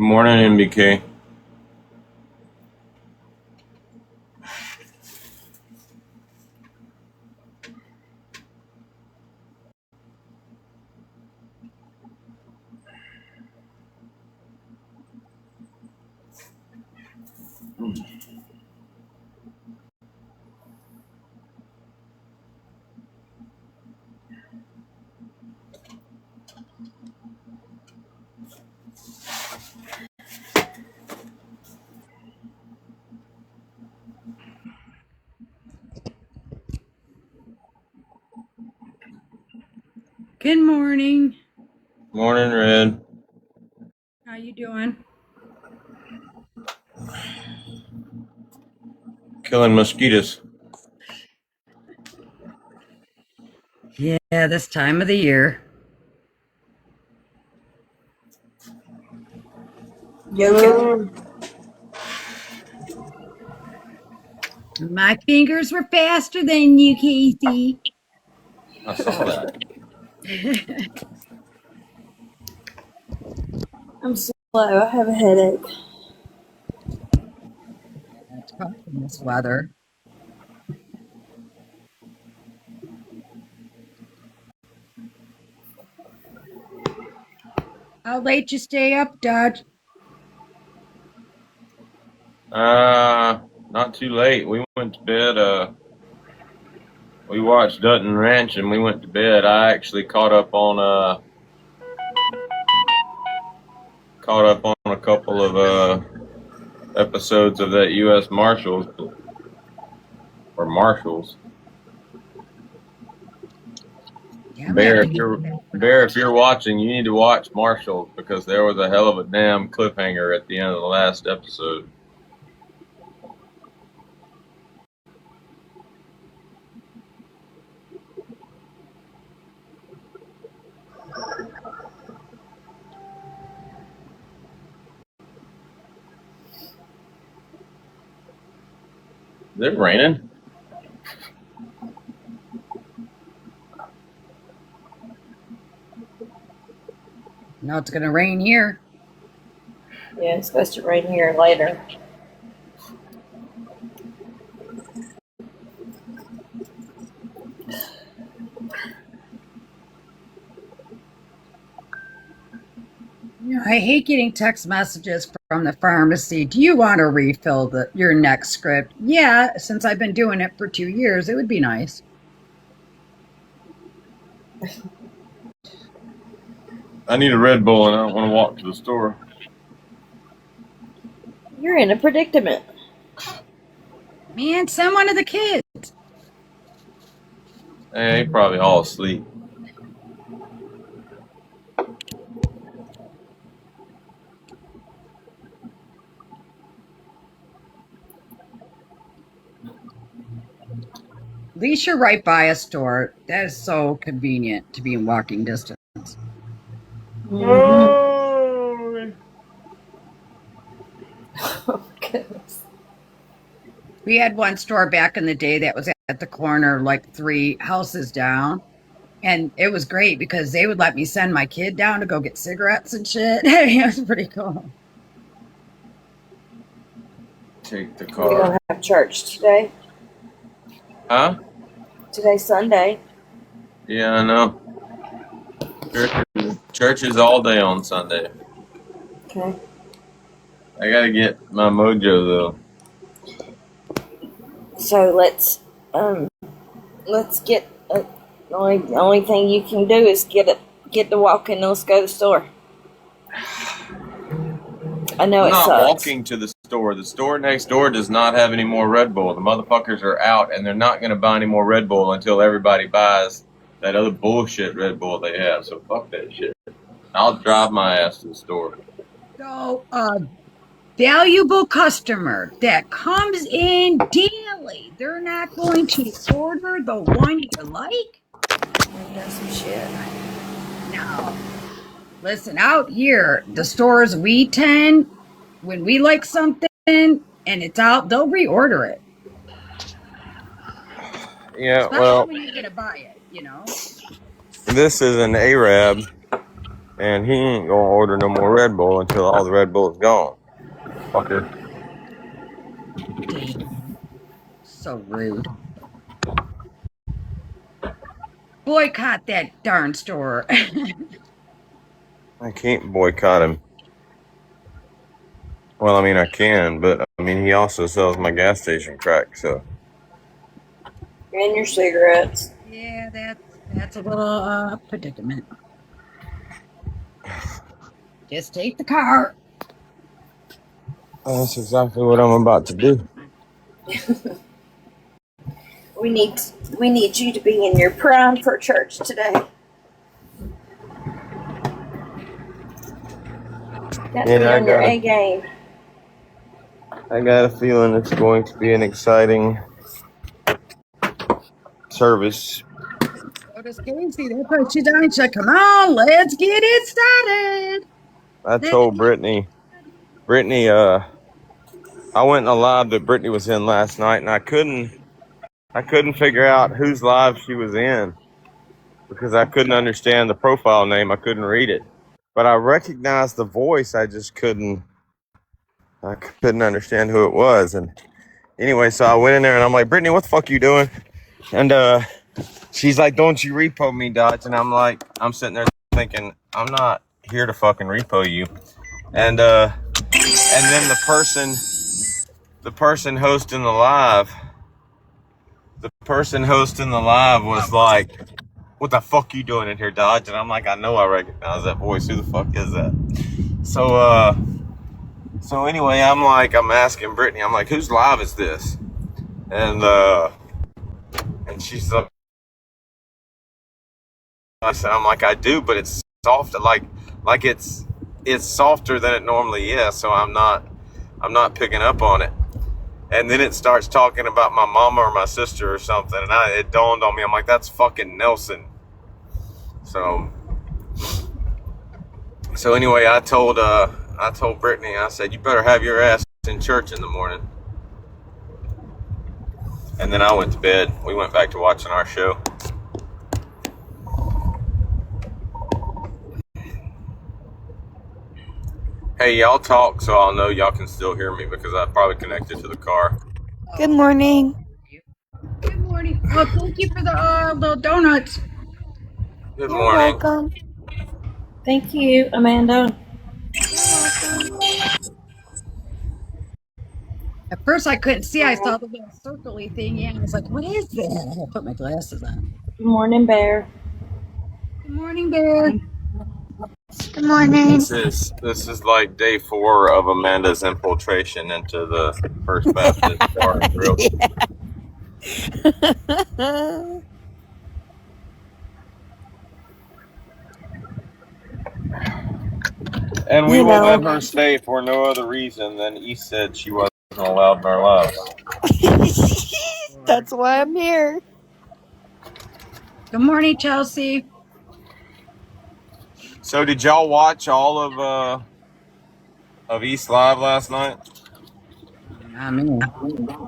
morning, MBK. Good morning. Morning, Red. How you doing? Killing mosquitoes. Yeah, this time of the year. Yo. My fingers were faster than you, Casey. I saw that. I'm slow. I have a headache. That's tough in this weather. How late you stay up, Dodge? Not too late. We went to bed. We watched Dutton Ranch and we went to bed. I actually caught up on a couple of episodes of that U.S. Marshals or Marshals. Yeah, Bear, if you're watching, you need to watch Marshals because there was a hell of a damn cliffhanger at the end of the last episode. Is it raining? No, it's gonna rain here. Yeah, it's supposed to rain here later. I hate getting text messages from the pharmacy. Do you want to refill your next script? Yeah, since I've been doing it for 2 years, it would be nice. I need a Red Bull and I don't want to walk to the store. You're in a predicament. Man, send one of the kids. Hey, they probably all asleep. At least you're right by a store. That is so convenient to be in walking distance. Oh, Oh, goodness. We had one store back in the day that was at the corner, like 3 houses down. And it was great because they would let me send my kid down to go get cigarettes and shit. It was pretty cool. take the We car. don't have church today. Huh? Today's Sunday. Yeah, I know. Church is all day on Sunday. Okay. I gotta get my mojo though. So let's get. The only thing you can do is get to walking. Let's go to the store. I know I'm it not sucks. walking to the store. The store next door does not have any more Red Bull. The motherfuckers are out, and they're not going to buy any more Red Bull until everybody buys that other bullshit Red Bull they have. So fuck that shit. I'll drive my ass to the store. So, valuable customer that comes in daily, they're not going to order the one you like? That's some shit. No. Listen, out here, the stores we tend, when we like something and it's out, they'll reorder it. Yeah, Especially well, when you're going to buy it, you know? this is an Arab And he ain't gonna order no more Red Bull until all the Red Bull is gone. Fucker. Damn. So rude. Boycott that darn store. I can't boycott him. Well, I mean, I can, but I mean, he also sells my gas station crack, so. And your cigarettes. Yeah, that's a little predicament. Just take the car. That's exactly what I'm about to do. We need you to be in your prime for church today. Got to be on your A game. I got a feeling it's going to be an exciting service. So does Casey. That's what she's doing. She's like, come on, let's get it started. I told Brittany, I went in a live that Brittany was in last night, and I couldn't figure out whose live she was in because I couldn't understand the profile name. I couldn't read it, but I recognized the voice. I couldn't understand who it was. And anyway, so I went in there and I'm like, Brittany, what the fuck you doing? And she's like, don't you repo me, Dodge? And I'm like, I'm sitting there thinking, I'm not here to fucking repo you. And then the person hosting the live was like, what the fuck you doing in here, Dodge? And I'm like, I know I recognize that voice. Who the fuck is that? So anyway, I'm asking Brittany, I'm like, whose live is this? And she's like, I said, I'm like, I do, but it's soft, like it's softer than it normally is, so I'm not picking up on it. And then it starts talking about my mama or my sister or something, and it dawned on me, I'm like, that's fucking Nelson. So anyway, I told Brittany, I said, you better have your ass in church in the morning. And then I went to bed. We went back to watching our show. Hey, y'all talk so I'll know y'all can still hear me because I probably connected to the car. Good morning. Good morning. Oh, thank you for the little donuts. Good You're morning. welcome. Thank you, Amanda. You're welcome. At first, I couldn't see. I saw the little circly thing. Yeah, I was like, what is that? I gotta put my glasses on. Good morning, Bear. Good morning, Bear. Good morning. This is like day 4 of Amanda's infiltration into the First Baptist Bar and Grill. And we will let her stay for no other reason than he said she wasn't allowed in our lives. That's why I'm here. Good morning, Chelsea. So did y'all watch all of East Live last night? I mean,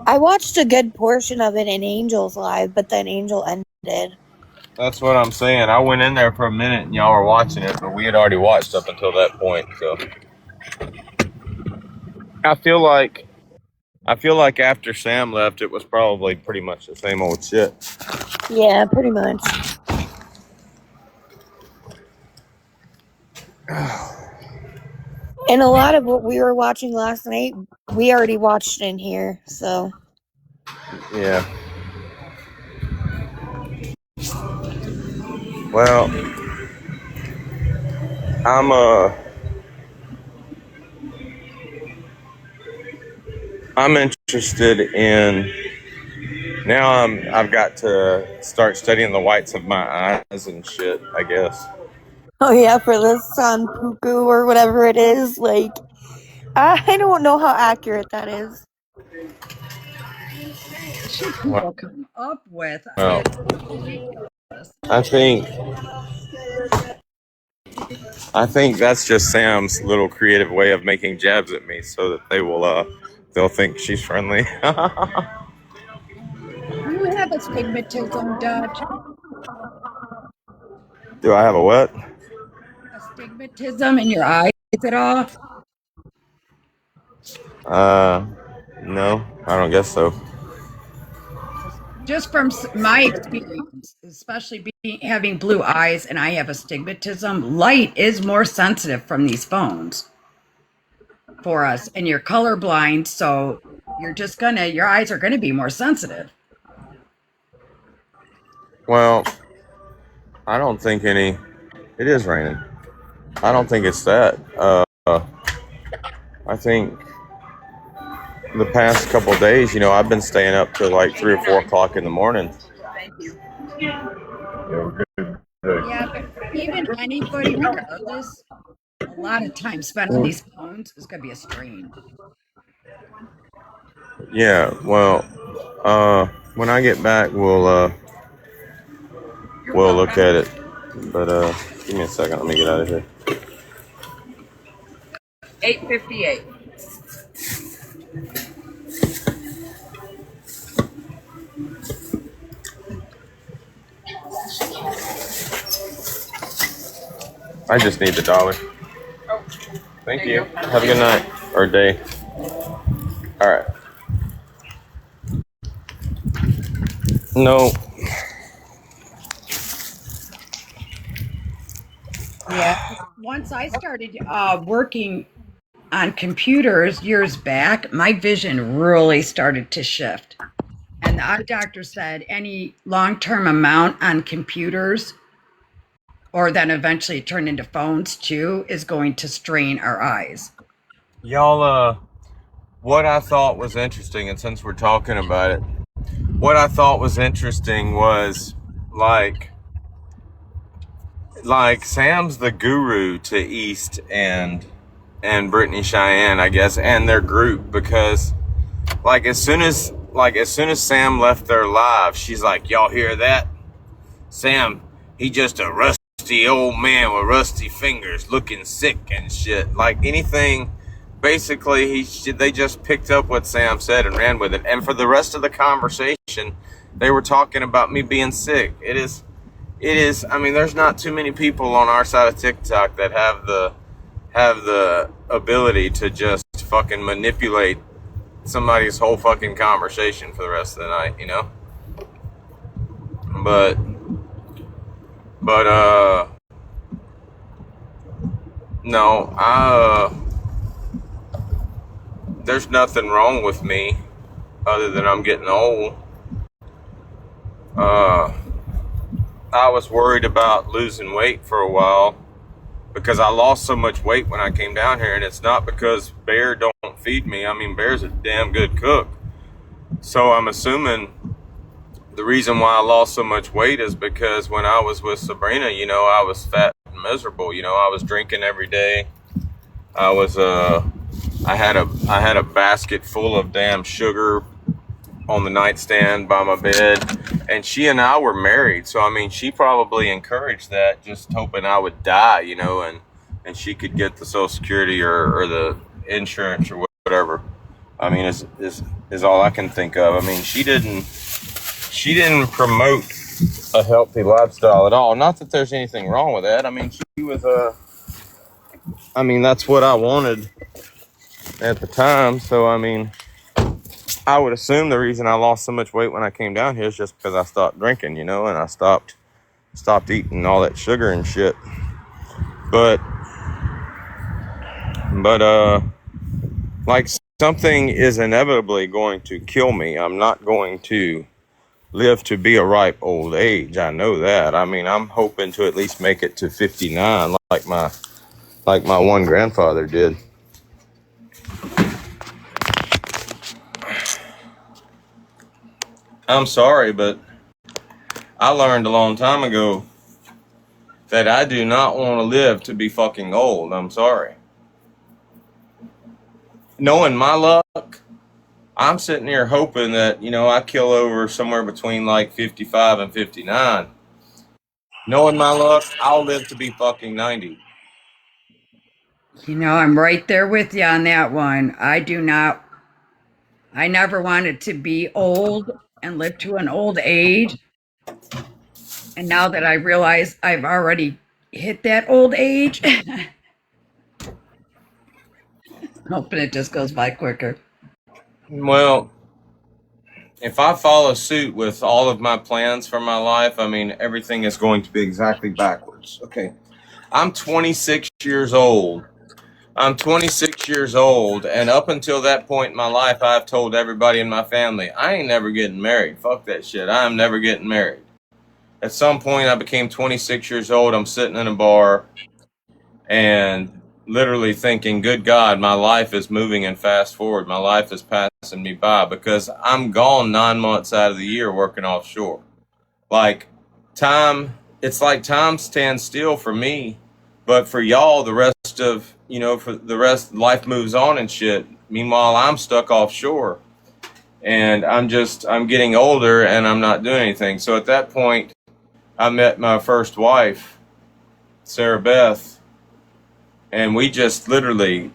I watched a good portion of it in Angel's live, but then Angel ended. That's what I'm saying. I went in there for a minute and y'all were watching it, but we had already watched up until that point. So I feel like after Sam left, it was probably pretty much the same old shit. Yeah, pretty much. And a lot of what we were watching last night, we already watched in here, so. Yeah. Well, I'm interested in now. I've got to start studying the whites of my eyes and shit, I guess. Oh yeah, for the Sanpuku or whatever it is, like, I don't know how accurate that is. shit people come up with. Well, Ridiculous. I think that's just Sam's little creative way of making jabs at me so that they'll think she's friendly. You have astigmatism, Dutch. Do I have a what? Astigmatism. astigmatism in your eyes at all? No, I don't guess so. Just from my experience, especially having blue eyes and I have astigmatism, light is more sensitive from these phones for us, and you're colorblind, so your eyes are gonna be more sensitive. Well, I don't think any. It is raining. I don't think it's that. I think the past couple of days, I've been staying up till like 3 or 4 o'clock in the morning. Thank you. Yeah, but even anybody, regardless, a lot of time spent on these phones is gonna be a strain. Yeah, well, when I get back, we'll look at it. But give me a second. Let me get out of here. 8:58. I just need the dollar. Thank you. Have a good night or day. All right. No. Yeah. Once I started working on computers years back, my vision really started to shift. And the eye doctor said any long-term amount on computers, or then eventually turn into phones too, is going to strain our eyes. Y'all, what I thought was interesting, and since we're talking about it, what I thought was interesting was like Sam's the guru to East and Brittany Cheyenne, I guess, and their group, because as soon as Sam left their live, she's like, y'all hear that? Sam, he just a rusty old man with rusty fingers looking sick and shit. Like anything, basically they just picked up what Sam said and ran with it. And for the rest of the conversation, they were talking about me being sick. It is, I mean, there's not too many people on our side of TikTok that have the ability to just fucking manipulate somebody's whole fucking conversation for the rest of the night, But no, there's nothing wrong with me other than I'm getting old. I was worried about losing weight for a while because I lost so much weight when I came down here, and it's not because Bear don't feed me. I mean, Bear's a damn good cook. So I'm assuming the reason why I lost so much weight is because when I was with Sabrina, I was fat and miserable. I was drinking every day. I had a basket full of damn sugar on the nightstand by my bed, and she and I were married, so I mean, she probably encouraged that, just hoping I would die, and she could get the Social Security or the insurance or whatever. I mean, is all I can think of. I mean, she didn't promote a healthy lifestyle at all. Not that there's anything wrong with that. I mean, she was I mean, that's what I wanted at the time. So I mean, I would assume the reason I lost so much weight when I came down here is just because I stopped drinking, and I stopped eating all that sugar and shit. But like, something is inevitably going to kill me. I'm not going to live to be a ripe old age. I know that. I mean, I'm hoping to at least make it to 59 like my one grandfather did. I'm sorry, but I learned a long time ago that I do not want to live to be fucking old. I'm sorry. Knowing my luck, I'm sitting here hoping that, I kill over somewhere between like 55 and 59. Knowing my luck, I'll live to be fucking 90. I'm right there with you on that one. I never wanted to be old and live to an old age. And now that I realize I've already hit that old age. Hoping it just goes by quicker. Well, if I follow suit with all of my plans for my life, I mean, everything is going to be exactly backwards. Okay. I'm 26 years old. I'm 26 years old, and up until that point in my life, I've told everybody in my family, I ain't never getting married. Fuck that shit. I'm never getting married. At some point, I became 26 years old. I'm sitting in a bar and literally thinking, good God, my life is moving and fast forward. My life is passing me by because I'm gone 9 months out of the year working offshore. Like, it's like time stands still for me, but for y'all, the rest of, for the rest, life moves on and shit. Meanwhile, I'm stuck offshore and I'm getting older and I'm not doing anything. So at that point, I met my first wife, Sarah Beth, and we just literally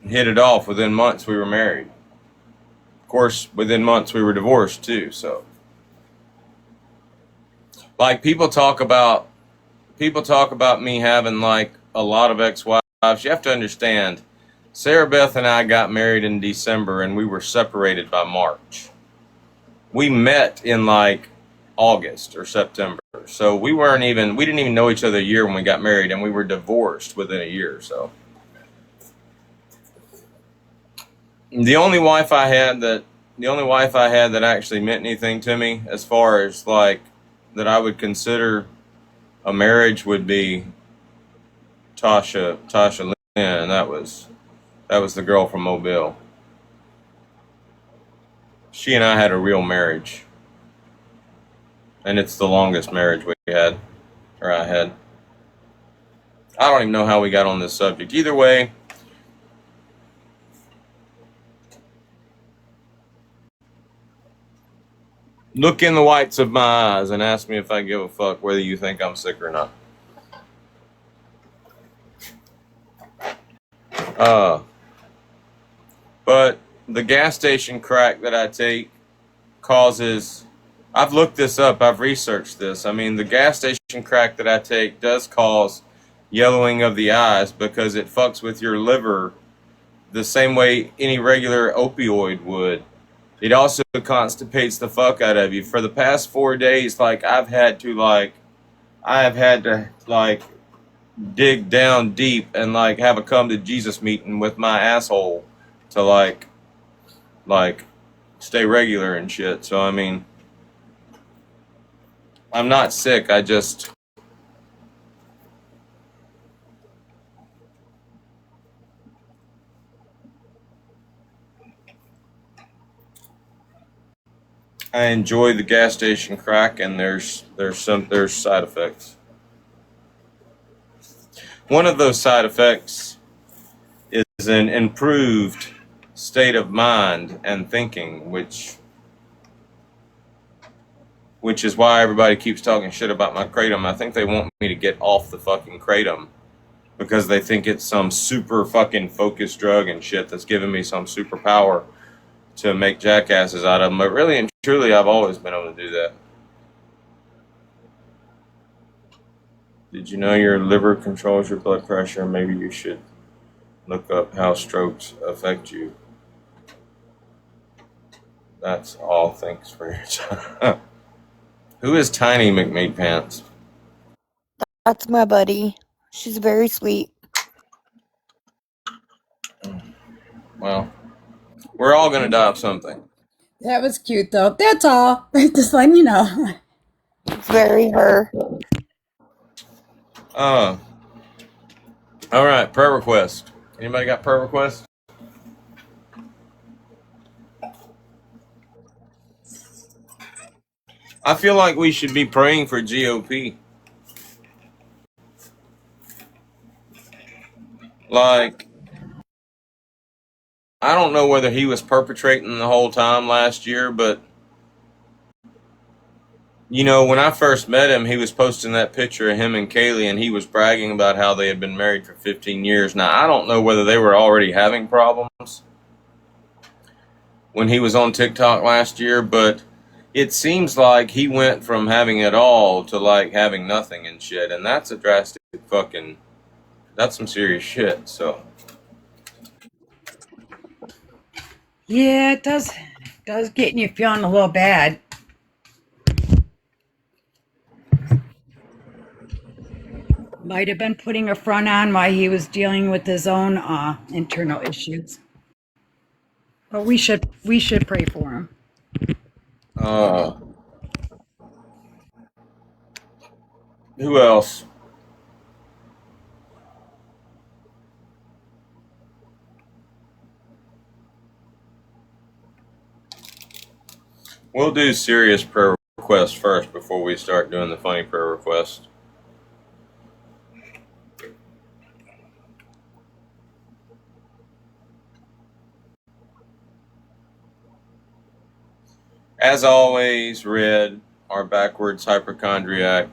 hit it off. Within months, we were married. Of course, within months, we were divorced too. So, like, people talk about me having like a lot of ex-wives. You have to understand, Sarah Beth and I got married in December, and we were separated by March. We met in like August or September. So we didn't even know each other a year when we got married, and we were divorced within a year. So the only wife I had that actually meant anything to me, as far as like that I would consider a marriage, would be Tasha Lynn, and that was the girl from Mobile. She and I had a real marriage. And it's the longest marriage I had. I don't even know how we got on this subject. Either way, look in the whites of my eyes and ask me if I give a fuck whether you think I'm sick or not. But the gas station crack that I take causes... I've looked this up. I've researched this. I mean, the gas station crack that I take does cause yellowing of the eyes because it fucks with your liver the same way any regular opioid would. It also constipates the fuck out of you. For the past 4 days, like, I have had to dig down deep and like have a come to Jesus meeting with my asshole to like stay regular and shit. So I mean, I'm not sick. I enjoy the gas station crack, and there's side effects. One of those side effects is an improved state of mind and thinking, which is why everybody keeps talking shit about my kratom. I think they want me to get off the fucking kratom because they think it's some super fucking focused drug and shit that's giving me some superpower to make jackasses out of them. But really and truly, I've always been able to do that. Did you know your liver controls your blood pressure? Maybe you should look up how strokes affect you. That's all. Thanks for your time. Who is Tiny McMeat Pants? That's my buddy. She's very sweet. Well, we're all gonna die of something. That was cute, though. That's all. Just letting you know. It's very her. All right, prayer request. Anybody got prayer requests? I feel like we should be praying for GOP. Like, I don't know whether he was perpetrating the whole time last year, but you know, when I first met him, he was posting that picture of him and Kaylee, and he was bragging about how they had been married for 15 years. Now, I don't know whether they were already having problems when he was on TikTok last year, but it seems like he went from having it all to like having nothing and shit, and that's a drastic that's some serious shit. So Yeah, it does get you feeling a little bad. Might have been putting a front on while he was dealing with his own internal issues. But we should pray for him. who else? We'll do serious prayer requests first before we start doing the funny prayer requests. As always, Red, our backwards hypochondriac.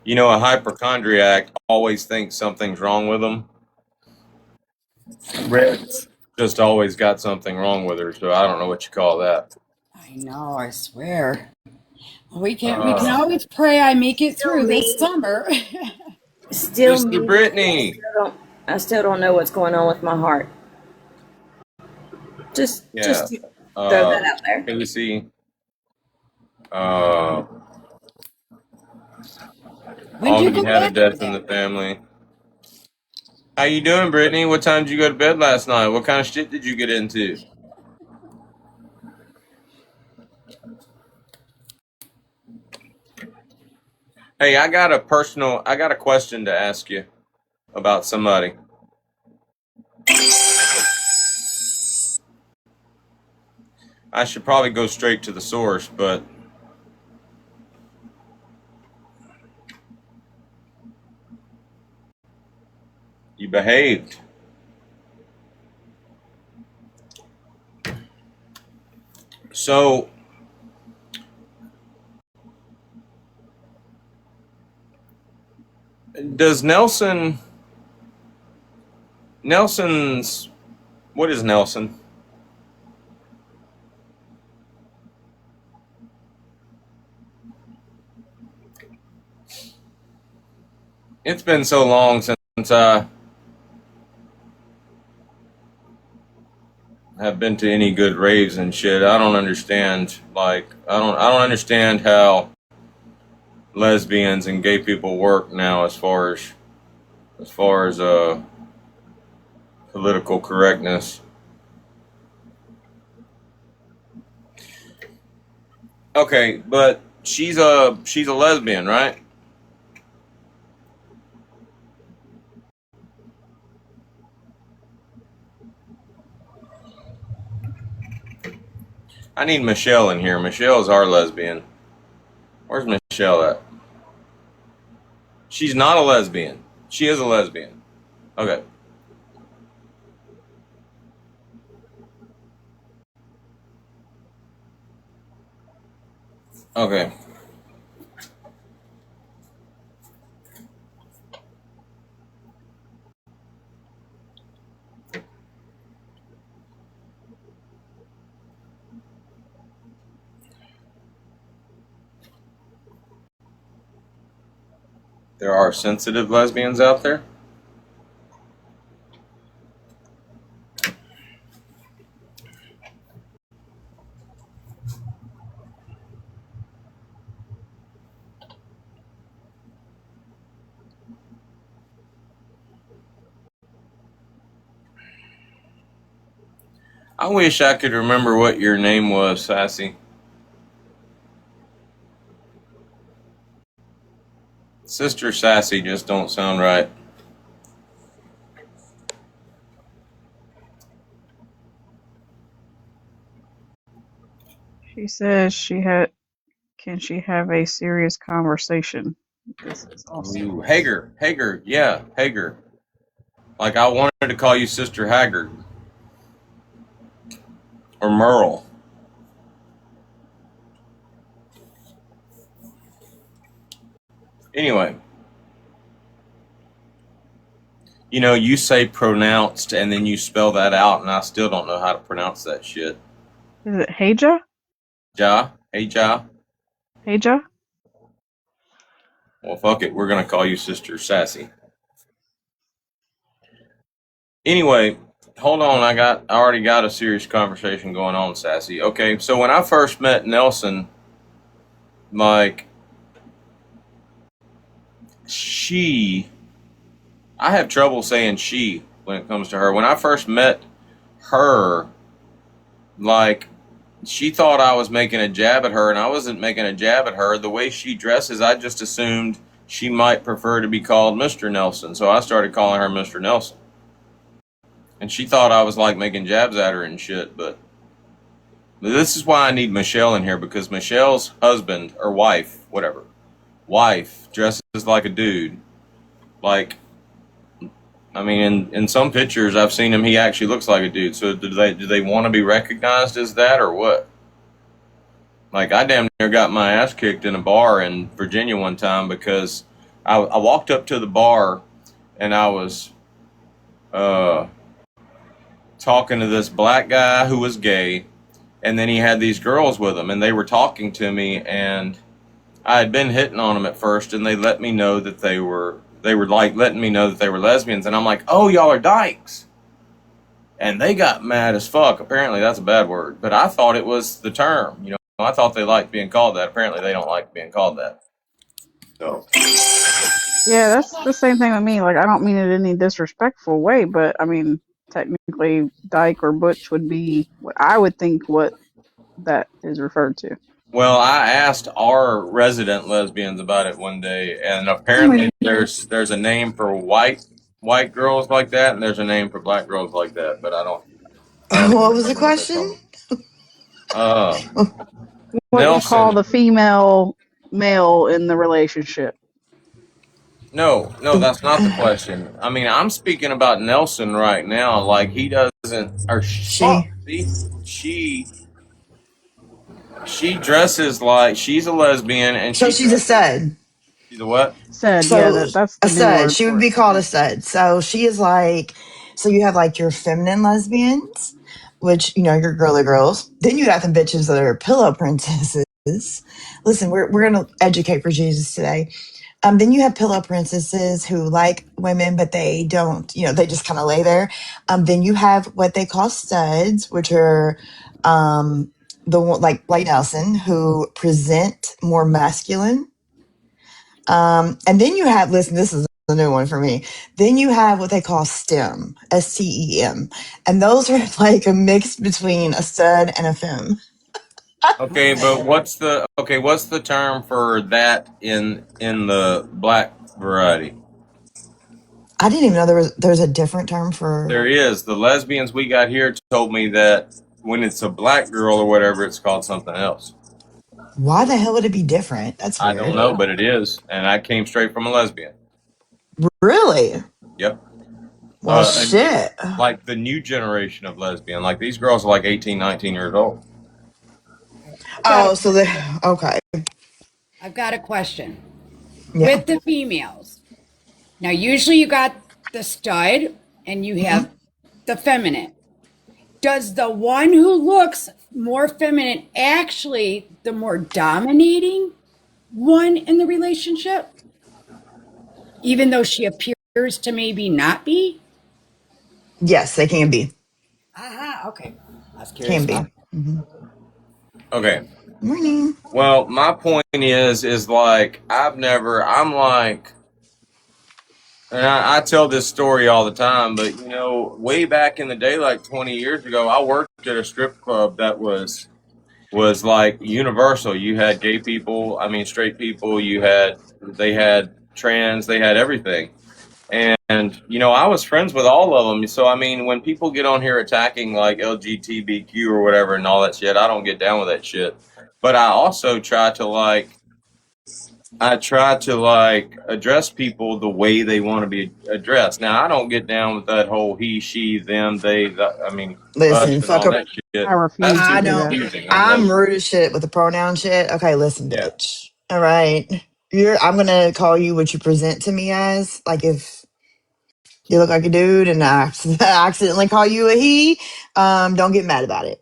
You know, a hypochondriac always thinks something's wrong with them. Red's just always got something wrong with her, so I don't know what you call that. I know, I swear. We can always pray I make it through this summer. Still Sister me. Brittany. I still don't know what's going on with my heart. Just throw that out there. Lucy. When did you Alden go had a back death to in the that? family. How you doing, Brittany? What time did you go to bed last night? What kind of shit did you get into? Hey, I got a question to ask you about somebody. I should probably go straight to the source, but you behaved. So, does Nelson's, what is Nelson? It's been so long since I have been to any good raves and shit. I don't understand. I don't understand how lesbians and gay people work now as far as political correctness. Okay, but she's a lesbian, right? I need Michelle in here. Michelle's our lesbian. Where's Michelle at? She's not a lesbian. She is a lesbian. Okay. Okay. There are sensitive lesbians out there? I wish I could remember what your name was, Sassy. Sister Sassy just don't sound right. She says can she have a serious conversation? This is awesome. Ooh, Hager, yeah, Hager. Like I wanted to call you Sister Haggard. Or Merle. Anyway. You know, you say pronounced and then you spell that out and I still don't know how to pronounce that shit. Is it Heja? Ja? Hey, Ja? Heja? Well, fuck it. We're gonna call you Sister Sassy. Anyway, hold on. I already got a serious conversation going on, Sassy. Okay, so when I first met Nelson, like she, I have trouble saying she when it comes to her. When I first met her, like she thought I was making a jab at her, and I wasn't making a jab at her. The way she dresses, I just assumed she might prefer to be called Mr. Nelson, so I started calling her Mr. Nelson. And she thought I was like making jabs at her and shit, but this is why I need Michelle in here, because Michelle's husband or wife, whatever, wife dresses like a dude. Like, I mean, in some pictures I've seen him, he actually looks like a dude. So do they want to be recognized as that or what? Like, I damn near got my ass kicked in a bar in Virginia one time because I walked up to the bar and I was talking to this black guy who was gay, and then he had these girls with him, and they were talking to me, and I had been hitting on them at first, and they let me know that they were like letting me know that they were lesbians, and I'm like, oh, y'all are dykes. And they got mad as fuck. Apparently that's a bad word, but I thought it was the term, you know. I thought they liked being called that. Apparently they don't like being called that. So Yeah, that's the same thing with me. Like, I don't mean it in any disrespectful way, but I mean, technically, dyke or butch would be what I would think what that is referred to. well, I asked our resident lesbians about it one day, and apparently there's a name for white girls like that, and there's a name for black girls like that. But I don't What even was the remember what they're question? called. Uh, What you call Nelson. the female male in the relationship. No, that's not the question. I mean, I'm speaking about Nelson right now. Like he doesn't, or fuck. She. See, she dresses like she's a lesbian, and So she she's a dresses. stud. She's a what? Said, yeah, So that's a the new stud. word She would for it. be called Yeah. a stud. So she is like, so you have like your feminine lesbians, which, you know, your girly girls. Then you got the bitches that are pillow princesses. Listen, we're going to educate for Jesus today. Then you have pillow princesses who like women, but they don't, you know, they just kind of lay there. Then you have what they call studs, which are the one like Nelson, who present more masculine. And then you have, listen, this is the new one for me. Then you have what they call STEM, STEM. And those are like a mix between a stud and a femme. Okay, but what's the term for that in the black variety? I didn't even know there's a different term for. There is. The lesbians we got here told me that when it's a black girl or whatever, it's called something else. Why the hell would it be different? That's I don't weird. know, but it is, and I came straight from a lesbian. Really? Yep. Well, And shit. like the new generation of lesbian, like these girls are like 18, 19 years old. Oh, so the okay. I've got a question. Yeah. With the females, now usually you got the stud and you Mhm. have the feminine. Does the one who looks more feminine actually the more dominating one in the relationship, even though she appears to maybe not be? Yes, they can be. Aha, okay. I was Can curious be. about it. Hmm. Okay. Morning. Well, my point is like I'm like, and I tell this story all the time, but you know, way back in the day, like 20 years ago, I worked at a strip club that was like universal. You had gay people, I mean straight people, they had trans, they had everything. And you know, I was friends with all of them. So I mean, when people get on here attacking like LGBTQ or whatever and all that shit, I don't get down with that shit. But I try to like address people the way they want to be addressed. Now I don't get down with that whole he, she, them, they. I mean, Listen, us and fuck all up. that shit. I That's refuse too to I do don't. that. confusing on I'm lesbian. rude as shit with the pronoun shit. Okay, listen, Yeah. bitch. All right. I'm gonna call you what you present to me as. Like if you look like a dude and I accidentally call you a he, don't get mad about it.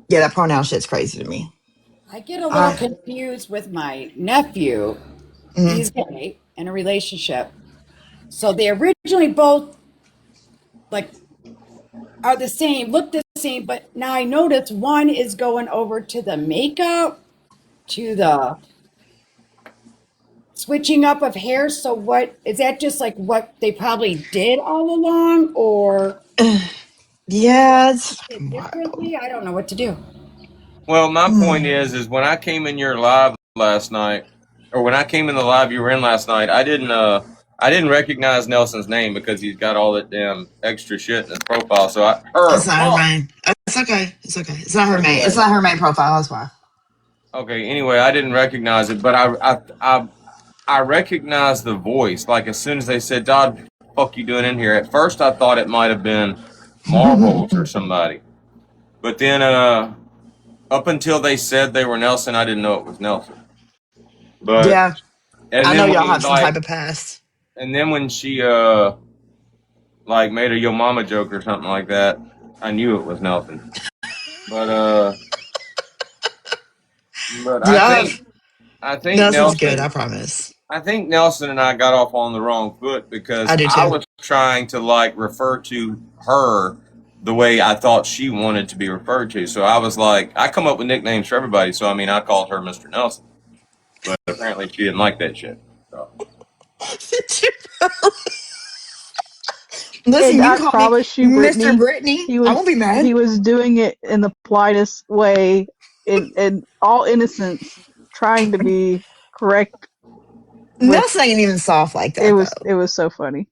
Yeah, that pronoun shit's crazy to me. I get a little I confused with my nephew. mm, He's gay in a relationship. So they originally both like are the same, look the same, but now I notice one is going over to the makeup, to the switching up of hair. So what is that just like what they probably did all along or yeah, it's it fucking wild. differently? I don't know what to do. Well, my point Mm. is when I came in your live last night, or when I came in the live you were in last night, I didn't recognize Nelson's name because he's got all that damn extra shit in his profile. So It's not her fuck. main. It's okay. It's okay. It's not her main. It's Anyway, not her main profile. That's why. okay. Anyway, I didn't recognize it, but I recognized the voice. Like as soon as they said, "Dodd, fuck you doing in here?" At first, I thought it might have been Marbles or somebody, but then up until they said they were Nelson, I didn't know it was Nelson. But Yeah, and I know then y'all when have some type like of past. and then when she like made a yo mama joke or something like that, I knew it was Nelson. But but I Yeah, think I think Nelson's good. I Nelson promise. I think Nelson and I got off on the wrong foot because I do I too. was trying to like refer to her the way I thought she wanted to be referred to. So I was like, I come up with nicknames for everybody. So I mean, I called her Mr. Nelson, but apparently she didn't like that shit. So. Listen, And you I can call me promise you, Mr. Brittany, Brittany. I won't be mad. he was doing it in the politest way, in all innocence, trying to be correct with. Nelson ain't even soft like It that was though. it was so funny.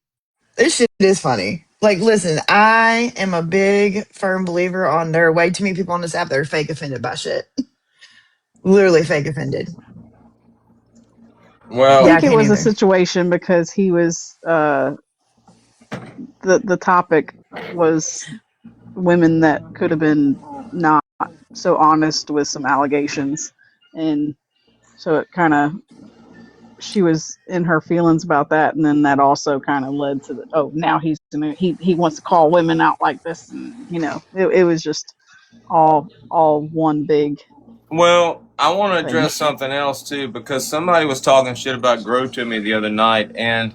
This shit is funny. Like, listen, I am a big firm believer on there are way too many people on this app that are fake offended by shit. Literally fake offended. I Yeah, Well, I think it can't was a either. situation because he was the topic was women that could have been not so honest with some allegations, and so it kind of she was in her feelings about that, and then that also kind of led to the now he wants to call women out like this, and it was just all one big Well, I want to thing. address something else too because somebody was talking shit about Grow to me the other night, and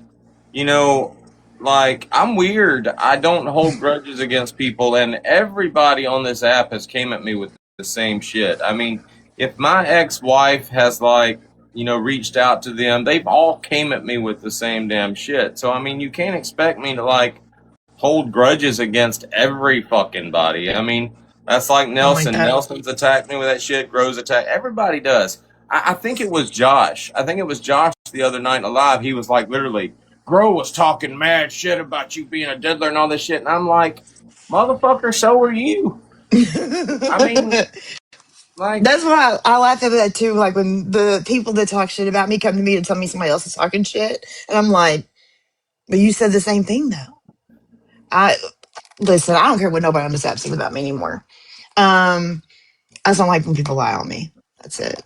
you know, like I'm weird. I don't hold grudges against people, and everybody on this app has came at me with the same shit. I mean, if my ex-wife has like reached out to them, they've all came at me with the same damn shit. So I mean, you can't expect me to like hold grudges against every fucking body. I mean, that's like I don't like Nelson. that. Nelson's attacked me with that shit. Grows attack. Everybody does. I think it was Josh. I think it was Josh the other night alive. He was like literally, Grow was talking mad shit about you being a diddler and all this shit. And I'm like, motherfucker, so are you. I mean, like, That's why I laugh at that too. Like when the people that talk shit about me come to me to tell me somebody else is talking shit, and I'm like, "But you said the same thing, though." I listen. I don't care what nobody on this app says about me anymore. I just don't like when people lie on me. That's it.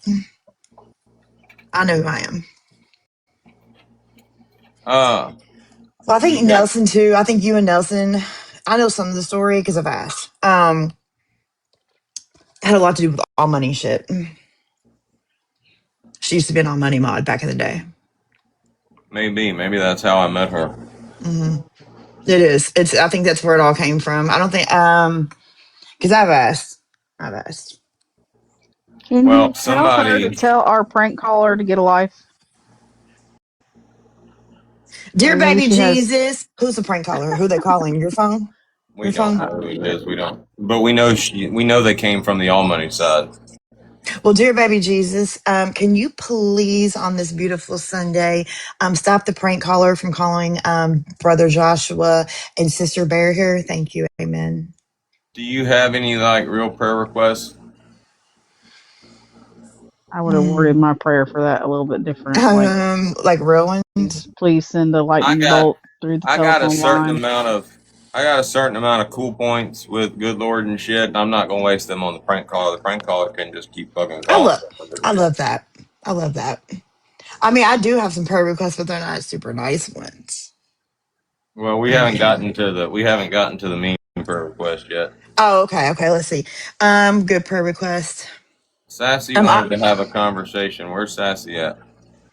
I know who I am. uh, Well, I think you got, Nelson too. I think you and Nelson. I know some of the story because I've asked. Had a lot to do with all money shit. She used to be an all money mod back in the day. maybe that's how I met her. Hmm. It is. It's. I think that's where it all came from. I don't think. Because I've asked. I've asked. Can Well, you tell her to somebody, tell our prank caller to get a life? Dear Or maybe baby she has. Jesus, who's the prank caller? Who they calling? Your phone? we Your don't phone? know who it is. We don't, but we know they came from the all money side. Well, dear baby Jesus, can you please on this beautiful Sunday stop the prank caller from calling brother Joshua and sister Bear here? Thank you. Amen. Do you have any like real prayer requests? I would have worded Mm. my prayer for that a little bit different. Like, Like real ones? please send a I lightning got bolt through the I got a telephone certain line. amount of I got a certain amount of cool points with good Lord and shit, and I'm not gonna waste them on the prank caller. The prank caller can just keep fucking I calling. love, I love that. I love that. I mean, I do have some prayer requests, but they're not super nice ones. Well, we haven't gotten to the mean prayer request yet. Oh, okay, okay. Let's see. Good prayer request. Sassy wanted to have a conversation. Where's Sassy at?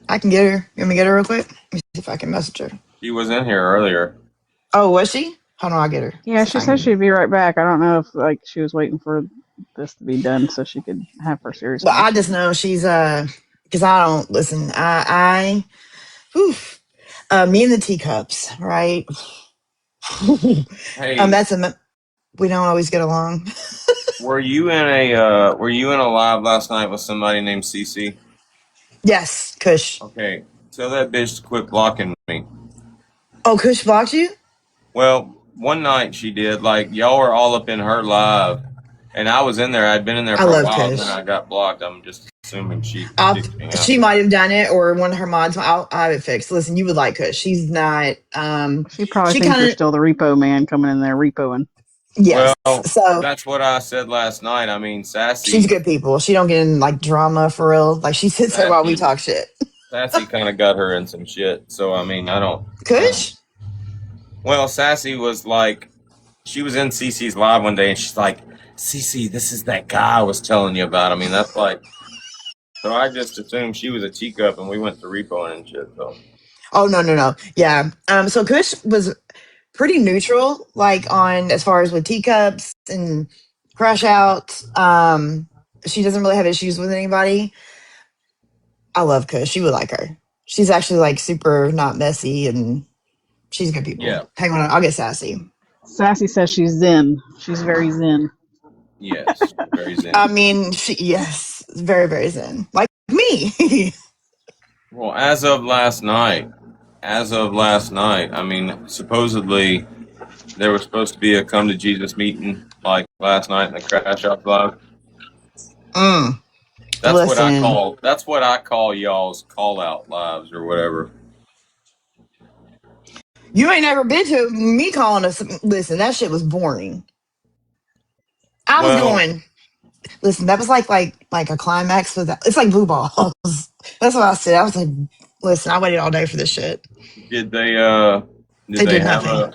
I can get her. You want me to get her real quick? Let me see if I can message her. She was in here earlier. Oh, was she? Hold on, I'll get her. Yeah, she said she'd be right back. I don't know if like she was waiting for this to be done so she could have her serious But I conversation. just know she's because I don't listen. Whew, me and the teacups, right? Hey, That's we don't always get along. were you in a live last night with somebody named CC? Yes, Kush. Okay, tell that bitch to quit blocking me. Oh, Kush blocked you? Well, one night she did. Like y'all were all up in her live, and I was in there. I'd been in there I for a love while, and then Kush. I got blocked. I'm just assuming she kicked me out. She might have done it, or one of her mods. I'll have it fixed. Listen, you would like Kush. She's not. She probably She thinks you're kind of still the repo man coming in there repoing. yes. Well, So that's what I said last night. I mean, she's Sassy, good people. She don't get in like drama for real. Like she sits there while we Sassy, talk shit. Sassy kind of got her in some shit. So I mean, I don't. Kush? Well, Sassy was like, she was in CC's live one day, and she's like, CC, this is that guy I was telling you about. I mean, that's like. So I just assumed she was a teacup, and we went to repo and shit. So Oh no. Yeah. So Kush was pretty neutral, like on as far as with teacups and crash outs. She doesn't really have issues with anybody. I love Kush. She would like her. She's actually like super not messy and she's good people. yeah, Hang on, I'll get sassy. Sassy says she's zen. She's very zen. yes, very I zen. mean, yes, very, very zen. Like me. Well, as of last night, I mean, supposedly there was supposed to be a come to Jesus meeting like last night in the Crash Out Live. mm, That's what I listen, call y'all's call out lives or whatever. you ain't never been to me calling us. Listen, that shit was boring. I was Well, going. Listen, that was like a climax with that. It's like blue balls. That's what I said. I was like, listen, I waited all day for this shit. did they They did have nothing. a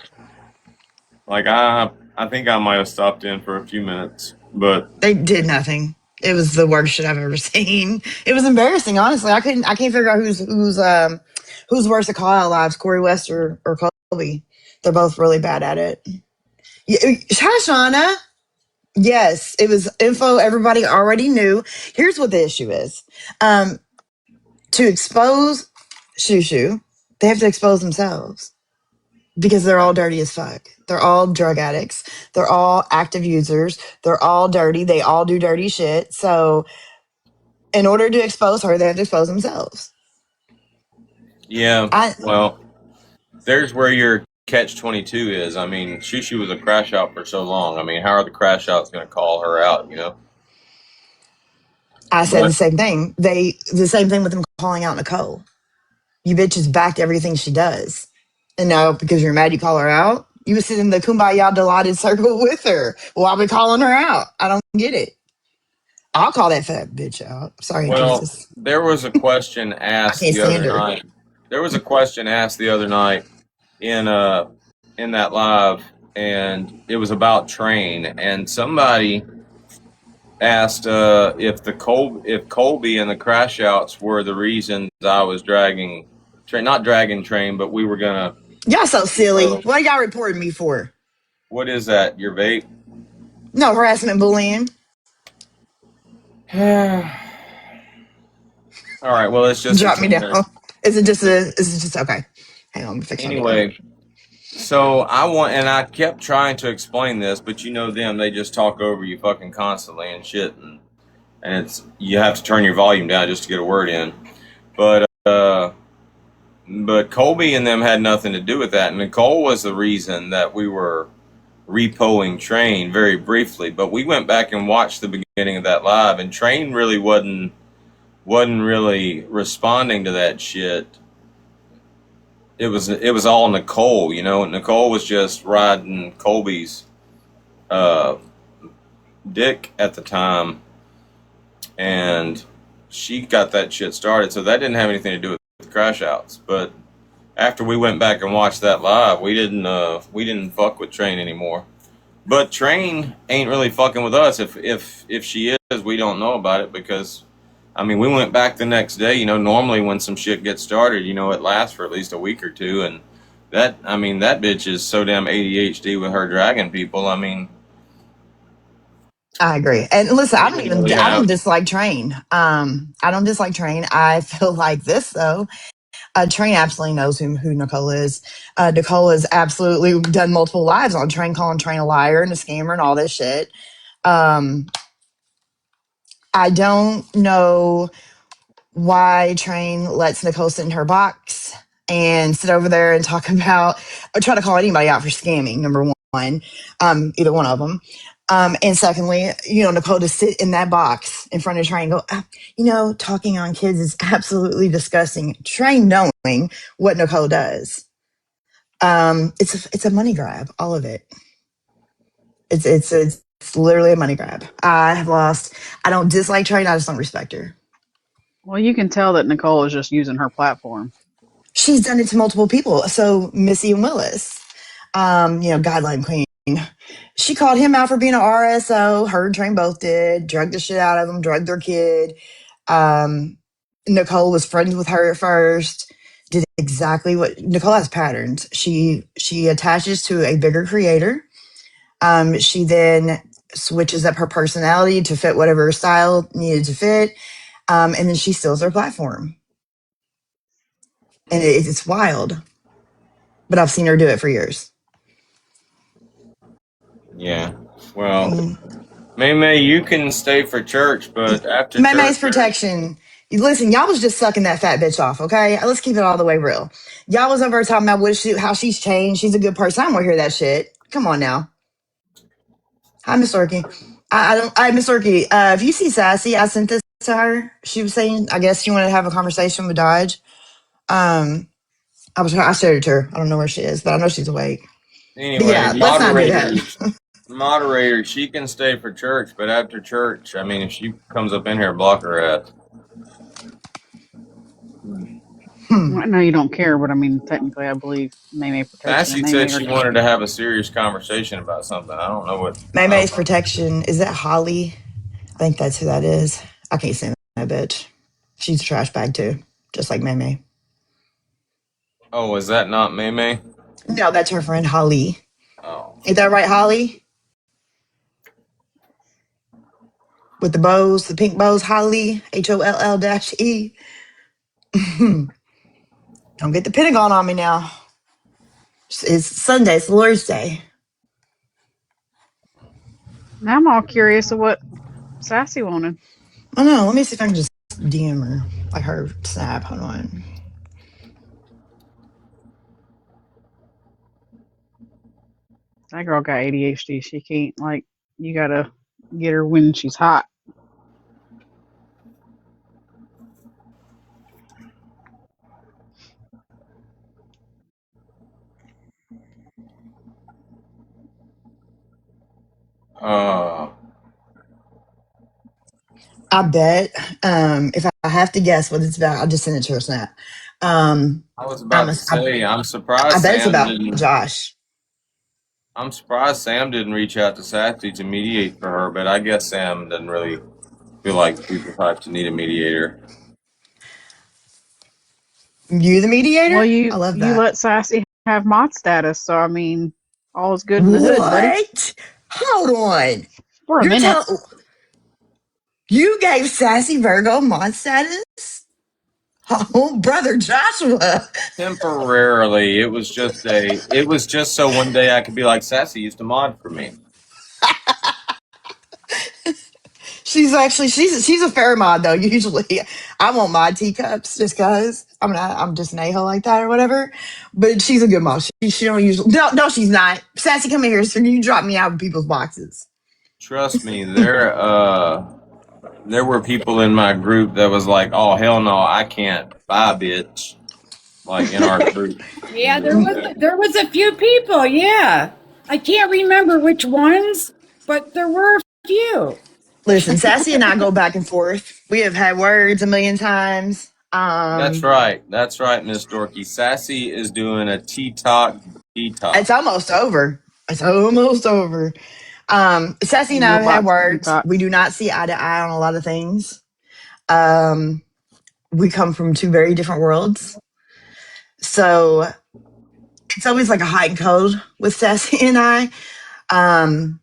like I think I might have stopped in for a few minutes, but They did nothing. It was the worst shit I've ever seen. It was embarrassing, honestly. I can't figure out who's worse at call out lives, Corey West or Colby. They're both really bad at it. Yeah, hi, Shauna. Yes, it was info everybody already knew. Here's what the issue is. Um, to expose Shushu, they have to expose themselves because they're all dirty as fuck. They're all drug addicts. They're all active users. They're all dirty. They all do dirty shit. So, in order to expose her, they have to expose themselves. yeah, I well, there's where your catch 22 is. I mean, Shushu was a crash out for so long. I mean, how are the crash outs going to call her out? You know, I said the but same thing. The same thing with them calling out Nicole. You bitches backed everything she does, and now because you're mad, you call her out. You was sitting in the kumbaya delighted circle with her. Why we calling her out? I don't get it. I'll call that fat bitch out. Sorry, well, Jesus. there was a question I asked can't the stand other her. night. There was a question asked the other night in in that live, and it was about train, and somebody asked if Colby and the crash outs were the reasons I was dragging train, not dragging train, but we were gonna Y'all so silly. repo. What are y'all reporting me for? What is that? Your vape? No harassment, bullying. All right. Well, it's just a Drop me down. trainer. Is it just okay? Hang on, let me fix my video. Anyway, so I kept trying to explain this, but you know them, they just talk over you fucking constantly and shit, and it's you have to turn your volume down just to get a word in. But Colby and them had nothing to do with that. Nicole was the reason that we were repoing Train very briefly, but we went back and watched the beginning of that live, and Train really wasn't really responding to that shit. It was all Nicole, you know. Nicole was just riding Colby's uh, dick at the time, and she got that shit started. So that didn't have anything to do with crash outs. But after we went back and watched that live, we didn't fuck with Train anymore. But Train ain't really fucking with us. If she is, we don't know about it because, I mean, we went back the next day. You know, normally when some shit gets started, you know, it lasts for at least a week or two, and I mean, that bitch is so damn ADHD with her dragging people. I mean, I agree. And listen, we didn't really I don't have. dislike Train. I don't dislike Train. I feel like this though. Train absolutely knows who Nicole is. Nicole has absolutely done multiple lives on Train, calling Train a liar and a scammer and all this shit. Um, I don't know why Train lets Nicole sit in her box and sit over there and talk about or try to call anybody out for scamming. Number one, either one of them. And secondly, Nicole to sit in that box in front of Train and go, talking on kids is absolutely disgusting. Train knowing what Nicole does. It's a money grab, all of it. It's literally a money grab. I don't dislike Train, I just don't respect her. Well, you can tell that Nicole is just using her platform. She's done it to multiple people. So Missy and Willis, guideline queen. She called him out for being an RSO. Her and Train both did. Drugged the shit out of him. Drugged their kid. Um, Nicole was friends with her at first. Did exactly what Nicole has patterns. She attaches to a bigger creator. She then switches up her personality to fit whatever style needed to fit. And then she steals their platform. And it's wild. But I've seen her do it for years. Yeah. Well, Mm. May, you can stay for church, but after May's church, protection. Listen, y'all was just sucking that fat bitch off, okay? Let's keep it all the way real. Y'all was over talking about how she's changed. She's a good person. I don't want to hear that shit. Come on now. Hi, Miss Orky. I don't. Miss Orky. If you see Sassy, I sent this to her. She was saying, I guess she wanted to have a conversation with Dodge. I shared it to her. I don't know where she is, but I know she's awake. But anyway, yeah, let's not do that. moderator, she can stay for church, but after church, I mean, if she comes up in here, block her ass. I know you don't care, but I mean, technically, I believe May protection and Sassy said May are she wanted to have a serious conversation about something. I don't know what. I don't May's know. protection. Is that Holly? I think that's who that is. I can't stand that bitch. She's a trash bag too, just like May. Oh, is that not May? No, that's her friend Holly. Oh, Is that right, Holly? With the bows, the pink bows, Holly, HOLL-E. Don't get the Pentagon on me now. It's Sunday, it's the Lord's Day. Now I'm all curious of what Sassy wanted. Oh no, let me see if I can just DM her, like her snap. Hold on. That girl got ADHD. She can't, like, you gotta get her when she's hot. uh, I bet, if I have to guess what it's about, I'll just send it to her snap. I was I'm about a, to say, I bet it's about Josh. I'm surprised Sam didn't reach out to Sassy to mediate for her, but I guess Sam doesn't really feel like people have to need a mediator. You the Well, mediator? I you love you that. let Sassy have mod status, so I mean, all is good in the hood, buddy. What? Hold on. For a You're minute. telling you gave Sassy Virgo mod status? Oh, brother Joshua. Temporarily, it was just so one day I could be like, Sassy used to mod for me. She's a fair mod though. Usually, I won't mod teacups just cause I'm just an a hole like that or whatever. But she's a good mod. She don't usually no she's not. Sassy, come here. So you drop me out of people's boxes. Trust me, there were people in my group that was like, "Oh hell no, I can't buy bitch." Like in our group. Yeah, there was a few people. Yeah, I can't remember which ones, but there were a few. Listen, Sassy and I go back and forth. We have had words a million times. That's right. That's right, Miss Dorky. Sassy is doing a T-Talk detox. It's almost over. It's almost over. Sassy and I Your have had box words. We detox. do not see eye to eye on a lot of things. We come from two very different worlds. So it's always like a hot and cold with Sassy and I. Um,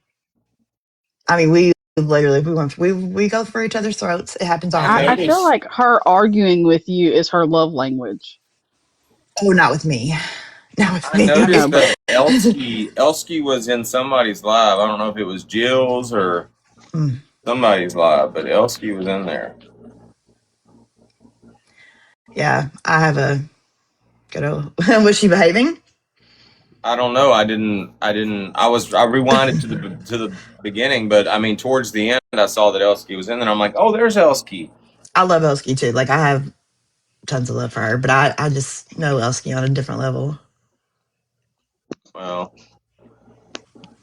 I mean, we literally we go for each other's throats. It happens I I often. feel noticed. like her arguing with you is her love language. Oh, not with me. Not with I I me. know, noticed but that Elsky was in somebody's live. I don't know if it was Jill's or Mm, somebody's live, but Elsky was in there. yeah, I have a good old. Was she behaving? I don't know. I rewinded to the beginning, but I mean, towards the end, I saw that Elsky was in there. I'm like, oh, there's Elsky. I love Elsky too. Like I have tons of love for her, but I just know Elsky on a different level. Well,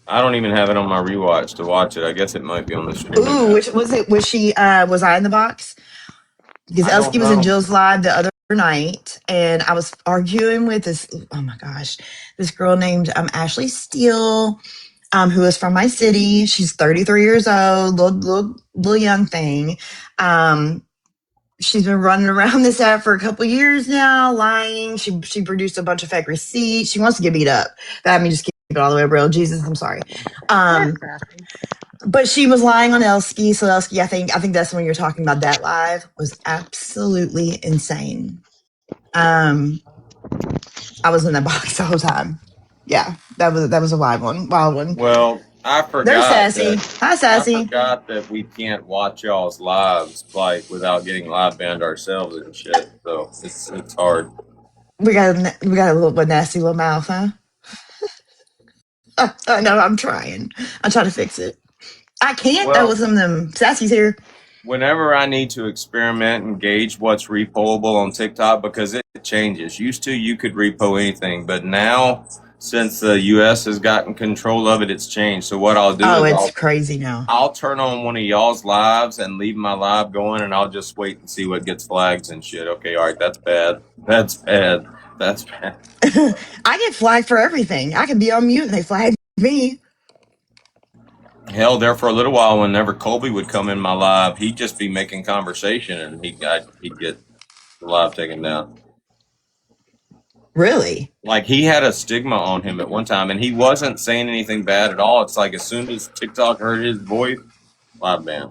I don't even have it on my rewatch to watch it. I guess it might be on the streaming Ooh, app. which was it? Was she? Was I in the box? Because I don't Elsky was in know. Jill's live the other night, and I was arguing with this. Oh my gosh, this girl named Ashley Steele, who is from my city. She's 33 years old, little young thing. Um, she's been running around this app for a couple years now, lying. She produced a bunch of fake receipts. She wants to get beat up. That means just keep it all the way real. Jesus, I'm sorry. that's Um, sassy. but she was lying on Elsky. So Elsky, I think that's when you're talking about that live was absolutely insane. Um, I was in that box the whole time. Yeah, that was a wild one. Well, There's Sassy. Hi, I Sassy. forgot that we can't watch y'all's lives like without getting live banned ourselves and shit. So it's hard. We got a little nasty little mouth, huh? I know. I'm trying. I'm trying to fix it. I can't though Well, with some of them Sassy's here. whenever I need to experiment and gauge what's repoable on TikTok because it changes. Used to you could repo anything, but now since the US has gotten control of it, it's changed. So what I'll do Oh, is it's crazy now. I'll turn on one of y'all's lives and leave my live going and I'll just wait and see what gets flags and shit. Okay, all right, that's bad. That's bad. That's bad. I get flagged for everything. I can be on mute and they flag me. Hell, there for a little while, whenever Colby would come in my live, he'd just be making conversation and he'd get the live taken down. Really? Like he had a stigma on him at one time, and he wasn't saying anything bad at all. It's like as soon as TikTok heard his voice, live ban.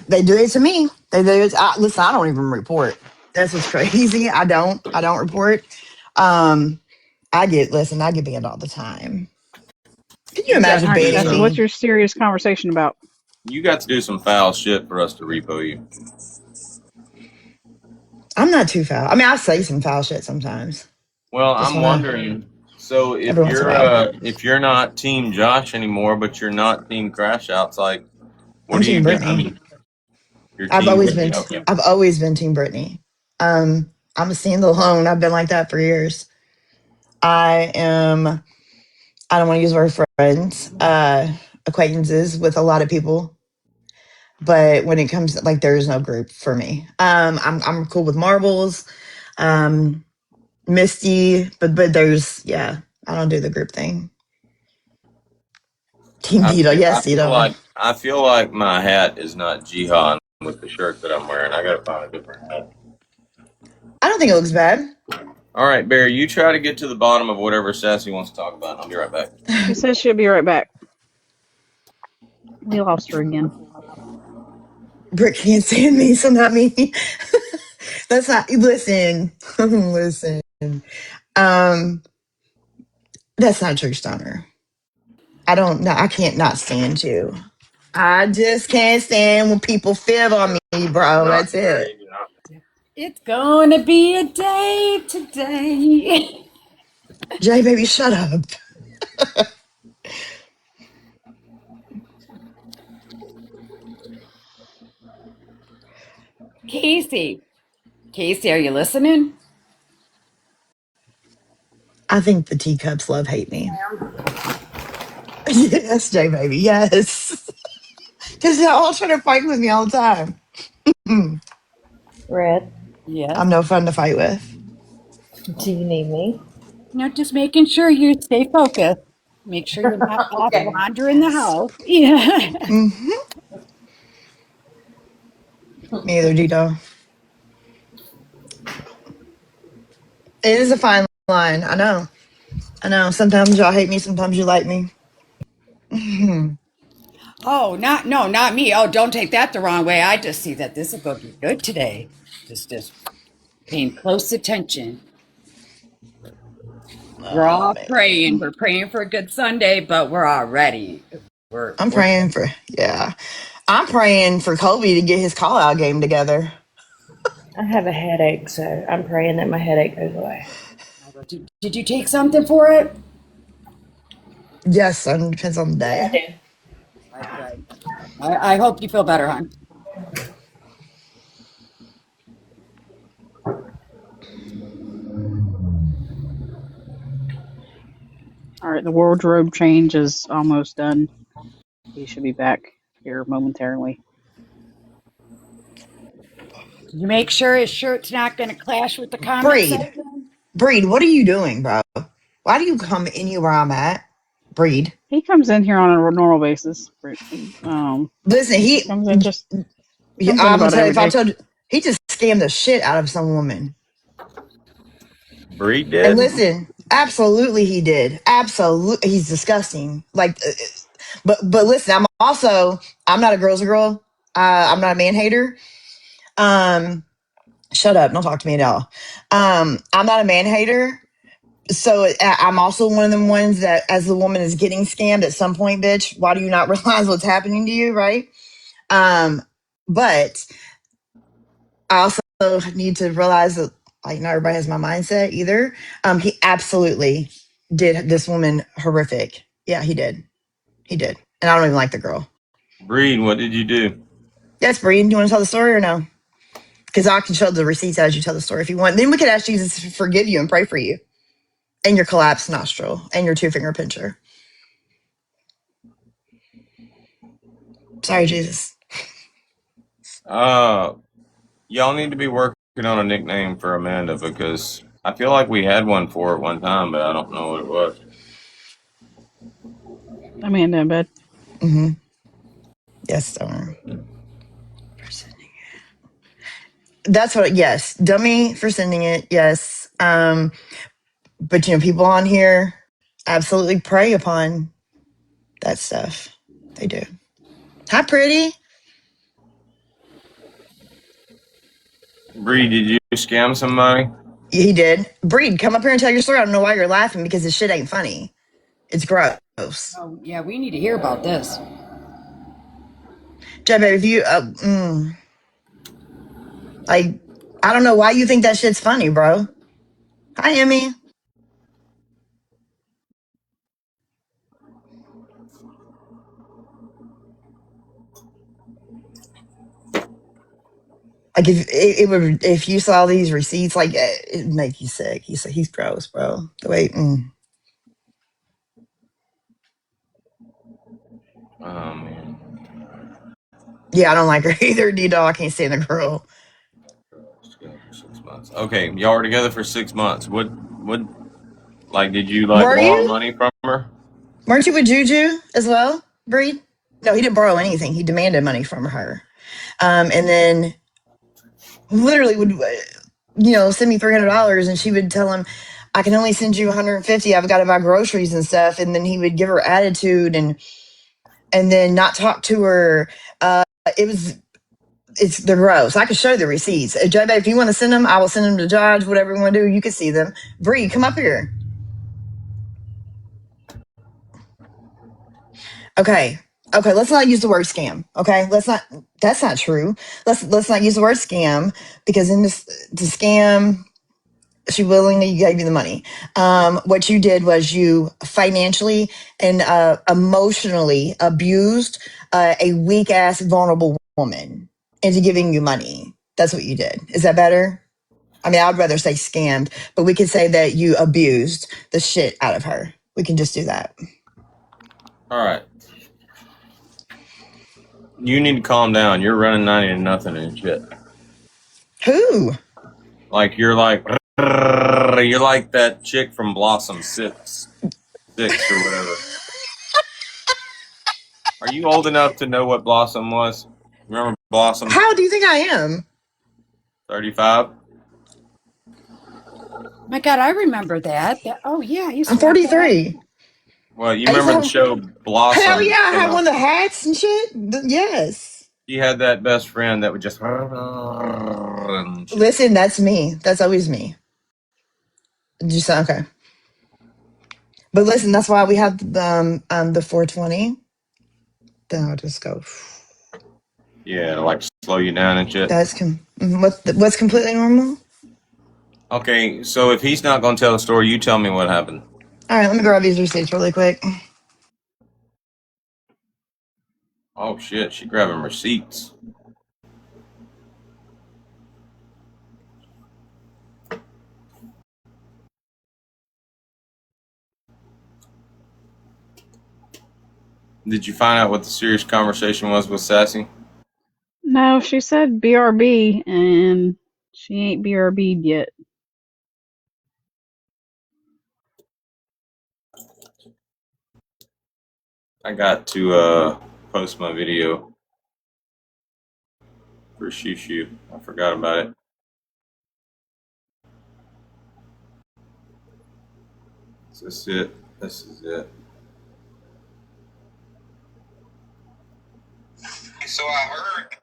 They do it to me. They do it. Listen, I don't even report. That's what's crazy. I don't. I don't report. Um, I get banned all the time. Can you You got imagine All to right, do banning sassy. some. What's me? your serious conversation about? You got to do some foul shit for us to repo you. I'm not too foul. I mean, I say some foul shit sometimes. Well, Just I'm wanna wondering. So every once in a while. if you're not Team Josh anymore, but you're not Team Crash Outs, like what I'm are you Team gonna? I Brittany. mean, you're Team Brittany. Okay. I've always been Team Brittany. I'm a standalone. I've been like that for years. I am. I don't want to use the word friends, acquaintances with a lot of people. But when it comes to, like, there is no group for me. I'm cool with Marbles, um, Misty, but there's yeah. I don't do the group thing. Team Tito, yes, Tito. I feel like my hat is not Jihan with the shirt that I'm wearing. I gotta find a different hat. I don't think it looks bad. All right, Barry, you try to get to the bottom of whatever Sassy wants to talk about. I'll be right back. She says she'll be right back. We lost her again. Britt can't stand me, so not me. That's not. Listen, listen. Um, that's not true, Stoner. I don't know. I can't not stand you. I just can't stand when people fib on me, bro. Not That's it. Barry, not. It's gonna be a day today. Jay, baby, shut up. Casey. Casey, are you listening? I think the teacups love hate me. Yes, Jay, baby, yes. Because they're all trying to fight with me all the time. Red, Yes. I'm no fun to fight with. do you need me? No, just making sure you stay focused. Make sure you're not off Okay. wandering the house. Yeah. Hmm. Me either, Dito. It is a fine line. I know. I know. Sometimes y'all hate me. Sometimes you like me. Oh, not me. Oh, don't take that the wrong way. I just see that this is going to be good today. Just paying close attention. We're Oh all praying. man. We're praying for a good Sunday, but we're all ready. I'm We're praying for I'm praying for Kobe to get his call out game together. I have a headache, so I'm praying that my headache goes away. Did you take something for it? Yes, depends on the Yeah, day. I do. Right. I hope you feel better, hon. All right, the wardrobe change is almost done. He should be back here momentarily. You make sure his shirt's not going to clash with the comment Breed. section. Breed, what are you doing, bro? Why do you come anywhere I'm at? Breed. He comes in here on a normal basis. Listen, He comes in just comes in I'm gonna about tell you, every if I day. told you, he just scammed the shit out of some woman. Breed And dead? listen, absolutely he did. Absolutely, he's disgusting. Like, but listen, I'm not a girl's girl. I'm not a man hater. Um, shut up, don't talk to me at all. I'm not a man hater. So I'm also one of them ones that, as the woman is getting scammed at some point, bitch, why do you not realize what's happening to you, right? Um, but I also need to realize that, like, not everybody has my mindset either. He absolutely did this woman horrific. Yeah, he did. He did. And I don't even like the girl. Breed, what did you do? Yes, Breen, do you want to tell the story or no? Because I can show the receipts as you tell the story if you want. Then we could ask Jesus to forgive you and pray for you and your collapsed nostril and your 2-finger pincher. Sorry, Jesus. Y'all need to be working on a nickname for Amanda because I feel like we had one for her at one time, but I don't know what it was. Amanda in bed. Mm-hmm. Yes, Summer. That's what, yes. Dummy for sending it, yes. But, people on here absolutely prey upon that stuff. They do. Hi, pretty. Breed, did you scam somebody? He did. Breed, come up here and tell your story. I don't know why you're laughing because this shit ain't funny. It's gross. Oh, yeah, we need to hear about this. Jeff, if you, like, I don't know why you think that shit's funny, bro. Hi, Emmy. Like, if it would, if you saw these receipts, like, it'd make you sick. He's gross, bro. The way, Oh man. yeah, I don't like her either. D-Dog, I can't stand the girl. Together for 6 months. Okay, y'all were together for 6 months. What, like, did you, like, Were borrow you? money from her? Weren't you with Juju as well, Breed? No, he didn't borrow anything. He demanded money from her. And then literally would, send me $300 and she would tell him, I can only send you 150. I've got to buy groceries and stuff. And then he would give her attitude and then not talk to her. It was, they're gross. I could show you the receipts. Joe, if you want to send them, I will send them to Josh, whatever you want to do. You can see them. Bree, come up here. Okay. Okay, let's not use the word scam. Okay, that's not true. Let's not use the word scam because in this to scam, she willingly gave you the money. What you did was you financially and emotionally abused a weak ass vulnerable woman into giving you money. That's what you did. Is that better? I mean, I'd rather say scammed, but we could say that you abused the shit out of her. We can just do that. All right. You need to calm down. You're running 90 to nothing and shit. Who? Like, you're like that chick from Blossom 6 or whatever. Are you old enough to know what Blossom was? Remember Blossom? How do you think I am? 35? My God, I remember that. Oh, yeah. I used I'm to watch that. 43. Well, you I used remember to the show Blossom? Hell yeah, I You had know, one of the hats and shit. Yes. she had that best friend that would just and shit. Listen, that's me. That's always me. Just okay. But listen, that's why we have the 420. Then I'll just go. Yeah, like slow you down and shit. What's completely normal? Okay, so if he's not going to tell the story, you tell me what happened. All right, let me grab these receipts really quick. Oh shit, she grabbing receipts. Did you find out what the serious conversation was with Sassy? No, she said BRB, and she ain't BRB'd yet. I got to post my video for Shushu. I forgot about it. Is this it? This is it. So I heard.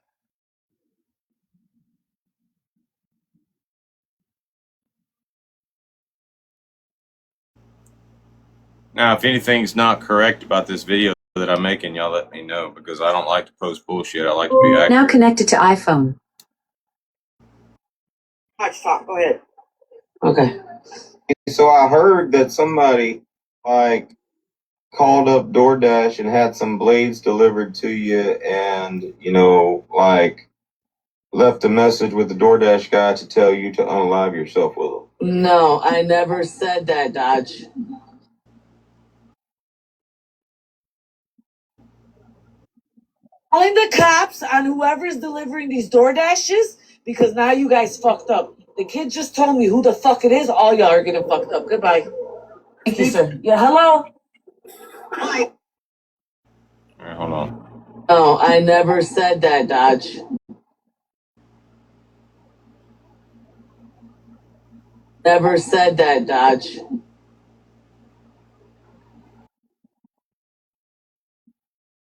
Now, if anything's not correct about this video that I'm making, y'all let me know, because I don't like to post bullshit. I like to be accurate. Now connected to iPhone. Stop. Go ahead. Okay. So I heard that somebody like called up DoorDash and had some blades delivered to you, and like left a message with the DoorDash guy to tell you to unalive yourself with them. No, I never said that, Dodge. Calling the cops on whoever's delivering these door dashes because now you guys fucked up. The kid just told me who the fuck it is. All y'all are getting fucked up. Goodbye. Thank you, sir. Yeah, hello? All right, hold on. No, I never said that, Dodge. Never said that, Dodge.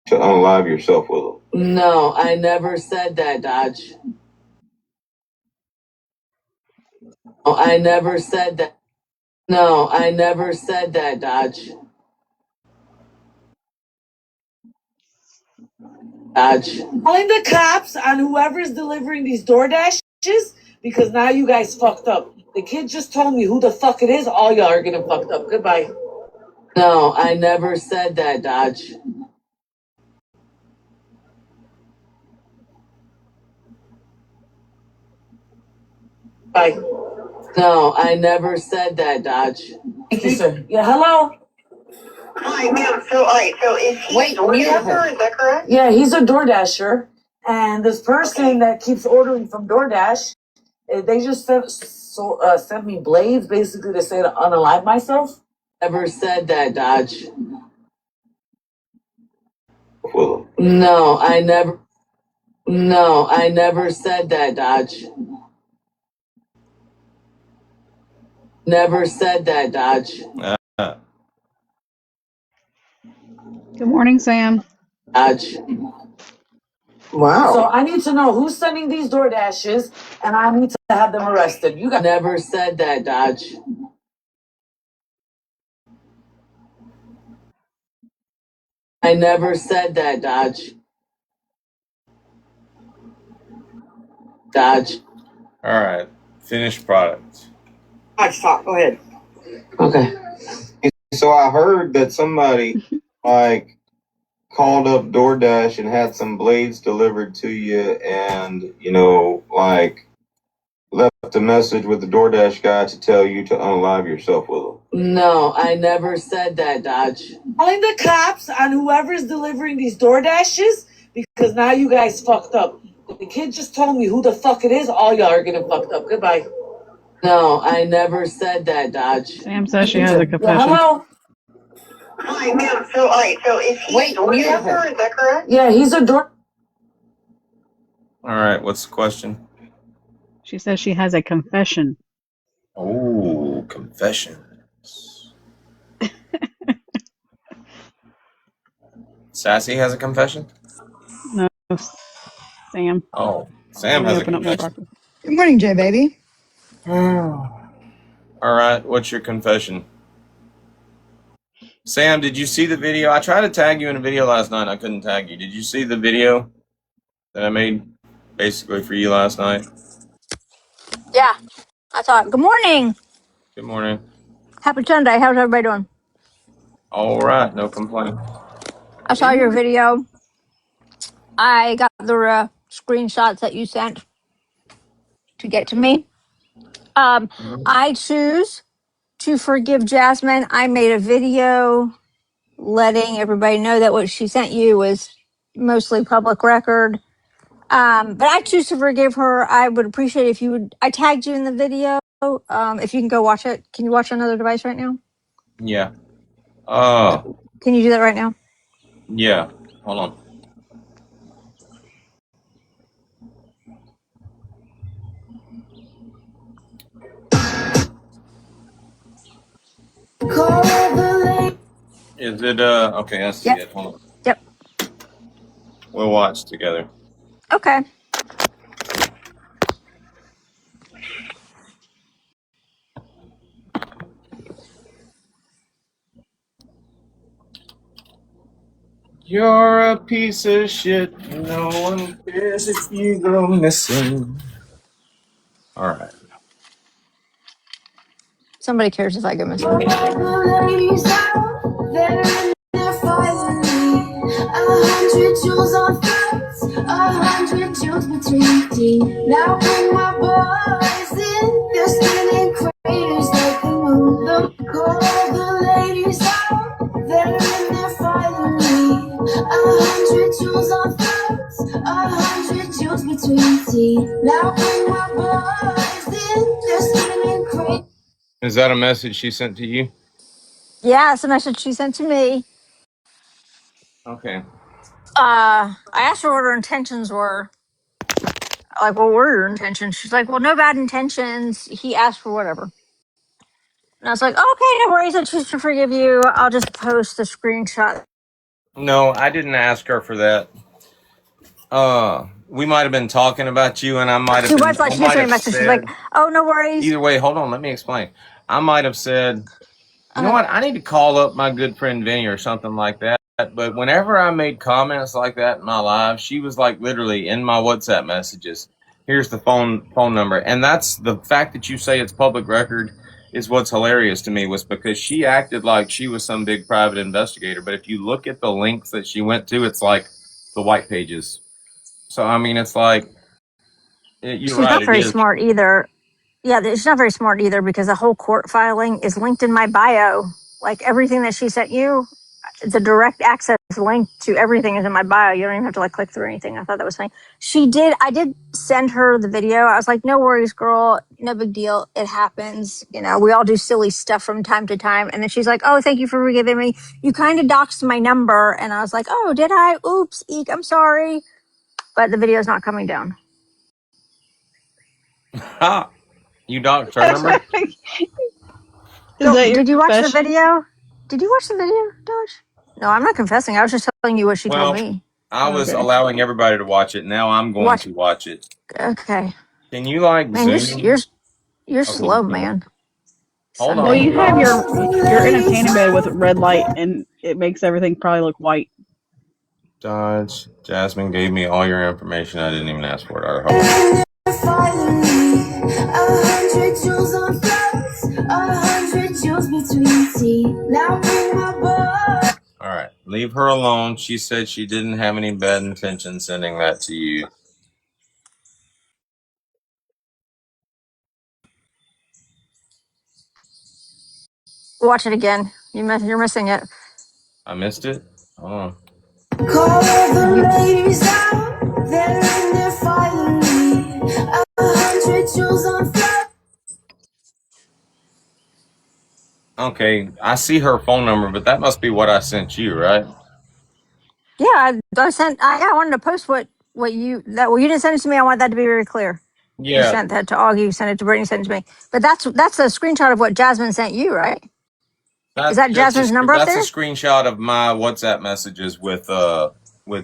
To unalive yourself with them. No, I never said that, Dodge. No, I never said that. No, I never said that, Dodge. Dodge. Calling the cops on whoever's delivering these door dashes because now you guys fucked up. The kid just told me who the fuck it is. All y'all are getting fucked up. Goodbye. No, I never said that, Dodge. Bye. No, I never said that, Dodge. Thank you, sir. Yeah, hello? Hi, ma'am. So is he a DoorDasher? Is that correct? Yeah, he's a DoorDasher. And this person that keeps ordering from DoorDash, they just sent me blades basically to say to unalive myself. Never said that, Dodge. Well, No, I never. No, I never said that, Dodge. Never said that, Dodge. Good morning, Sam. Dodge. Wow. So I need to know who's sending these door dashes, and I need to have them arrested. You guys never said that, Dodge. I never said that, Dodge. Dodge. all right, finished product. Stop. Go ahead. Okay. So I heard that somebody like called up DoorDash and had some blades delivered to you, and like left a message with the DoorDash guy to tell you to unalive yourself with them. No, I never said that, Dodge. Calling the cops on whoever's delivering these door dashes because now you guys fucked up. The kid just told me who the fuck it is. All y'all are getting fucked up. Goodbye. No, I never said that, Dodge. Sam says she has a Yeah, confession. hello? Hi, ma'am. So, all right. So, is he a DoorDasher? Is that correct? Yeah, he's a door. All right, what's the question? She says she has a confession. Oh, confessions. Sassy has a confession? No, Sam. Oh, Sam Let me has a open up my confession. document. Good morning, Jay baby. All right, what's your confession? Sam, did you see the video? I tried to tag you in a video last night. I couldn't tag you. Did you see the video that I made basically for you last night? Yeah, I thought, good morning. Good morning. Happy Sunday. How's everybody doing? All right, no complaint. I saw your video. I got the screenshots that you sent to get to me. I choose to forgive Jasmine. I made a video letting everybody know that what she sent you was mostly public record. But I choose to forgive her. I would appreciate if you would. I tagged you in the video. If you can go watch it. Can you watch on another device right now? Yeah. Oh, Can you do that right now? yeah. Hold on. Is it okay, I see Yep. it. Hold on. Yep. We'll watch together. Okay. You're a piece of shit. No one cares if you go missing. All right. Somebody cares if I go missing. Now bring my boys in, they're spinning craters like the moon. Call the ladies out, they're in there finally. 100 jewels on thoughts, 100 jewels between teeth. Now bring my boys in, they're spinning craters. Is that a message she sent to you? Yeah, it's a message she sent to me. Okay. I asked her what her intentions were. Like, what were your intentions? She's like, well, no bad intentions. He asked for whatever. And I was like, okay, no worries. I choose to forgive you. I'll just post the screenshot. No, I didn't ask her for that. We might have been talking about you, and I might She have been. was like, I she just might sent me a have message. She's like, said. oh, no worries. Either way, hold on. Let me explain. I might have said, you know Uh, what? I need to call up my good friend Vinny or something like that. But whenever I made comments like that in my live, she was like literally in my WhatsApp messages. Here's the phone number, and that's the fact that you say it's public record is what's hilarious to me was because she acted like she was some big private investigator. But if you look at the links that she went to, it's like the white pages. So I mean, it's like you're she's right. not It very is. smart either. Yeah, she's not very smart either because the whole court filing is linked in my bio. Like everything that she sent you, the direct access link to everything is in my bio. You don't even have to like click through anything. I thought that was funny. I did send her the video. I was like, no worries, girl. No big deal. It happens. You know, we all do silly stuff from time to time. And then she's like, oh, thank you for forgiving me. You kind of doxed my number. And I was like, oh, did I? Oops, eek, I'm sorry. But the video's not coming down. Ha! You doxed her number? Is that your Did you watch the confession? video? Did you watch the video, Dodge? No, I'm not confessing. I was just telling you what she told Well, me. I was Okay. allowing everybody to watch it. Now I'm going Watch. to watch it. Okay, Can you like man, zoom? you're Okay, you slow, can't. man. Hold Well, on. Sunday. you have your entertainment mode with red light, and it makes everything probably look white. Dodge. Jasmine gave me all your information. I didn't even ask for it. All right, hold on. Finally, 100 jewels on flowers, 100 jewels between teeth. Now bring my boy. All right. Leave her alone. She said she didn't have any bad intention sending that to you. Watch it again. You're missing it. I missed it? Hold on. Call the You ladies out, they're in there finally. 100 jewels on flowers. Okay, I see her phone number, but that must be what I sent you, right? Yeah, I sent. I wanted to post what you that. Well, you didn't send it to me. I want that to be very clear. You Yeah, sent that to Augie. You sent it to Brittany. Sent it to me. But that's a screenshot of what Jasmine sent you, right? Is that's that just Jasmine's number up that's a there? screenshot of my WhatsApp messages with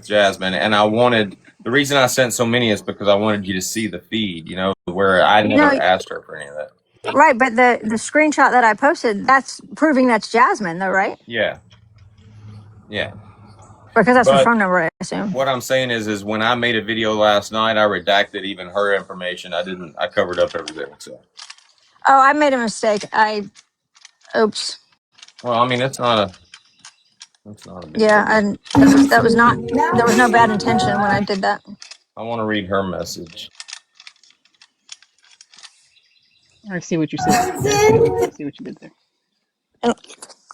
Jasmine, and I wanted the reason I sent so many is because I wanted you to see the feed, you know, where I never No, asked her for any of that. right. But the screenshot that I posted, that's proving that's Jasmine, though, right? Yeah, yeah. Because that's her But phone number, I assume. what I'm saying is when I made a video last night, I redacted even her information. I covered up everything. So, Oh, I made a mistake. Oops. well, I mean, it's not a big Yeah, deal. and that was not. There was no bad intention when I did that. I want to read her message. I see what you said there. I see what you did there. And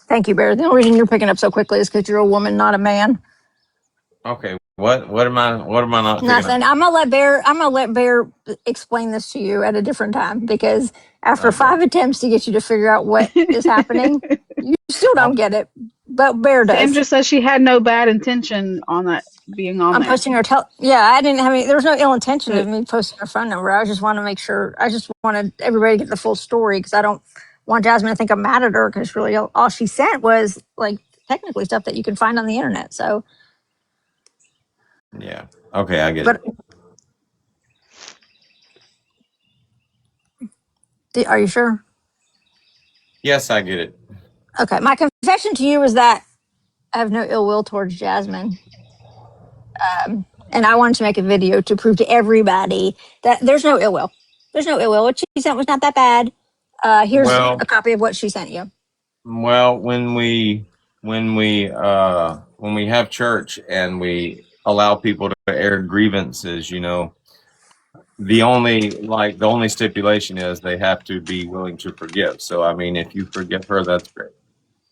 thank you, Bear. The only reason you're picking up so quickly is because you're a woman, not a man. Okay, what am I not picking up? Nothing. I'm gonna let Bear explain this to you at a different time because after Okay. 5 attempts to get you to figure out what is happening, you still don't get it. But Bear Sam does. just says she had no bad intention on that being on I'm there. posting her yeah, I didn't have any there was no ill intention So of me posting her phone number. I just want to make sure I just wanted everybody to get the full story because I don't want Jasmine to think I'm mad at her because really all she sent was like technically stuff that you can find on the internet. So Yeah. Okay, I get it. but are you sure? Yes, I get it. Okay. My confession to you is that I have no ill will towards Jasmine. And I wanted to make a video to prove to everybody that there's no ill will. There's no ill will. What she sent was not that bad. Here's Well, a copy of what she sent you. well, when we have church and we allow people to air grievances, you know, the only stipulation is they have to be willing to forgive. So I mean, if you forgive her, that's great.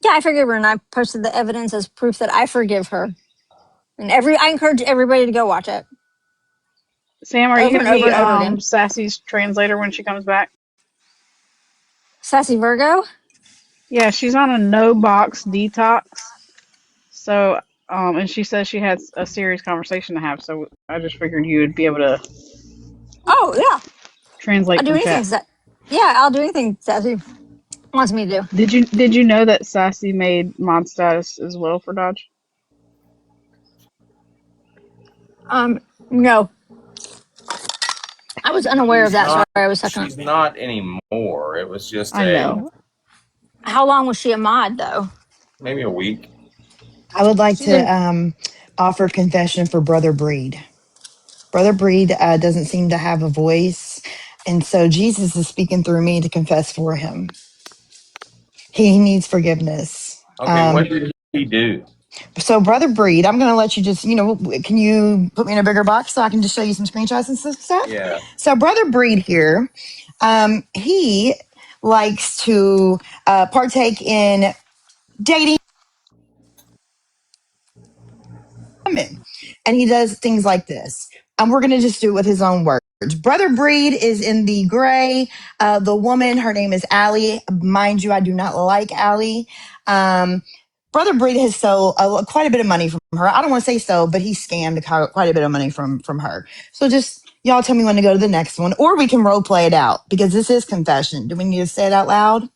Yeah, I forgive her, and I posted the evidence as proof that I forgive her. And I encourage everybody to go watch it Sam, are you over and gonna over be and over again. Sassy's translator when she comes back? Sassy Virgo. Yeah, she's on a no box detox. So and she says she has a serious conversation to have, so I just figured you would be able to Oh yeah, I'll translate do from anything. chat. Yeah, I'll do anything Sassy wants me to do. Did you know that Sassy made mod status as well for Dodge? No, I was unaware of She's that. Sorry, not. I was second. She's not anymore. It was just I know. How long was she a mod though? maybe a week. I would like She's to been. offer confession for Brother Breed. Brother Breed doesn't seem to have a voice. And so Jesus is speaking through me to confess for him. He needs forgiveness. Okay, what did he do? So, Brother Breed, I'm going to let you just, can you put me in a bigger box so I can just show you some screenshots and stuff? Yeah. So, Brother Breed here, he likes to partake in dating women. And he does things like this. And we're going to just do it with his own words. Brother Breed is in the gray. The woman, her name is Allie. Mind you, I do not like Allie. Brother Breed has stole quite a bit of money from her. I don't want to say so, but he scammed quite a bit of money from her. So just y'all tell me when to go to the next one, or we can role play it out because this is confession. Do we need to say it out loud?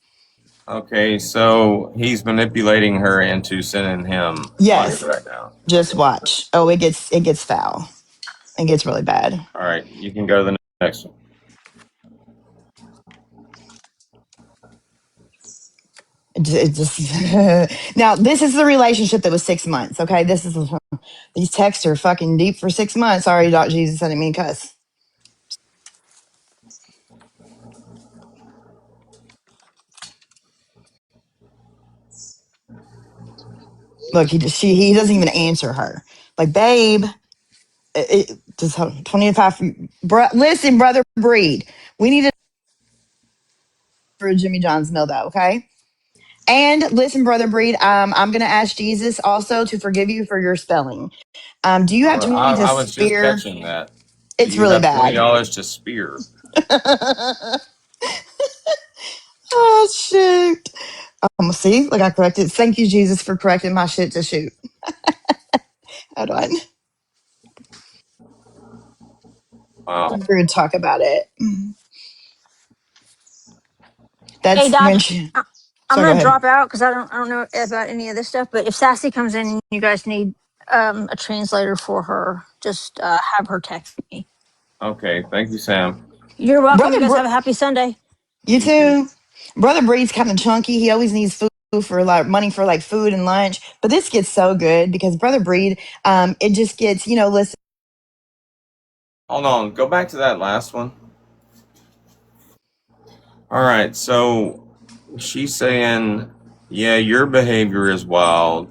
Okay, so he's manipulating her into sending him money Yes. right now. Just watch. Oh, it gets foul. It gets really bad. All right, you can go to the next one. It just now this is the relationship that was 6 months. Okay, this is these texts are fucking deep for 6 months. Sorry, Doc Jesus, I didn't mean to cuss. Look, he doesn't even answer her. Like, babe, just 25. Listen, Brother Breed, we need to for Jimmy John's know that, okay? And listen, Brother Breed, I'm gonna ask Jesus also to forgive you for your spelling. Do you have Well, 20 to I was just spare? catching that. Do It's you really have twenty bad. dollars to spear? Oh, shoot. See, like I corrected. Thank you, Jesus, for correcting my shit to shoot. Hold on. Wow. We're gonna talk about it. Hey, That's Dodge, when she. I'm Sorry, go gonna ahead. drop out because I don't know about any of this stuff. But if Sassy comes in, you guys need a translator for her. Just have her text me. Okay. Thank you, Sam. You're welcome. You Brother, guys have a happy Sunday. you too. Brother Breed's kind of chunky. He always needs food for like money for like food and lunch. But this gets so good because Brother Breed, it just gets, listen. Hold on. Go back to that last one. All right. So she's saying, yeah, your behavior is wild.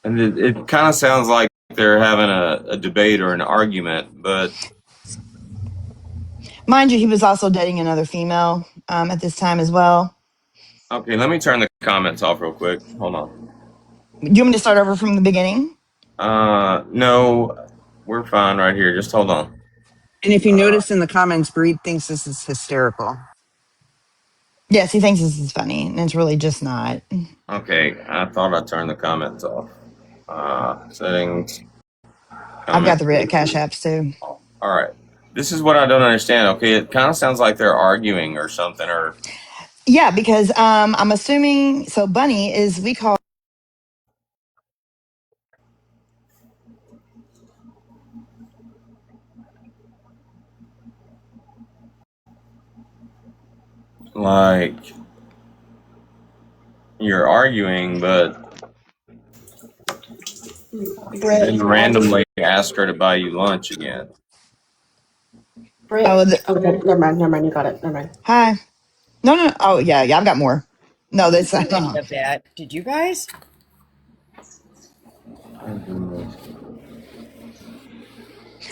And it kind of sounds like they're having a debate or an argument, but Mind you, he was also dating another female at this time as well. okay, let me turn the comments off real quick. Hold on. You want me to start over from the beginning? No, we're fine right here. Just hold on. And if you notice in the comments, Breed thinks this is hysterical. Yes, he thinks this is funny, and it's really just not. Okay, I thought I turned the comments off. Settings, I've got the comments. red cash apps too. All right. This is what I don't understand. Okay, it kind of sounds like they're arguing or something, or Yeah, because I'm assuming so. Bunny is we call like you're arguing, but then randomly ask her to buy you lunch again. oh Okay, never mind. You got it. Never mind. hi. No. Oh yeah, I've got more. No, that's Of that. Did you guys?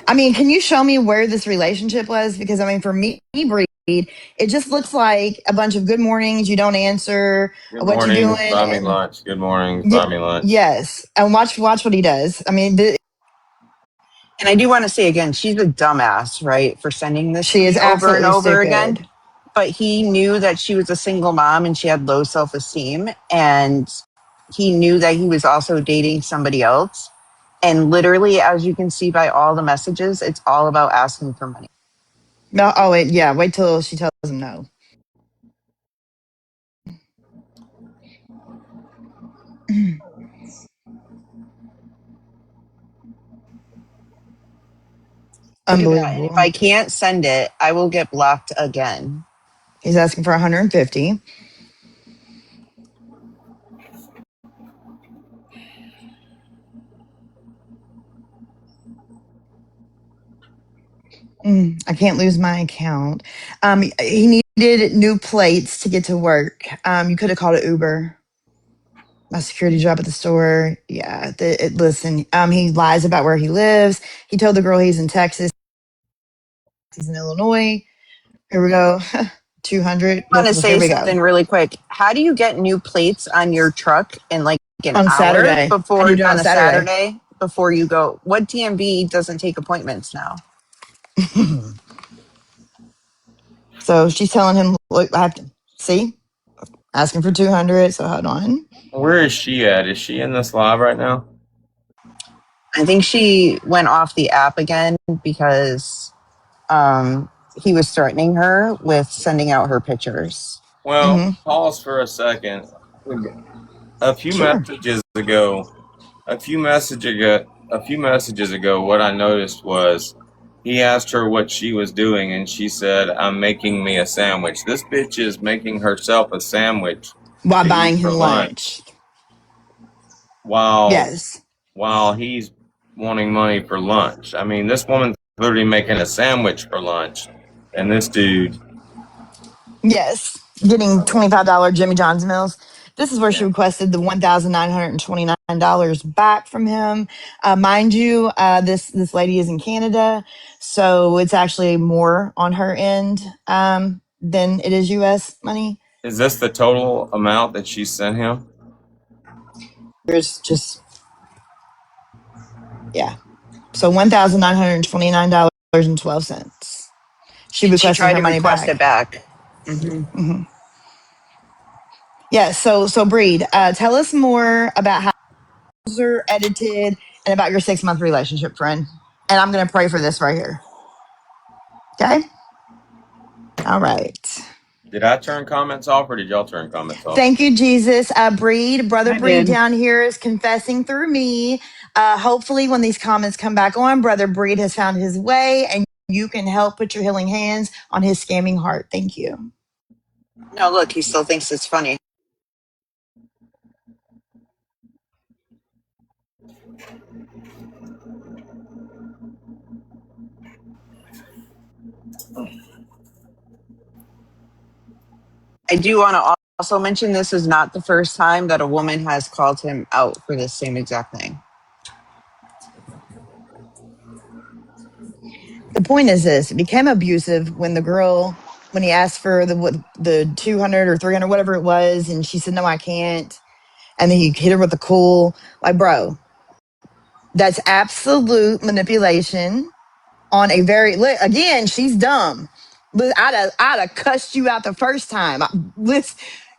I mean, can you show me where this relationship was? Because I mean, for me, Breed, it just looks like a bunch of good mornings. You don't answer. Good What you morning, doing? buy me And lunch. Good morning, buy me lunch. yes, and watch what he does. I mean, And I do want to say again, she's a dumbass, right, for sending this to she is me over and absolutely over again. stupid. But he knew that she was a single mom and she had low self esteem. And he knew that he was also dating somebody else. And literally, as you can see by all the messages, it's all about asking for money. No, oh wait, yeah. Wait till she tells him no. Look at that. And if Unbelievable. I can't send it, I will get blocked again. He's asking for 150. I can't lose my account. He needed new plates to get to work. You could have called it Uber. My security job at the store. Yeah. Listen. He lies about where he lives. He told the girl he's in Texas. He's in Illinois. Here we go. 200. I want to Here say we go. something really quick. How do you get new plates on your truck in like an On hour Saturday. How do before you do it on on a Saturday? Saturday before you go? What DMV doesn't take appointments now? So she's telling him, look, I have to see, asking for 200. So hold on. Where is she at? Is she in this live right now? I think she went off the app again because he was threatening her with sending out her pictures. Well, pause for a second. A few Sure. messages ago, a few messages ago, what I noticed was he asked her what she was doing, and she said, "I'm making me a sandwich." This bitch is making herself a sandwich While to eat buying for him lunch lunch. while Yes. while he's wanting money for lunch. I mean, this woman's literally making a sandwich for lunch, and this dude, Yes. Getting $25 Jimmy John's meals. This is where she yeah. requested the $1,929 back from him. Mind you, this lady is in Canada, so it's actually more on her end than it is U.S. money. Is this the total amount that she sent him? There's just yeah. So $1,929.12. She And she requested tried her to money request back. it back. Mm-hmm. hmm Yeah, so Breed, tell us more about how they're edited and about your 6-month relationship, friend. And I'm gonna pray for this right here. Okay? All right. Did I turn comments off or did y'all turn comments off? Thank you, Jesus. Brother I Breed did. down here is confessing through me. Hopefully, when these comments come back on, Brother Breed has found his way and you can help put your healing hands on his scamming heart. Thank you. No, look, he still thinks it's funny. I do want to also mention this is not the first time that a woman has called him out for this same exact thing. The point is this: it became abusive when when he asked for the 200 or 300, whatever it was, and she said, no, I can't. And then he hit her with the cool, like, bro, that's absolute manipulation on a again, she's dumb. But I'd have cussed you out the first time.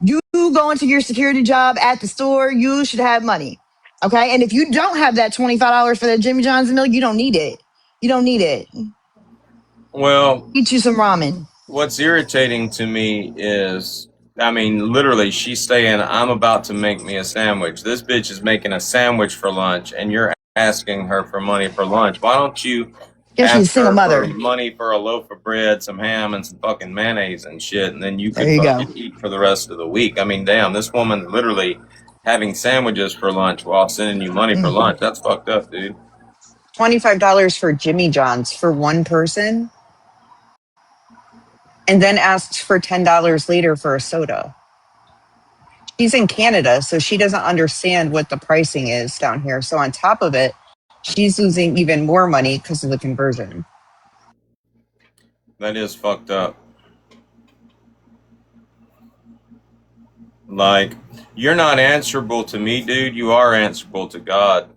You go into your security job at the store, you should have money. Okay? And if you don't have that $25 for that Jimmy John's meal, you don't need it. You don't need it. Well, Eat you some ramen. what's irritating to me is, I mean, literally, she's saying, I'm about to make me a sandwich. This bitch is making a sandwich for lunch, and you're asking her for money for lunch. Why don't you Yeah, she's a ask single her for mother. money for a loaf of bread, some ham, and some fucking mayonnaise and shit, and then you There could you go. fucking eat for the rest of the week? I mean, damn, this woman's literally having sandwiches for lunch while sending you money for lunch. That's fucked up, dude. $25 for Jimmy John's for one person, and then asks for $10 later for a soda. She's in Canada, so she doesn't understand what the pricing is down here. So on top of it, she's losing even more money because of the conversion. That is fucked up. Like, you're not answerable to me, dude. You are answerable to God.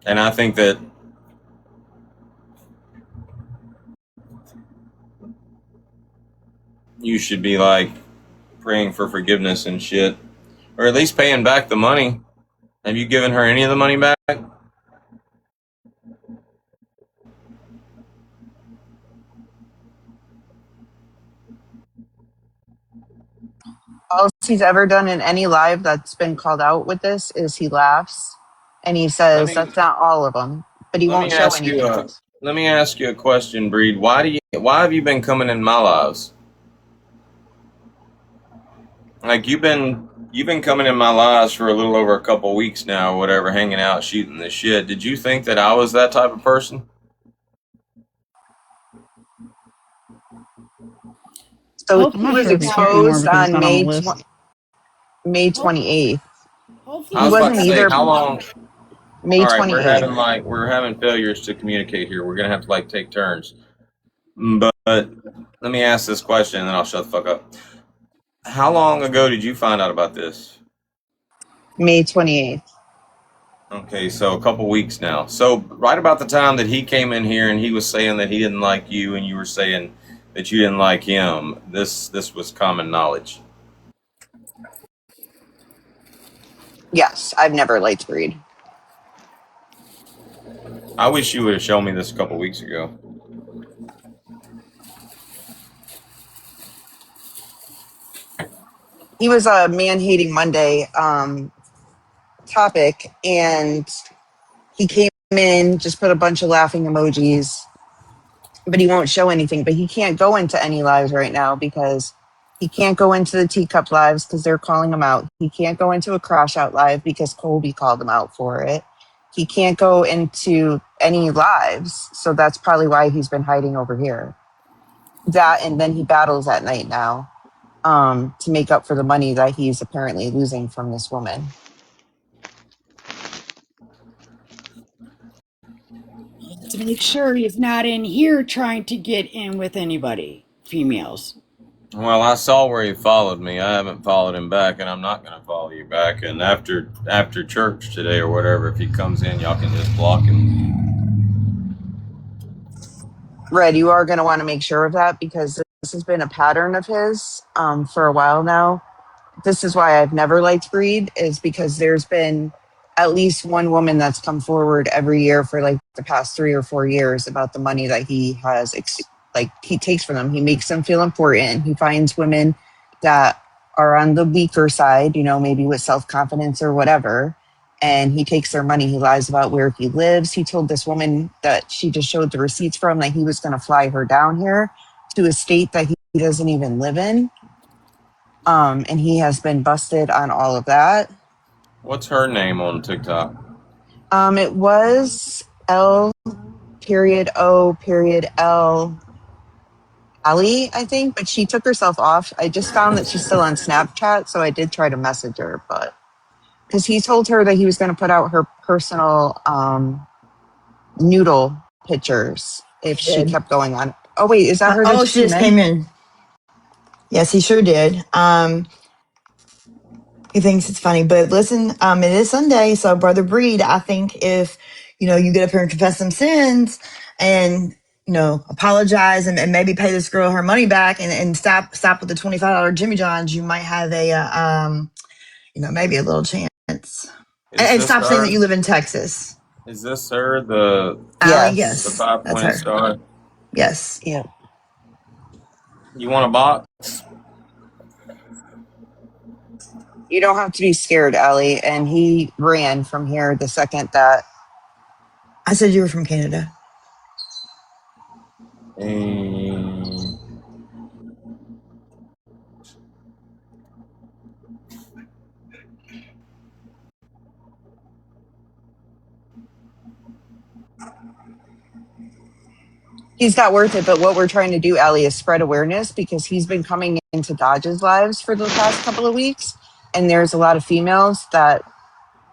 And I think that you should be like praying for forgiveness and shit, or at least paying back the money. Have you given her any of the money back? All he's ever done in any live that's been called out with this is he laughs and he Let says me that's not all of them, but he let won't me show ask any you a details. let me ask you a question, Breed. Why have you been coming in my lives? Like you've been coming in my lives for a little over a couple weeks now, or whatever, hanging out, shooting the shit. Did you think that I was that type of person? So I'm he not was sure if he's here anymore exposed because he's on not on the list. May Ho- 28th. I Hopefully He was about he's to wasn't say, either how long? May All right, 28th. we're having failures to communicate here. We're gonna have to like take turns. But let me ask this question, and then I'll shut the fuck up. How long ago did you find out about this? May 28th. Okay, so a couple weeks now. So right about the time that he came in here and he was saying that he didn't like you, and you were saying that you didn't like him. This was common knowledge. Yes, I've never liked Breed. I wish you would have shown me this a couple weeks ago. He was a man hating Monday topic, and he came in, just put a bunch of laughing emojis, but he won't show anything. But he can't go into any lives right now because he can't go into the teacup lives because they're calling him out. He can't go into a crash out live because Colby called him out for it. He can't go into any lives, so that's probably why he's been hiding over here. That, and then he battles at night now to make up for the money that he's apparently losing from this woman. To make sure he's not in here trying to get in with anybody, females. Well, I saw where he followed me. I haven't followed him back, and I'm not going to follow you back. And after church today or whatever, if he comes in, y'all can just block him. Red, you are going to want to make sure of that because has been a pattern of his for a while now. This is why I've never liked Breed, is because there's been at least one woman that's come forward every year for like the past 3 or 4 years about the money that he has, like he takes from them. He makes them feel important. He finds women that are on the weaker side, you know, maybe with self-confidence or whatever. And he takes their money. He lies about where he lives. He told this woman that she just showed the receipts from that he was going to fly her down here to a state that he doesn't even live in. And he has been busted on all of that. What's her name on TikTok? It was L period O period L Ali, I think, but she took herself off. I just found that she's still on Snapchat, so I did try to message her, but because he told her that he was going to put out her personal noodle pictures if she Did. kept going on. Oh wait, is that her that Oh, just she came just in? came in. Yes, he sure did. He thinks it's funny, but listen, it is Sunday, so Brother Breed, I think if you get up here and confess some sins and apologize and maybe pay this girl her money back and stop with the $25 Jimmy Johns, you might have a maybe a little chance. Is And this stop saying that her? you live in Texas. Is this her? The Allie, the Yes. yes, five that's pointed her. star. Yes. Yeah. You want a box? You don't have to be scared, Ali. And he ran from here the second that. I said you were from Canada. And He's not worth it, but what we're trying to do, Ali, is spread awareness because he's been coming into Dodge's lives for the past couple of weeks. And there's a lot of females that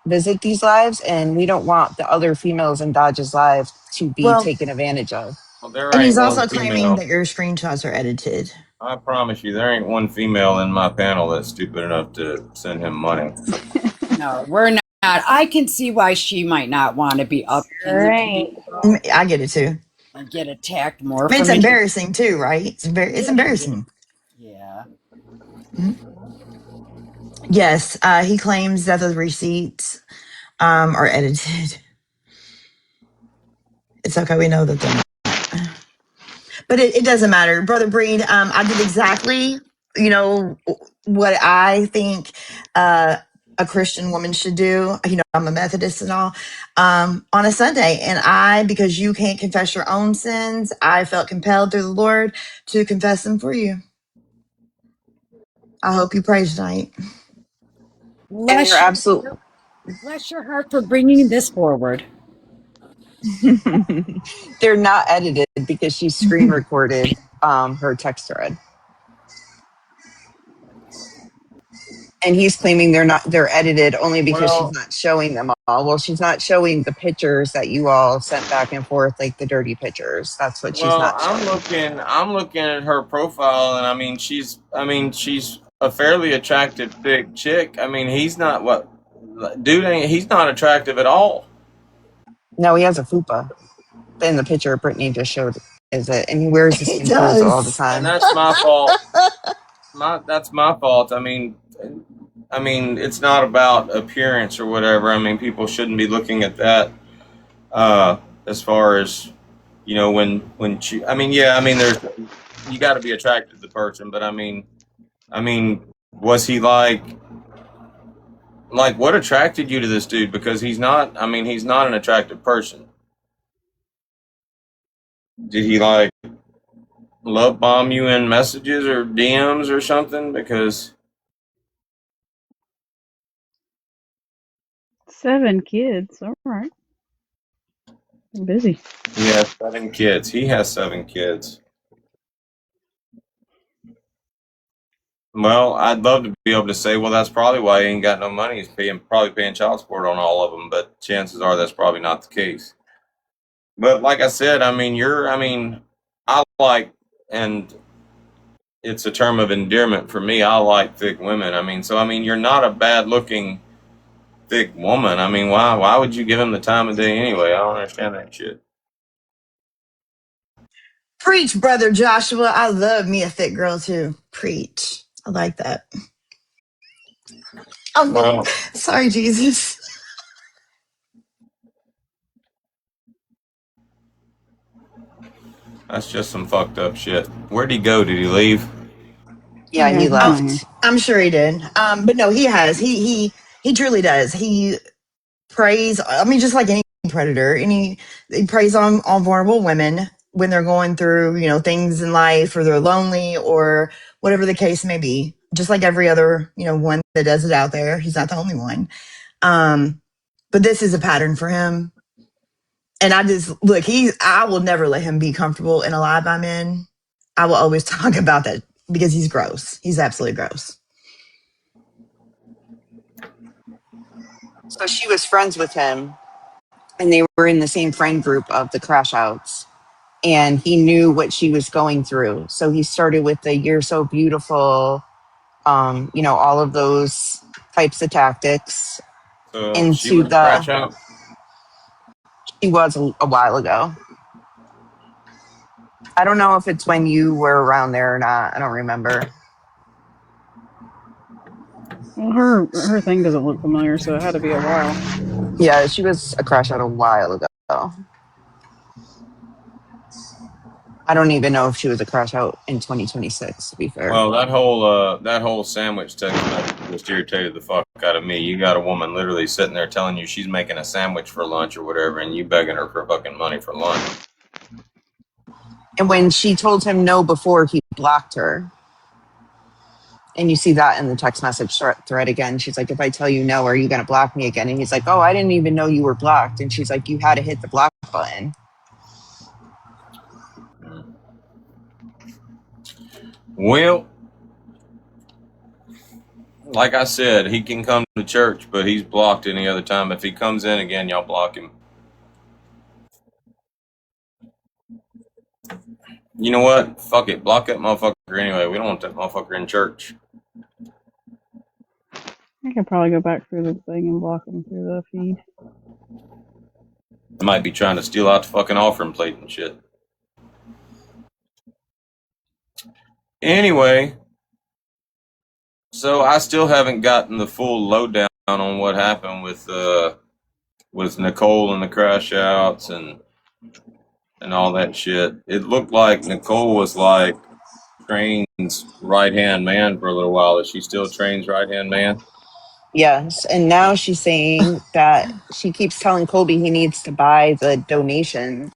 visit these lives, and we don't want the other females in Dodge's lives to be Well, taken advantage of. well, there and ain't he's one also claiming female. that your screenshots are edited. I promise you, there ain't one female in my panel that's stupid enough to send him money. No, we're not. I can see why she might not want to be upping Right. people I get it too. and get attacked more I mean, it's from it. embarrassing too, right? It's embarrassing. Yeah. Mhm. Yes, he claims that the receipts are edited. It's okay. We know that they're not. But it doesn't matter. Brother Breed, I did exactly, what I think a Christian woman should do. I'm a Methodist and all, on a Sunday. And because you can't confess your own sins, I felt compelled through the Lord to confess them for you. I hope you pray tonight. And you're Bless you. absolutely. Bless your heart for bringing this forward. They're not edited because she screen recorded her text thread. And he's claiming they're edited only because she's Well, not showing them all. Well, she's not showing the pictures that you all sent back and forth, like the dirty pictures. That's what she's well, not I'm showing. looking. I'm looking at her profile, and she's a fairly attractive, thick chick. I mean, he's not what dude ain't. He's not attractive at all. No, he has a fupa. In the picture Brittany just showed is it, and he wears the He same clothes all the does. And time. that's my fault. That's my fault. I mean, it's not about appearance or whatever. I mean, people shouldn't be looking at that. As far as when she. I mean, yeah. I mean, there's you got to be attracted to the person, but was he like what attracted you to this dude? Because he's not. I mean, he's not an attractive person. Did he like love bomb you in messages or DMs or something? Because 7 kids. All right. Busy. he has 7 kids. He has 7 kids. Well, I'd love to be able to say, well, that's probably why he ain't got no money. He's probably paying child support on all of them, but chances are that's probably not the case. But like I said, I like, and it's a term of endearment for me. I like thick women. You're not a bad looking thick woman. I mean, why would you give him the time of day anyway? I don't understand that shit. Preach, brother Joshua. I love me a thick girl too. Preach. I like that. Oh, Well, sorry, Jesus. that's just some fucked up shit. Where'd he go? Did he leave? Yeah, Yeah, he he's not here. left. I'm sure he did. But no, he has. He truly does. He preys. I mean, just like any predator, he preys on vulnerable women when they're going through, things in life, or they're lonely, or whatever the case may be. Just like every other, one that does it out there. He's not the only one. But this is a pattern for him. And I will never let him be comfortable in a lie by men. I will always talk about that because he's gross. He's absolutely gross. So she was friends with him, and they were in the same friend group of the crash outs. And he knew what she was going through. So he started with the "you're so beautiful," all of those types of tactics So she into was a the, crash out. she was a while ago. I don't know if it's when you were around there or not. I don't remember. Well, her thing doesn't look familiar, so it had to be a while. Yeah, she was a crash out a while ago. I don't even know if she was a crash out in 2026, to be fair. Well, that whole sandwich text message just irritated the fuck out of me. You got a woman literally sitting there telling you she's making a sandwich for lunch or whatever, and you begging her for fucking money for lunch. And when she told him no before, he blocked her. And you see that in the text message thread again. She's like, "if I tell you no, are you going to block me again?" And he's like, "oh, I didn't even know you were blocked." And she's like, "you had to hit the block button." Well, like I said, he can come to church, but he's blocked any other time. If he comes in again, y'all block him. You know what? Fuck it. Block that motherfucker anyway. We don't want that motherfucker in church. I could probably go back through the thing and block him through the feed. They might be trying to steal out the fucking offering plate and shit. Anyway, so I still haven't gotten the full lowdown on what happened with Nicole and the crash outs and all that shit. It looked like Nicole was like Train's right hand man for a little while. Is she still Train's right hand man? Yes. And now she's saying that she keeps telling Colby he needs to buy the donations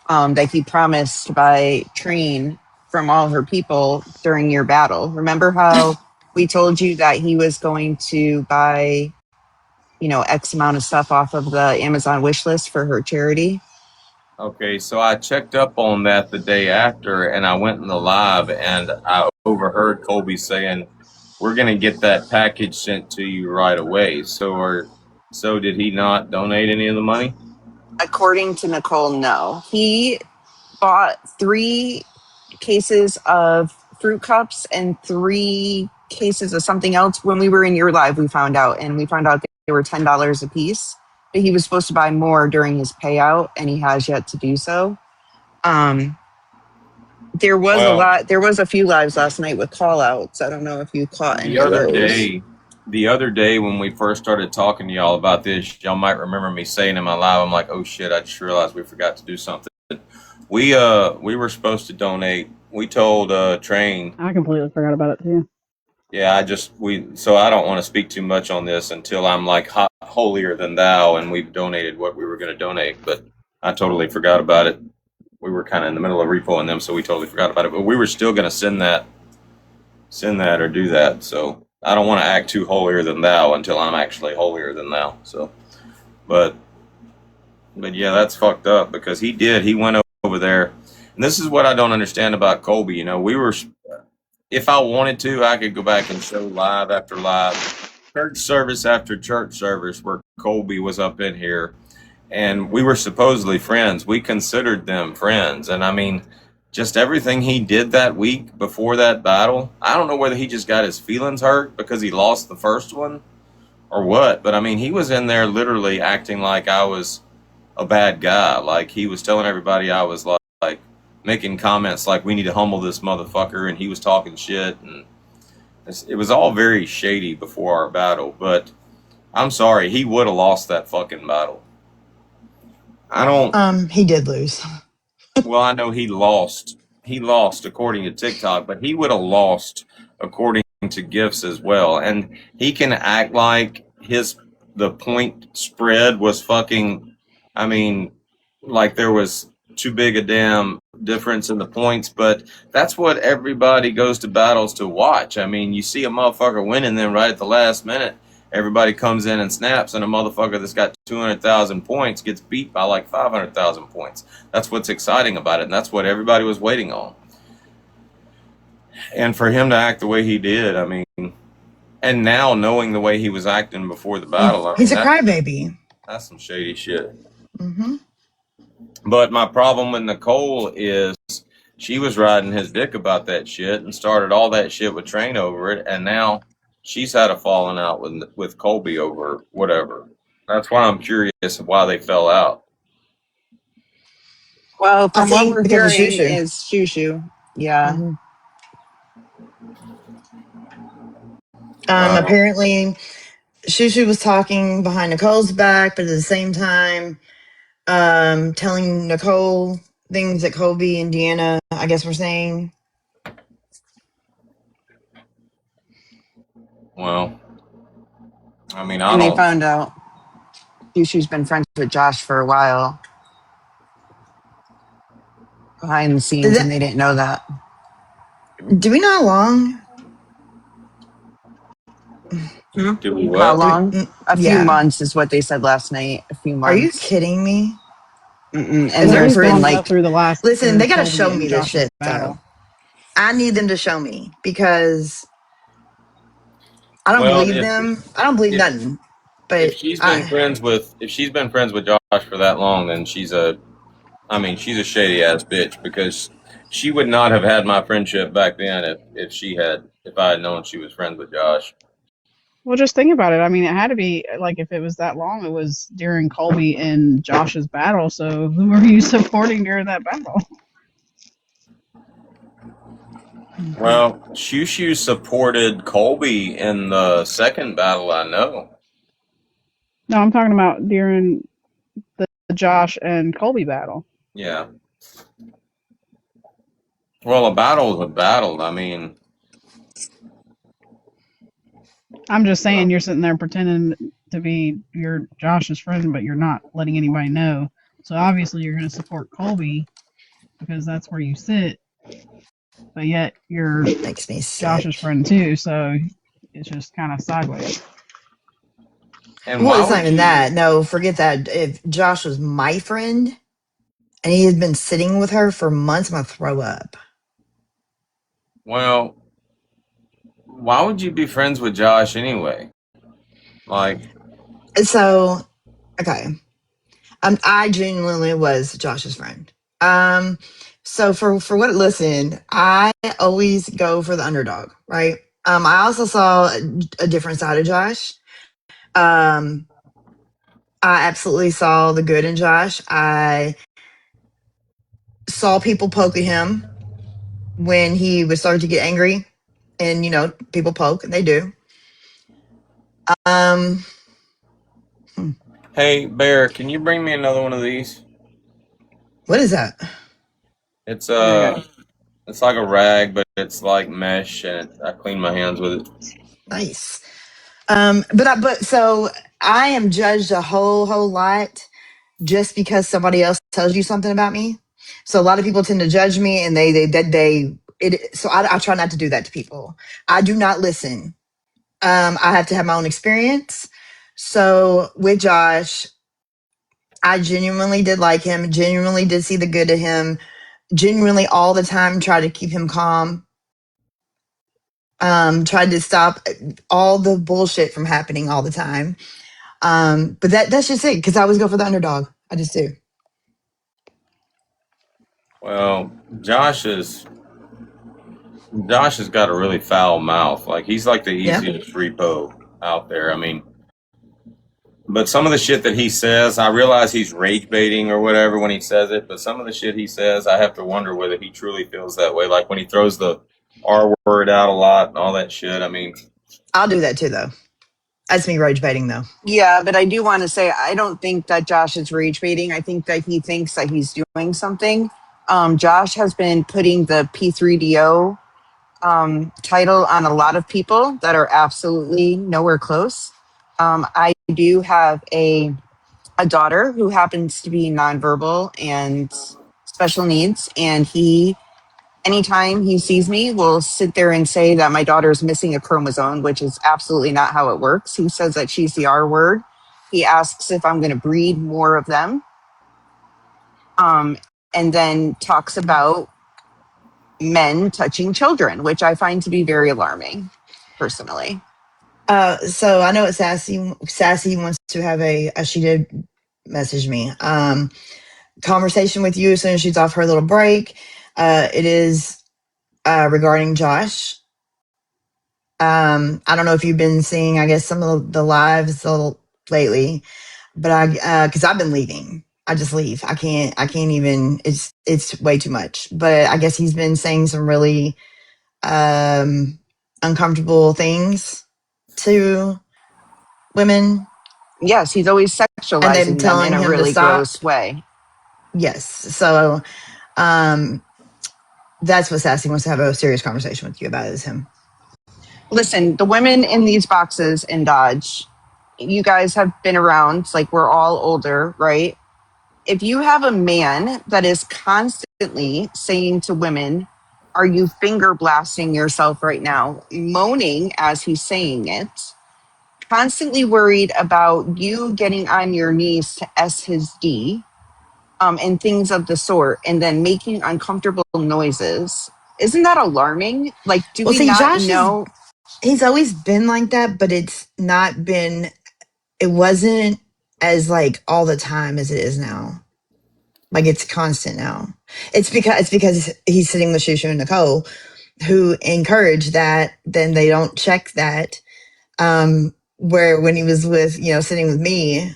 that he promised by Train from all her people during your battle. Remember how we told you that he was going to buy, X amount of stuff off of the Amazon wish list for her charity? Okay, so I checked up on that the day after, and I went in the live, and I overheard Colby saying, "We're gonna get that package sent to you right away." So did he not donate any of the money? According to Nicole, no. He bought 3 cases of fruit cups and 3 cases of something else. When we were in your live, we found out they were $10 a piece. But he was supposed to buy more during his payout, and he has yet to do so. There was Well, there was a few lives last night with call outs. I don't know if you caught the any of other those. day, the other day when we first started talking to y'all about this, y'all might remember me saying in my live, I'm like, "Oh shit, I just realized we forgot to do something." We were supposed to donate. We told Train. I completely forgot about it too. Yeah, so I don't want to speak too much on this until I'm like holier than thou and we've donated what we were going to donate, but I totally forgot about it. We were kind of in the middle of repoing them, so we totally forgot about it, but we were still going to send that or do that. So I don't want to act too holier than thou until I'm actually holier than thou. So, but yeah, that's fucked up because he went over there. And this is what I don't understand about Colby. If I wanted to, I could go back and show live after live, church service after church service where Colby was up in here and we were supposedly friends. We considered them friends. And I mean, just everything he did that week before that battle, I don't know whether he just got his feelings hurt because he lost the first one or what, but I mean, he was in there literally acting like I was a bad guy. Like he was telling everybody I was like making comments like we need to humble this motherfucker, and he was talking shit, and it was all very shady before our battle. But I'm sorry, he would have lost that fucking battle. I don't. He did lose. Well, I know he lost. He lost according to TikTok, but he would have lost according to gifts as well. And he can act like the point spread was fucking. I mean, like there was too big a damn difference in the points, but that's what everybody goes to battles to watch. I mean, you see a motherfucker winning, then right at the last minute, everybody comes in and snaps, and a motherfucker that's got 200,000 points gets beat by like 500,000 points. That's what's exciting about it, and that's what everybody was waiting on. And for him to act the way he did, I mean, and now knowing the way he was acting before the battle, He's a crybaby. That's some shady shit. Mm-hmm. But my problem with Nicole is she was riding his dick about that shit and started all that shit with Train over it, and now she's had a falling out with Colby over whatever. That's why I'm curious why they fell out. Well, I from what think we're because of hearing Shushu. is Shushu. Yeah. Mm-hmm. Wow. Apparently, Shushu was talking behind Nicole's back, but at the same time, telling Nicole things that Colby and Deanna, I guess, were saying. Well, I mean, And they found out Shushu's been friends with Josh for a while behind the scenes, and they didn't know that. Do we know how long? Do we what? How long? A few Yeah. months is what they said last night. A few months. Are you kidding me? Mm-mm. Is And it there's for been up through the last. Listen, they gotta Colby show and me this Josh's shit battle. though. I need them to show me because I don't Well, believe them. I don't believe nothing. But if she's been friends with Josh for that long, then she's a shady ass bitch, because she would not have had my friendship back then if I had known she was friends with Josh. Well, just think about it. I mean, it had to be like if it was that long, it was during Colby and Josh's battle. So who were you supporting during that battle? Well, Shushu supported Colby in the second battle, I know. No, I'm talking about during the Josh and Colby battle. Yeah. Well, a battle is a battle. I mean, I'm just saying you're sitting there pretending to be your Josh's friend, but you're not letting anybody know. So obviously you're going to support Colby because that's where you sit. But yet you're makes me sick. Josh's friend too, so it's just kind of sideways. And well, it's not even that. No, forget that. If Josh was my friend and he had been sitting with her for months, I'm gonna throw up. Well, why would you be friends with Josh anyway? Like, so, okay. I genuinely was Josh's friend. So for what, listen, I always go for the underdog, right? I also saw a different side of Josh. I absolutely saw the good in Josh. I saw people poke at him when he was starting to get angry, and people poke, and they do. Hey, Bear, can you bring me another one of these? What is that? It's it's like a rag, but it's like mesh, and I clean my hands with it. Nice. So I am judged a whole lot just because somebody else tells you something about me. So a lot of people tend to judge me, and so I try not to do that to people. I do not listen. I have to have my own experience. So with Josh, I genuinely did like him, genuinely did see the good in him, genuinely all the time try to keep him calm. Tried to stop all the bullshit from happening all the time. But that's just it, because I always go for the underdog. I just do. Well, Josh has got a really foul mouth. Like, he's like the easiest repo out there. I mean, But some of the shit that he says, I realize he's rage baiting or whatever when he says it, but some of the shit he says, I have to wonder whether he truly feels that way. Like when he throws the R word out a lot and all that shit. I mean, I'll do that too, though. That's me rage baiting, though. Yeah, but I do want to say I don't think that Josh is rage baiting. I think that he thinks that he's doing something. Josh has been putting the P3DO title on a lot of people that are absolutely nowhere close. I do have a daughter who happens to be nonverbal and special needs, and he anytime he sees me will sit there and say that my daughter is missing a chromosome, which is absolutely not how it works. He says that she's the R word. He asks if I'm going to breed more of them, and then talks about men touching children, which I find to be very alarming, personally. So I know it's Sassy wants to have she did message me. Conversation with you as soon as she's off her little break. It is regarding Josh. I don't know if you've been seeing, I guess, some of the lives lately, but because I've been leaving. I just leave. I can't even, it's way too much. But I guess he's been saying some really uncomfortable things to women. Yes, he's always And then sexualizing them in telling a him to really stop. gross way. Yes. So that's what Sassy wants to have a serious conversation with you about, is him. Listen, the women in these boxes in Dodge, you guys have been around, like we're all older, right? If you have a man that is constantly saying to women, are you finger blasting yourself right now? Moaning as he's saying it, constantly worried about you getting on your knees to S his D, and things of the sort, and then making uncomfortable noises. Isn't that alarming? Like, do Well, we see, not Josh know? he's always been like that, but it wasn't as like all the time as it is now. Like it's constant now. It's because he's sitting with Shushu and Nicole, who encourage that. Then they don't check that. Where when he was with, sitting with me,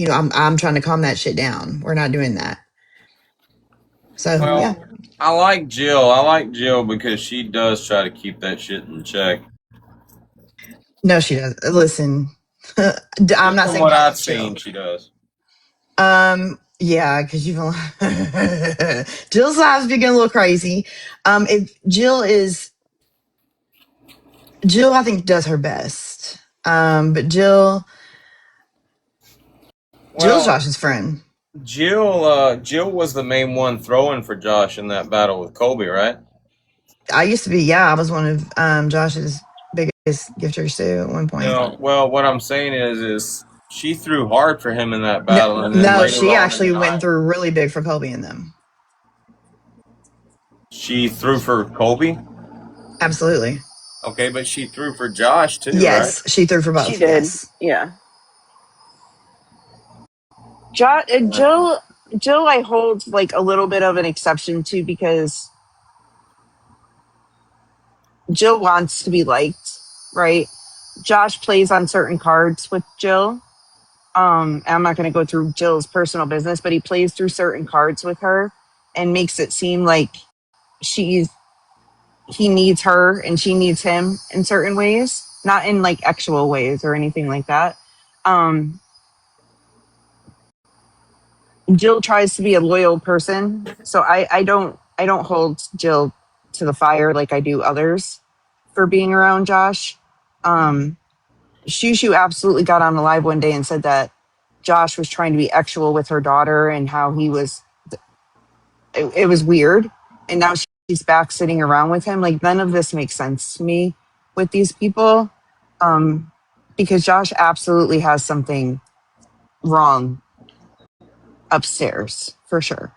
I'm trying to calm that shit down. We're not doing that. So yeah. well, I like Jill. I like Jill because she does try to keep that shit in check. No, she doesn't. Listen, I'm Just not from saying what that I've with seen, Jill. she does. Yeah, because you've Jill's lives be getting a little crazy. If Jill, I think does her best. But Jill's Well, Josh's friend. Jill was the main one throwing for Josh in that battle with Colby, right? I used to be, yeah, I was one of Josh's biggest gifters too at one point. No, well, what I'm saying is she threw hard for him in that No, battle, and then no, later she on in the actually went night, through really big for Colby and them. she threw for Colby. Absolutely. Okay, but she threw for Josh too, right? Yes, she threw for She both. did. Yes. Yeah. Right. Jill, I hold like a little bit of an exception to, because Jill wants to be liked, right? Josh plays on certain cards with Jill. I'm not going to go through Jill's personal business, but he plays through certain cards with her and makes it seem like he needs her and she needs him in certain ways, not in like actual ways or anything like that. Um, Jill tries to be a loyal person, so I don't hold Jill to the fire like I do others for being around Josh. Shushu absolutely got on the live one day and said that Josh was trying to be actual with her daughter, and how it was weird. And now she's back sitting around with him. Like, none of this makes sense to me with these people, because Josh absolutely has something wrong upstairs for sure,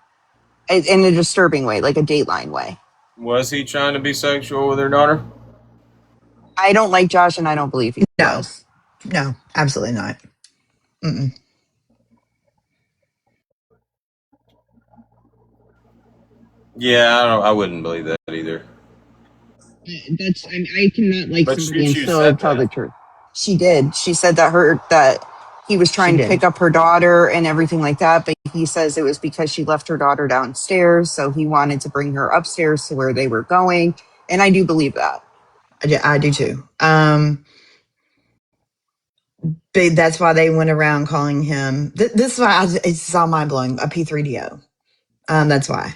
in a disturbing way, like a Dateline way. Was he trying to be sexual with her daughter? I don't like Josh, and I don't believe he No, was. no, absolutely not. Mm-mm. Yeah, I wouldn't believe that either. I cannot like But somebody and Choo still said tell the that. truth. She did. She said that he was She trying to did. pick up her daughter and everything like that. But he says it was because she left her daughter downstairs. So he wanted to bring her upstairs to where they were going. And I do believe that. I do too. But that's why they went around calling him. This is why it's all mind blowing. A P3DO. That's why.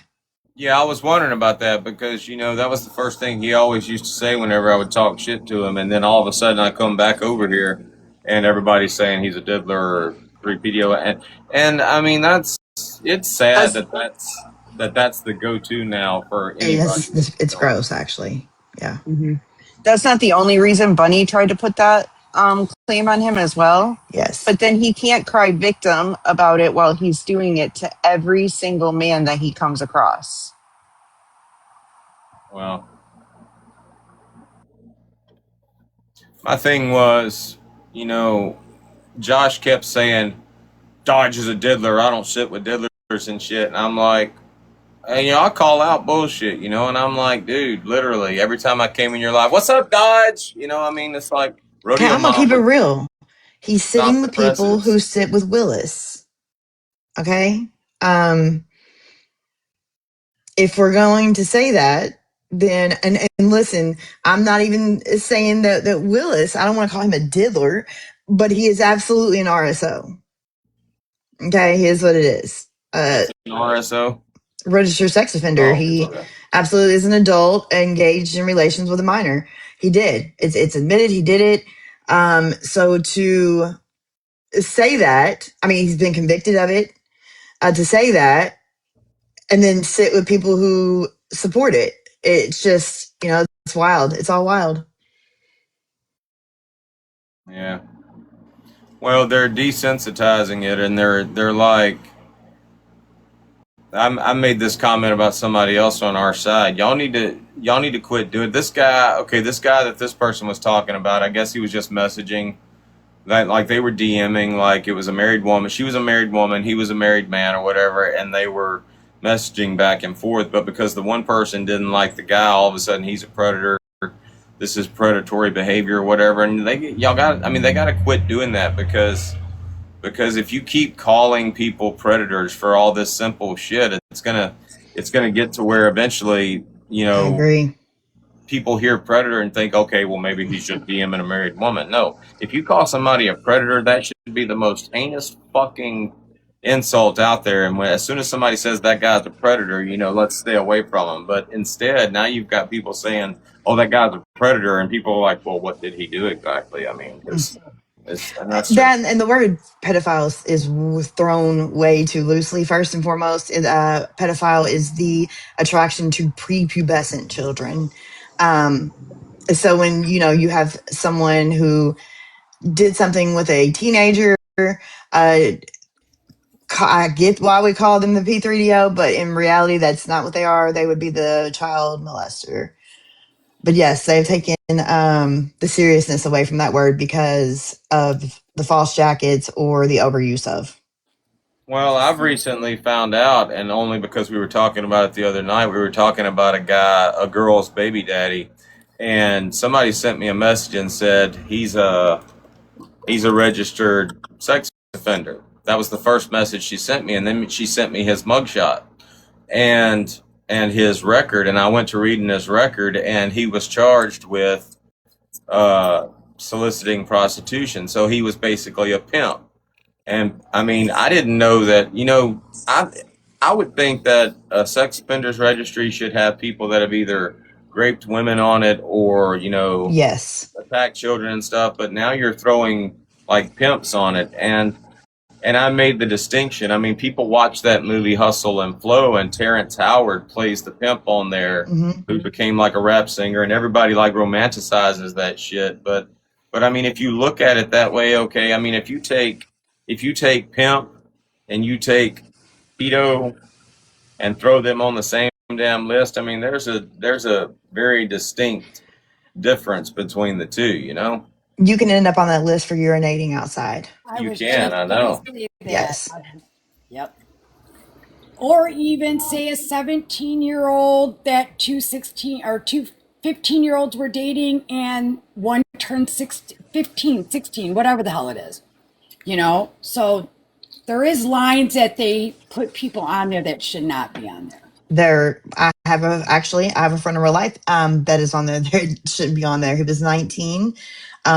Yeah, I was wondering about that because, that was the first thing he always used to say whenever I would talk shit to him. And then all of a sudden I come back over here and everybody's saying he's a diddler or 3PDO. And I mean, it's sad That's that's the go-to now for anybody. it's gross, actually. Yeah. Mm-hmm. That's not the only reason Bunny tried to put that claim on him as well. Yes. But then he can't cry victim about it while he's doing it to every single man that he comes across. Well, my thing was, Josh kept saying, Dodge is a diddler. I don't sit with diddlers and shit. And I'm like, hey, I call out bullshit, and I'm like, dude, literally, every time I came in your life, what's up, Dodge? It's like Okay, rodeo I'm gonna keep it mama. real. He's sitting Stop the with people who presses. sit with Willis. Okay. If we're going to say that, then and listen, I'm not even saying that Willis, I don't want to call him a diddler, but he is absolutely an RSO. Okay, here's what it is. What's an RSO? Registered sex offender. Oh, He okay. absolutely is an adult engaged in relations with a minor. He did. It's admitted he did it. So to say that, I mean, he's been convicted of it. To say that and then sit with people who support it. It's just, it's wild. It's all wild. Yeah. Well, they're desensitizing it, and they're like, I made this comment about somebody else on our side. Y'all need to quit doing this guy. Okay, this guy that this person was talking about. I guess he was just messaging that, like, they were DMing, like it was a married woman. She was a married woman. He was a married man or whatever, and they were messaging back and forth. But because the one person didn't like the guy, all of a sudden he's a predator. This is predatory behavior or whatever. And they got to quit doing that because if you keep calling people predators for all this simple shit, it's gonna get to where eventually, I agree. people hear predator and think, okay, well, maybe he's just DMing a married woman. No, if you call somebody a predator, that should be the most heinous fucking insult out there. And as soon as somebody says that guy's a predator, let's stay away from him. But instead, now you've got people saying, oh, that guy's a predator, and people are like, well, what did he do exactly? I mean, and that's That and the word pedophile is thrown way too loosely. First and foremost, pedophile is the attraction to prepubescent children. So when you have someone who did something with a teenager, I get why we call them the P3DO, but in reality, that's not what they are. They would be the child molester. But yes, they've taken the seriousness away from that word because of the false jackets or the overuse of. Well, I've recently found out, and only because we were talking about it the other night, we were talking about a girl's baby daddy, and somebody sent me a message and said he's a registered sex offender. That was the first message she sent me, and then she sent me his mugshot and his record, and I went to reading his record, and he was charged with soliciting prostitution. So he was basically a pimp. And I mean, I didn't know that. I would think that a sex offenders registry should have people that have either raped women on it or Yes. attacked children and stuff. But now you're throwing like pimps on it, and I made the distinction. I mean, people watch that movie Hustle and Flow, and Terrence Howard plays the pimp on there, who became like a rap singer, and everybody like romanticizes that shit. But I mean, if you look at it that way, okay. I mean, if you take pimp and you take pedo and throw them on the same damn list, I mean, there's a very distinct difference between the two. You can end up on that list for urinating outside. You can, I know. Yes. Yep. Or even say a 17-year-old that two 15-year-olds were dating and one turned 16, 15, 16, whatever the hell it is. you know? So there is lines that they put people on there that should not be on there. I have a friend in real life that is on there. There shouldn't be on there. He was 19.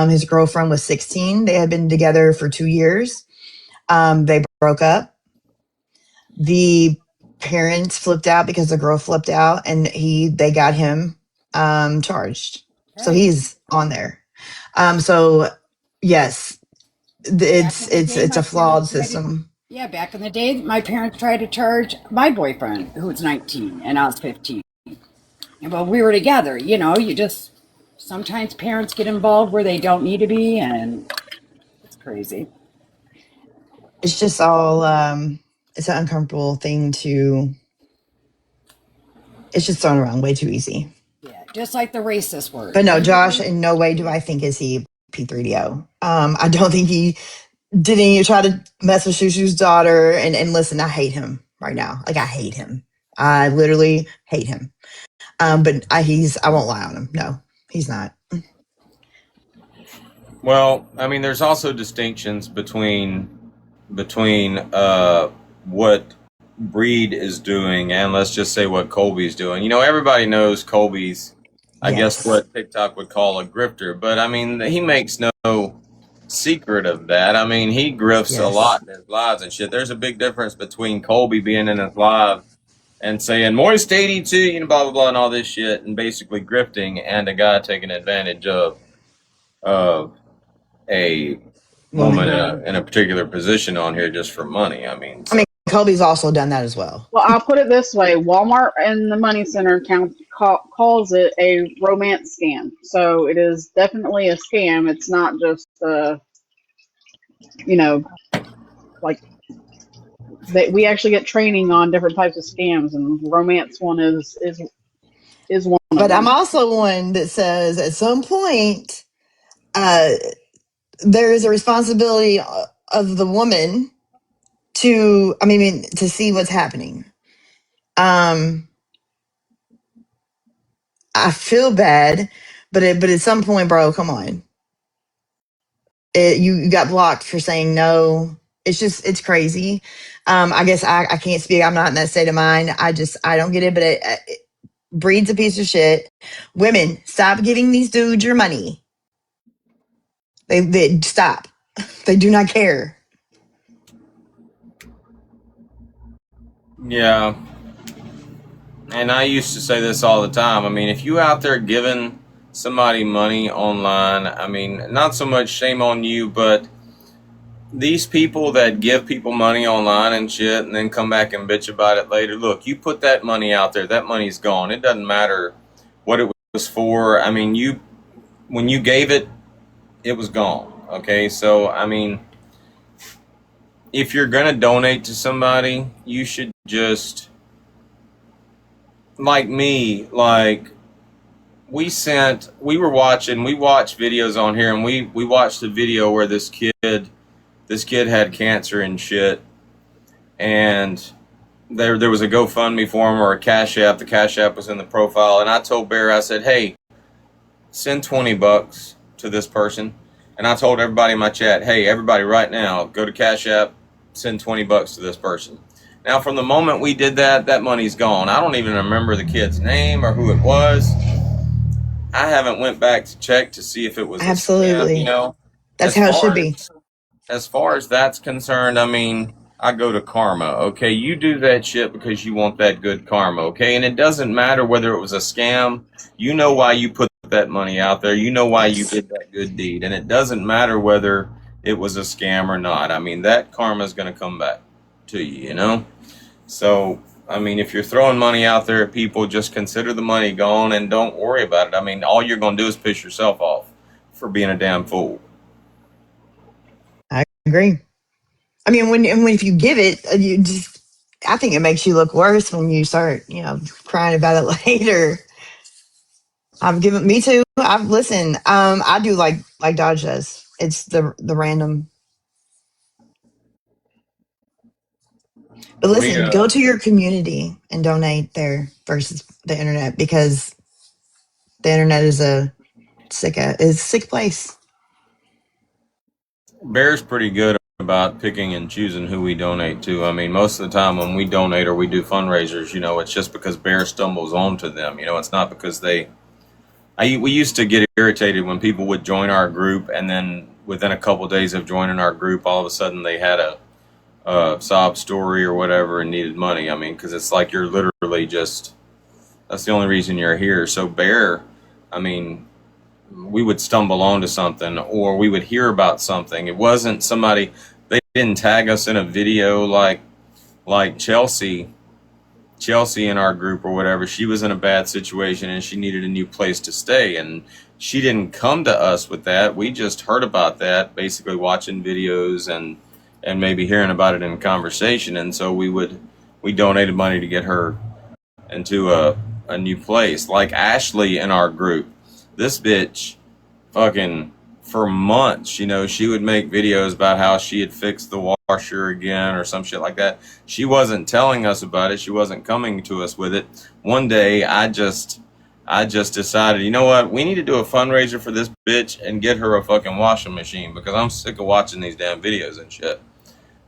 His girlfriend was 16. They had been together for 2 years. They broke up. The parents flipped out because the girl flipped out, and they got him charged. So Right. he's on there. So yes, Back in the day, it's my a parents flawed tried to, system. yeah, back in the day, my parents tried to charge my boyfriend, who was 19 and I was 15. Well, we were together, you know, you just, sometimes parents get involved where they don't need to be, and it's crazy. It's just all it's an uncomfortable thing to. It's just thrown around way too easy. Yeah, just like the racist word. But no, Josh, Everybody, in no way do I think is he P3DO. I don't think he did any try to mess with Shushu's daughter. And listen, I hate him right now. Like I hate him. I literally hate him. But I won't lie on him. No, he's not. Well, I mean, there's also distinctions between what Breed is doing and let's just say what Colby's doing. You know, everybody knows Colby's, I guess, Yes. what TikTok would call a grifter, but I mean, he makes no secret of that. I mean, he grifts a Yes. lot in his lives and shit. There's a big difference between Colby being in his live and saying Moist 82, you know, blah blah blah, and all this shit, and basically grifting, and a guy taking advantage of a woman Woman. in a particular position on here just for money. I mean, I so mean, Kobe's also done that as well. Well, I'll put it this way: Walmart and the Money Center calls it a romance scam. So it is definitely a scam. It's not just, you know, like we actually get training on different types of scams, and romance one is one of But I'm them. also one that says at some point, uh, there is a responsibility of the woman to see what's happening. Um, I feel bad, but at some point, bro, come on. You got blocked for saying no. It's crazy. I guess I can't speak. I'm not in that state of mind. I don't get it, but it breeds a piece of shit. Women, stop giving these dudes your money. They stop. They do not care. yeah. And I used to say this all the time. I mean, if you out there giving somebody money online, I mean, not so much shame on you, but these people that give people money online and shit and then come back and bitch about it later, look, you put that money out there, that money's gone. It doesn't matter what it was for. I mean, when you gave it, it was gone. Okay, so I mean, if you're gonna donate to somebody, you should just, like me, like we watched videos on here, and we watched the video where this kid had cancer and shit, and there was a GoFundMe for him or a Cash App. The Cash App was in the profile, and I told Bear, I said, hey, send $20 to this person. And I told everybody in my chat, hey, everybody right now, go to Cash App, send $20 to this person. Now, from the moment we did that, that money's gone. I don't even remember the kid's name or who it was. I haven't went back to check to see if it was a scam, you Absolutely. know. That's As how it should far be. as far as that's concerned, I mean, I go to karma, okay? You do that shit because you want that good karma, okay? And it doesn't matter whether it was a scam. You know why you put that money out there. You know why you Yes. did that good deed. And it doesn't matter whether it was a scam or not. I mean, that karma is going to come back to you, you know? So, I mean, if you're throwing money out there at people, just consider the money gone and don't worry about it. I mean, all you're going to do is piss yourself off for being a damn fool. I agree. I mean, if you give it, I think it makes you look worse when you start, crying about it later. I've given me too. I've listened. I do like Dodge does. It's the random. But We, listen, go to your community and donate there versus the internet, because the internet is a sick place. Bear's pretty good about picking and choosing who we donate to. I mean, most of the time when we donate or we do fundraisers, it's just because Bear stumbles onto them. It's not because we used to get irritated when people would join our group, and then within a couple of days of joining our group, all of a sudden they had a sob story or whatever and needed money. I mean, because it's like you're literally just, that's the only reason you're here. So Bear, I mean, we would stumble onto something or we would hear about something. It wasn't somebody, they didn't tag us in a video like Chelsea in our group or whatever. She was in a bad situation and she needed a new place to stay, and she didn't come to us with that. We just heard about that, basically watching videos and maybe hearing about it in conversation, and so we donated money to get her into a new place. Like Ashley in our group, this bitch fucking for months, she would make videos about how she had fixed the washer again or some shit like that. She wasn't telling us about it. She wasn't coming to us with it. One day I just decided, you know what? We need to do a fundraiser for this bitch and get her a fucking washing machine because I'm sick of watching these damn videos and shit.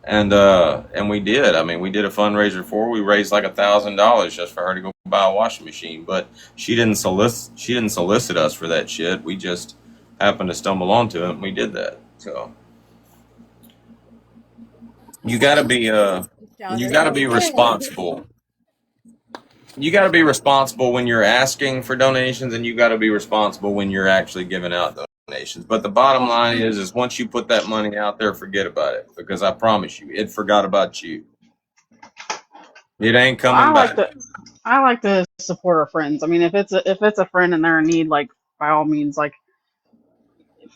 And we did. I mean, we did a fundraiser for her. We raised like $1,000 just for her to go buy a washing machine. But she didn't solicit us for that shit. We just happened to stumble onto it and we did that. So you gotta be responsible. You gotta be responsible when you're asking for donations, and you gotta be responsible when you're actually giving out donations. But the bottom line is once you put that money out there, forget about it, because I promise you, it forgot about you. It ain't coming back. I like to support our friends. I mean, if it's a friend and they're in need, like by all means, like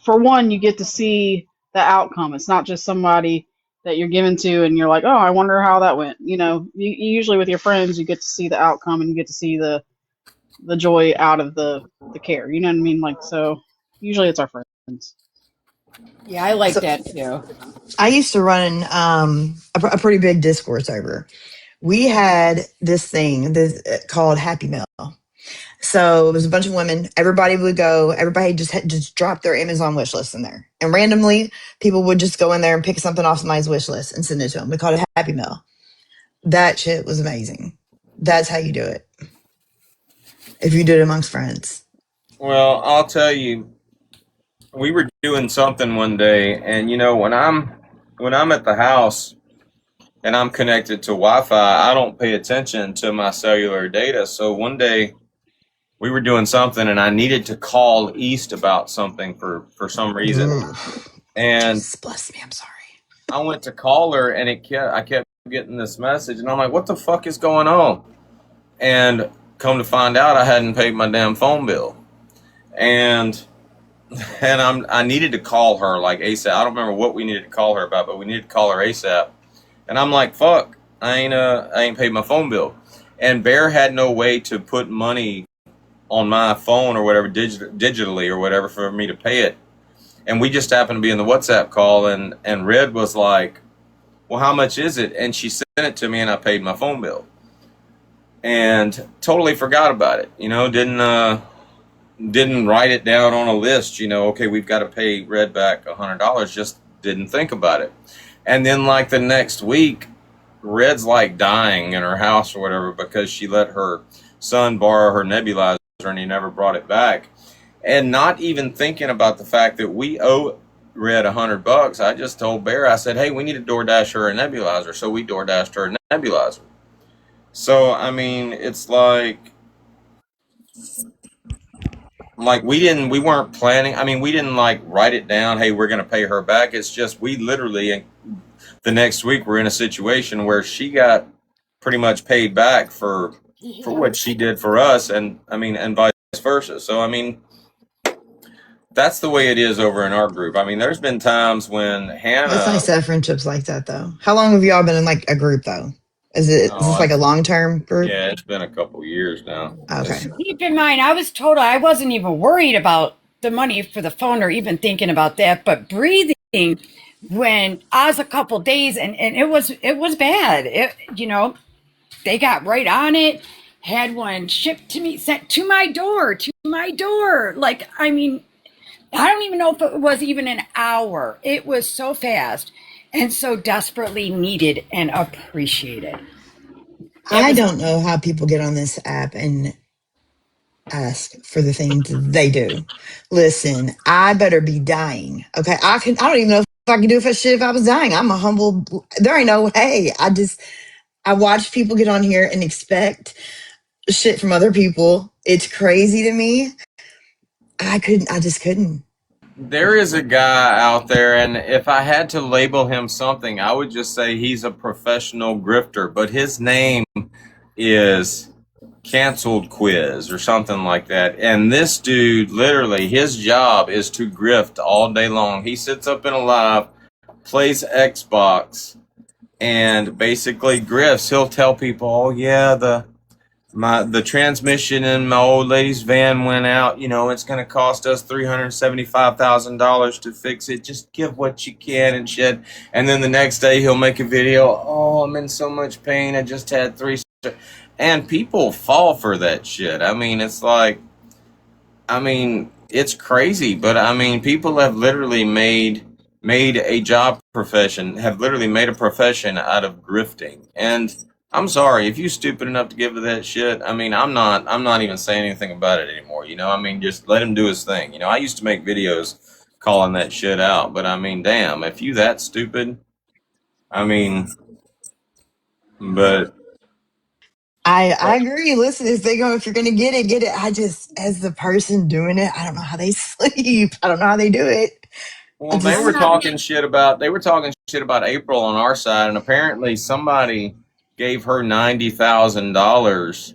for one, you get to see the outcome. It's not just somebody that you're giving to and you're like, oh, I wonder how that went. You usually with your friends, you get to see the outcome and you get to see the joy out of the care. You know what I mean? Like, so usually it's our friends. Yeah, I like So that too. I used to run a pretty big Discord server. We had this thing called Happy Mail. So it was a bunch of women. Everybody would go. Everybody just drop their Amazon wish list in there, and randomly people would just go in there and pick something off somebody's wish list and send it to them. We called it Happy Mail. That shit was amazing. That's how you do it. If you do it amongst friends. Well, I'll tell you, we were doing something one day, and when I'm at the house and I'm connected to Wi-Fi, I don't pay attention to my cellular data. So one day we were doing something and I needed to call East about something for some reason. And Jesus bless me, I'm sorry. I went to call her and I kept getting this message and I'm like, what the fuck is going on? And come to find out I hadn't paid my damn phone bill. And I needed to call her like ASAP. I don't remember what we needed to call her about, but we needed to call her ASAP. And I'm like, fuck, I ain't paid my phone bill. And Bear had no way to put money on my phone or whatever, digitally or whatever, for me to pay it. And we just happened to be in the WhatsApp call, and Red was like, well, how much is it? And she sent it to me and I paid my phone bill. And totally forgot about it. Didn't write it down on a list, okay, we've got to pay Red back $100, just didn't think about it. And then like the next week, Red's like dying in her house or whatever because she let her son borrow her nebulizer and he never brought it back. And not even thinking about the fact that we owe Red $100, I just told Bear, I said, hey, we need to DoorDash her a nebulizer. So we DoorDashed her a nebulizer. So, I mean, it's like we weren't planning. I mean, we didn't like write it down. Hey, we're going to pay her back. It's just, we literally, the next week we're in a situation where she got pretty much paid back for what she did for us. And vice versa. So, I mean, that's the way it is over in our group. I mean, there's been times when Hannah. It's nice to have friendships like that, though. How long have y'all been in like a group, though? Is this like a long-term group? Yeah, it's been a couple years now. Okay. Keep in mind, I wasn't even worried about the money for the phone or even thinking about that, but breathing when I was a couple days and it was bad. They got right on it, had one shipped to me, sent to my door. Like, I mean, I don't even know if it was even an hour. It was so fast. and so desperately needed and appreciated. I don't know how people get on this app and ask for the things they do. Listen, I better be dying. Okay. I don't even know if I can do if I was dying. I'm a humble, there ain't no way. I watch people get on here and expect shit from other people. It's crazy to me. I just couldn't. There is a guy out there, and if I had to label him something, I would just say he's a professional grifter, but his name is Canceled Quiz or something like that. And this dude, literally, his job is to grift all day long. He sits up in a live, plays Xbox, and basically grifts. He'll tell people, "Oh yeah, the transmission in my old lady's van went out. You know, it's going to cost us $375,000 to fix it. Just give what you can and shit." And then the next day he'll make a video. "Oh, I'm in so much pain. I just had three." And people fall for that shit. I mean, it's like, I mean, it's crazy, but I mean, people have literally made a job profession, have literally made a profession out of grifting. And I'm sorry if you stupid enough to give to that shit. I mean, I'm not even saying anything about it anymore. You know, I mean, just let him do his thing. You know, I used to make videos calling that shit out, but I mean, damn, if you that stupid, I mean, but I agree. Listen, if you're gonna get it, get it. I just, as the person doing it, I don't know how they sleep. I don't know how they do it. I well, they just were talking shit about April on our side, and apparently somebody gave her $90,000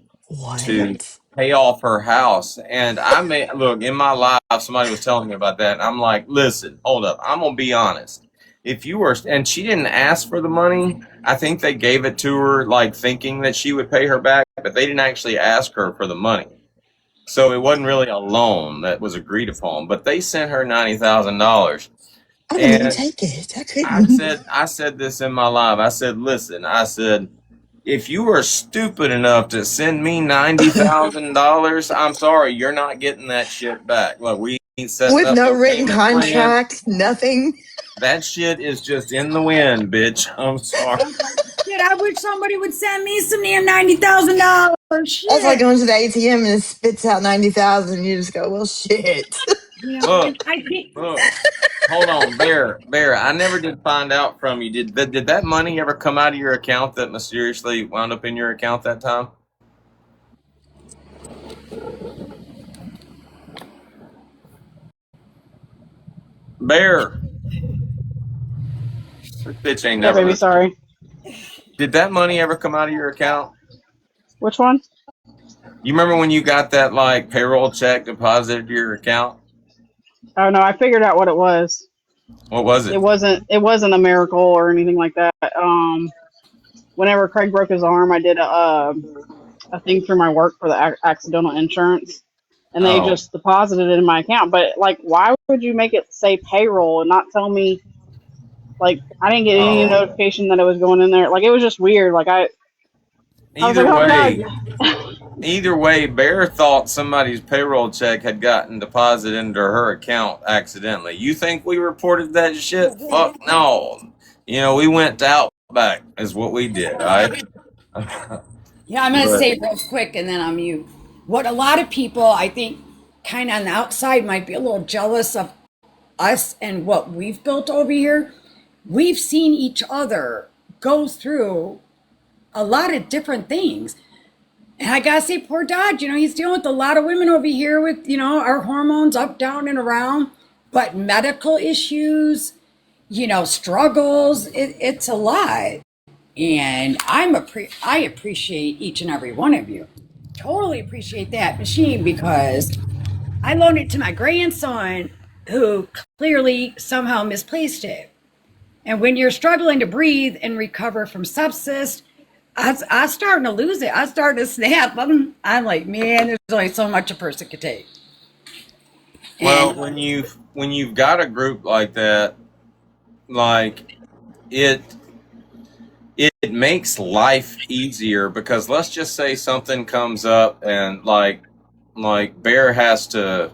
to what? pay off her house. And I may look in my life, somebody was telling me about that, and I'm like, listen, hold up, I'm gonna be honest. If you were, and she didn't ask for the money, I think they gave it to her, like thinking that she would pay her back, but they didn't actually ask her for the money. So it wasn't really a loan that was agreed upon, but they sent her $90,000. I wouldn't even And take it. I I couldn't. said, I said this in my live. I said, listen, I said, if you are stupid enough to send me $90,000, I'm sorry, you're not getting that shit back. Look, we ain't setting With up no no written payment plan. contract, nothing. That shit is just in the wind, bitch. I'm sorry. Shit, I wish somebody would send me some damn $90,000. That's like Shit. going to the ATM and it spits out 90,000 and you just go, well, shit. You know, Look, and I think look. Hold on, Bear. I never did find out from you. Did that money ever come out of your account that mysteriously wound up in your account that time? Bear, this bitch ain't Yeah, never baby, listened. sorry. Did that money ever come out of your account? Which one? You remember when you got that like payroll check deposited to your account? Oh no, I figured out what it was. What was it? It wasn't a miracle or anything like that. Whenever Craig broke his arm, I did a thing through my work for the accidental insurance, and they Oh, just deposited it in my account. But like, why would you make it say payroll and not tell me? Like, I didn't get any oh. notification that it was going in there. Like, it was just weird. Like, I was Either like, oh way, god. either way, Bear thought somebody's payroll check had gotten deposited into her account accidentally. You think we reported that shit? Fuck no. You know, we went to Outback is what we did, all right? yeah, I'm going to But say real quick and then I'm mute. What a lot of people, I think, kind of on the outside might be a little jealous of us and what we've built over here. We've seen each other go through a lot of different things. And I gotta say, poor Dodge, he's dealing with a lot of women over here with, our hormones up, down, and around, but medical issues, struggles. It's a lot. And I appreciate each and every one of you. Totally appreciate that machine because I loaned it to my grandson who clearly somehow misplaced it. And when you're struggling to breathe and recover from sepsis, I starting to lose it. I starting to snap. I'm like, man, there's only so much a person could take. well, And when you've got a group like that, like it it makes life easier because let's just say something comes up and like Bear has to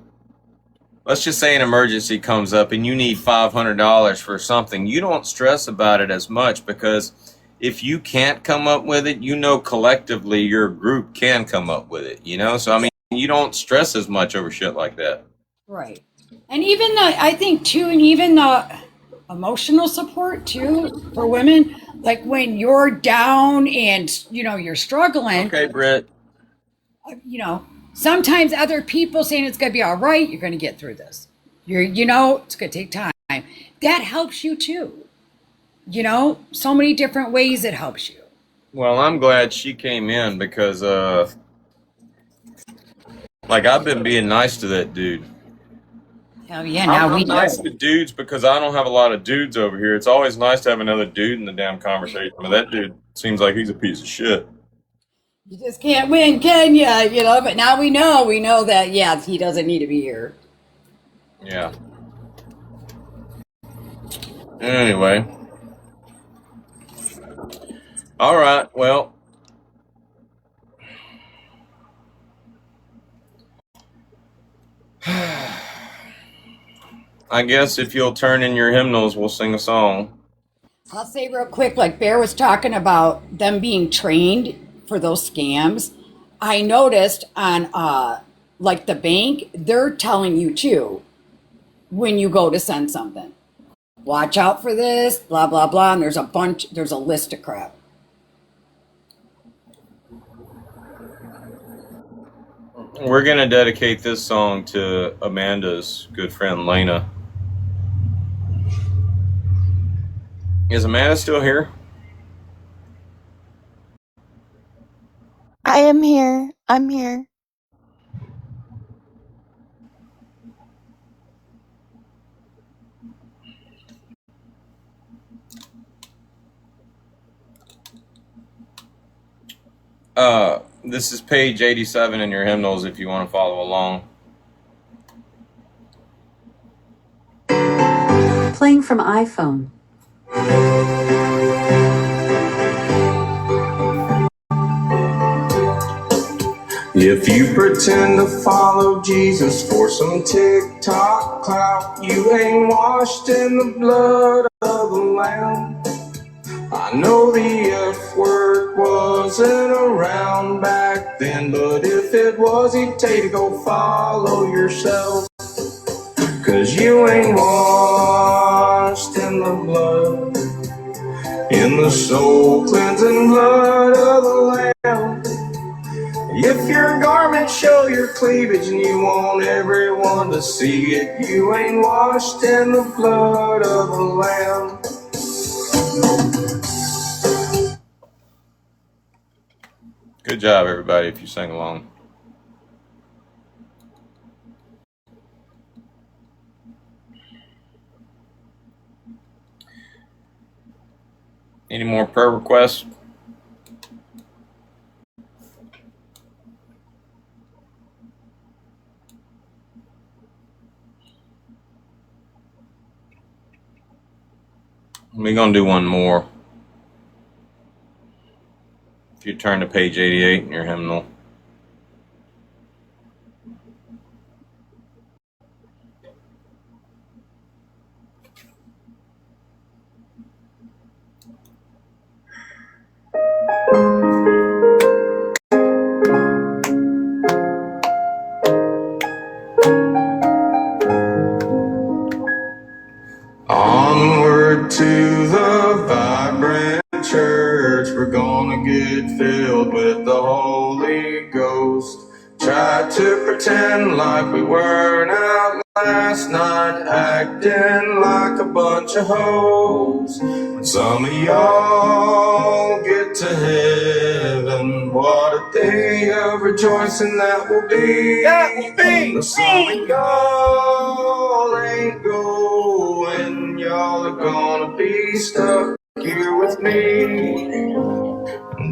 let's just say an emergency comes up and you need $500 for something. You don't stress about it as much because if you can't come up with it, you know collectively your group can come up with it, you know? So, I mean, you don't stress as much over shit like that. Right. And even I think too, and even the emotional support too for women, like when you're down and, you know, you're struggling, Okay, Britt. you know, sometimes other people saying it's going to be all right, you're going to get through this. You know, it's going to take time. That helps you too. You know, so many different ways it helps you. Well, I'm glad she came in because, like, I've been being nice to that dude. Hell yeah, now we I'm know. nice to dudes because I don't have a lot of dudes over here. It's always nice to have another dude in the damn conversation, but that dude seems like he's a piece of shit. You just can't win, can ya? You know, but now we know that, yeah, he doesn't need to be here. Yeah. Anyway. All right, well. I guess if you'll turn in your hymnals, we'll sing a song. I'll say real quick, like Bear was talking about them being trained for those scams. I noticed on like the bank, they're telling you too when you go to send something. Watch out for this, blah blah blah, and there's a list of crap. We're going to dedicate this song to Amanda's good friend, Lena. Is Amanda still here? I am here. I'm here. This is page 87 in your hymnals if you want to follow along. Playing from iPhone. If you pretend to follow Jesus for some TikTok clout, you ain't washed in the blood of the Lamb. I know the F word wasn't around back then, but if it was, he'd tell you to go follow yourself. 'Cause you ain't washed in the blood, in the soul cleansing blood of the Lamb. If your garments show your cleavage and you want everyone to see it, you ain't washed in the blood of the Lamb. Good job, everybody, if you sang along. Any more prayer requests? We're going to do one more. If you turn to page 88 in your hymnal. Onward to the vibrant church, we're gonna get filled with the Holy Ghost. Tried to pretend like we weren't out last night, acting like a bunch of hoes. When some of y'all get to heaven, what a day of rejoicing that will be. That will be. But some of y'all ain't going, y'all are gonna be stuck here with me.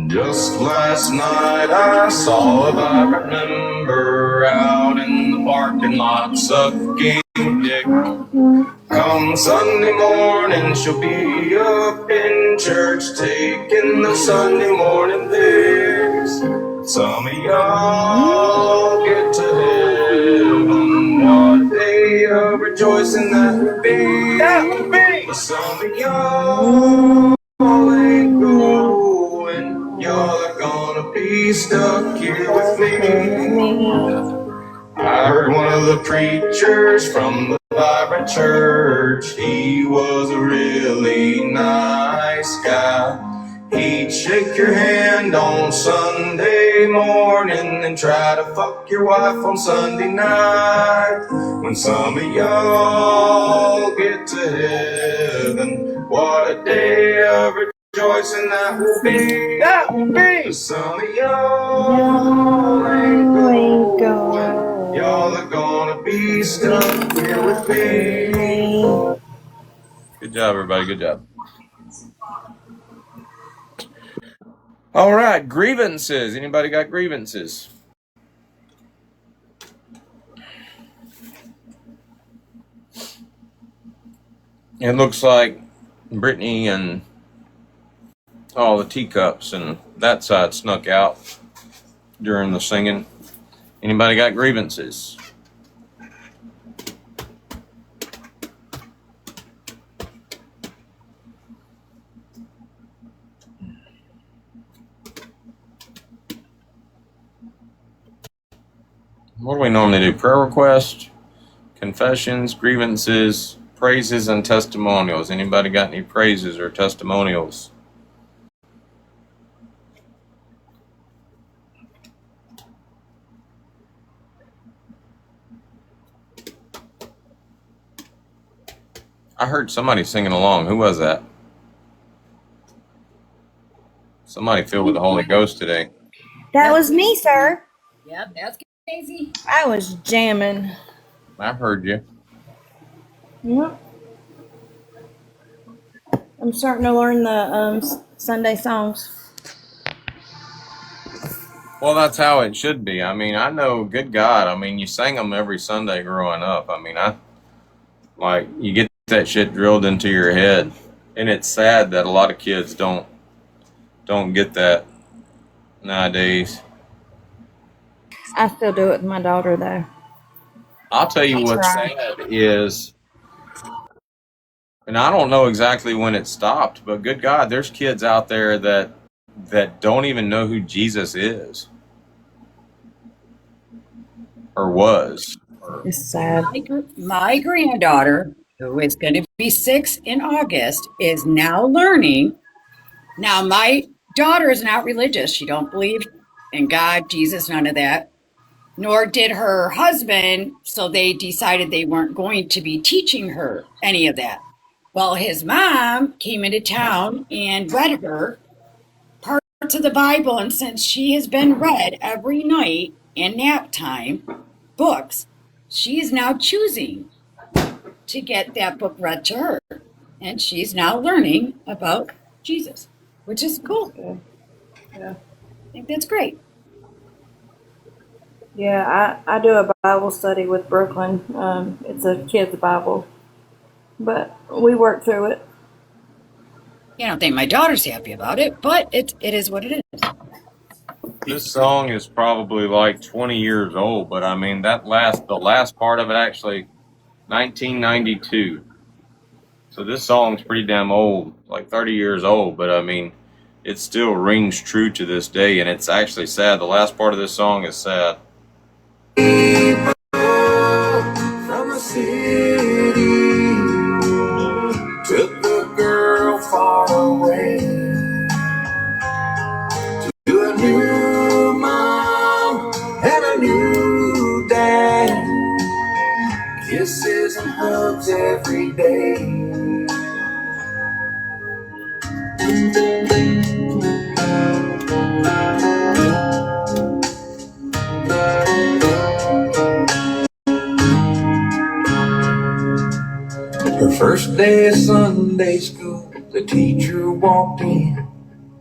Just last night I saw a vibrant member out in the parking lot sucking dick. Come Sunday morning she'll be up in church taking the Sunday morning pics. Some of y'all get to heaven, what day of rejoicing that would be. But some of y'all ain't going. Y'all are gonna be stuck here with me. I heard one of the preachers from the vibrant church. He was a really nice guy. He'd shake your hand on Sunday morning and try to fuck your wife on Sunday night. When some of y'all get to heaven, what a day of rejoicing that will be. That will be. Some of y'all ain't going. Y'all are gonna be stuck here with me. Good job, everybody. Good job. All right, grievances. Anybody got grievances? It looks like Brittany and all the teacups and that side snuck out during the singing. Anybody got grievances? What do we normally do? Prayer requests, confessions, grievances, praises, and testimonials. Anybody got any praises or testimonials? I heard somebody singing along. Who was that? Somebody filled with the Holy Ghost today. That was me, sir. Yep, that's crazy. I was jamming. I heard you. Yep. I'm starting to learn the Sunday songs. Well, that's how it should be. I mean, I know, good God, I mean, you sang them every Sunday growing up. I mean, you get that shit drilled into your head. And it's sad that a lot of kids don't get that nowadays. I still do it with my daughter, though. I'll tell you what's sad is, and I don't know exactly when it stopped, but good God, there's kids out there that don't even know who Jesus is. Or was. It's sad. My granddaughter, who is going to be 6 in August, is now learning. Now, my daughter is not religious. She don't believe in God, Jesus, none of that. Nor did her husband, so they decided they weren't going to be teaching her any of that. Well, his mom came into town and read her parts of the Bible, and since she has been read every night in nap time, books, she is now choosing to get that book read to her. And she's now learning about Jesus, which is cool. Yeah. I think that's great. Yeah, I do a Bible study with Brooklyn. It's a kid's Bible. But we work through it. I don't think my daughter's happy about it, but it is what it is. This song is probably like 20 years old, but I mean, the last part of it actually, 1992. So this song's pretty damn old, like 30 years old, but I mean, it still rings true to this day, and it's actually sad. The last part of this song is sad. From the city, took the girl far away to a new mom and a new dad. Kisses and hugs every day. Her first day of Sunday school, the teacher walked in,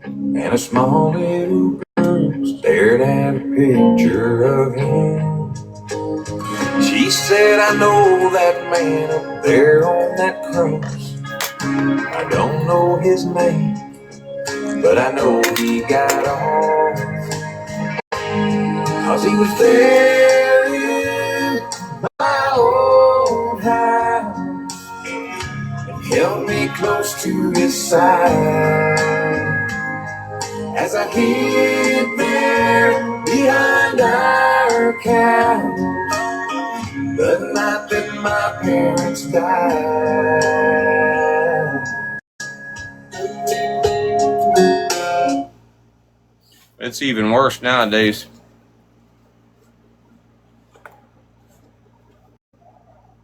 and a small little girl stared at a picture of him. She said, I know that man up there on that cross. I don't know his name, but I know he got off. 'Cause he was there in my old house. to his side as I hid there behind our couch the night that my parents died. It's even worse nowadays.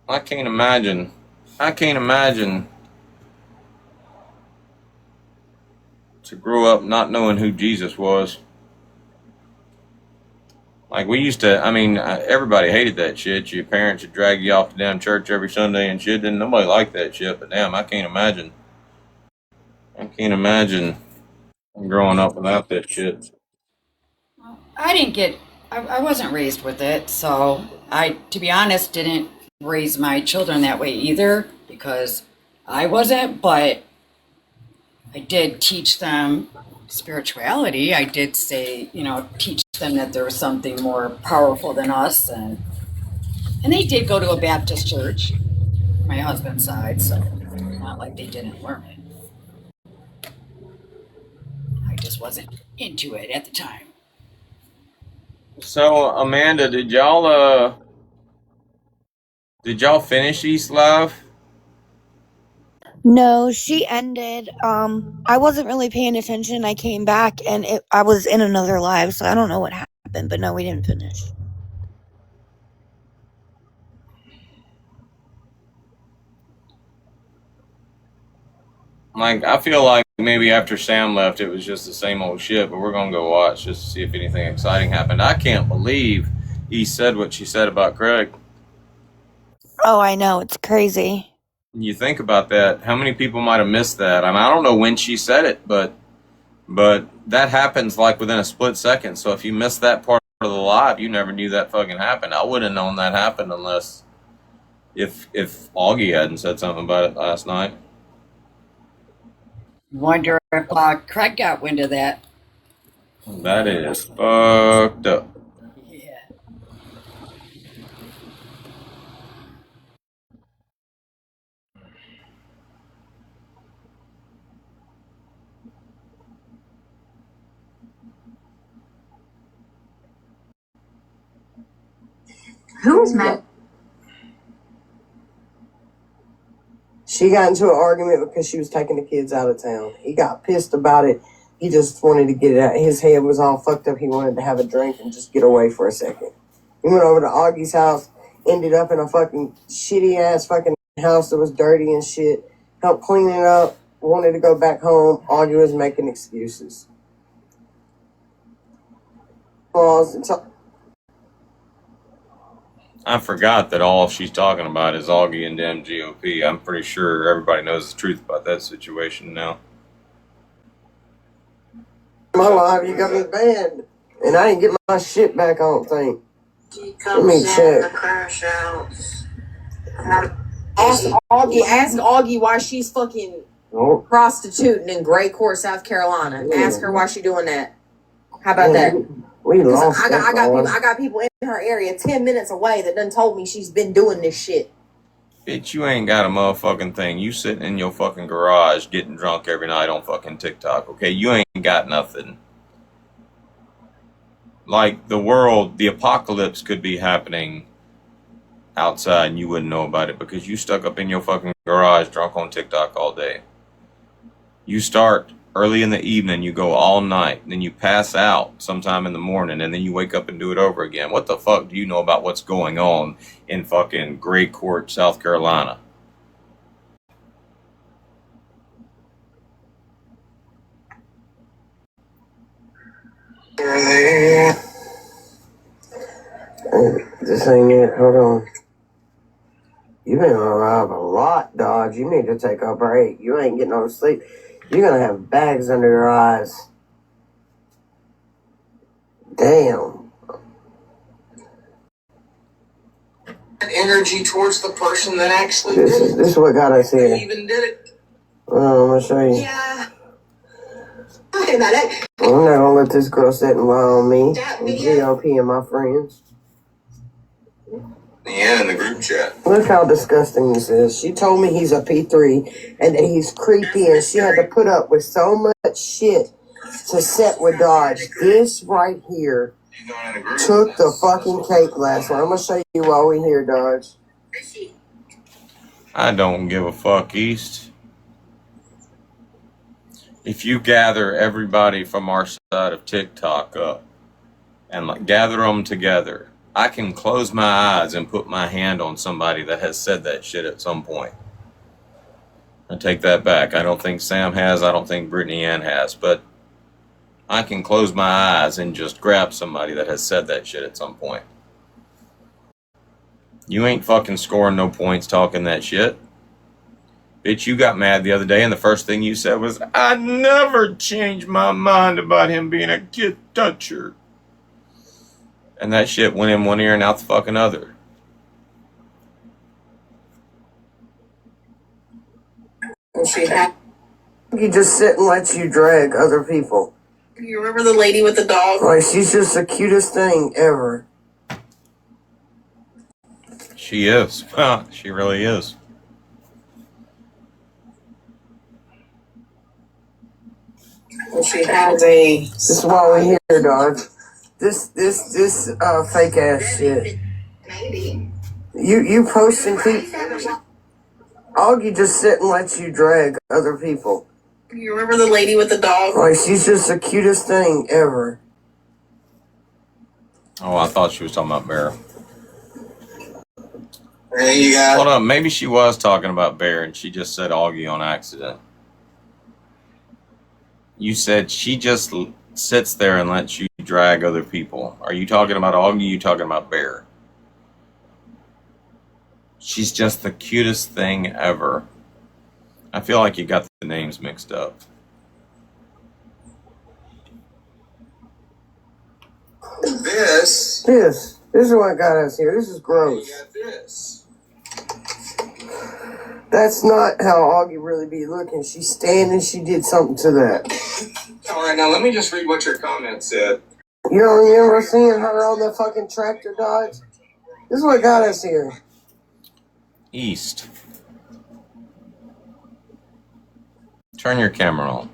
I can't imagine to grow up not knowing who Jesus was. Like we used to, everybody hated that shit. Your parents would drag you off to damn church every Sunday and shit. Didn't nobody like that shit, but damn, I can't imagine growing up without that shit. I wasn't raised with it, so I, to be honest, didn't raise my children that way either because I wasn't, but I did teach them spirituality. I did say, teach them that there was something more powerful than us, and they did go to a Baptist church, my husband's side, so it's not like they didn't learn it. I just wasn't into it at the time. So Amanda, did y'all finish East Live? No, she ended. I wasn't really paying attention. I came back and I was in another live, so I don't know what happened, but no, we didn't finish. Like, I feel like maybe after Sam left, it was just the same old shit, but we're gonna go watch just to see if anything exciting happened. I can't believe he said what she said about Craig. Oh, I know. It's crazy. You think about that, how many people might have missed that? I don't know when she said it, but that happens like within a split second. So if you missed that part of the live, you never knew that fucking happened. I wouldn't have known that happened unless if Augie hadn't said something about it last night. Wonder if Craig got wind of that. That is fucked up. Yeah. Who is Matt? She got into an argument because she was taking the kids out of town. He got pissed about it. He just wanted to get it out. His head was all fucked up. He wanted to have a drink and just get away for a second. He went over to Augie's house, ended up in a fucking shitty ass fucking house that was dirty and shit. Helped clean it up, wanted to go back home. Augie was making excuses. I forgot that all she's talking about is Augie and damn GOP. I'm pretty sure everybody knows the truth about that situation now. My life, you got me banned. And I didn't get my shit back, I don't think. Let me check. Ask Augie why she's fucking prostituting in Gray Court, South Carolina. Ask her why she doing that. How about that? We lost. I got people in her area 10 minutes away that done told me she's been doing this shit. Bitch, you ain't got a motherfucking thing. You sitting in your fucking garage getting drunk every night on fucking TikTok, okay? You ain't got nothing. Like, the apocalypse could be happening outside and you wouldn't know about it because you stuck up in your fucking garage drunk on TikTok all day. You start early in the evening, you go all night, then you pass out sometime in the morning, and then you wake up and do it over again. What the fuck do you know about what's going on in fucking Gray Court, South Carolina? This ain't it. Hold on. You've been around a lot, Dodge. You need to take a break. You ain't getting no sleep. You're gonna have bags under your eyes. Damn. Energy towards the person that actually did it. This is what got us here. Even did it. I'm gonna show you. Yeah. Okay, about it. I'm not gonna let this girl sit and lie on me. And GOP and my friends. Yeah, in the group chat. Look how disgusting this is. She told me he's a P3 and that he's creepy, and she had to put up with so much shit to set with Dodge. This right here took the fucking cake last one. I'm going to show you while we here, Dodge. I don't give a fuck, East. If you gather everybody from our side of TikTok up and like gather them together, I can close my eyes and put my hand on somebody that has said that shit at some point. I take that back. I don't think Sam has. I don't think Brittany Ann has. But I can close my eyes and just grab somebody that has said that shit at some point. You ain't fucking scoring no points talking that shit. Bitch, you got mad the other day and the first thing you said was, I never changed my mind about him being a kid toucher. And that shit went in one ear and out the fucking other. You just sit and let you drag other people. You remember the lady with the dog? Like, she's just the cutest thing ever. She is. She really is. She has a... This is why we're here, dog. This fake ass shit. You posting people. Augie just sit and let you drag other people. You remember the lady with the dog? Like, she's just the cutest thing ever. Oh, I thought she was talking about Bear. Hey, you guys. Hold up, maybe she was talking about Bear and she just said Augie on accident. You said she just sits there and lets you drag other people. Are you talking about Augie or are you talking about Bear? She's just the cutest thing ever. I feel like you got the names mixed up. This is what got us here. This is gross. You got this. That's not how Augie really be looking. She's standing. She did something to that. All right, now let me just read what your comment said. You don't remember seeing her on the fucking tractor, Dodge? This is what got us here. East. Turn your camera on.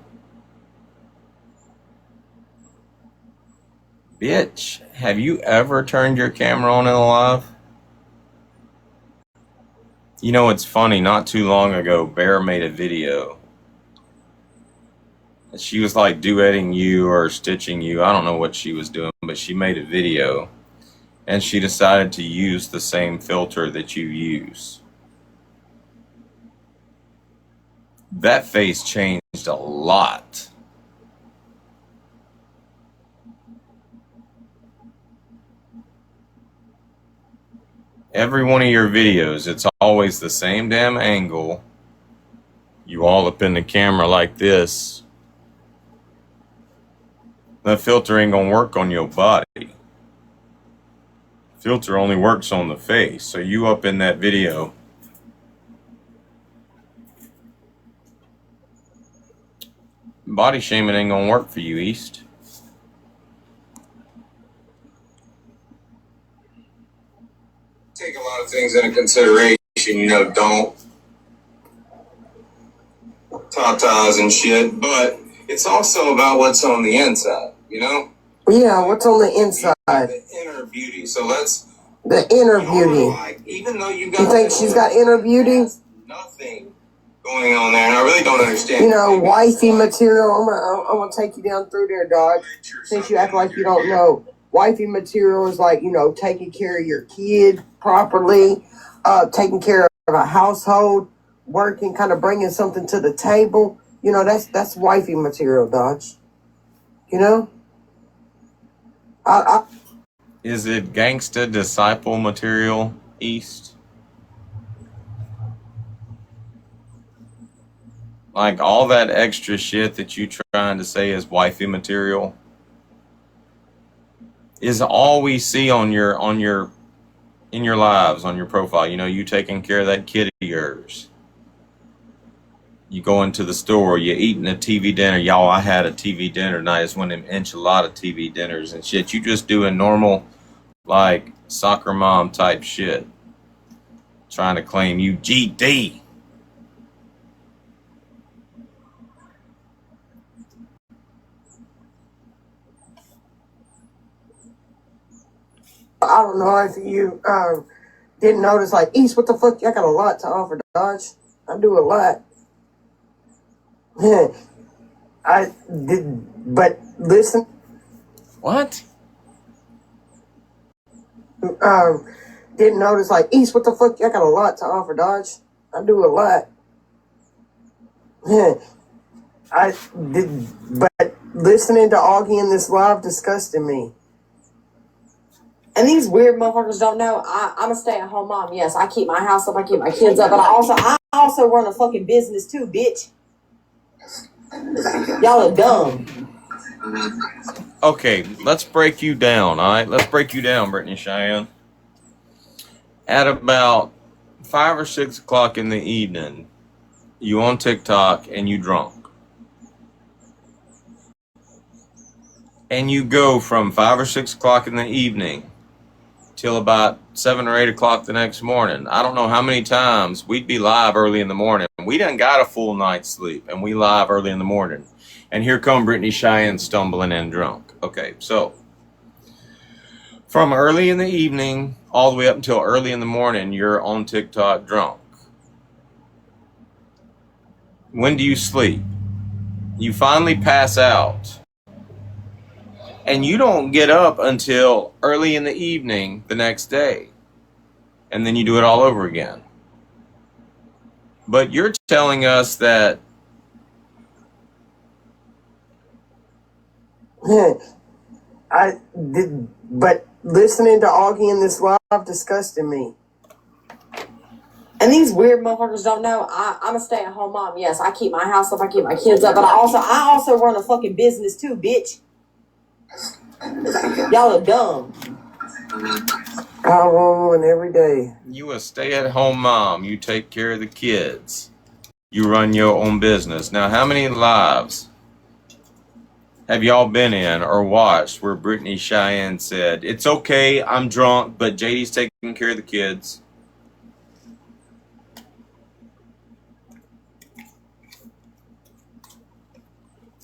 Bitch, have you ever turned your camera on in a live? You know, it's funny, not too long ago, Bear made a video. She was like duetting you or stitching you. I don't know what she was doing, but she made a video. And she decided to use the same filter that you use. That face changed a lot. Every one of your videos, it's always the same damn angle. You all up in the camera like this. That filter ain't gonna work on your body. Filter only works on the face. So you up in that video. Body shaming ain't gonna work for you, East. Take a lot of things into consideration, you know, don't tatas and shit, but it's also about what's on the inside, you know? Yeah, what's on the inside? The inner beauty. So let's... The inner beauty. Like, even though you got... You think she's got inner beauty? Nothing going on there, and I really don't understand. You know, wifey material. I'm gonna take you down through there, dog. Since you act like you don't know. Wifey material is like, you know, taking care of your kid properly, taking care of a household, working, kind of bringing something to the table. You know, that's wifey material, Dodge. You know? Is it gangsta disciple material, East? Like all that extra shit that you trying to say is wifey material is all we see on your in your lives, on your profile. You know, you taking care of that kid of yours. You go into the store, you eating a TV dinner. Y'all, I had a TV dinner tonight. It's one of them enchilada TV dinners and shit. You just doing normal, like, soccer mom type shit. Trying to claim you GD. I don't know if you didn't notice, like, East, what the fuck? I got a lot to offer, Dodge. I do a lot. I did, but listen. What? Didn't notice, like, East, what the fuck? I got a lot to offer, Dodge. I do a lot. I did, but listening to Augie in this live disgusted me. And these weird motherfuckers don't know I'm a stay-at-home mom. Yes, I keep my house up, I keep my kids up, but I also run a fucking business too, bitch. Y'all are dumb. Okay, let's break you down, all right? Let's break you down, Brittany Cheyenne. At about 5 or 6 o'clock in the evening, you on TikTok and you drunk. And you go from 5 or 6 o'clock in the evening till about 7 or 8 o'clock the next morning. I don't know how many times we'd be live early in the morning. We done got a full night's sleep, and we live early in the morning. And here come Brittany Cheyenne stumbling in drunk. Okay, so from early in the evening all the way up until early in the morning, you're on TikTok drunk. When do you sleep? You finally pass out. And you don't get up until early in the evening the next day. And then you do it all over again. But you're telling us that I did, but listening to Augie in this live disgusted me. And these weird motherfuckers don't know I'm a stay-at-home mom. Yes, I keep my house up, I keep my kids up, but I also run a fucking business too, bitch. Y'all are dumb. I run one every day. you a stay-at-home mom. You take care of the kids. You run your own business. Now, how many lives have y'all been in or watched where Brittany Cheyenne said, it's okay, I'm drunk, but JD's taking care of the kids?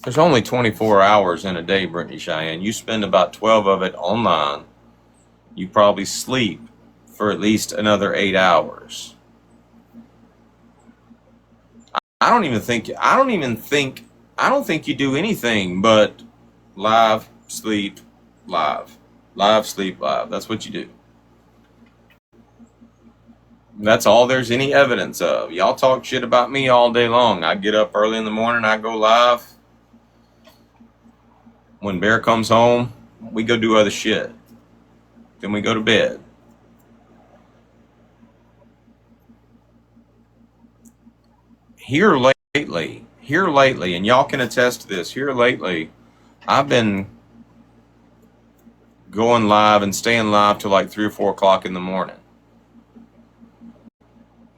There's only 24 hours in a day, Brittany Cheyenne. You spend about 12 of it online. You probably sleep for at least another 8 hours. I don't think you do anything but live, sleep, live. Live, sleep, live. That's what you do. That's all there's any evidence of. Y'all talk shit about me all day long. I get up early in the morning, I go live. When Bear comes home, we go do other shit. Then we go to bed. Here lately, and y'all can attest to this, here lately, I've been going live and staying live till like 3 or 4 o'clock in the morning.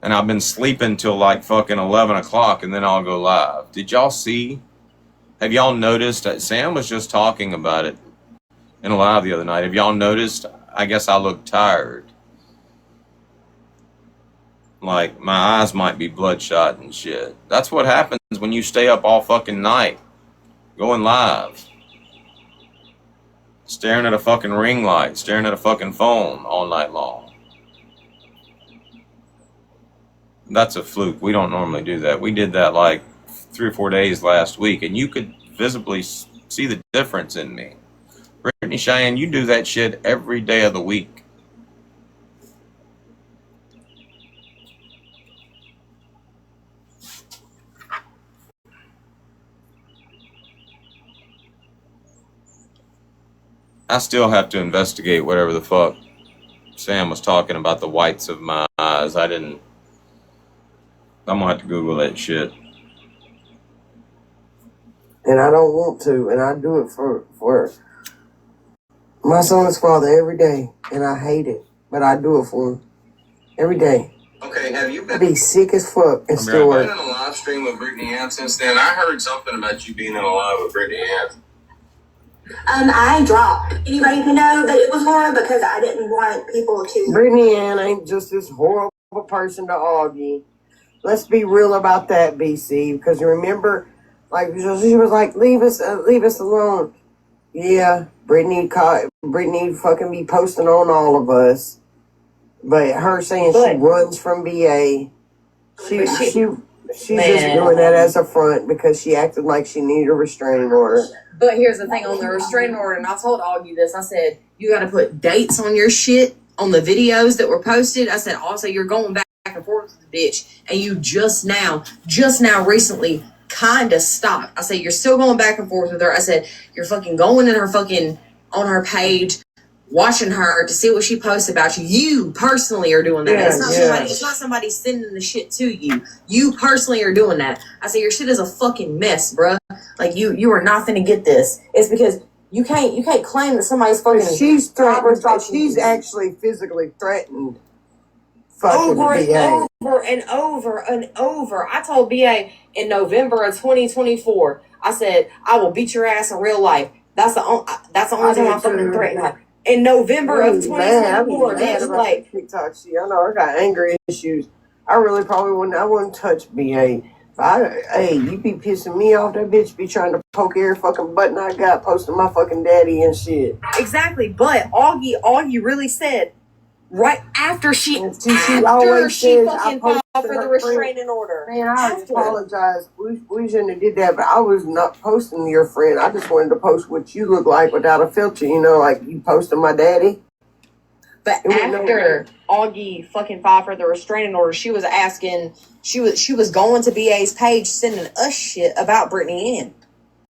And I've been sleeping till like fucking 11 o'clock and then I'll go live. Did y'all see? Have y'all noticed that Sam was just talking about it in a live the other night? Have y'all noticed? I guess I look tired. Like my eyes might be bloodshot and shit. That's what happens when you stay up all fucking night going live. Staring at a fucking ring light, staring at a fucking phone all night long. That's a fluke. We don't normally do that. We did that like 3 or 4 days last week, and you could visibly see the difference in me. Brittany Cheyenne, you do that shit every day of the week. I still have to investigate whatever the fuck Sam was talking about, the whites of my eyes. I'm gonna have to Google that shit. And I don't want to, and I do it for my son's father every day, and I hate it, but I do it for him every day. Okay, have you I'd be sick as fuck and still work. Been in a live stream with Brittany Ann since then? I heard something about you being in a live with Brittany Ann. I dropped anybody to know that it was her because I didn't want people to. Brittany Ann ain't just this horrible a person to Augie. Let's be real about that, BC. Because remember, like she was like, leave us alone. Yeah, Brittany fucking be posting on all of us, but her saying she runs from BA. She's just doing that as a front because she acted like she needed a restraining order. But here's the thing on the restraining order, and I told Augie this. I said, you got to put dates on your shit on the videos that were posted. I said, also, you're going back and forth with the bitch, and you just now recently kind of stopped. I said, you're still going back and forth with her. I said, you're fucking going in her fucking, on her page, watching her to see what she posts about you. You personally are doing that. Yeah, it's not somebody sending the shit to you. You personally are doing that. I said, your shit is a fucking mess, bruh. Like you are not gonna get this. It's because you can't claim that somebody's fucking. She's threatened. She's actually physically threatened. Over and over. I told BA in November of 2024. I said, I will beat your ass in real life. That's the only time I fucking threatened her. In November of 2024, bitch, like TikTok shit. I know I got anger issues. I really probably wouldn't touch BA. Hey, you be pissing me off. That bitch be trying to poke every fucking button I got, posting my fucking daddy and shit. Exactly, but Augie really said right after she always fucking filed for the restraining order. Man, I apologize. We shouldn't have did that, but I was not posting your friend. I just wanted to post what you look like without a filter. You know, like you posting my daddy. But after Augie fucking filed for the restraining order, she was asking, she was going to BA's page sending us shit about Brittany Ann.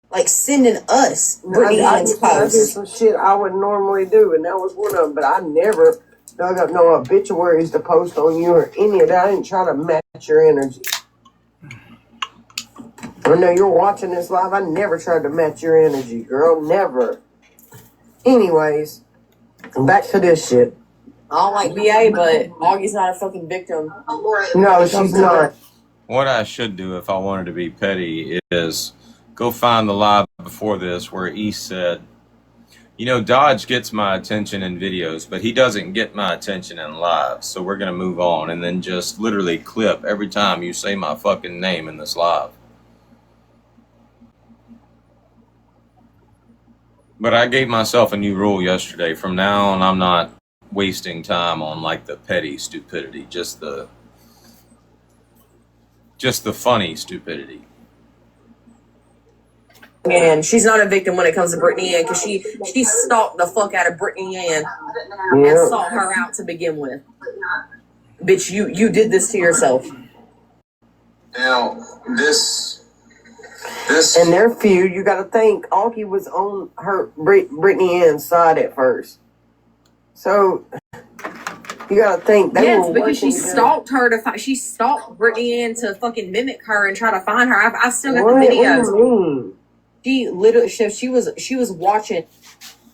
Like sending us Brittany Ann's posts. I did some shit I would normally do, and that was one of them. But I never dug up no obituaries to post on you or any of that. I didn't try to match your energy. I know you're watching this live. I never tried to match your energy, girl. Never. Anyways, back to this shit. I don't like BA, but Augie's not a fucking victim. No, she's not. What I should do if I wanted to be petty is go find the live before this where East said, you know, Dodge gets my attention in videos, but he doesn't get my attention in live. So we're going to move on and then just literally clip every time you say my fucking name in this live. But I gave myself a new rule yesterday. From now on, I'm not wasting time on like the petty stupidity, just the funny stupidity. And she's not a victim when it comes to Brittany Ann because she stalked the fuck out of Brittany Ann and sought her out to begin with. Bitch, you did this to yourself. Now this and their feud, you got to think Augie was on her Brittany Ann's side at first, so you got to think they were because she stalked her she stalked Brittany Ann to fucking mimic her and try to find her. I still got the videos. What do you mean? She literally, she was watching.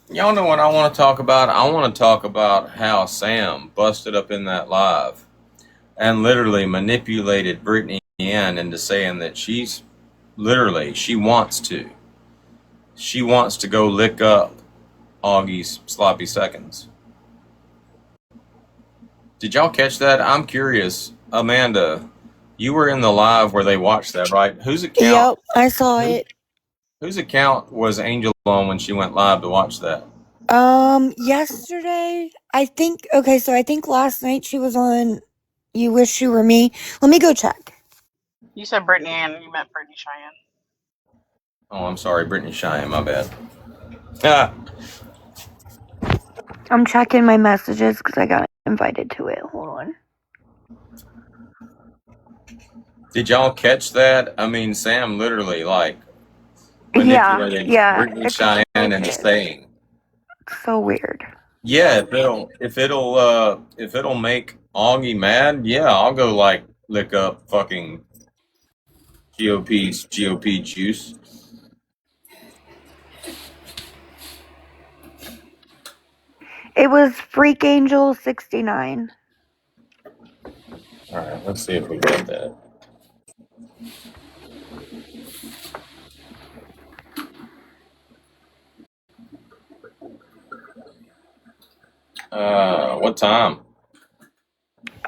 Y'all know what I want to talk about? I want to talk about how Sam busted up in that live and literally manipulated Brittany Ann into saying that she wants to go lick up Augie's sloppy seconds. Did y'all catch that? I'm curious. Amanda, you were in the live where they watched that, right? Whose account? Yep, I saw it. Whose account was Angel on when she went live to watch that? Yesterday, I think last night she was on You Wish You Were Me. Let me go check. You said Brittany Ann, you meant Brittany Cheyenne. Oh, I'm sorry, Brittany Cheyenne, my bad. Ah. I'm checking my messages because I got invited to it. Hold on. Did y'all catch that? I mean, Sam literally manipulated Brittany Cheyenne into saying. So weird. Yeah, if it'll make Augie mad, yeah, I'll go lick up fucking GOP juice. It was Freak Angel 69. All right, let's see if we got that. What time?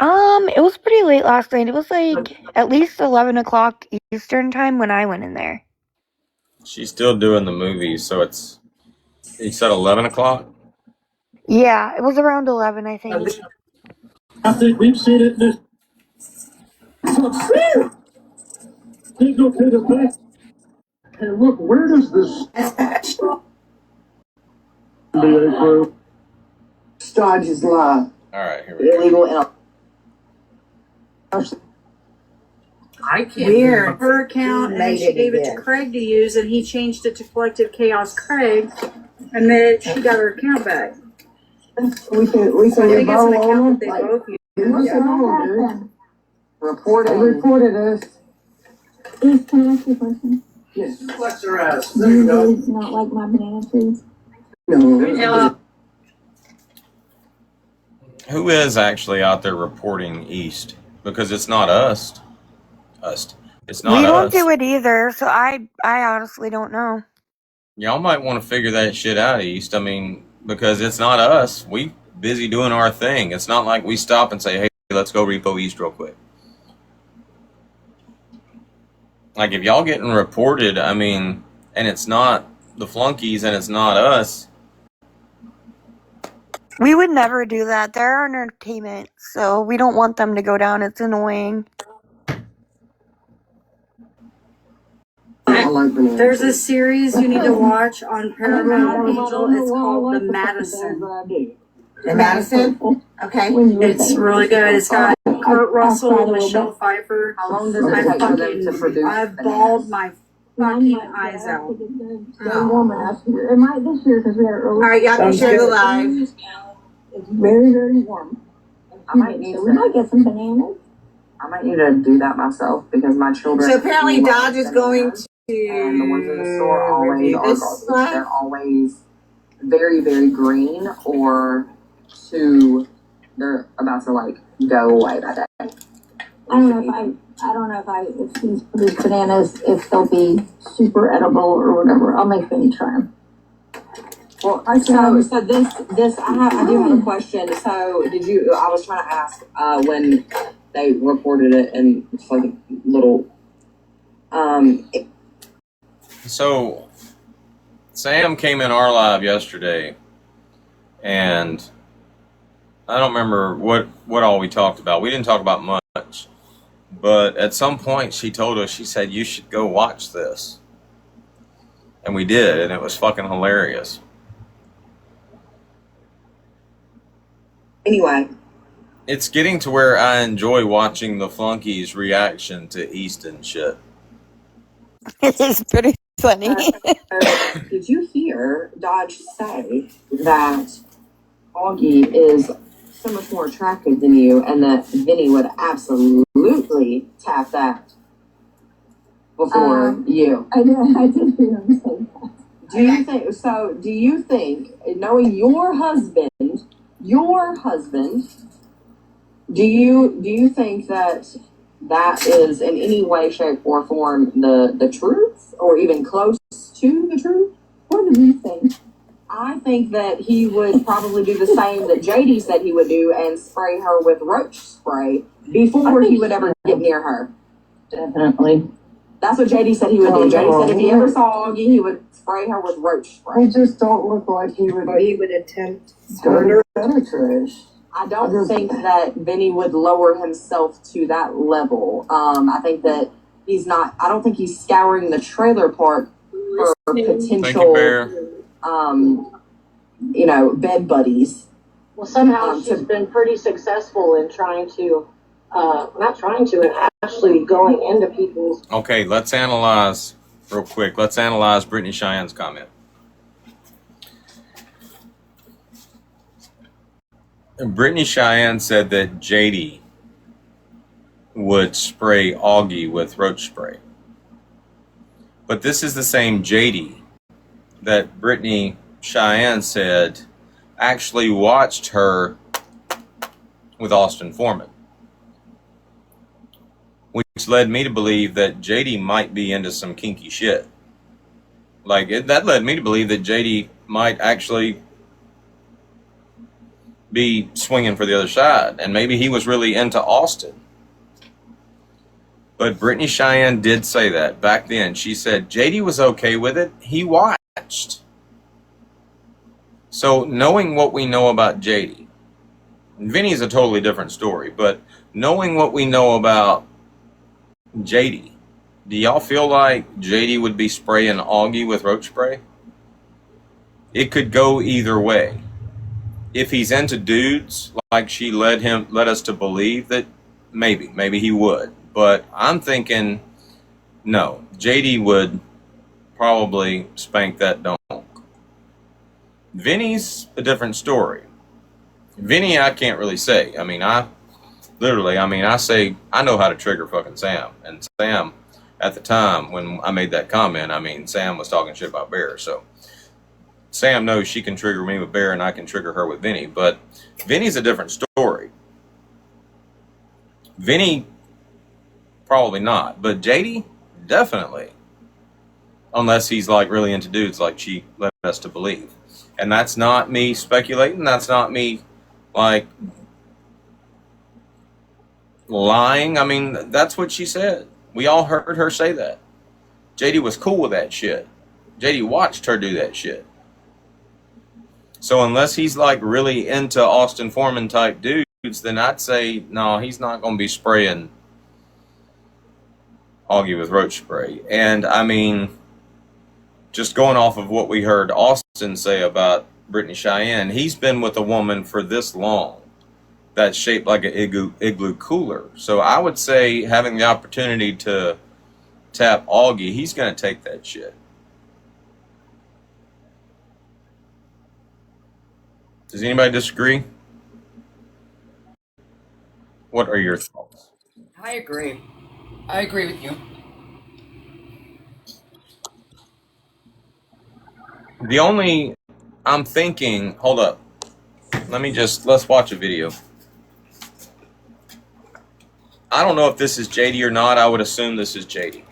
It was pretty late last night. It was like at least 11 o'clock Eastern time when I went in there. She's still doing the movies, so it's. You said 11 o'clock? Yeah, it was around 11, I think. I think we've seen it. Hey, look, where does this Dodge's lie. Alright, here we go. Illegal and I can't. Weird. Her account, and then Made she it gave it to again. Craig to use, and he changed it to Collective Chaos Craig, and then she got her account back. We can So I get think it's an Bo account on that they it. both use. What's wrong, dude? Reported us. Can I ask you a question? Yes. Flex her ass. Do you guys not like my banana trees? No. Who is actually out there reporting east? Because it's not us. It's not We don't us. do it either, so I honestly don't know. Y'all might want to figure that shit out east. I mean, because it's not us. We busy doing our thing. It's not like we stop and say, hey, let's go repo east real quick. Like, if y'all getting reported, I mean, and it's not the flunkies and it's not us. We would never do that. They're our entertainment, so we don't want them to go down. It's annoying. I like bananas. There's a series you need to watch on Paramount Angel. It's called The Madison. In Madison? Okay. It's really good. It's got Kurt Russell, Michelle Pfeiffer. How long does it take for them to produce? I've bawled my fucking eyes out. Warm enough. It might this year because we had it early. All right, y'all can share the live. It's very, very warm. I might need So we might get some bananas. I might need to do that myself because my children. So apparently Dodge is going to and the ones in the store always review are this garbage. live. They're always very, very green or they're about to like go away that day. I don't know if these produce bananas, if they'll be super edible or whatever. I'll make Benny try them. Well, so this I do have a question. So I was trying to ask when they reported it and it's like a little So, Sam came in our live yesterday, and I don't remember what all we talked about. We didn't talk about much. But at some point, she told us, she said, you should go watch this. And we did, and it was fucking hilarious. anyway. It's getting to where I enjoy watching the flunkies' reaction to East and shit. It is pretty funny. Did you hear Dodge say that Augie is so much more attractive than you and that Vinny would absolutely tap that before you? I did hear him say that. Do you think, knowing your husband, do you think that is in any way, shape, or form the truth, or even close to the truth? What do you think? I think that he would probably do the same that JD said he would do and spray her with roach spray before he would ever get near her. Definitely. That's what JD said he would do. JD said if he ever saw Augie, he would spray her with roach spray. He just don't look like he would attempt to penetrate. I don't think that Vinny would lower himself to that level. I think that I don't think he's scouring the trailer park for potential, bed buddies. Well, somehow she's been pretty successful in actually going into people's. Okay, let's analyze real quick. Let's analyze Brittany Cheyenne's comment. Brittany Cheyenne said that JD would spray Augie with roach spray. But this is the same JD that Brittany Cheyenne said actually watched her with Austin Foreman. Which led me to believe that JD might be into some kinky shit. That led me to believe that JD might actually be swinging for the other side. And maybe he was really into Austin. But Brittany Cheyenne did say that back then. She said JD was okay with it. He watched. So knowing what we know about JD, Vinny's a totally different story, but knowing what we know about JD, do y'all feel like JD would be spraying Augie with roach spray? It could go either way. If he's into dudes, like she led us to believe, that maybe he would. But I'm thinking, no, JD would probably spank that donk. Vinny's a different story. Vinny, I can't really say. I mean, I say I know how to trigger fucking Sam. And Sam, at the time when I made that comment, I mean, Sam was talking shit about Bear. So Sam knows she can trigger me with Bear and I can trigger her with Vinny. But Vinny's a different story. Vinny, probably not. But JD, definitely. Unless he's like really into dudes like she led us to believe. And that's not me speculating. That's not me like lying. I mean, that's what she said. We all heard her say that. JD was cool with that shit. JD watched her do that shit. So unless he's like really into Austin Foreman type dudes, then I'd say, no, he's not going to be spraying Augie with roach spray. And I mean, just going off of what we heard Austin say about Brittany Cheyenne, he's been with a woman for this long that's shaped like an igloo cooler. So I would say having the opportunity to tap Augie, he's going to take that shit. Does anybody disagree? What are your thoughts? I agree. I agree with you. I'm thinking, hold up. Let's watch a video. I don't know if this is JD or not. I would assume this is JD.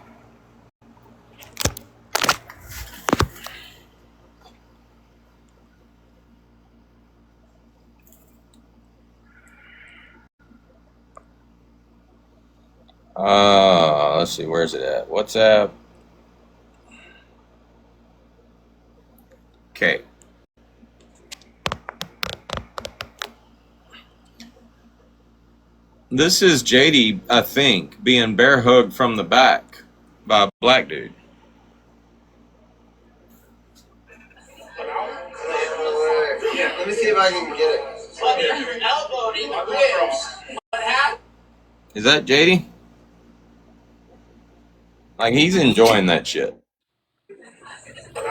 Let's see, where's it at? WhatsApp. Okay. This is JD, I think, being bear hugged from the back by a black dude. Yeah, let me see if I can get it. Is that JD? Like, he's enjoying that shit. Yeah,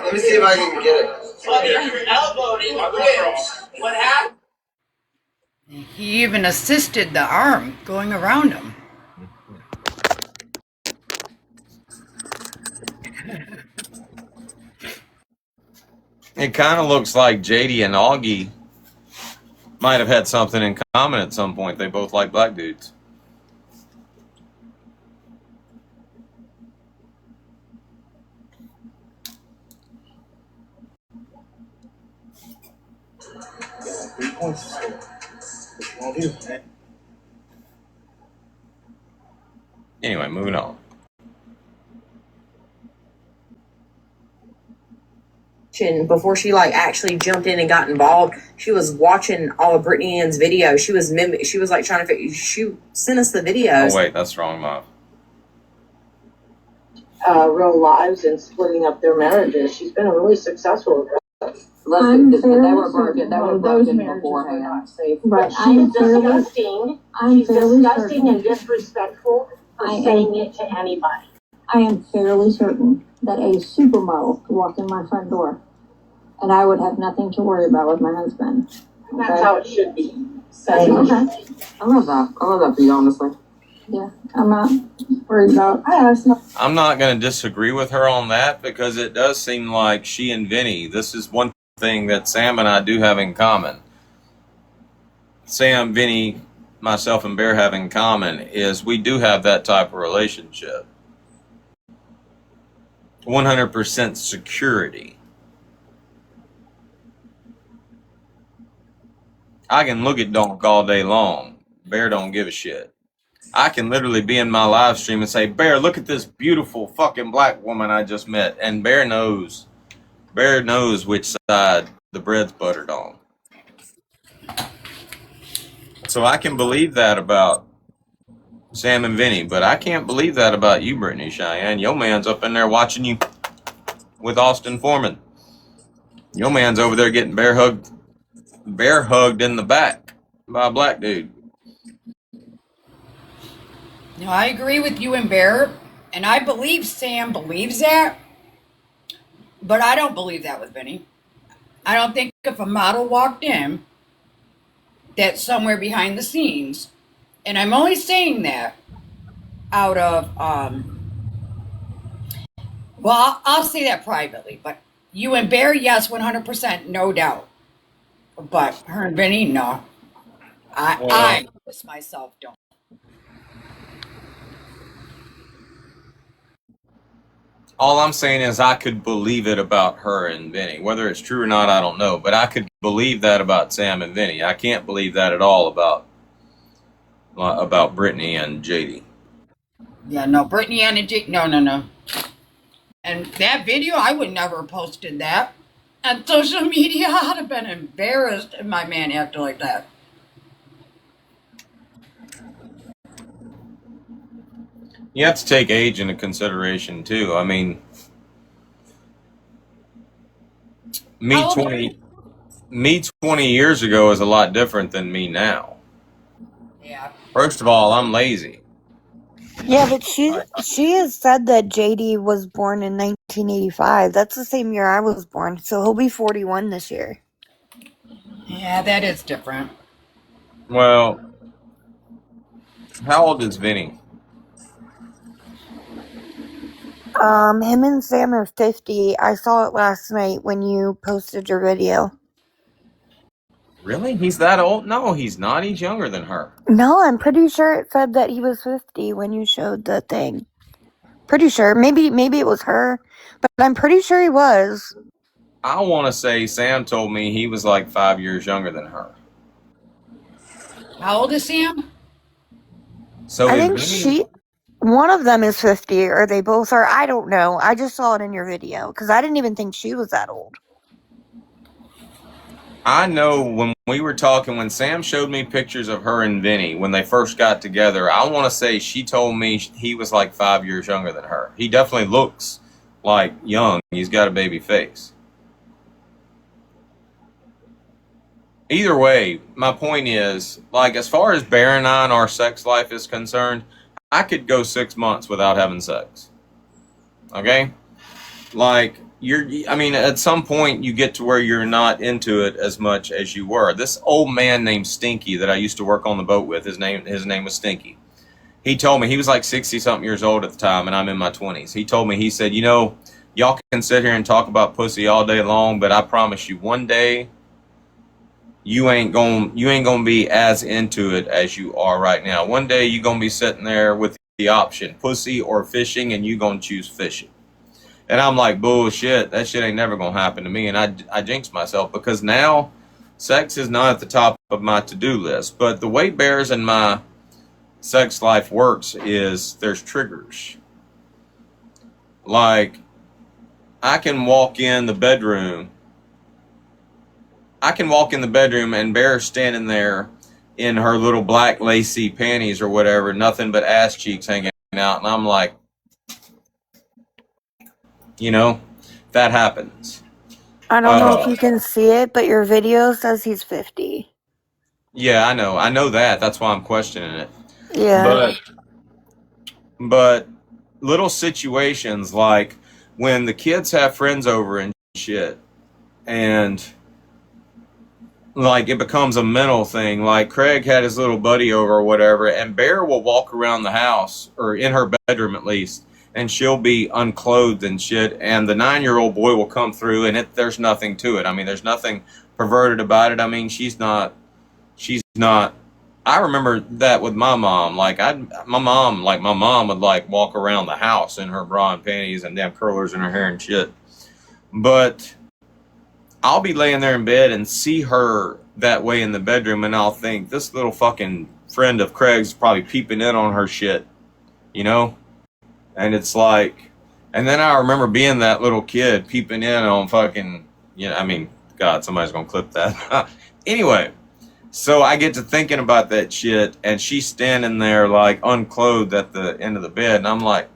let me see if I can get it. What happened? He even assisted the arm going around him. It kind of looks like JD and Augie might have had something in common at some point. They both like black dudes. Anyway, moving on. Before she like actually jumped in and got involved, she was watching all of Brittany Ann's videos. She was like trying to figure. She sent us the videos. Oh wait, that's wrong, Mom. Real lives and splitting up their marriages. She's been really successful with that. I'm fairly They were certain broken those marriages beforehand. were not safe. Right. But she's disgusting. She's disgusting and disrespectful for saying it to anybody. I am fairly certain that a supermodel could walk in my front door, and I would have nothing to worry about with my husband. Okay? That's how it should be. Okay. I love that. I love that for you, honestly. Yeah, I'm not worried about. I'm not going to disagree with her on that because it does seem like she and Vinny, this is one thing that Sam and I do have in common. Sam, Vinny, myself, and Bear have in common is we do have that type of relationship. 100% security. I can look at Donk all day long. Bear don't give a shit. I can literally be in my live stream and say, Bear, look at this beautiful fucking black woman I just met. And Bear knows which side the bread's buttered on. So I can believe that about Sam and Vinny, but I can't believe that about you, Brittany Cheyenne. Your man's up in there watching you with Austin Foreman. Your man's over there getting bear hugged in the back by a black dude. No, I agree with you and Bear, and I believe Sam believes that, but I don't believe that with Vinny. I don't think if a model walked in, that's somewhere behind the scenes, and I'm only saying that out of, well, I'll say that privately, but you and Bear, yes, 100%, no doubt. But her and Vinny, no. I just myself don't. All I'm saying is I could believe it about her and Vinny. Whether it's true or not, I don't know. But I could believe that about Sam and Vinny. I can't believe that at all about Brittany and JD. Yeah, no, Brittany and JD, no. And that video, I would never have posted that on social media. I'd have been embarrassed if my man acted like that. You have to take age into consideration too. I mean, me 20 years ago is a lot different than me now. Yeah. First of all, I'm lazy. Yeah, but she has said that JD was born in 1985. That's the same year I was born, so he'll be 41 this year. Yeah, that is different. Well, how old is Vinny? Him and Sam are 50. I saw it last night when you posted your video. Really? He's that old? No, he's not. He's younger than her. No, I'm pretty sure it said that he was 50 when you showed the thing. Pretty sure. Maybe it was her, but I'm pretty sure he was. I want to say Sam told me he was like 5 years younger than her. How old is Sam? So I think one of them is 50, or they both are. I don't know. I just saw it in your video because I didn't even think she was that old. I know when we were talking, when Sam showed me pictures of her and Vinny when they first got together, I want to say she told me he was like 5 years younger than her. He definitely looks like young. He's got a baby face. Either way, my point is, like, as far as Bear and I and our sex life is concerned, I could go 6 months without having sex. Okay? Like, at some point you get to where you're not into it as much as you were. This old man named Stinky that I used to work on the boat with, his name was Stinky. He told me, he was like 60-something years old at the time, and I'm in my 20s. He told me, he said, y'all can sit here and talk about pussy all day long, but I promise you, one day you ain't gonna be as into it as you are right now. One day you're gonna be sitting there with the option, pussy or fishing, and you gonna choose fishing. And I'm like, bullshit, that shit ain't never gonna happen to me. And I jinxed myself because now sex is not at the top of my to-do list. But the way Bears in my sex life works is there's triggers. Like, I can walk in the bedroom and Bear's standing there in her little black lacy panties or whatever, nothing but ass cheeks hanging out. And I'm like, that happens. I don't know if you can see it, but your video says he's 50. Yeah, I know that. That's why I'm questioning it. Yeah. But little situations like when the kids have friends over and shit, and like it becomes a mental thing. Like Craig had his little buddy over or whatever, and Bear will walk around the house, or in her bedroom at least, and she'll be unclothed and shit, and the 9-year-old boy will come through, and there's nothing to it. I mean, there's nothing perverted about it. I mean, she's not. I remember that with my mom. Like my mom would like walk around the house in her bra and panties and damn curlers in her hair and shit. But I'll be laying there in bed and see her that way in the bedroom, and I'll think, this little fucking friend of Craig's probably peeping in on her shit, you know? And it's like, and then I remember being that little kid peeping in on fucking, you know, I mean, God, somebody's gonna clip that. Anyway, so I get to thinking about that shit, and she's standing there like unclothed at the end of the bed, and I'm like,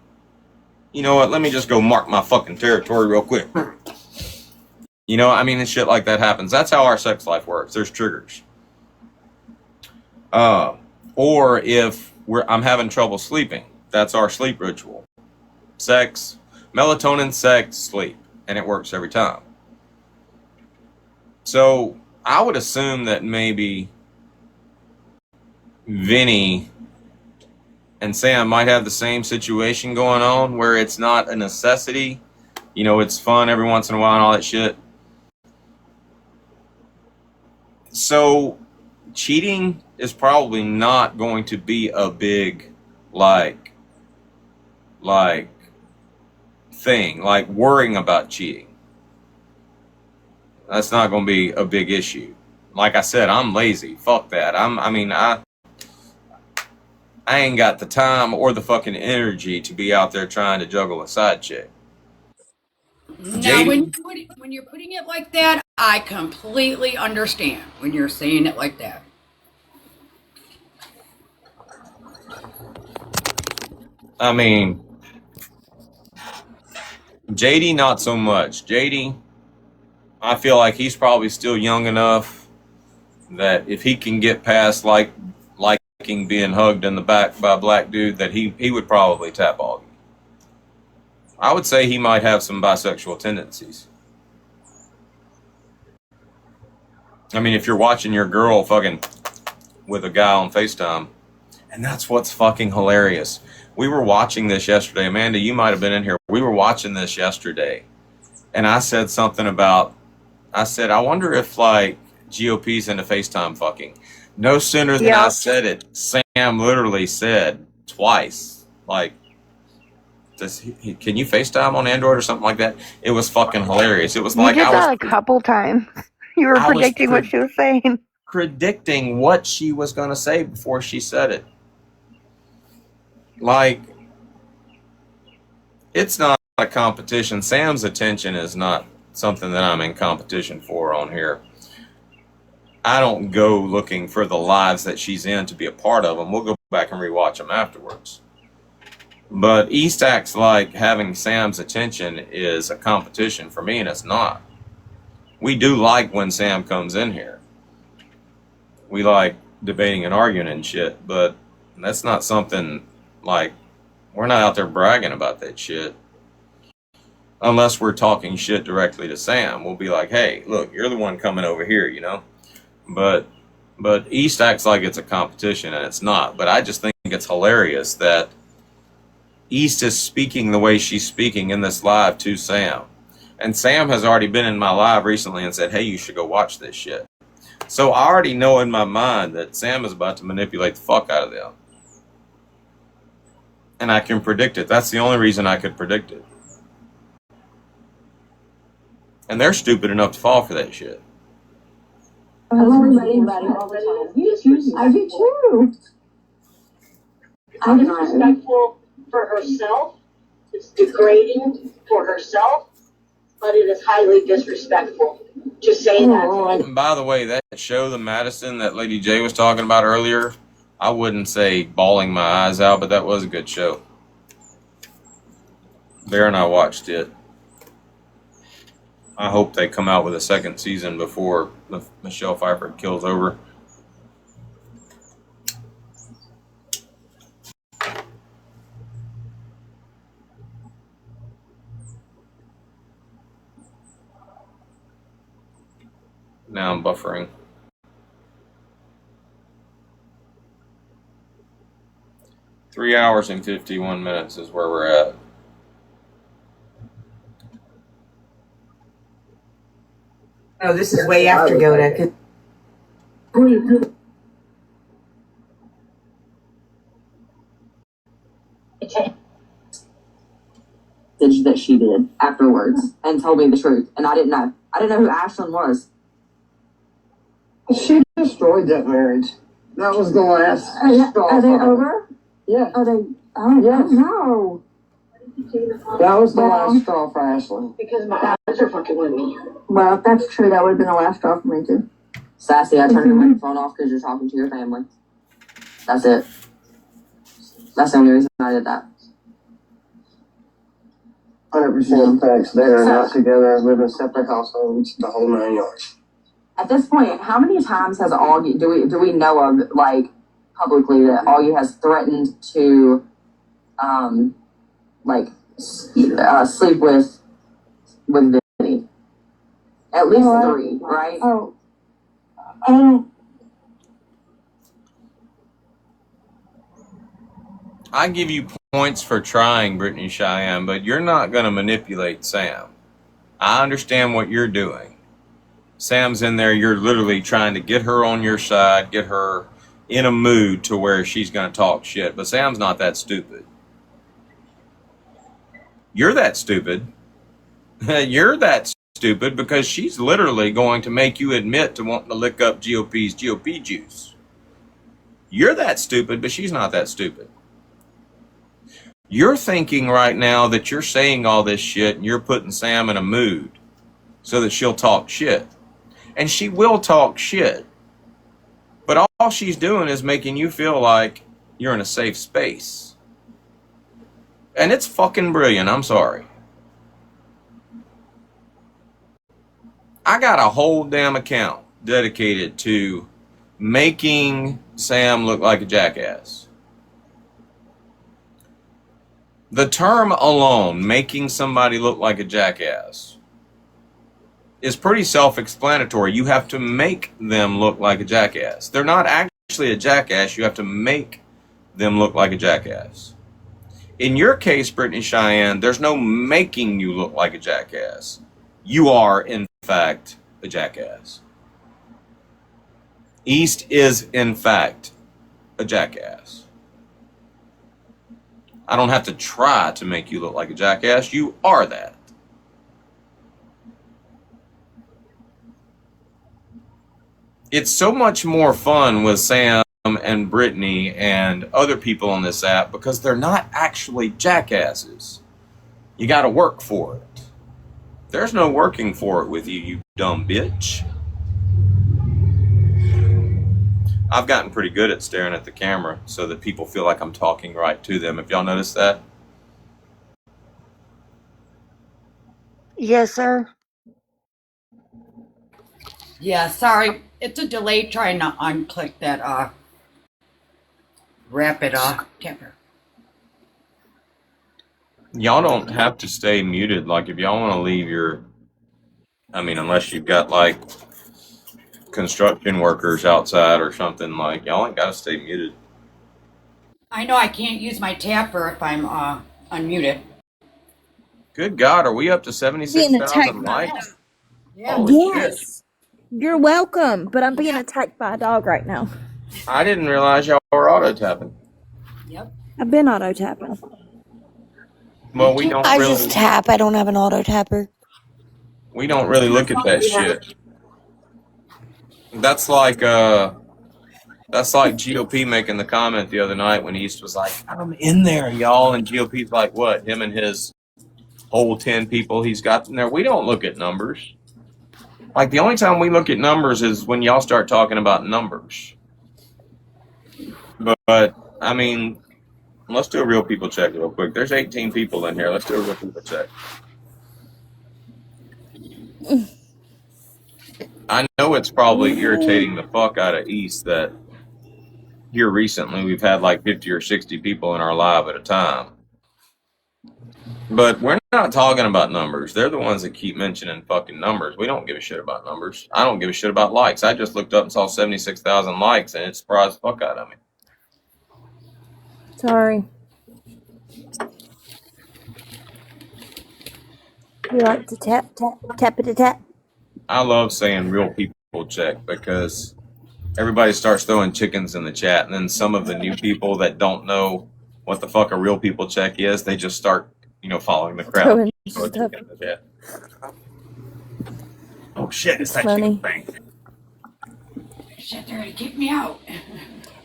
you know what, let me just go mark my fucking territory real quick. You know, I mean, and shit like that happens. That's how our sex life works. There's triggers. Or if I'm having trouble sleeping, that's our sleep ritual. Sex, melatonin, sex, sleep. And it works every time. So I would assume that maybe Vinny and Sam might have the same situation going on where it's not a necessity. You know, it's fun every once in a while and all that shit. So cheating is probably not going to be a big like thing, like worrying about cheating. That's not going to be a big issue. Like I said, I'm lazy. Fuck that. I ain't got the time or the fucking energy to be out there trying to juggle a side chick. Now, when you're putting it like that, I completely understand when you're saying it like that. I mean, JD, not so much. JD, I feel like he's probably still young enough that if he can get past liking being hugged in the back by a black dude, that he would probably tap Augie. I would say he might have some bisexual tendencies. I mean, if you're watching your girl fucking with a guy on FaceTime, and that's what's fucking hilarious. We were watching this yesterday. Amanda, you might have been in here. We were watching this yesterday, and I said something about, I said, I wonder if like GOP's into FaceTime fucking. No sooner than I said it, Sam literally said twice, like, can you FaceTime on Android or something like that? It was fucking hilarious. It was You like did I that was a couple times. You were predicting what she was saying. predicting what she was going to say before she said it. Like, it's not a competition. Sam's attention is not something that I'm in competition for on here. I don't go looking for the lives that she's in to be a part of them. We'll go back and rewatch them afterwards. But East acts like having Sam's attention is a competition for me, and it's not. We do like when Sam comes in here. We like debating and arguing and shit, but that's not something like, we're not out there bragging about that shit. Unless we're talking shit directly to Sam. We'll be like, hey, look, you're the one coming over here, you know? But East acts like it's a competition, and it's not. But I just think it's hilarious that East is speaking the way she's speaking in this live to Sam. And Sam has already been in my live recently and said, hey, you should go watch this shit. So I already know in my mind that Sam is about to manipulate the fuck out of them. And I can predict it. That's the only reason I could predict it. And they're stupid enough to fall for that shit. I worry about anybody all the time. I do too. It's disrespectful for herself. It's degrading for herself, but it is highly disrespectful. Just saying that. And by the way, that show, The Madison, that Lady J was talking about earlier, I wouldn't say bawling my eyes out, but that was a good show. Bear and I watched it. I hope they come out with a second season before Michelle Pfeiffer kills over. Now I'm buffering. Three hours and 51 minutes is where we're at. No, this is way after Yoda. That she did afterwards and told me the truth, and I didn't know. I didn't know who Ashlyn was. She destroyed that marriage. That was the last straw. Are they for her. over? Yeah. Are they? Oh, Yes. no. That was the last straw for Ashley. Because my eyes are fucking with me. Well, if that's true, that would have been the last straw for me, too. Sassy, I turned your microphone off because you're talking to your family. That's it. That's the only reason I did that. 100% facts. They are not together, live in separate households, the whole 9 yards. At this point, how many times has Augie, do we know of, like, publicly that Augie has threatened to, sleep with Vinny? At least 3, right? Oh. I don't. I give you points for trying, Brittany Cheyenne, but you're not going to manipulate Sam. I understand what you're doing. Sam's in there, you're literally trying to get her on your side, get her in a mood to where she's going to talk shit. But Sam's not that stupid. You're that stupid. You're that stupid because she's literally going to make you admit to wanting to lick up GOP's GOP juice. You're that stupid, but she's not that stupid. You're thinking right now that you're saying all this shit and you're putting Sam in a mood so that she'll talk shit. And she will talk shit. But all she's doing is making you feel like you're in a safe space. And it's fucking brilliant, I'm sorry. I got a whole damn account dedicated to making Sam look like a jackass. The term alone, making somebody look like a jackass, is pretty self-explanatory. You have to make them look like a jackass. They're not actually a jackass. You have to make them look like a jackass. In your case, Brittany Cheyenne, there's no making you look like a jackass. You are, in fact, a jackass. East is, in fact, a jackass. I don't have to try to make you look like a jackass. You are that. It's so much more fun with Sam and Brittany and other people on this app because they're not actually jackasses. You got to work for it. There's no working for it with you, you dumb bitch. I've gotten pretty good at staring at the camera so that people feel like I'm talking right to them. Have y'all noticed that? Yes, sir. Yeah, sorry. It's a delay trying to unclick that rapid camera. Y'all don't have to stay muted. Like, if y'all want to leave your... unless you've got, like, construction workers outside or something, like, y'all ain't got to stay muted. I know I can't use my tapper if I'm unmuted. Good God, are we up to Being 76,000 attacked by likes? Yeah. Holy shit. Yes. You're welcome, but I'm being attacked by a dog right now. I didn't realize y'all were auto-tapping. Yep. I've been auto tapping. Well, we don't I really... just tap. I don't have an auto tapper. We don't really look at that shit. That's like GOP making the comment the other night when East was like, I'm in there, y'all. And GOP's like, what? Him and his whole 10 people he's got in there. We don't look at numbers. Like, the only time we look at numbers is when y'all start talking about numbers. But I mean, let's do a real people check real quick. There's 18 people in here. Let's do a real people check. I know it's probably irritating the fuck out of East that here recently we've had like 50 or 60 people in our live at a time. But we're not talking about numbers. They're the ones that keep mentioning fucking numbers. We don't give a shit about numbers. I don't give a shit about likes. I just looked up and saw 76,000 likes and it surprised the fuck out of me. Sorry. You like to tap, tap, tap it, tap? I love saying real people check because everybody starts throwing chickens in the chat, and then some of the new people that don't know what the fuck a real people check is, they just start, following the crowd. Throwing Throw a stuff. chicken in the chat. Oh shit, it's that Funny. chicken thing. shit, they're gonna kick me out.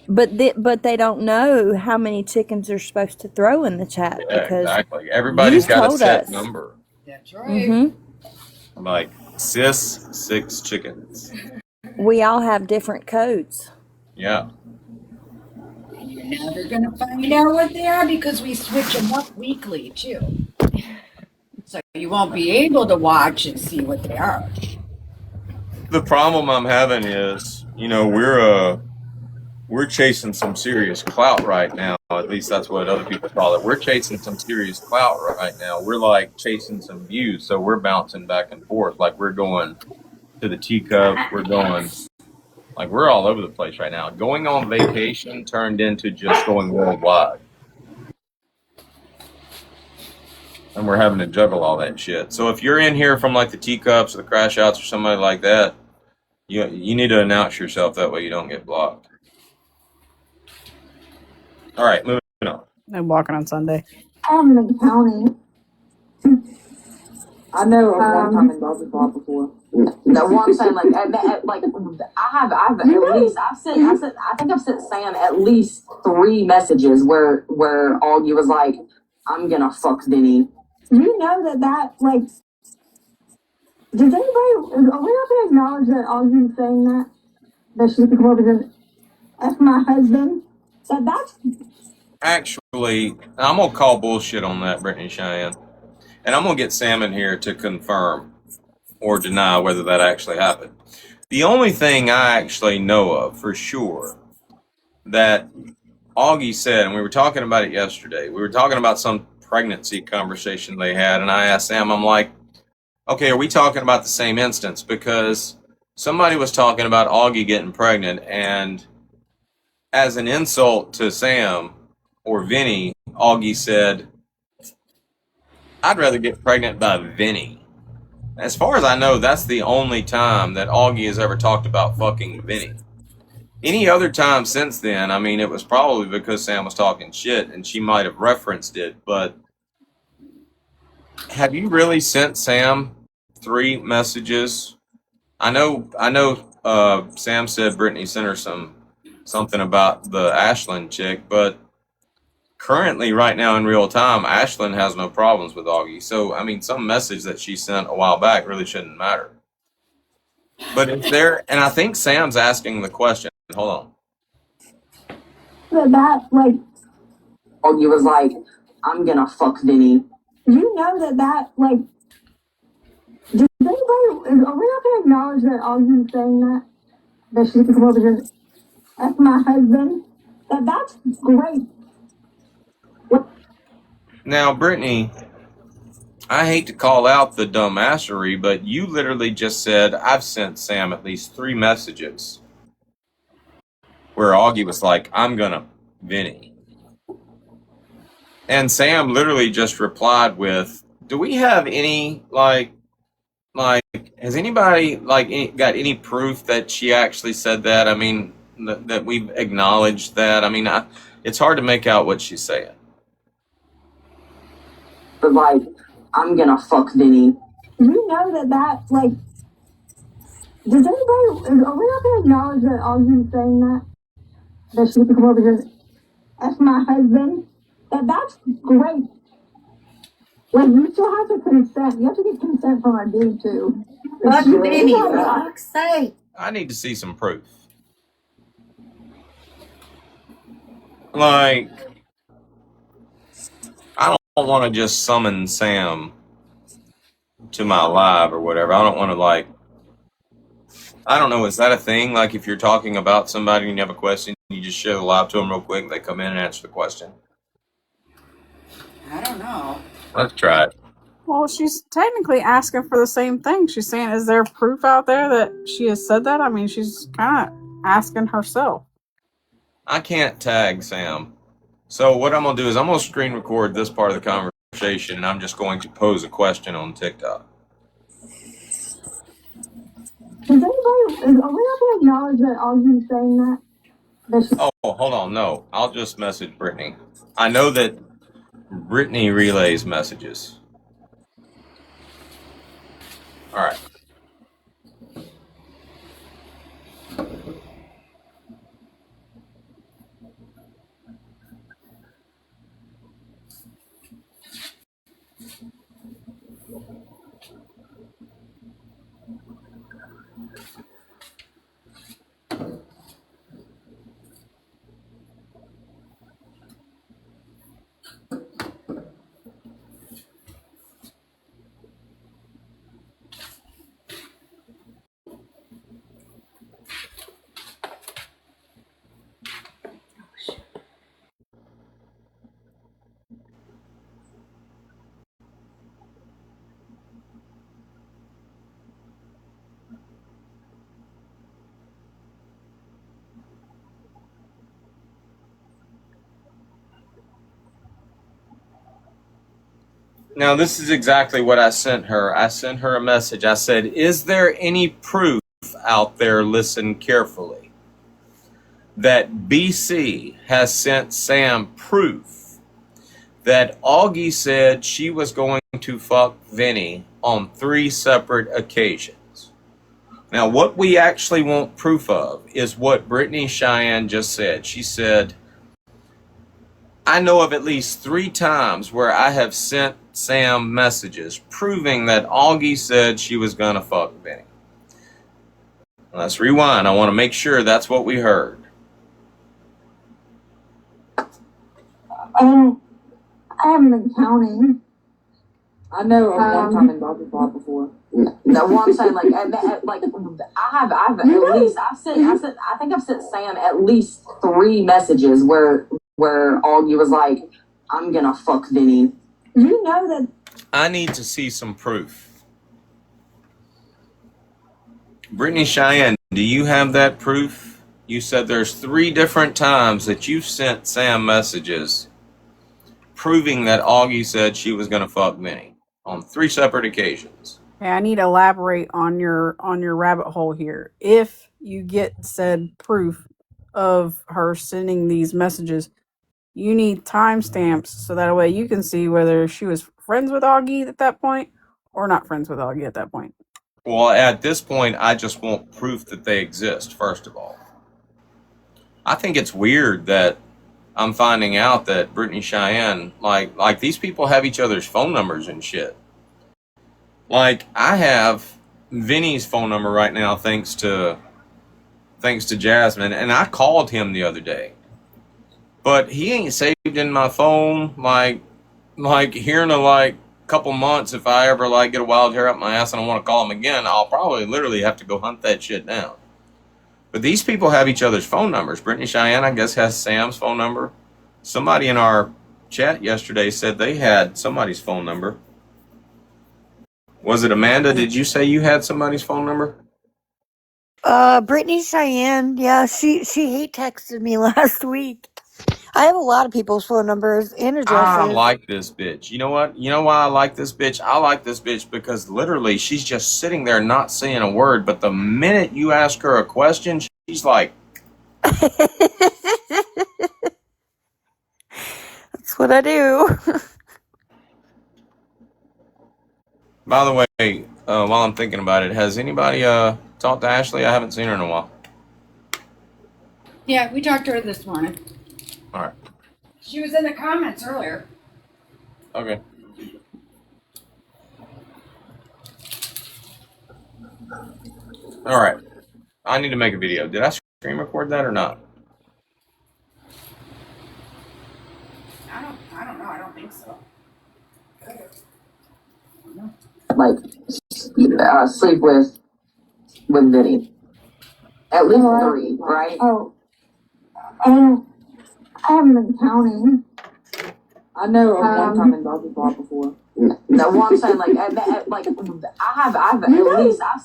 But they don't know how many chickens they're supposed to throw in the chat because exactly. Everybody's got a told set us. number. That's right. Mm-hmm. Like sis 6 chickens. We all have different codes. Yeah. And you're never gonna find out what they are because we switch them up weekly too. So you won't be able to watch and see what they are. The problem I'm having is, we're chasing some serious clout right now. At least that's what other people call it. We're chasing some serious clout right now. We're like chasing some views, so we're bouncing back and forth. Like we're going to the teacup. We're all over the place right now. Going on vacation turned into just going worldwide. And we're having to juggle all that shit. So if you're in here from like the teacups or the crash outs or somebody like that, you need to announce yourself, that way you don't get blocked. All right, moving on. No blocking on Sunday. I'm in the county. I know of one time in Dodgeball before. No, what I'm saying, I've sent Sam at least 3 messages where Augie was like, I'm gonna fuck Vinny. You know that does anybody, are we not going to acknowledge that all you saying that she can come over and F my husband? So that's... Actually, I'm going to call bullshit on that, Brittany Cheyenne. And I'm going to get Sam in here to confirm or deny whether that actually happened. The only thing I actually know of for sure that Augie said, and we were talking about it yesterday, we were talking about some pregnancy conversation they had, and I asked Sam, I'm like, okay, are we talking about the same instance? Because somebody was talking about Augie getting pregnant, and as an insult to Sam or Vinny, Augie said, I'd rather get pregnant by Vinny. As far as I know, that's the only time that Augie has ever talked about fucking Vinny. Any other time since then, I mean, it was probably because Sam was talking shit, and she might have referenced it, but have you really sent Sam 3 messages? I know. Sam said Brittany sent her something about the Ashland chick, but currently, right now in real time, Ashland has no problems with Augie. So, I mean, some message that she sent a while back really shouldn't matter. But if there, and I think Sam's asking the question. Hold on. Augie was like, I'm gonna fuck Vinny. You know that does anybody, are we not going to acknowledge that all you saying that she can come over and F my husband? That's great. Now, Brittany, I hate to call out the dumbassery, but you literally just said, I've sent Sam at least 3 messages where Augie was like, I'm gonna Vinny. And Sam literally just replied with, do we have any, has anybody, got any proof that she actually said that? I mean, that we've acknowledged that? I mean, it's hard to make out what she's saying. But like, I'm gonna fuck Vinny. You know that does anybody, are we not going to acknowledge that all you saying that she can come over and F my husband? That's great. Like, you still have to consent. You have to get consent from a dude, too. Fuck Vinny, for fuck's sake. I need to see some proof. Like, I don't want to just summon Sam to my live or whatever. I don't want to, I don't know, is that a thing? Like, if you're talking about somebody and you have a question, you just share the live to them real quick, they come in and answer the question? I don't know. Let's try it. Well, she's technically asking for the same thing. She's saying, is there proof out there that she has said that? I mean, she's kind of asking herself. I can't tag Sam. So what I'm going to do is I'm going to screen record this part of the conversation, and I'm just going to pose a question on TikTok. Does anybody, are we not going to acknowledge that all you saying that? Oh, hold on. No, I'll just message Brittany. I know that Brittany relays messages. All right. Now, this is exactly what I sent her. I sent her a message. I said, is there any proof out there, listen carefully, that BC has sent Sam proof that Augie said she was going to fuck Vinny on 3 separate occasions? Now, what we actually want proof of is what Brittany Cheyenne just said. She said, I know of at least 3 times where I have sent Sam messages proving that Augie said she was going to fuck Vinny. Let's rewind. I want to make sure that's what we heard. I haven't been counting. I know of one time in Dodgeball before. No, what I'm saying, like I've at least I think I've sent Sam at least 3 messages where Augie was like, I'm gonna fuck Vinny. You know that. I need to see some proof. Brittany Cheyenne, do you have that proof? You said there's 3 different times that you've sent Sam messages proving that Augie said she was going to fuck Vinny on 3 separate occasions. Okay, I need to elaborate on your rabbit hole here. If you get said proof of her sending these messages, you need timestamps so that way you can see whether she was friends with Augie at that point or not friends with Augie at that point. Well, at this point, I just want proof that they exist, first of all. I think it's weird that I'm finding out that Brittany Cheyenne, like these people have each other's phone numbers and shit. Like, I have Vinny's phone number right now thanks to Jasmine, and I called him the other day. But he ain't saved in my phone, like here in a couple months, if I ever get a wild hair up my ass and I want to call him again, I'll probably literally have to go hunt that shit down. But these people have each other's phone numbers. Brittany Cheyenne, I guess, has Sam's phone number. Somebody in our chat yesterday said they had somebody's phone number. Was it Amanda? Did you say you had somebody's phone number? Brittany Cheyenne, yeah, she hate texted me last week. I have a lot of people's phone numbers and addresses. I like this bitch. You know what? You know why I like this bitch? I like this bitch because literally she's just sitting there not saying a word, but the minute you ask her a question, she's like... That's what I do. By the way, while I'm thinking about it, has anybody talked to Ashley? I haven't seen her in a while. Yeah, we talked to her this morning. All right. She was in the comments earlier. Okay. All right. I need to make a video. Did I screen record that or not? I don't know. I don't think so. Sleep with Vinny. At least 3, right? I haven't been counting. I know of one time in Dodgeball before. No, what I'm saying, I've at least I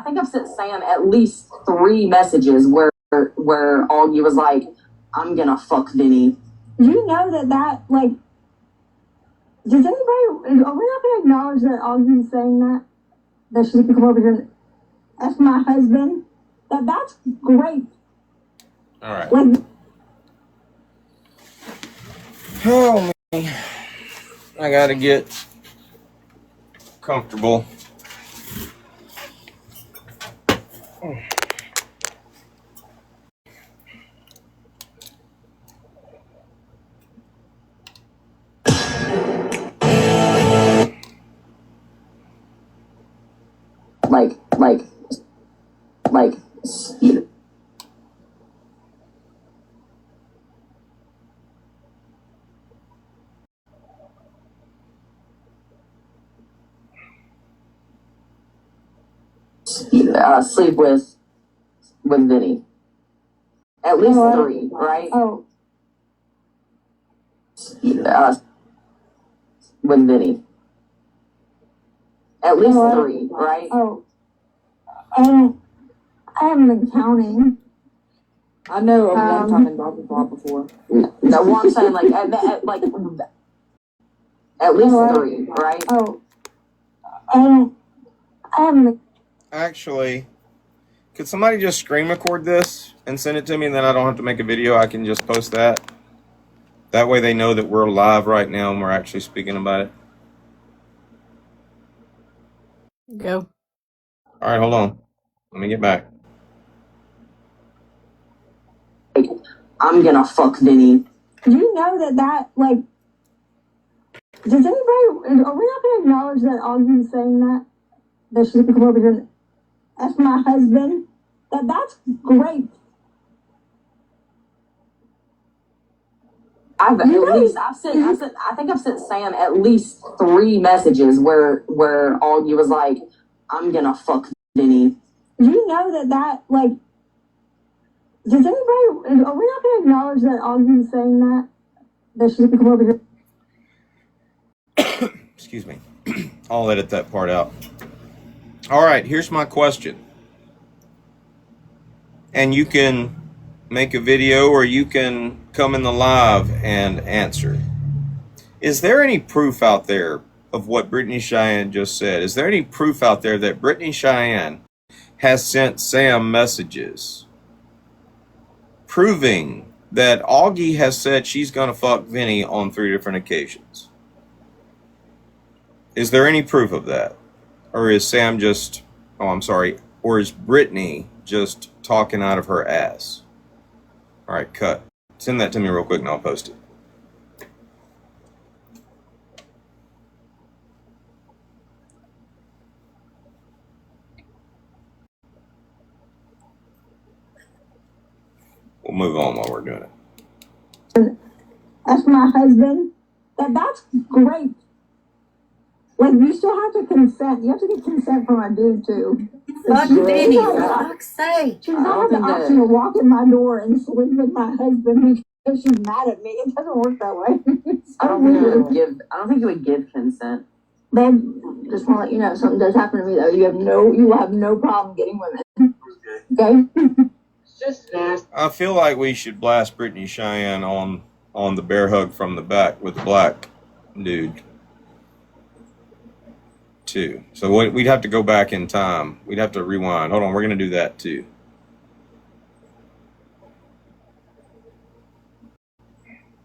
think I've sent Sam at least 3 messages where Augie was like, I'm gonna fuck Vinny. You know that does anybody, are we not gonna acknowledge that Augie's saying that she can come over here and F my husband? That's great. All right. Oh, man. I gotta get comfortable. Sleep with Vinny. At least 3, right? With Vinny. At least 3, right? I haven't been counting. I know of one time in Dodgeball before. No, what I'm saying, At least three, right? Oh, I haven't. Actually, could somebody just screen record this and send it to me, and then I don't have to make a video? I can just post that. That way they know that we're live right now and we're actually speaking about it. Go. All right, hold on. Let me get back. I'm gonna fuck Vinny. Do you know that like? Does anybody? Are we not going to acknowledge that Augie's saying that she's gonna come over here? And, that's my husband. That's great. I think I've sent Sam at least 3 messages where Augie was like, I'm gonna fuck Vinny. Do you know that like? Does anybody? Are we not going to acknowledge that Augie's saying that she's gonna come over here? Excuse me. I'll edit that part out. All right, here's my question. And you can make a video or you can come in the live and answer. Is there any proof out there of what Brittany Cheyenne just said? Is there any proof out there that Brittany Cheyenne has sent Sam messages proving that Augie has said she's going to fuck Vinny on 3 different occasions? Is there any proof of that? Or is Sam just, or is Brittany just talking out of her ass? All right, cut. Send that to me real quick and I'll post it. We'll move on while we're doing it. That's my husband. That's great. Like, you still have to consent. You have to get consent from my dude, too. Fuck Vinny, for fuck's sake. She does not have the option to walk in my door and sleep with my husband because she's mad at me. It doesn't work that way. I don't think you would give consent. Babe, just want to let you know, if something does happen to me, though, you will have no problem getting women. Okay? It's just nasty. I feel like we should blast Brittany Cheyenne on the bear hug from the back with the black dude too. So we'd have to go back in time. We'd have to rewind. Hold on, we're going to do that too.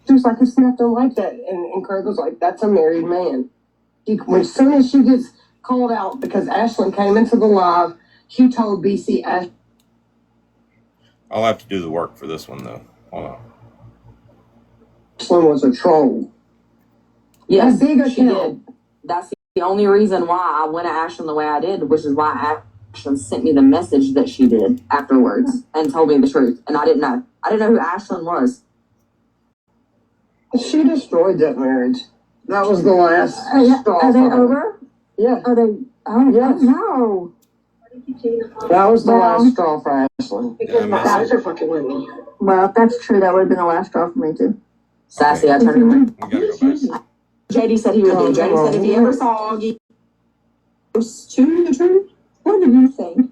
She was like, it's not like that. And Craig was like, that's a married man. As soon as she gets called out because Ashlyn came into the live, she told BC I'll have to do the work for this one though. Hold on. Ashlyn was a troll. Yes, she did. That's the only reason why I went at Ashlyn the way I did, which is why Ashlyn sent me the message that she did afterwards and told me the truth. And I didn't know. I didn't know who Ashlyn was. She destroyed that marriage. That was the last straw. Are they over? Yeah. Are they? Oh, yes. No. That was the last straw for Ashlyn. Because my guys are fucking with me. Well, if that's true, that would have been the last straw for me, too. Sassy, I turned around. We gotta go back. JD said he would do. JD said if he ever saw Augie to the truth. What do you think?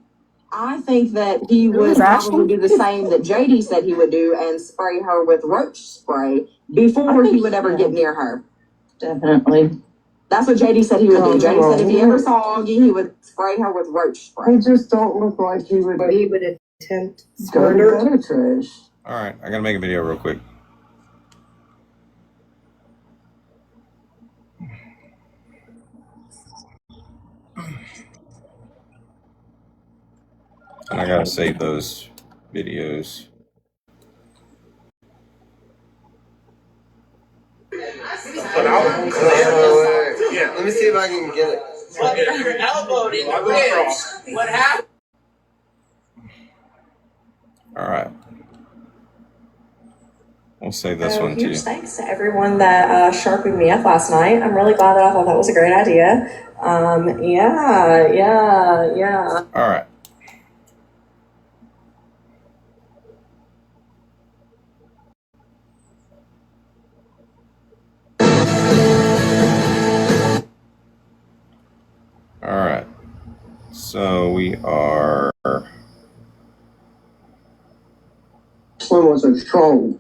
I think that he would probably do the same that JD said he would do and spray her with roach spray before he would ever get near her. Definitely. That's what JD said he would do. JD said if he ever saw Augie, he would spray her with roach spray. He just don't look like he would. But he would attempt murder. Trish. All right, I gotta make a video real quick. And I gotta save those videos. Yeah. Let me see if I can get it. Your elbow in the ribs. What happened? All right. We'll save this one too. Huge thanks to everyone that sharpened me up last night. I'm really glad that I thought that was a great idea. Yeah. All right. All right. So we are. Slim was a troll.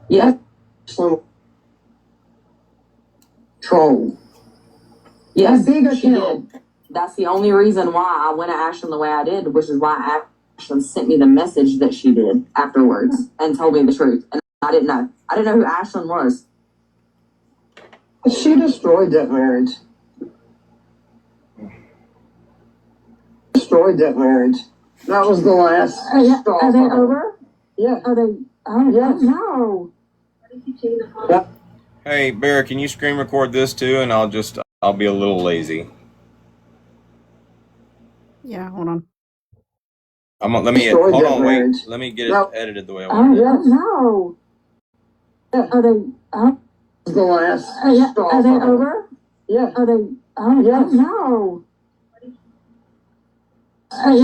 Yeah. Slim. troll. Yes, A bigger she troll. did. That's the only reason why I went at Ashlyn the way I did, which is why Ashlyn sent me the message that she did afterwards and told me the truth. And I didn't know. I didn't know who Ashlyn was. She destroyed that marriage. Destroyed that marriage. That was the last straw. Are they over? Yeah. Are they? Oh, Yes. no. Yeah. Hey, Bear, can you screen record this too? And I'll be a little lazy. Yeah, hold on. Let me Destroyed hold that on, marriage. wait. Let me get it No. edited the way I Oh, want it. Yes. no. Yeah. Are they? Oh, That was the last straw. are they over? Yeah. Are they? Oh, Yes. no.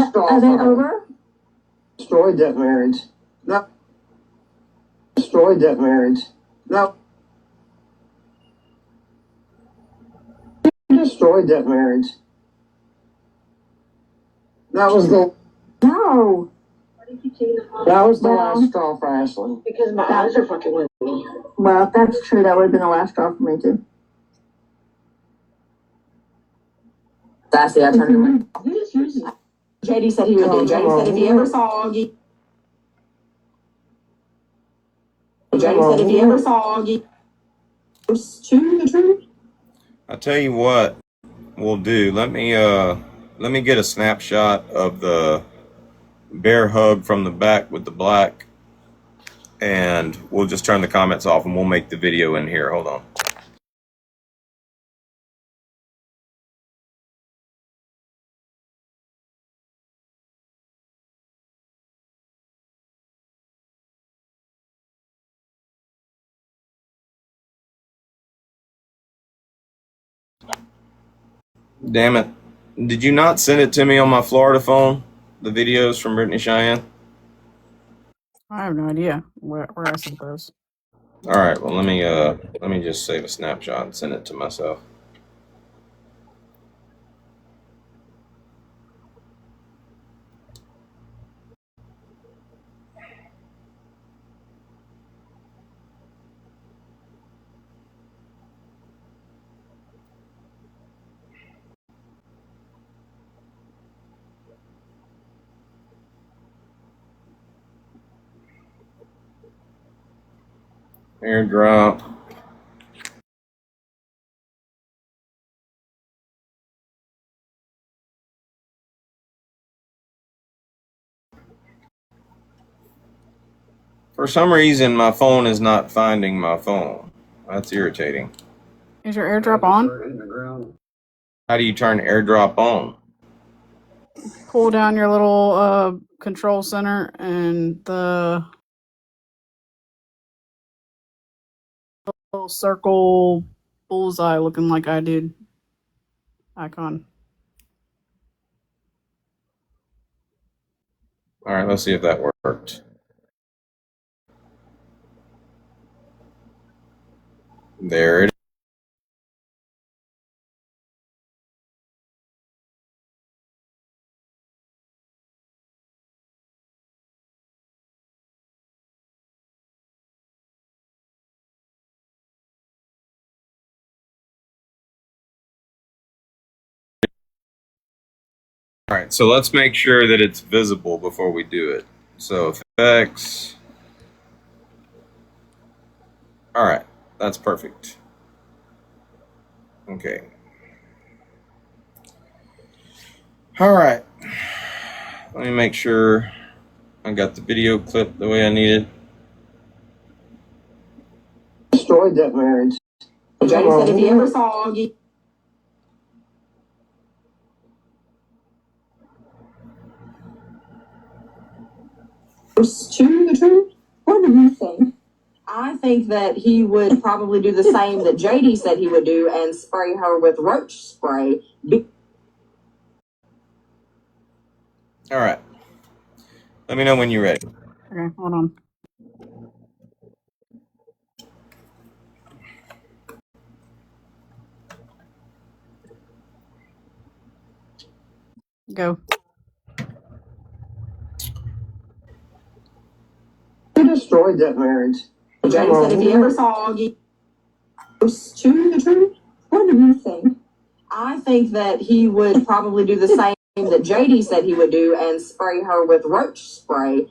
Straw. Are they over? Destroyed that marriage. No. Destroyed that marriage. No. Destroyed that marriage. That was the. No. That was the last straw for Ashley. Because my eyes are fucking with me. Well, if that's true, that would have been the last straw for me, too. Sassy, I turned him away. JD said he would do. JD said if he ever saw Augie. JD said if he ever saw Augie. To the truth. I'll tell you what we'll do. Let me get a snapshot of the bear hug from the back with the black, and we'll just turn the comments off and we'll make the video in here. Hold on. Damn it. Did you not send it to me on my Florida phone? The videos from Brittany Cheyenne? I have no idea where I sent those. Alright, well let me just save a snapshot and send it to myself. Airdrop. For some reason, my phone is not finding my phone. That's irritating. Is your airdrop on? How do you turn AirDrop on? Pull down your little control center and the little circle bullseye looking like I did icon. Alright, let's see if that worked. There it is. Alright, so let's make sure that it's visible before we do it. So effects. Alright, that's perfect. Okay. Alright. Let me make sure I got the video clip the way I need it. Destroyed that marriage. JD said if he ever saw Augie. To the truth. What do you think? I think that he would probably do the same that JD said he would do and spray her with roach spray. Alright. Let me know when you're ready. Okay, hold on. Go. He destroyed that marriage. JD said if he ever saw Augie. To the truth. What do you think? I think that he would probably do the same that JD said he would do and spray her with roach spray.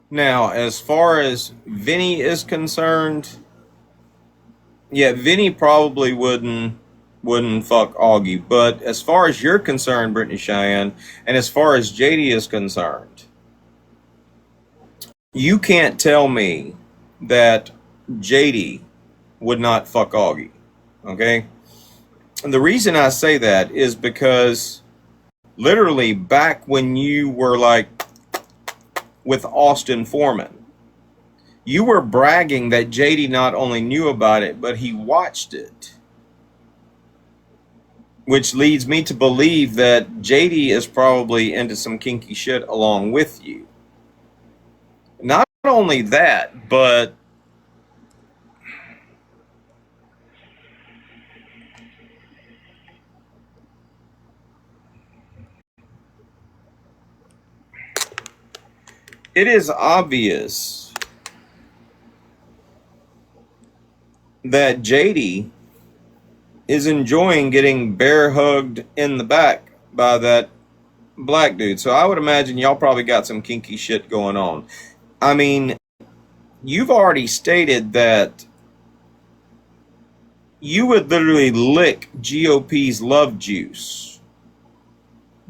Now, as far as Vinny is concerned, yeah, Vinny probably wouldn't fuck Augie. But as far as you're concerned, Brittany Cheyenne, and as far as JD is concerned, you can't tell me that JD would not fuck Augie. Okay? And the reason I say that is because literally back when you were like with Austin Foreman, you were bragging that JD not only knew about it, but he watched it. Which leads me to believe that JD is probably into some kinky shit along with you. Not only that, but it is obvious that JD is enjoying getting bear hugged in the back by that black dude. So I would imagine y'all probably got some kinky shit going on. I mean, you've already stated that you would literally lick GOP's love juice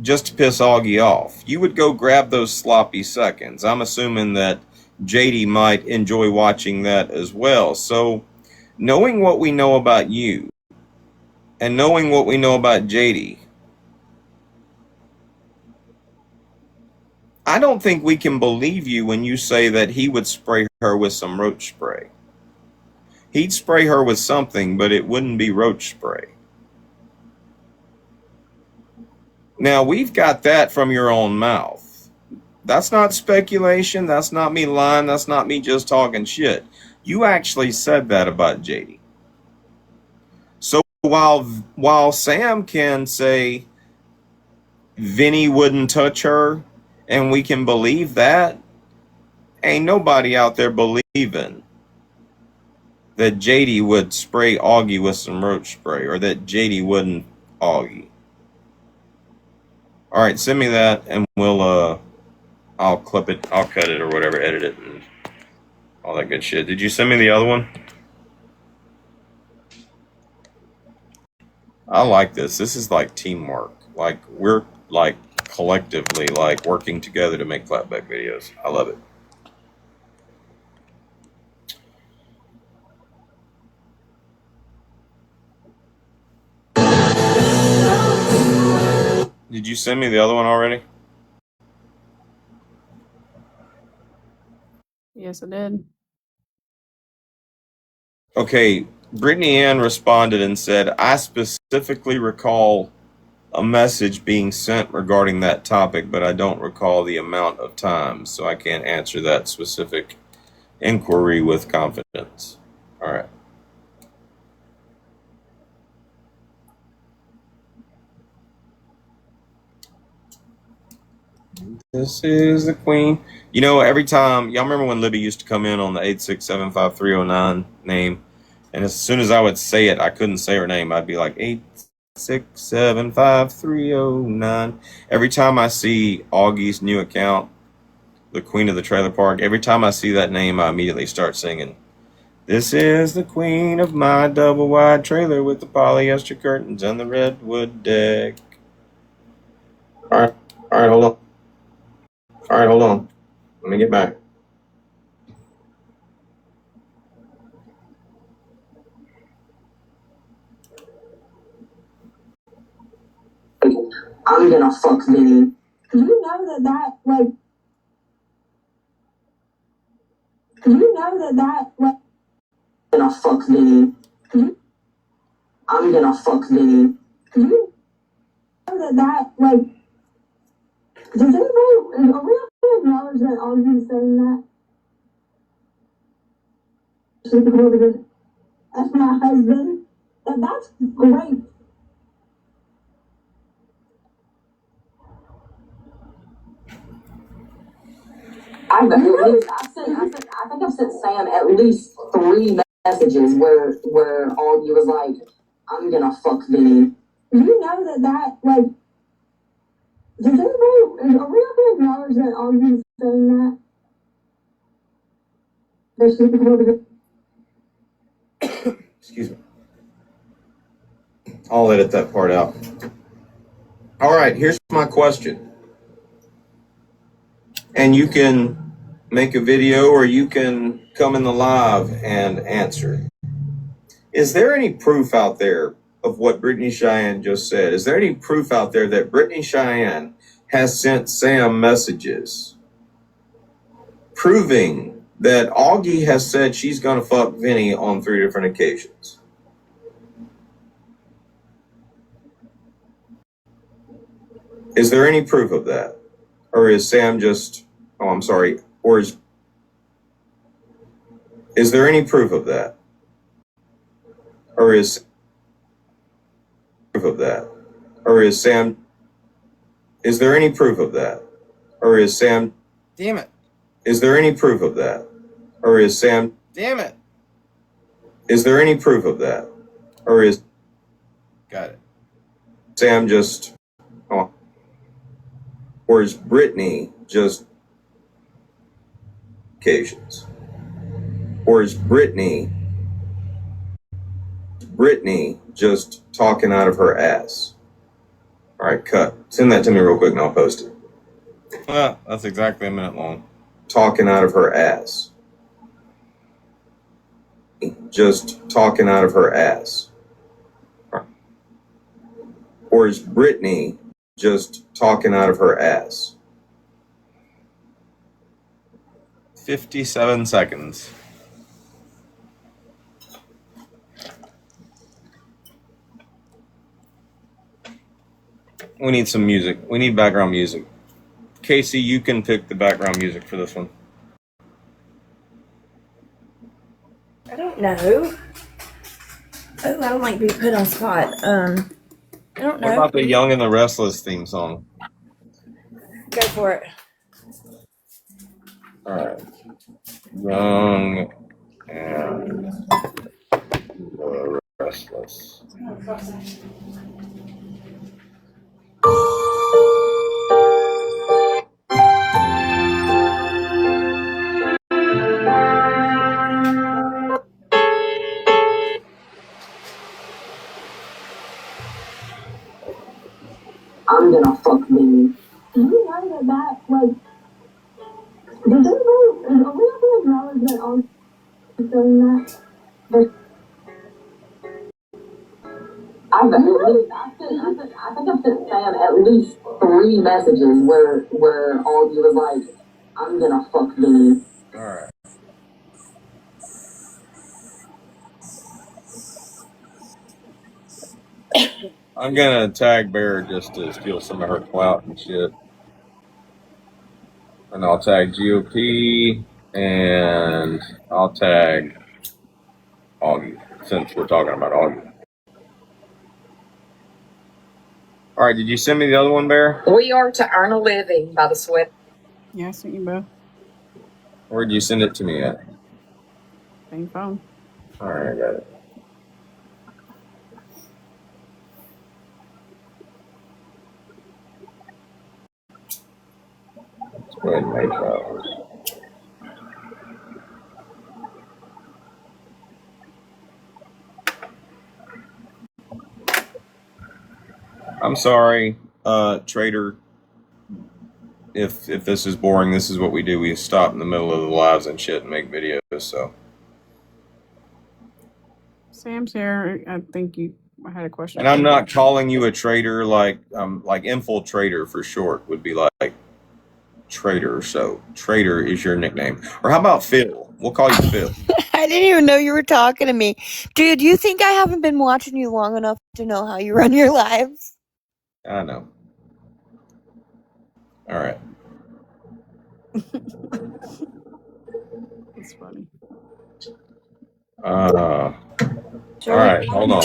just to piss Augie off. You would go grab those sloppy seconds. I'm assuming that JD might enjoy watching that as well. So knowing what we know about you and knowing what we know about JD, I don't think we can believe you when you say that he would spray her with some roach spray. He'd spray her with something, but it wouldn't be roach spray. Now, we've got that from your own mouth. That's not speculation. That's not me lying. That's not me just talking shit. You actually said that about JD. So while Sam can say Vinny wouldn't touch her, and we can believe that, ain't nobody out there believing that JD would spray Augie with some roach spray, or that JD wouldn't Augie. All right, send me that, and we'll I'll clip it, I'll cut it or whatever, edit it, and all that good shit. Did you send me the other one? I like this. This is like teamwork. Like we're like collectively like working together to make clapback videos. I love it. Did you send me the other one already? Yes, I did. Okay, Brittany Ann responded and said, I specifically recall a message being sent regarding that topic, but I don't recall the amount of times, so I can't answer that specific inquiry with confidence. All right. This is the queen. You know, every time, y'all remember when Libby used to come in on the 8675309 name, and as soon as I would say it, I couldn't say her name. I'd be like 8675309. Every time I see Augie's new account, the queen of the trailer park, every time I see that name, I immediately start singing, this is the queen of my double wide trailer with the polyester curtains and the redwood deck. All right, hold on. All right, hold on. Let me get back. I'm gonna fuck Vinny. You know that like. I'm gonna fuck Vinny. I'm gonna fuck Vinny. You know that like. Does anybody, are we all acknowledge that Augie's saying that? That's my husband. That's great. I think I've sent Sam at least 3 messages where Augie was like, I'm gonna fuck Vinny. You know that like, does anybody, are we not gonna acknowledge that all you saying that? They're sleeping over Excuse me. I'll edit that part out. All right, here's my question. And you can make a video or you can come in the live and answer. Is there any proof out there of what Brittany Cheyenne just said? Is there any proof out there that Brittany Cheyenne has sent Sam messages proving that Augie has said she's going to fuck Vinny on 3 different occasions? Is there any proof of that? Or is Sam just, oh, I'm sorry, or is there any proof of that? Or is proof of that? Or is Sam, is there any proof of that? Or is Sam, Damn it. is there any proof of that? Or is Sam, Damn it. is there any proof of that? Or is, Got it. Sam just, oh, or is Brittany just occasions? Or is Brittany just talking out of her ass? All right, cut. Send that to me real quick and I'll post it. That's exactly a minute long. Talking out of her ass. Just talking out of her ass. Or is Brittany just talking out of her ass? 57 seconds. We need some music. We need background music. Casey, you can pick the background music for this one. I don't know. Oh, I don't like being put on spot. I don't know. What about the Young and the Restless theme song? Go for it. All right. Young and the Restless. I'm gonna fuck Vinny. You know that like, does anybody, are we not gonna acknowledge that all you saying that? I think I've sent Sam at least 3 messages where Augie was like, I'm gonna fuck Vinny. All right. I'm gonna tag Bear just to steal some of her clout and shit. And I'll tag GOP and I'll tag Augie since we're talking about Augie. All right, did you send me the other one, Bear? We are to earn a living by the sweat. Yeah, I sent you both. Where'd you send it to me at? Same phone. All right, I got it. Let's go ahead and make those. I'm sorry, Trader. If this is boring, this is what we do. We stop in the middle of the lives and shit and make videos. So Sam's here. I think I had a question. And I'm not calling you a traitor like infiltrator for short would be like traitor. So traitor is your nickname. Or how about Phil? We'll call you Phil. I didn't even know you were talking to me. Dude, you think I haven't been watching you long enough to know how you run your lives? I know. All right. That's funny. All right, hold on.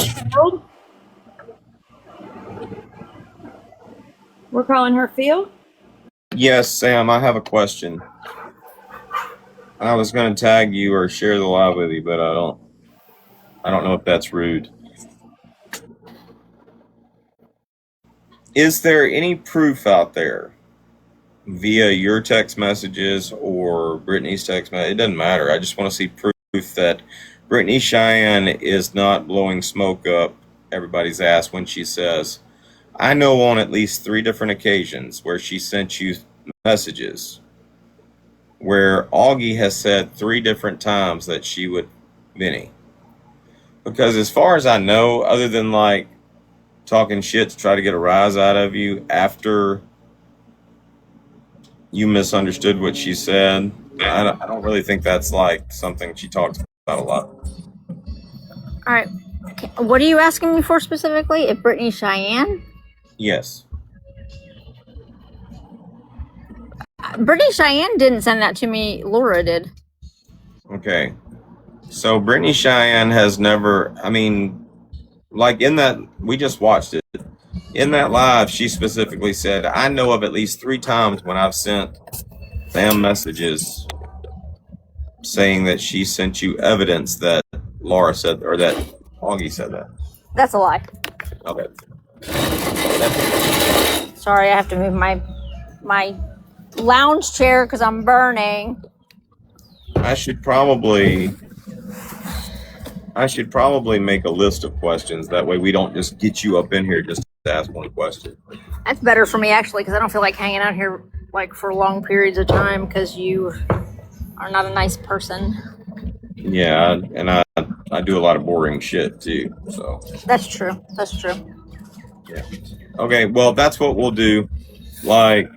We're calling her Phil? Yes, Sam, I have a question. I was going to tag you or share the live with you, but I don't know if that's rude. Is there any proof out there via your text messages or Brittany's text message? It doesn't matter. I just want to see proof that Brittany Cheyenne is not blowing smoke up everybody's ass when she says, I know on at least 3 different occasions where she sent you messages where Augie has said 3 different times that she would Vinny. Because as far as I know, other than like talking shit to try to get a rise out of you after you misunderstood what she said, I don't really think that's like something she talks about a lot. All right. Okay. What are you asking me for specifically? If Brittany Cheyenne? Yes. Brittany Cheyenne didn't send that to me. Laura did. Okay. So Brittany Cheyenne has never, I mean, like in that, we just watched it. In that live, she specifically said, I know of at least 3 times when I've sent Sam messages saying that she sent you evidence that Laura said, or that Augie said that. That's a lie. Okay. Sorry, I have to move my lounge chair because I'm burning. I should probably make a list of questions. That way we don't just get you up in here just to ask one question. That's better for me actually because I don't feel like hanging out here like for long periods of time because you are not a nice person. Yeah, and I do a lot of boring shit too. So That's true. That's true. yeah. Okay, well that's what we'll do. Like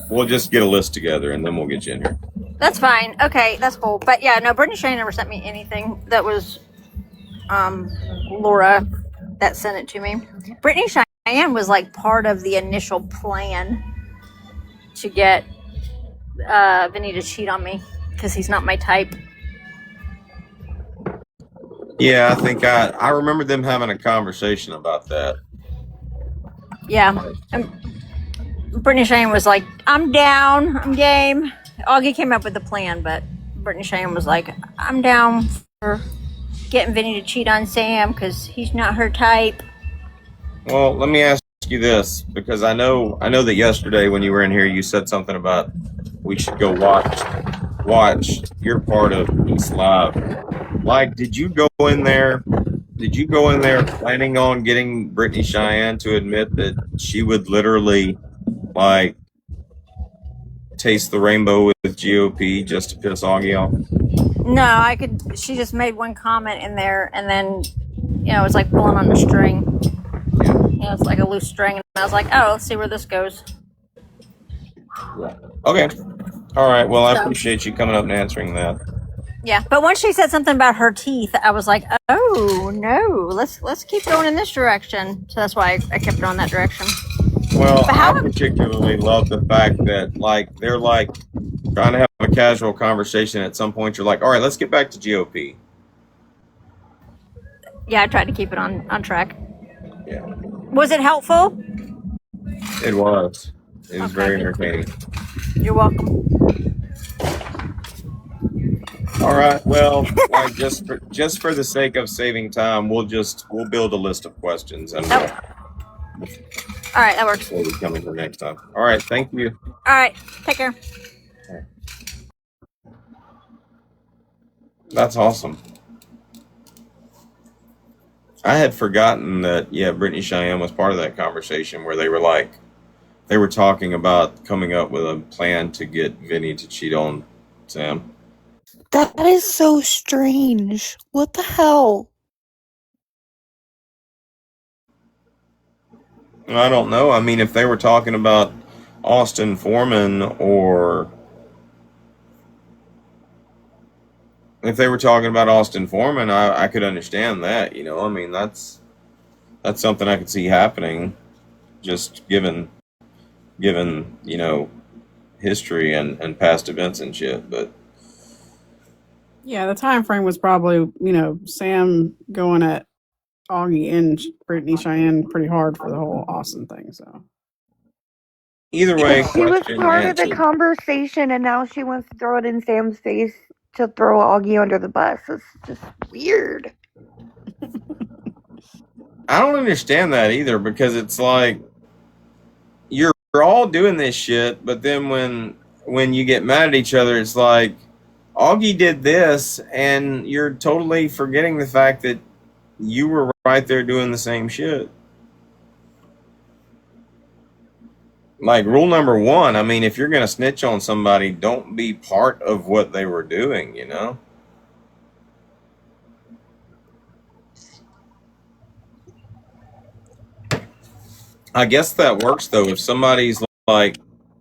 we'll just get a list together and then we'll get you in here. That's fine. Okay, that's cool. But yeah, no, Brittany Shane never sent me anything. That was Laura that sent it to me. Brittany Cheyenne was like part of the initial plan to get Vinny to cheat on me because he's not my type. Yeah, I think I remember them having a conversation about that. Yeah. Brittany Shane was like, I'm down, I'm game. Augie came up with the plan, but Brittany Shane was like, I'm down for getting Vinny to cheat on Sam because he's not her type. Well, let me ask you this, because I know that yesterday when you were in here, you said something about we should go watch your part of this live. Like, did you go in there planning on getting Brittany Cheyenne to admit that she would literally like taste the rainbow with GOP just to piss Augie off? No, she just made one comment in there and then, it's like pulling on a string. It's like a loose string. And I was like, oh, let's see where this goes. Okay. All right. Well, I appreciate you coming up and answering that. Yeah, but once she said something about her teeth, I was like, oh, no, let's keep going in this direction. So that's why I kept going that direction. Well, I particularly love the fact that, like, they're, like, trying to have a casual conversation. At some point, you're like, all right, let's get back to GOP. Yeah, I tried to keep it on track. Yeah. Was it helpful? It was. It was very entertaining. You're welcome. All right. Well, like just for the sake of saving time, we'll build a list of questions and all right, that works. We'll be coming for next time. All right. Thank you. All right. Take care. That's awesome. I had forgotten that, Brittany Cheyenne was part of that conversation where they were talking about coming up with a plan to get Vinny to cheat on Sam. That is so strange. What the hell? I don't know. I mean, if they were talking about Austin Foreman or if they were talking about Austin Foreman, I could understand that, I mean, that's something I could see happening just given, history and past events and shit, but yeah, the time frame was probably, Sam going at Augie and Brittany Cheyenne pretty hard for the whole Austin thing, so. Either way, she was part of the conversation and now she wants to throw it in Sam's face to throw Augie under the bus. It's just weird. I don't understand that either, because it's like, all doing this shit, but then when you get mad at each other, it's like, Augie did this, and you're totally forgetting the fact that you were right there doing the same shit. Like, rule number one, I mean, if you're going to snitch on somebody, don't be part of what they were doing, you know? I guess that works, though. If somebody's, like,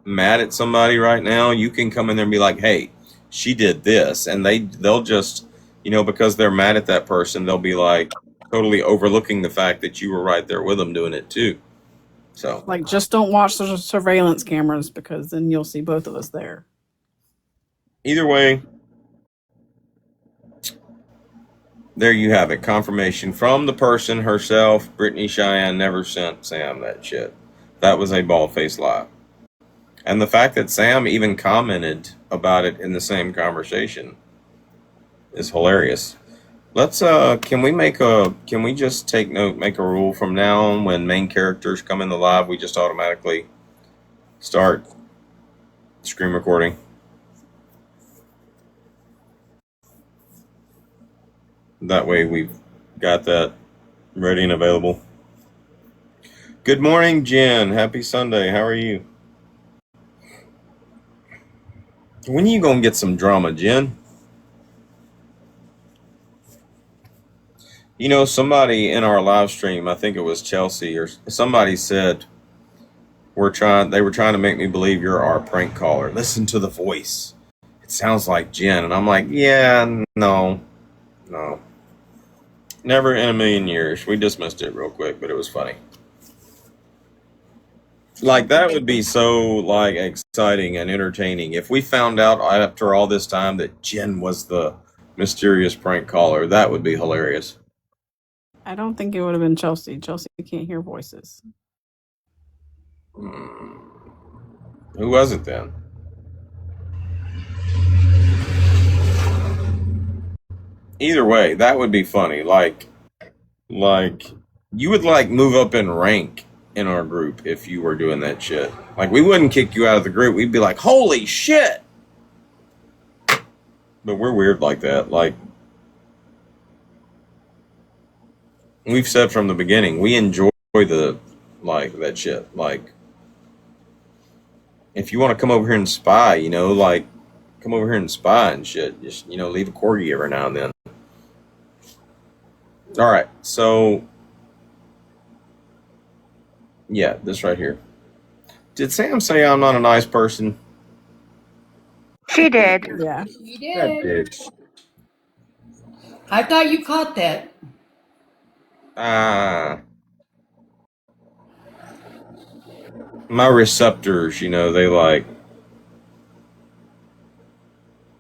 mad at somebody right now, you can come in there and be like, hey, she did this. And they'll just, you know, because they're mad at that person, they'll be, like, totally overlooking the fact that you were right there with them doing it, too. So, Like, just don't watch the surveillance cameras, because then you'll see both of us there. either way, there you have it. Confirmation from the person herself. Brittany Cheyenne never sent Sam that shit. That was a bald-faced lie. And the fact that Sam even commented about it in the same conversation is hilarious. Let's can we just take note, make a rule from now on, when main characters come in the live, we just automatically start screen recording. That way we've got that ready and available. Good morning, Jen. Happy Sunday. How are you? When are you gonna get some drama, Jen? You know, somebody in our live stream, I think it was Chelsea or somebody, said they were trying to make me believe you're our prank caller. Listen to the voice. It sounds like Jen. And I'm like, yeah, no. Never in a million years. We dismissed it real quick, but it was funny. Like, that would be so, like, exciting and entertaining if we found out after all this time that Jen was the mysterious prank caller. That would be hilarious. I don't think it would have been Chelsea. Chelsea can't hear voices. Who was it then? Either way, that would be funny. Like you would, like, move up in rank in our group if you were doing that shit. Like, we wouldn't kick you out of the group. We'd be like, holy shit! But we're weird like that. Like, we've said from the beginning, we enjoy that shit. Like, if you want to come over here and spy, you know, like, come over here and spy and shit. Just, you know, leave a corgi every now and then. All right, so yeah, this right here. Did Sam say I'm not a nice person? She did. Yeah. You That did. bitch. I thought you caught that. My receptors, you know,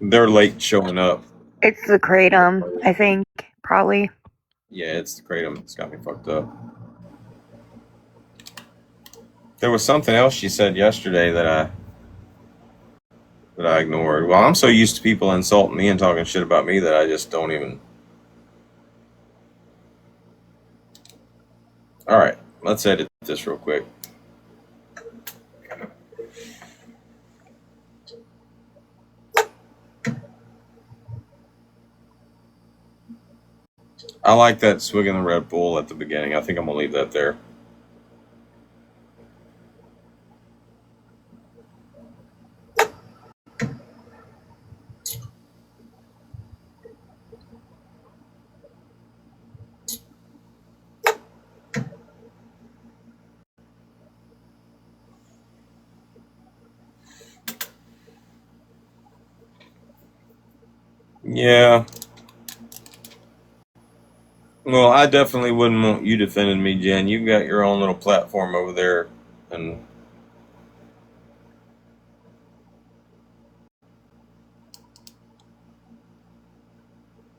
they're late showing up. It's the kratom, I think, probably. Yeah, it's the kratom. It's got me fucked up. There was something else she said yesterday that I ignored. Well, I'm so used to people insulting me and talking shit about me that I just don't even. All right, let's edit this real quick. I like that swigging the Red Bull at the beginning. I think I'm going to leave that there. Yeah. Well, I definitely wouldn't want you defending me, Jen. You've got your own little platform over there, and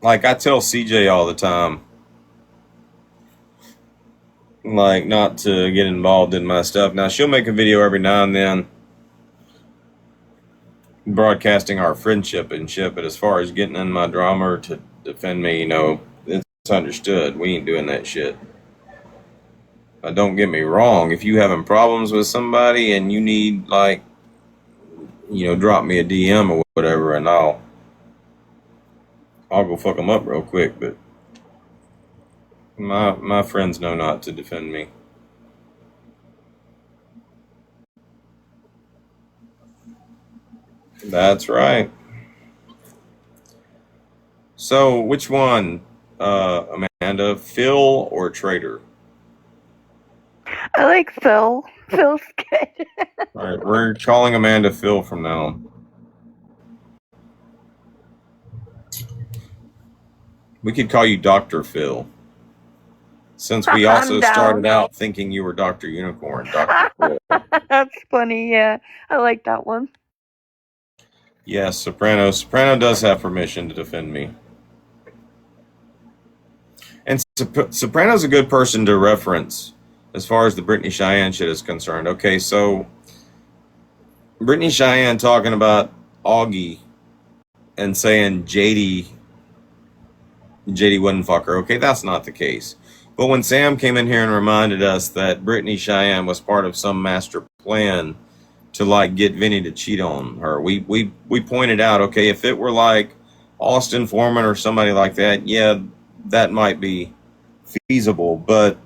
like, I tell CJ all the time, like, not to get involved in my stuff. Now, she'll make a video every now and then broadcasting our friendship and shit, but as far as getting in my drama or to defend me, you know, it's understood. We ain't doing that shit. Don't get me wrong. If you having problems with somebody and you need, like, drop me a DM or whatever, and I'll go fuck them up real quick. But my friends know not to defend me. That's right. So, which one, Amanda? Phil or Trader? I like Phil. Phil's good. All right, we're calling Amanda Phil from now on. We could call you Dr. Phil. Since we also started out thinking you were Dr. Unicorn, Dr. Phil. That's funny, yeah. I like that one. Yes, Soprano. Soprano does have permission to defend me. And Soprano's a good person to reference as far as the Brittany Cheyenne shit is concerned. Okay, so Brittany Cheyenne talking about Augie and saying JD wouldn't fuck her. Okay, that's not the case. But when Sam came in here and reminded us that Brittany Cheyenne was part of some master plan to, like, get Vinny to cheat on her, we pointed out, okay, if it were like Austin Foreman or somebody like that, yeah, that might be feasible. But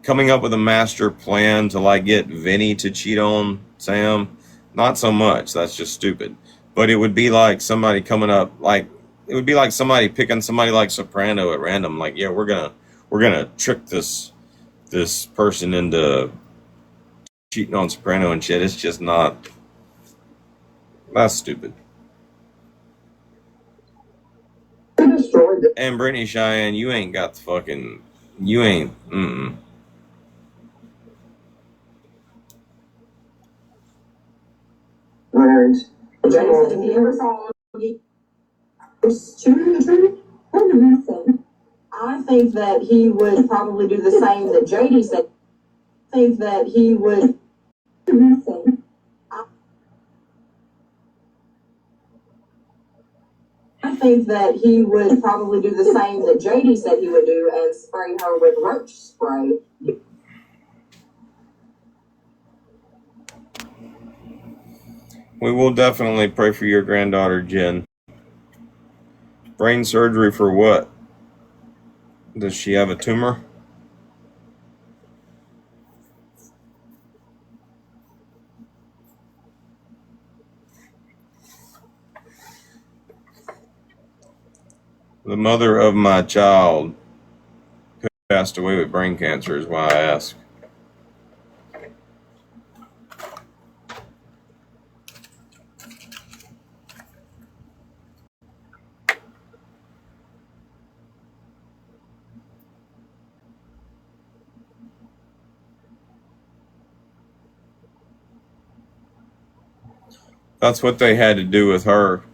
coming up with a master plan to, like, get Vinny to cheat on Sam, not so much. That's just stupid. But it would be like somebody coming up, like, it would be like somebody picking somebody like Soprano at random, like, yeah, we're gonna trick this person into cheating on Soprano and shit. It's just not. That's stupid. And Brittany Cheyenne, you ain't got the fucking. You ain't. Words. Jason, if you ever saw shooting the truth, what do you think? I think that he would probably do the same that JD said. I think that he would. What do you think? I think that he would probably do the same that JD said he would do and spray her with roach spray. We will definitely pray for your granddaughter, Jen. Brain surgery for what? Does she have a tumor? The mother of my child who passed away with brain cancer is why I ask. That's what they had to do with her.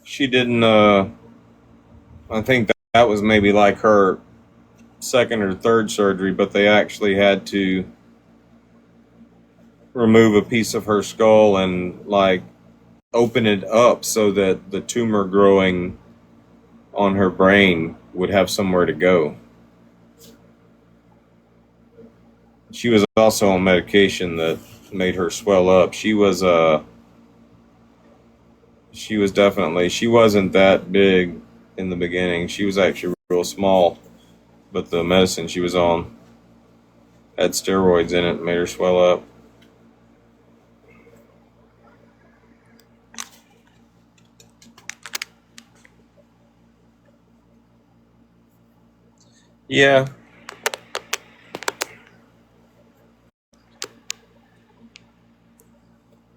She didn't, I think that was maybe like her second or third surgery, but they actually had to remove a piece of her skull and, like, open it up so that the tumor growing on her brain would have somewhere to go. She was also on medication that made her swell up. She wasn't that big in the beginning. She was actually real small, but the medicine she was on had steroids in it and made her swell up. Yeah.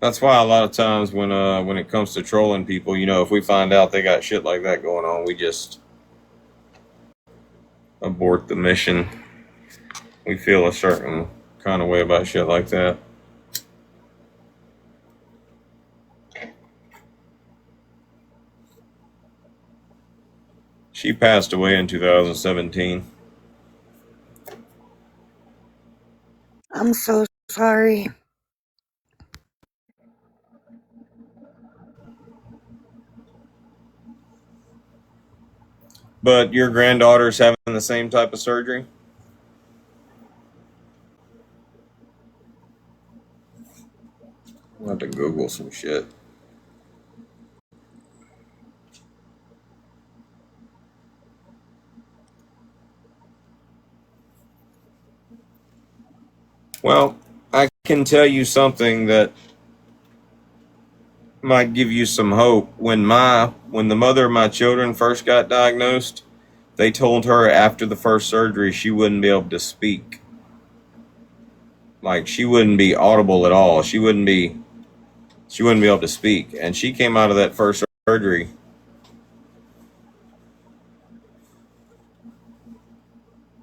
That's why a lot of times when it comes to trolling people, if we find out they got shit like that going on, we just abort the mission. We feel a certain kind of way about shit like that. She passed away in 2017. I'm so sorry. But your granddaughter's having the same type of surgery? I'll have to Google some shit. Well, I can tell you something that might give you some hope. When the mother of my children first got diagnosed, they told her after the first surgery she wouldn't be able to speak. Like, she wouldn't be audible at all. She wouldn't be able to speak. And she came out of that first surgery.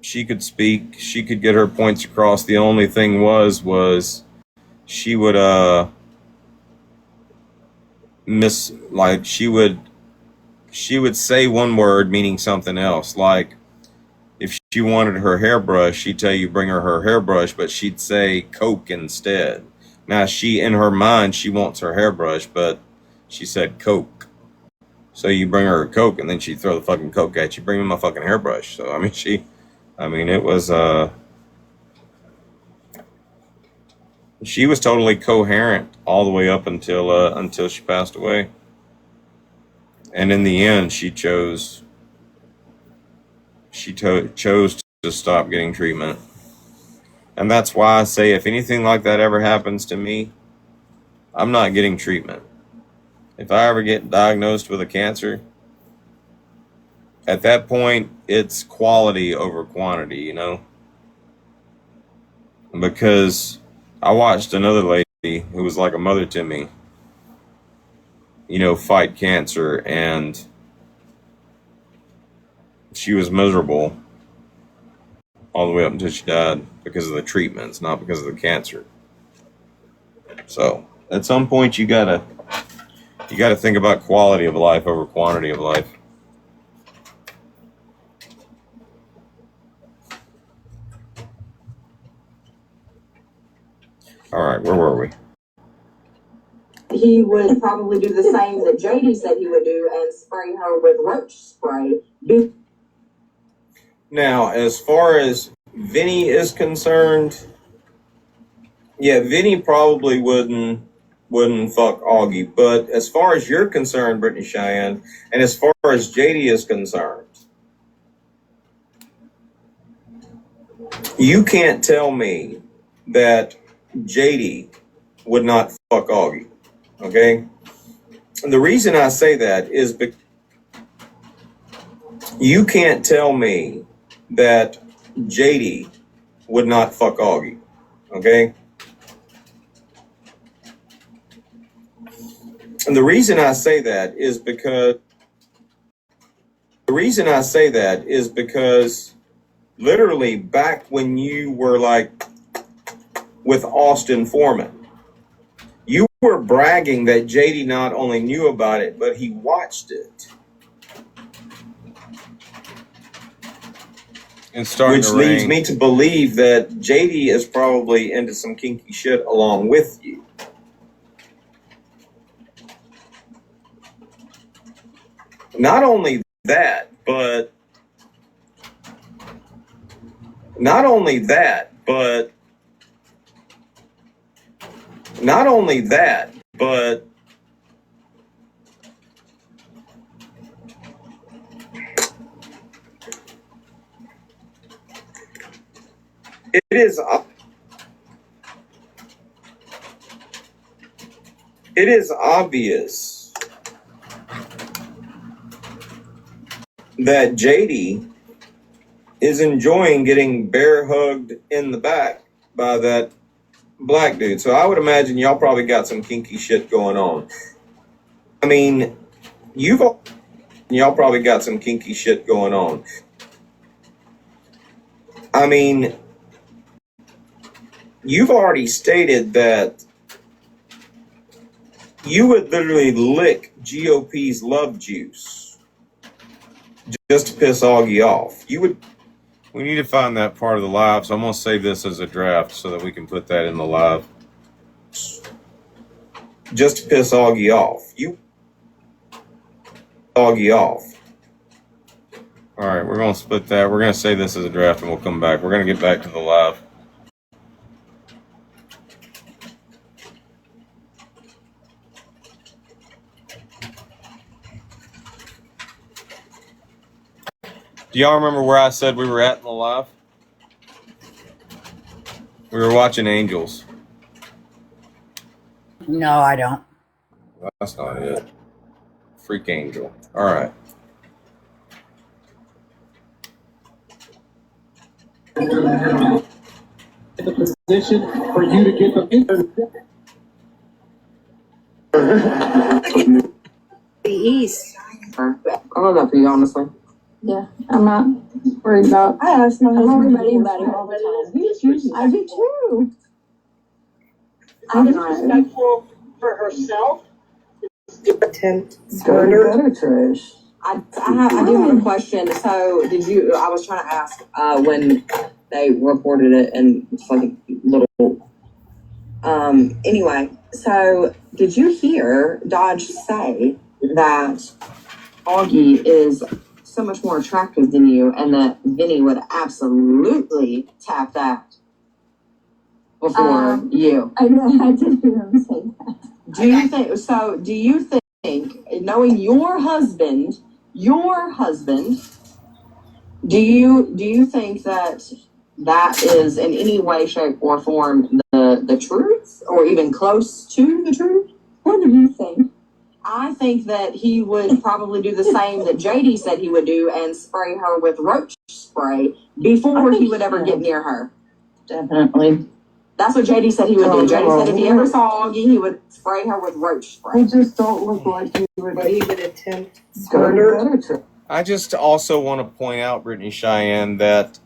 She could speak. She could get her points across. The only thing was she would she would say one word meaning something else. Like, if she wanted her hairbrush, she'd tell you bring her hairbrush, but she'd say Coke instead. Now, in her mind, she wants her hairbrush, but she said Coke. So you bring her a Coke, and then she'd throw the fucking Coke at you. Bring me my fucking hairbrush. So, it was, she was totally coherent all the way up until she passed away. And in the end, she chose to stop getting treatment. And that's why I say, if anything like that ever happens to me, I'm not getting treatment. If I ever get diagnosed with a cancer, at that point, it's quality over quantity, you know? Because I watched another lady who was like a mother to me, fight cancer, and she was miserable all the way up until she died because of the treatments, not because of the cancer. So at some point you gotta think about quality of life over quantity of life. All right, where were we? He would probably do the same that JD said he would do and spray her with roach spray. Now, as far as Vinny is concerned, yeah, Vinny probably wouldn't fuck Augie. But as far as you're concerned, Brittany Cheyenne, and as far as JD is concerned, you can't tell me that JD would not fuck Augie. Okay? And the reason I say that is because you can't tell me that JD would not fuck Augie. Okay? And the reason I say that is because literally back when you were like with Austin Foreman, you were bragging that JD not only knew about it, but he watched it. Which leads me to believe that JD is probably into some kinky shit along with you. Not only that, but it is obvious that JD is enjoying getting bear hugged in the back by that black dude. So I would imagine y'all probably got some kinky shit going on. I mean, y'all probably got some kinky shit going on. I mean, you've already stated that you would literally lick GOP's love juice just to piss Augie off. You would. We need to find that part of the live, so I'm going to save this as a draft so that we can put that in the live. Just to piss Augie off. Augie off. All right, we're going to split that. We're going to save this as a draft, and we'll come back. We're going to get back to the live. Do y'all remember where I said we were at in the live? We were watching Angels. No, I don't. That's not it. Freak Angel. All right. The position for you to get the The East. I love that for you, honestly. Yeah, I'm not worried about. I ask my husband about anybody all the time. I do too. I'm disrespectful for herself. Attempt murder. Trish. I do have a question. So, I was trying to ask when they reported it, and it's like a little. Anyway, so did you hear Dodge say that Augie is so much more attractive than you, and that Vinny would absolutely tap that before you? I did hear him say that. Do you think, knowing your husband, do you think that is in any way, shape, or form the truth, or even close to the truth? What do you think? I think that he would probably do the same that JD said he would do, and spray her with roach spray before he would ever get near her. Definitely. That's what JD said he would do. JD said if he ever saw Augie, he would spray her with roach spray. He just don't look like he would. But he would attempt murder. I just also want to point out, Brittany Cheyenne, that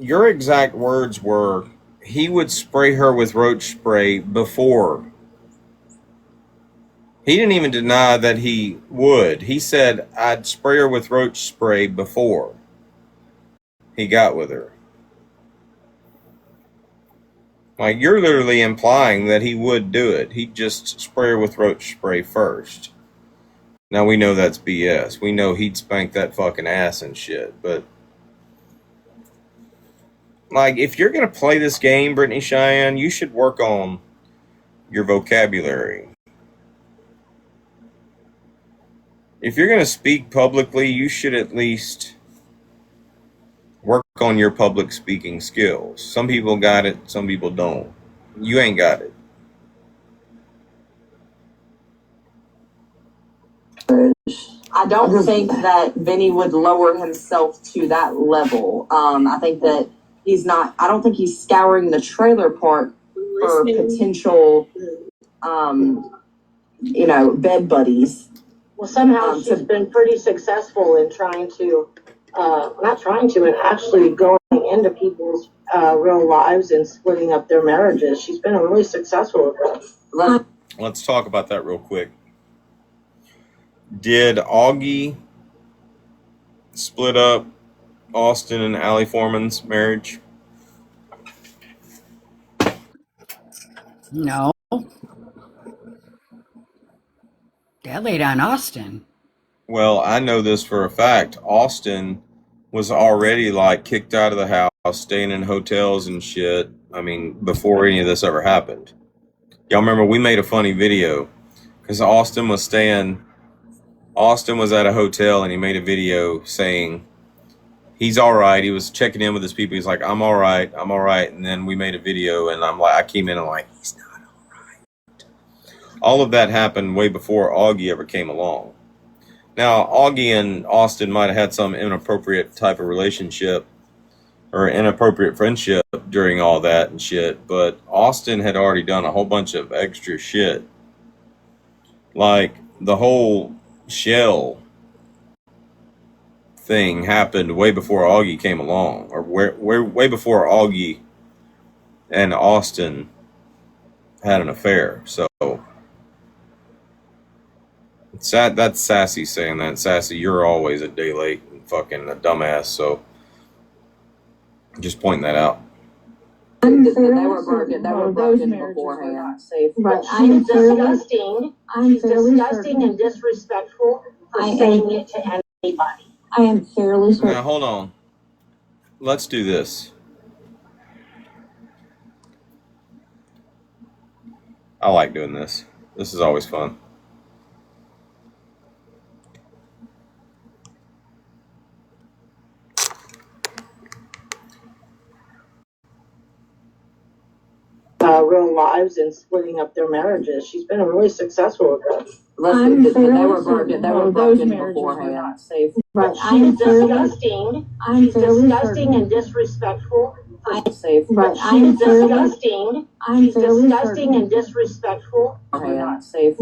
your exact words were, he would spray her with roach spray before. He didn't even deny that he would. He said, I'd spray her with roach spray before he got with her. Like, you're literally implying that he would do it. He'd just spray her with roach spray first. Now, we know that's BS. We know he'd spank that fucking ass and shit. But, like, if you're going to play this game, Brittany Cheyenne, you should work on your vocabulary. If you're going to speak publicly, you should at least work on your public speaking skills. Some people got it, some people don't. You ain't got it. I don't think that Vinny would lower himself to that level. I think that I don't think he's scouring the trailer park for potential, bed buddies. Well, somehow she's been pretty successful in and actually going into people's real lives and splitting up their marriages. She's been really successful with that. Let's talk about that real quick. Did Augie split up Austin and Allie Foreman's marriage? No. That laid on Austin. Well, I know this for a fact. Austin was already like kicked out of the house, staying in hotels and shit. I mean, before any of this ever happened. Y'all remember we made a funny video because Austin was at a hotel and he made a video saying he's all right. He was checking in with his people. He's like, I'm all right. And then we made a video and I came in and like, he's not all right. All of that happened way before Augie ever came along. Now, Augie and Austin might have had some inappropriate type of relationship or inappropriate friendship during all that and shit, but Austin had already done a whole bunch of extra shit. Like the whole shell thing happened way before Augie came along, or way before Augie and Austin had an affair. So that's Sassy saying that. Sassy, you're always a day late and fucking a dumbass. So just pointing that out. They were broken beforehand. Right. She's disgusting. She's disgusting and disrespectful for saying it to anybody. I am fairly certain. Now hold on. Let's do this. I like doing this. This is always fun. Real lives and splitting up their marriages. She's been really successful with that. Listen, they were broken beforehand. Right. She's disgusting. She's disgusting and disrespectful. Right. She's disgusting. She's disgusting and disrespectful. Right. She's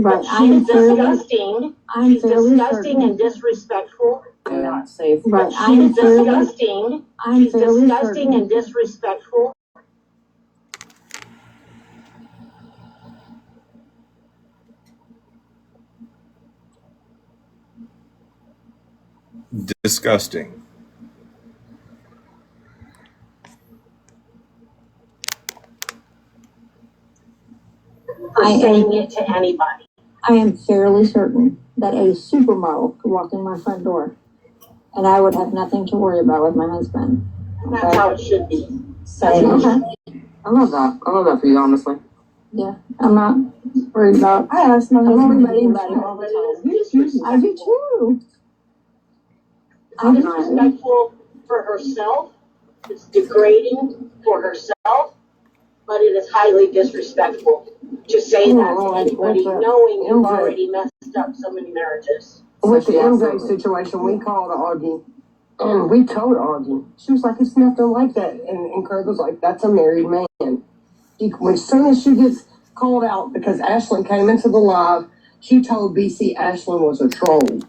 disgusting. She's disgusting and disrespectful. Right. She's disgusting. She's disgusting and disrespectful. Disgusting. For saying it to anybody. I am fairly certain that a supermodel could walk in my front door and I would have nothing to worry about with my husband. That's how it should be. So, okay. I love that. I love that for you, honestly. Yeah, I'm not worried about. I ask my husband about anybody all the time. I do too. It's disrespectful for herself. It's degrading for herself, but it is highly disrespectful to say that to anybody, knowing you've already messed up so many marriages. With the MJ situation, we called Augie, and we told Augie. She was like, it's nothing like that. And Craig was like, that's a married man. As soon as she gets called out, because Ashlyn came into the live, she told BC Ashlyn was a troll.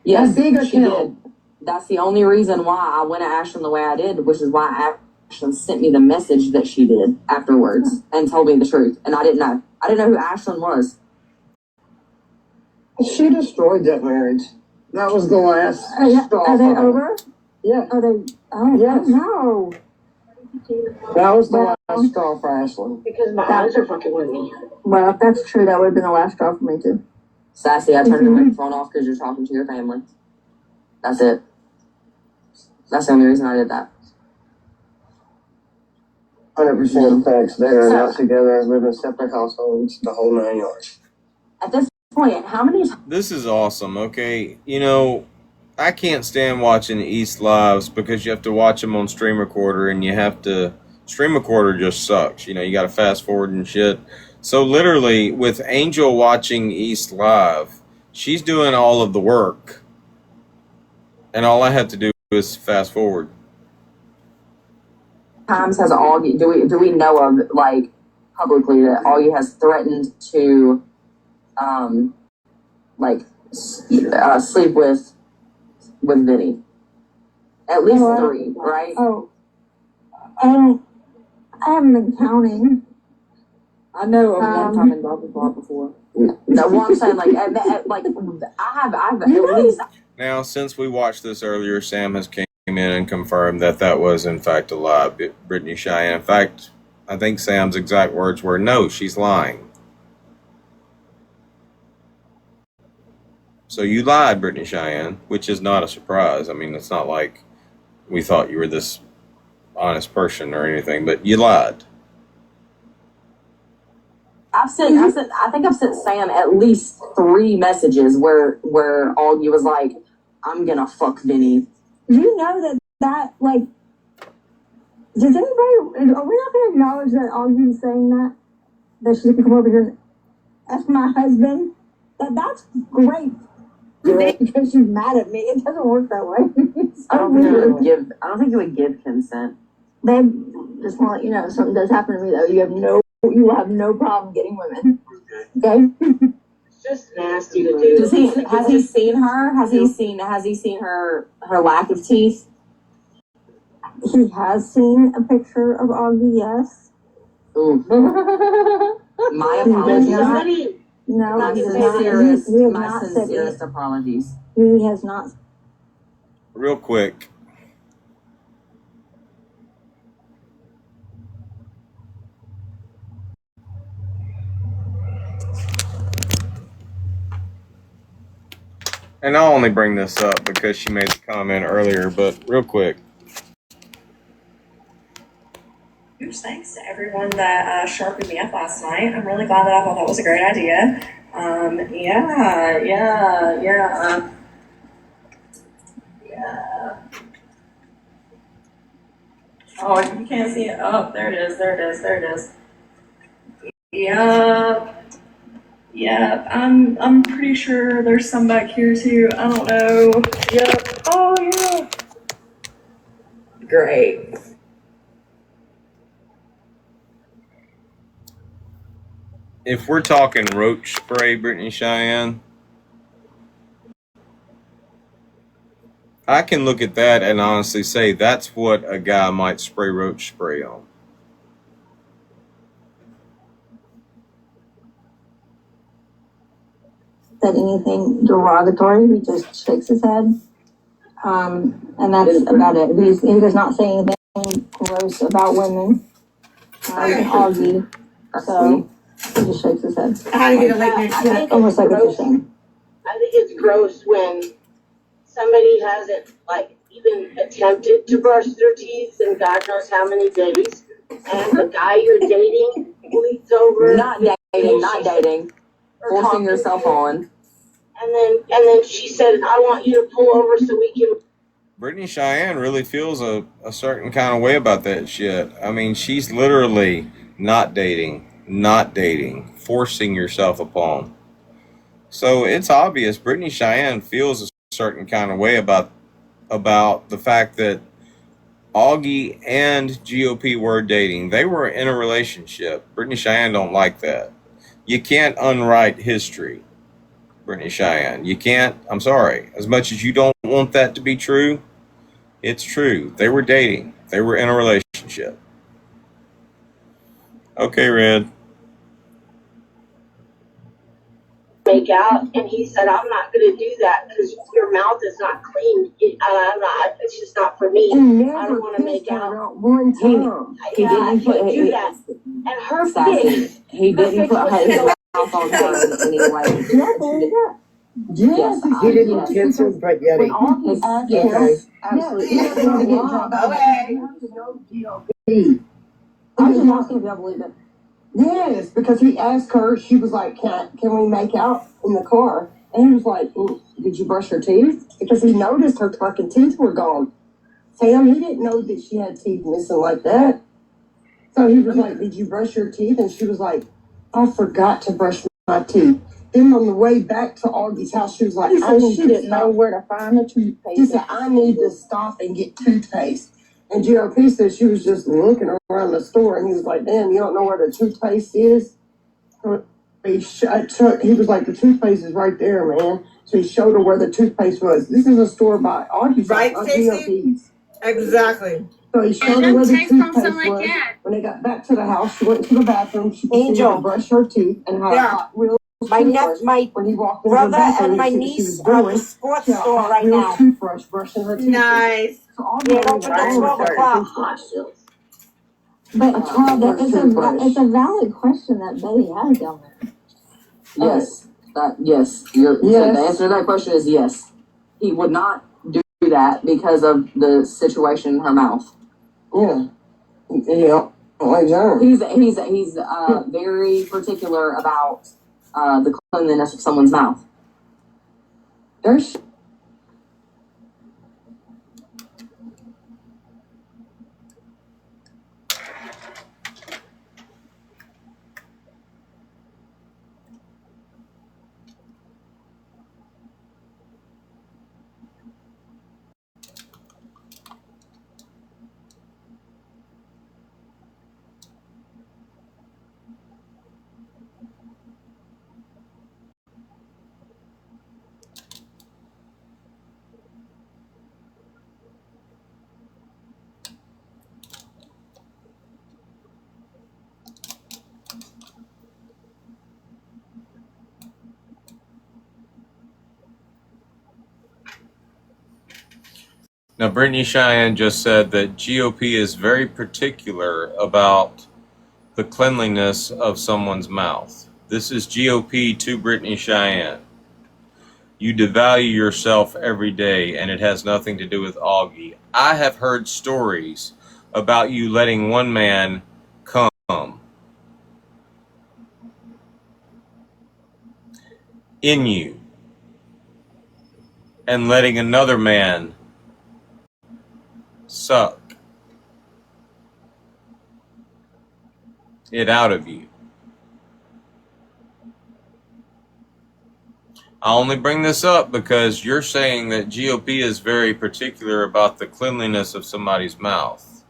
Yes, big she did. That's the only reason why I went at Ashlyn the way I did, which is why Ashlyn sent me the message that she did afterwards and told me the truth. And I didn't know. I didn't know who Ashlyn was. She destroyed that marriage. That was the last straw. Are they over? Yeah. Are they? Oh, yes. No. That was the last straw for Ashlyn. Because my eyes are fucking with me. Well, if that's true, that would have been the last straw for me too. Sassy, I turned your microphone off because you're talking to your family. That's it. That's the only reason I did that. 100% facts. They are not together, live in separate households, the whole 9 yards. At this point, how many times? This is awesome, okay? You know, I can't stand watching East Lives because you have to watch them on Stream Recorder and you have to... Stream Recorder just sucks. You know, you got to fast forward and shit. So literally, with Angel watching East Live, she's doing all of the work. And all I have to do is fast forward. Times has Augie, do we know of, like, publicly that Augie has threatened to, sleep with Vinny? At least 3, right? Oh, I haven't been counting. I know of one time in Dodgeball before. No, what I'm saying, I have at least. Now, since we watched this earlier, Sam has came in and confirmed that was in fact a lie. Brittany Cheyenne. In fact, I think Sam's exact words were, "No, she's lying." So you lied, Brittany Cheyenne, which is not a surprise. I mean, it's not like we thought you were this honest person or anything, but you lied. I think I've sent Sam at least 3 messages where Augie was like, "I'm gonna fuck Vinny." Do you know that does anybody, are we not going to acknowledge that Augie's saying that she can come over here and F my husband? That's great. Because she's mad at me. It doesn't work that way. I don't think it would give consent. They just want to let you know, if something does happen to me though, you will have no problem getting women. Okay? Just nasty to do. Has he seen her? Has he seen her lack of teeth? He has seen a picture of Augie, yes. My apologies. No, My he does not. sincerest, He has my not said sincerest apologies. He has not. Real quick. And I'll only bring this up because she made the comment earlier, but real quick. Huge thanks to everyone that sharpened me up last night. I'm really glad that I thought that was a great idea. Yeah. Oh, you can't see it. Oh, there it is. Yep. I'm pretty sure there's some back here too. I don't know. Yep. Oh yeah. Great. If we're talking roach spray, Brittany Cheyenne, I can look at that and honestly say that's what a guy might spray roach spray on. Said anything derogatory. He just shakes his head. And that's about it. He does not say anything gross about women. Augie. So he just shakes his head. How do you get a late next week? Almost like it's a shame. I think it's gross when somebody hasn't like even attempted to brush their teeth in God knows how many days, and the guy you're dating leads over. Not dating. Forcing yourself on. And then she said, "I want you to pull over so we can." Brittany Cheyenne really feels a certain kind of way about that shit. I mean, she's literally not dating, forcing yourself upon. So it's obvious Brittany Cheyenne feels a certain kind of way about the fact that Augie and GOP were dating. They were in a relationship. Brittany Cheyenne don't like that. You can't unwrite history, Brittany Cheyenne. You can't. I'm sorry. As much as you don't want that to be true, it's true. They were dating. They were in a relationship. Okay, Red. Make out, and he said, "I'm not going to do that because your mouth is not clean. I'm not. It's just not for me. I don't want to make out." One time. He didn't do that. And her face. He didn't put his mouth on her in any way. Yes, He didn't kiss her, but yet he. Yes. Absolutely. I'm just asking if I believe it. Yes, because he asked her, she was like, can we make out in the car? And he was like, did you brush her teeth? Because he noticed her fucking teeth were gone. Sam, he didn't know that she had teeth missing like that. So he was like, did you brush your teeth? And she was like, I forgot to brush my teeth. Then on the way back to Augie's house, she was like, she didn't know where to find the toothpaste. She said, I need to stop and get toothpaste. And GOP said she was just looking around the store, and he was like, damn, you don't know where the toothpaste is? So he was like, the toothpaste is right there, man. So he showed her where the toothpaste was. This is a store by Augie's Right, house, Stacey? GOP's. Exactly. So he showed her where the toothpaste was. When they got back to the house, she went to the bathroom. She proceeded to brush her teeth and had a hot wheel. My when he walked in brother the bathroom, and my she was niece doing, are at the sports she had a store hot right wheel now. toothbrush brushing her teeth. Nice. So all Yeah, the open at 12 o'clock. But it's a valid question that Betty has down there. Yes. Yes. The answer to that question is yes. He would not do that because of the situation in her mouth. Yeah. Yeah. Like John. He's very particular about the cleanliness of someone's mouth. There's Now, Brittany Cheyenne just said that GOP is very particular about the cleanliness of someone's mouth. This is GOP to Brittany Cheyenne. You devalue yourself every day, and it has nothing to do with Augie. I have heard stories about you letting one man come in you and letting another man suck it out of you. I only bring this up because you're saying that GOP is very particular about the cleanliness of somebody's mouth.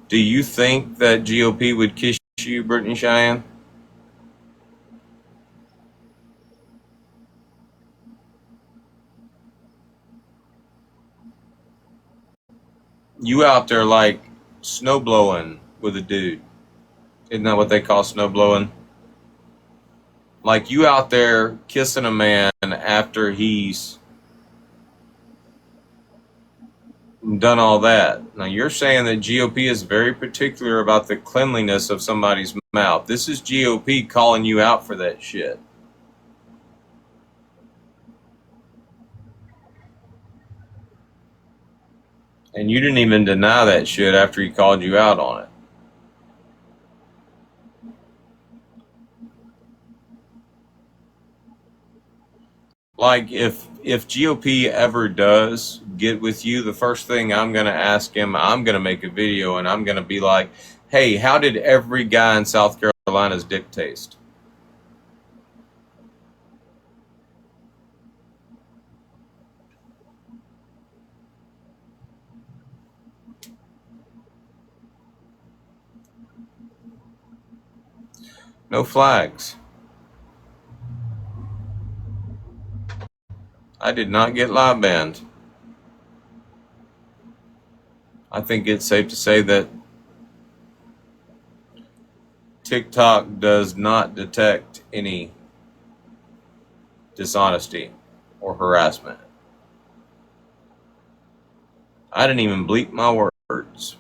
Do you think that GOP would kiss you, Brittany Cheyenne? You out there like snow blowing with a dude. Isn't that what they call snow blowing? Like you out there kissing a man after he's done all that. Now you're saying that GOP is very particular about the cleanliness of somebody's mouth. This is GOP calling you out for that shit. And you didn't even deny that shit after he called you out on it. Like, if GOP ever does get with you, the first thing I'm going to ask him, I'm going to make a video and I'm going to be like, hey, how did every guy in South Carolina's dick taste? No flags. I did not get live banned. I think it's safe to say that TikTok does not detect any dishonesty or harassment. I didn't even bleep my words.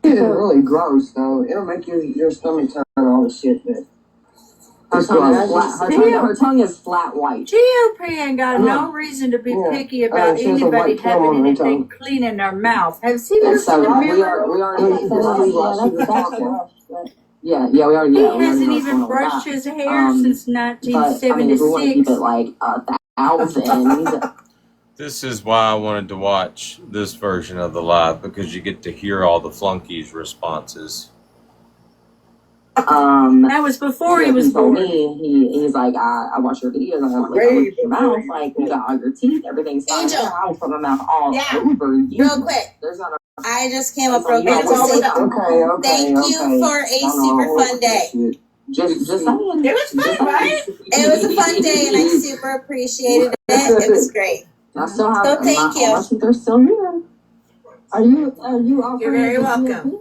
It's really gross, though. It'll make your stomach turn all the shit. Her tongue is flat white. GOP ain't got no reason to be picky about anybody having anything clean in their mouth. Have you ever seen a mirror? We already. He hasn't even brushed his hair since 1976. But, I mean, if we want to keep it like 1,000. This is why I wanted to watch this version of the live, because you get to hear all the flunkies' responses. That was before he was born. He's like, I watch your videos. I like, I look at your mouth, like you got all your teeth, everything's fine. Angel. I will put my mouth all over you. Real quick. There's not a. I just came up real quick to say thank you for a super fun day. Just saying. It was fun, right? It was a fun day, and I super appreciated it. It was great. I still have. So thank you. I think they're still here. Are you offering? You're very welcome.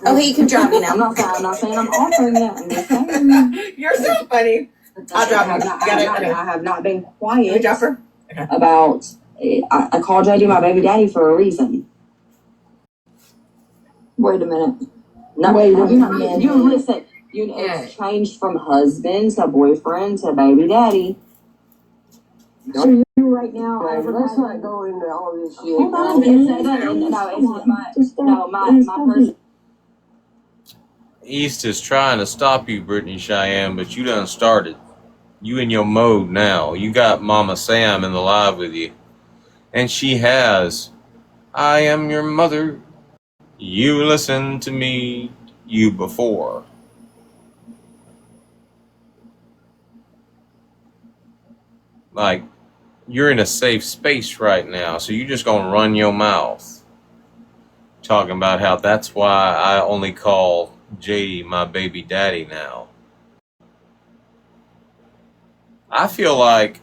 Oh, he can drop me now. I'm not saying I'm offering it. I'm just saying. You're so funny. I'll drop you. I have not been quiet about. I called JD my baby daddy for a reason. Wait a minute. No, you listen. It's changed from husband to boyfriend to baby daddy. So you right now. Let's not go into all this shit. Hold on, my person. East is trying to stop you, Brittany Cheyenne, but you done started. You in your mode now. You got Mama Sam in the live with you. And she has, I am your mother. You listened to me, you before. Like, you're in a safe space right now, so you're just gonna run your mouth. Talking about how that's why I only call JD my baby daddy now. I feel like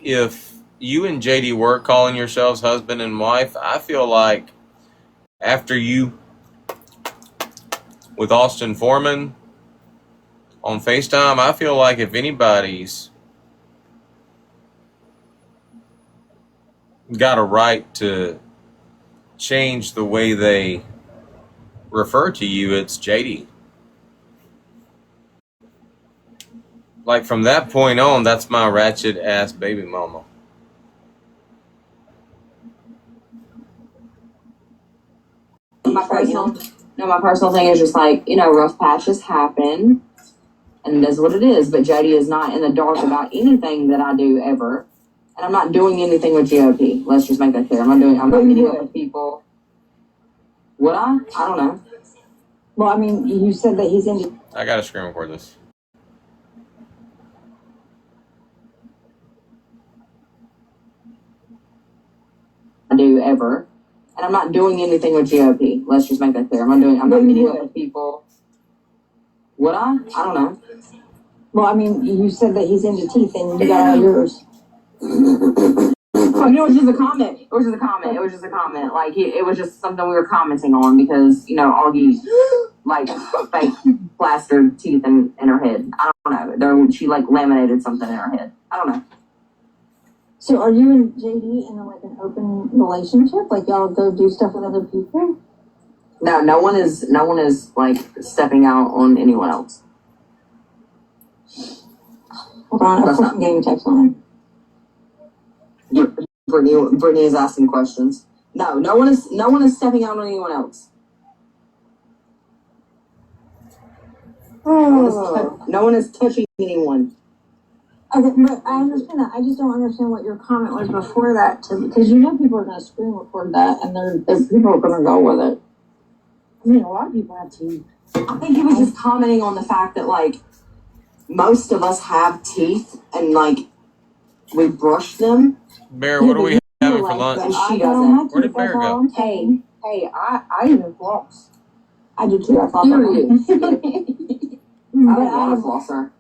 if you and JD were calling yourselves husband and wife, I feel like after you with Austin Foreman, on FaceTime, I feel like if anybody's got a right to change the way they refer to you, it's JD. Like from that point on, that's my ratchet ass baby mama. My personal thing is just like, rough patches happen, and it is what it is. But JD is not in the dark about anything that I do ever, and I'm not doing anything with GOP. Let's just make that clear. I'm not meeting up with people. Would I? I don't know. Well, I mean, you said that he's in. I gotta screen record this. I do ever, and I'm not doing anything with GOP. Let's just make that clear. I'm not meeting up with people. Would I? I don't know. Well, I mean, you said that he's into teeth, and you got all yours. It was just a comment. Like, it was just something we were commenting on because, Augie, like, fake plastered teeth in her head. I don't know. She, like, laminated something in her head. I don't know. So are you and JD in like an open relationship? Like y'all go do stuff with other people? No one is like stepping out on anyone else. Hold on, of course I'm getting a text line. Brittany is asking questions. No one is stepping out on anyone else. No one is touching anyone. Okay, but I understand that. I just don't understand what your comment was before that, because people are going to screen record that, and there's people are going to go with it. I mean, a lot of people have teeth. I think he was just commenting on the fact that, like, most of us have teeth, and, like, we brush them. Bear, what are we having for lunch? And she doesn't. Where did Bear go? Hey, I even floss. I do too. I floss. I'm a water flosser.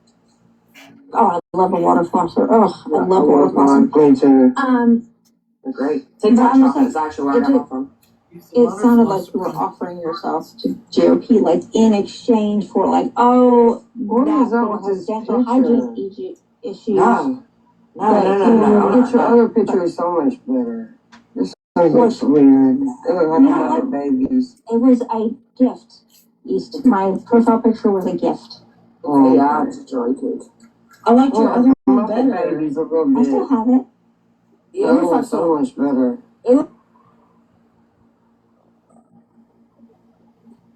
Oh, I love a water flosser. Oh, I love water flosser. They're great. TikTok chocolate is actually where I got them from. It sounded like you were offering yourselves to GOP, like in exchange for, like, oh, that girl has dental hygiene issues. No. Your other picture is so much better. This looks weird. They look like babies. It was a gift, East. My profile picture was a gift. Oh, yeah, it's really good. I liked your other one better. Babies a little bit. I still have it. Yeah, it looks like so much better.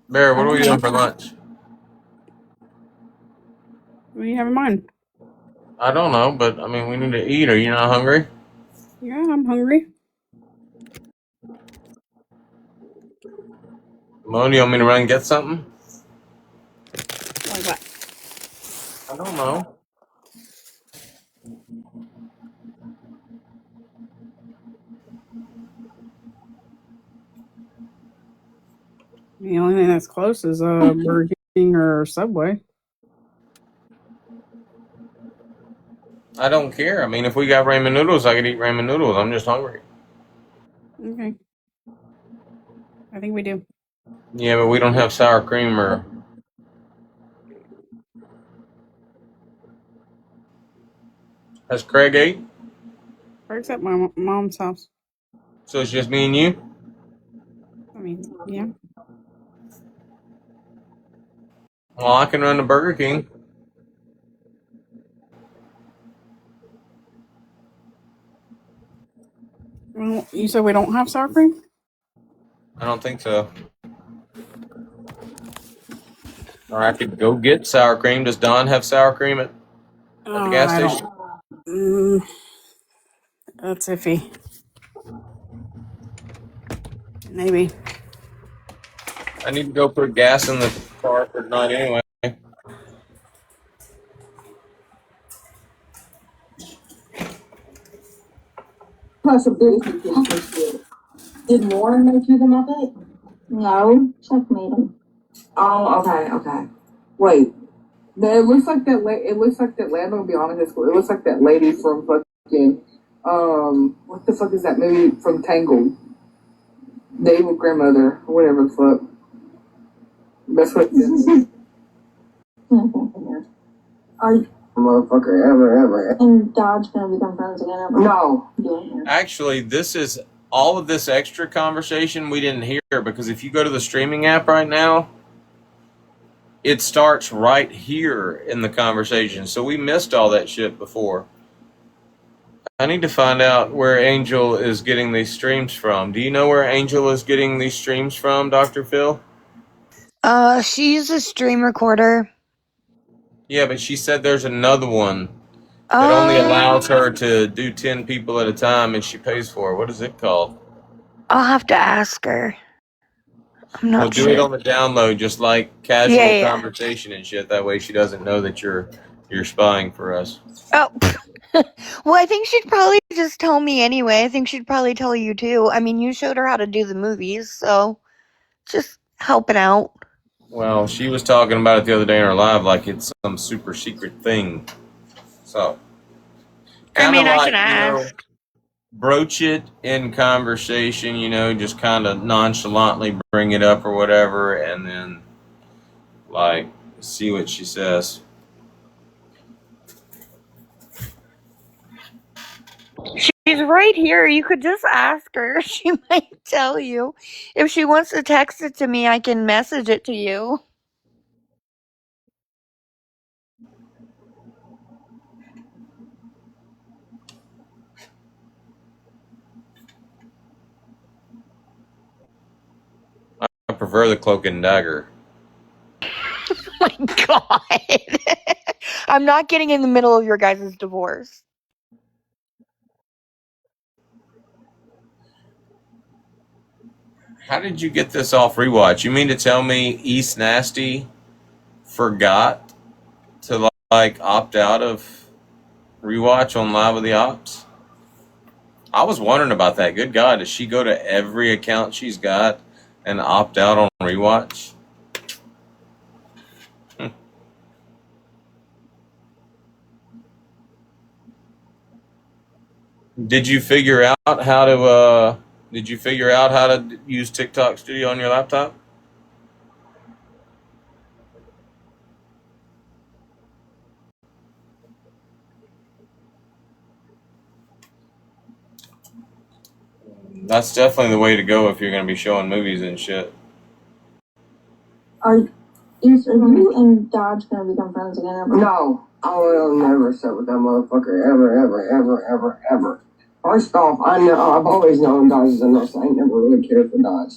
Bear, what are we doing for lunch? What do you have in mind? I don't know, but I mean, we need to eat. Are you not hungry? Yeah, I'm hungry. Mo, do you want me to run and get something? Like what? I don't know. The only thing that's close is Burger King or Subway. I don't care. I mean, if we got ramen noodles, I could eat ramen noodles. I'm just hungry. Okay. I think we do. Yeah, but we don't have sour cream or... Has Craig ate? Craig's at my mom's house. So it's just me and you? I mean, yeah. Well, I can run to Burger King. Well, you said we don't have sour cream? I don't think so. Or I could go get sour cream. Does Don have sour cream at the gas station? That's iffy. Maybe. I need to go put gas in the car for tonight anyway. Did Warren make you the Muppet? No, Chuck made them. Oh, okay. Wait. It looks like that. It looks like that. I'm gonna be honest. It looks like that lady from fucking. What the fuck is that movie from Tangled? The evil grandmother, or whatever the fuck. That's what it is. Are motherfucker ever and Dodge gonna become friends again? Ever? No. Yeah. Actually, this is all of this extra conversation we didn't hear, because if you go to the streaming app right now, it starts right here in the conversation. So we missed all that shit before. I need to find out where Angel is getting these streams from. Do you know where Angel is getting these streams from, Dr. Phil? She's a stream recorder. Yeah, but she said there's another one that only allows her to do 10 people at a time, and she pays for it. What is it called? I'll have to ask her. I'm not Well, do sure. it on the download, just like casual conversation and shit. That way she doesn't know that you're spying for us. Oh, well, I think she'd probably just tell me anyway. I think she'd probably tell you too. I mean, you showed her how to do the movies, so just helping out. Well, she was talking about it the other day in her live like it's some super secret thing. So, I mean, like, I can ask. Broach it in conversation, just kind of nonchalantly bring it up or whatever, and then, like, see what she says. She's right here. You could just ask her. She might tell you. If she wants to text it to me, I can message it to you. I prefer the cloak and dagger. Oh my god. I'm not getting in the middle of your guys' divorce. How did you get this off rewatch? You mean to tell me East Nasty forgot to, like, opt out of rewatch on Live with the Ops? I was wondering about that. Good God, does she go to every account she's got and opt out on rewatch? Did you figure out how to use TikTok Studio on your laptop? That's definitely the way to go if you're going to be showing movies and shit. Are you and Dodge gonna become friends again? Ever? No. I will never sit with that motherfucker ever. First off, I've always known Dodge is a nurse. I ain't never really cared for Dodge.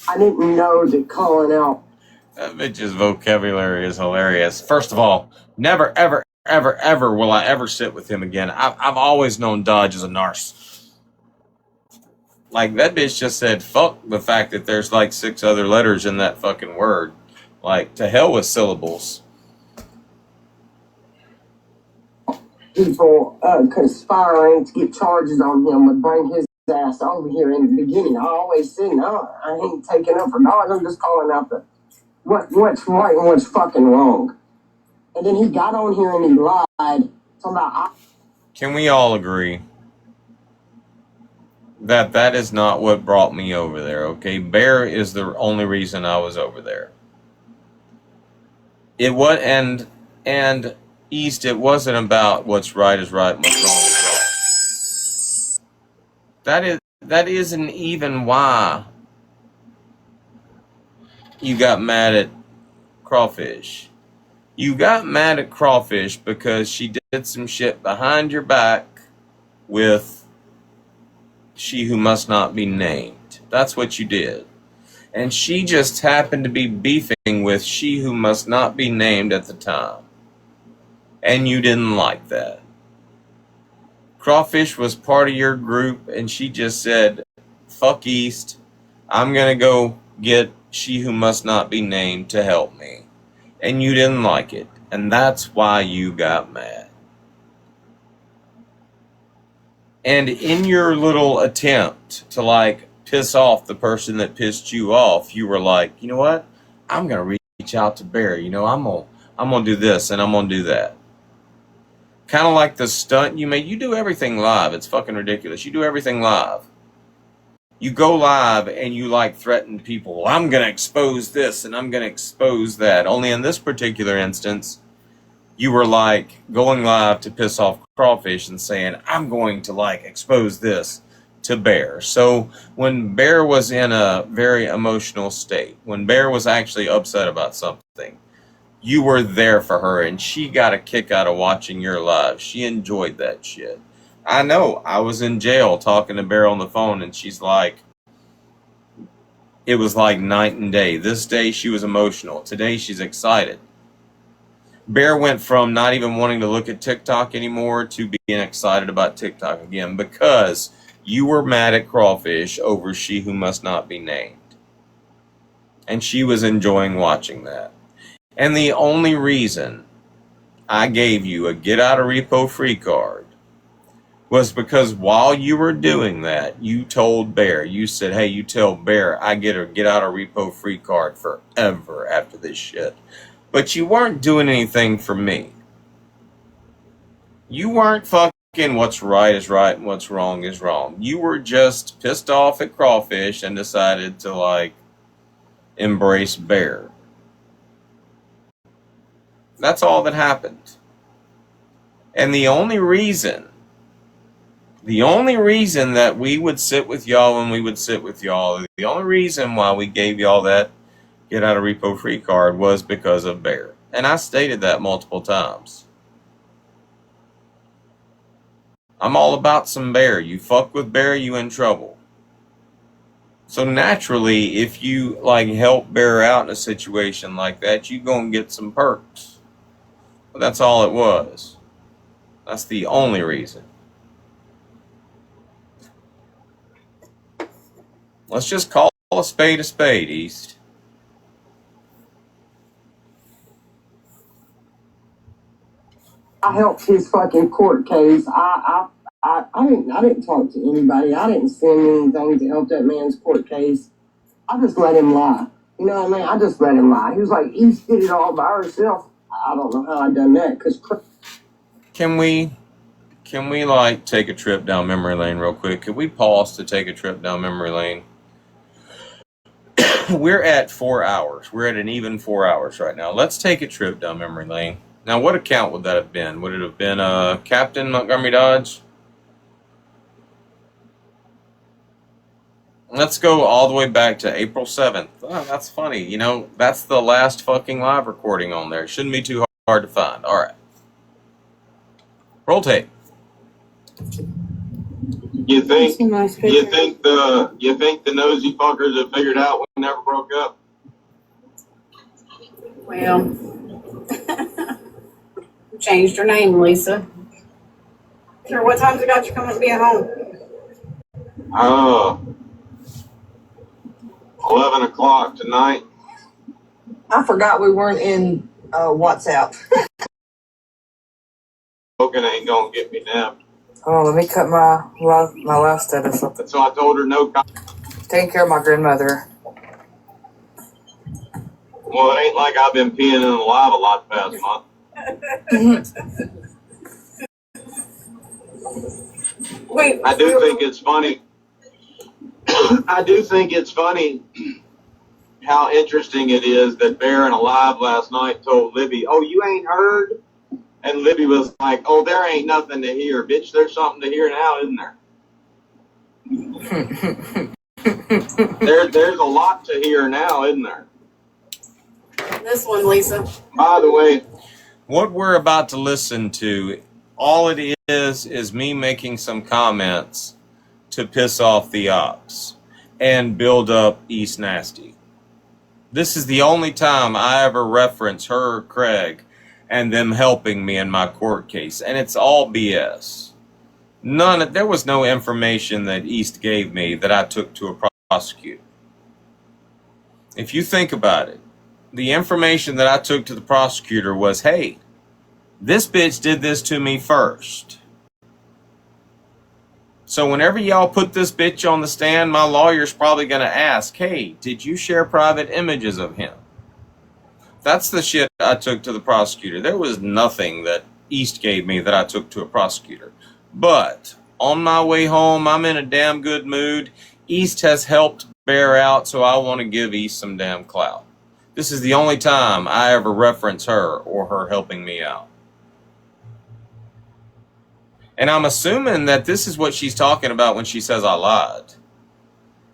I didn't know that calling out. That bitch's vocabulary is hilarious. First of all, never, ever will I ever sit with him again. I've always known Dodge as a nurse. Like, that bitch just said, fuck the fact that there's like 6 other letters in that fucking word. Like, to hell with syllables. People conspiring to get charges on him would bring his ass over here in the beginning. I always said, no, I ain't taking up for Dodge. I'm just calling out what's right and what's fucking wrong. And then he got on here and he lied. Can we all agree that is not what brought me over there, okay? Bear is the only reason I was over there. It was, and East, it wasn't about what's right is right and what's wrong is wrong. That isn't even why you got mad at Crawfish. You got mad at Crawfish because she did some shit behind your back with She Who Must Not Be Named. That's what you did. And she just happened to be beefing with She Who Must Not Be Named at the time. And you didn't like that. Crawfish was part of your group, and she just said, fuck East, I'm going to go get She Who Must Not Be Named to help me. And you didn't like it. And that's why you got mad. And in your little attempt to, like, piss off the person that pissed you off, you were like, you know what? I'm going to reach out to Barry. I'm going to do this and I'm going to do that. Kind of like the stunt you made. You do everything live. It's fucking ridiculous. You do everything live. You go live and you, like, threaten people. I'm going to expose this and I'm going to expose that. Only in this particular instance, you were like going live to piss off Crawfish and saying, I'm going to like expose this to Bear. So when Bear was in a very emotional state, when Bear was actually upset about something, you were there for her, and she got a kick out of watching your live. She enjoyed that shit. I know. I was in jail talking to Bear on the phone, and she's like, it was like night and day. This day she was emotional. Today she's excited. Bear went from not even wanting to look at TikTok anymore to being excited about TikTok again because you were mad at Crawfish over She Who Must Not Be Named. And she was enjoying watching that. And the only reason I gave you a get out of repo free card was because while you were doing that, you told Bear, you said, hey, you tell Bear I get a get out of repo free card forever after this shit. But you weren't doing anything for me. You weren't fucking what's right is right and what's wrong is wrong. You were just pissed off at Crawfish and decided to like embrace Bear. That's all that happened. And the only reason that we would sit with y'all when we would sit with y'all, the only reason why we gave y'all that get out of repo free card was because of Bear. And I stated that multiple times. I'm all about some Bear. You fuck with Bear, you in trouble. So naturally, if you like help Bear out in a situation like that, you gonna get some perks. But that's all it was. That's the only reason. Let's just call a spade, East. I helped his fucking court case. I didn't talk to anybody. I didn't send anything to help that man's court case. I just let him lie. You know what I mean? I just let him lie. He was like, East did it all by herself. I don't know how I done that. Can we like take a trip down memory lane real quick? Could we pause to take a trip down memory lane? We're at 4 hours. We're at an even 4 hours right now. Let's take a trip down memory lane. Now, what account would that have been? Would it have been Captain Montgomery Dodge? Let's go all the way back to April 7th. Oh, that's funny. You know, that's the last fucking live recording on there. Shouldn't be too hard to find. All right. Roll tape. You think the nosy fuckers have figured out we never broke up? Well, changed her name, Lisa. Sure, what time's it got you coming to be at home? 11 o'clock tonight. I forgot we weren't in WhatsApp. Smoking ain't gonna get me napped. Oh, let me cut my live status up. So I told her no. Taking care of my grandmother. Well, it ain't like I've been peeing in the live a lot the past month. Wait. I do think it's funny. I do think it's funny how interesting it is that Bear in a live last night told Libby, "Oh, you ain't heard?" And Libby was like, "Oh, there ain't nothing to hear, bitch. There's something to hear now, isn't there?" There's a lot to hear now, isn't there? This one, Lisa. By the way, what we're about to listen to, all it is me making some comments to piss off the ops and build up East Nasty. This is the only time I ever reference her or Craig and them helping me in my court case, and it's all BS. There was no information that East gave me that I took to a prosecutor. If you think about it, the information that I took to the prosecutor was, hey, this bitch did this to me first. So whenever y'all put this bitch on the stand, my lawyer's probably going to ask, hey, did you share private images of him? That's the shit I took to the prosecutor. There was nothing that East gave me that I took to a prosecutor. But on my way home, I'm in a damn good mood. East has helped Bear out, so I want to give East some damn clout. This is the only time I ever reference her or her helping me out. And I'm assuming that this is what she's talking about when she says I lied.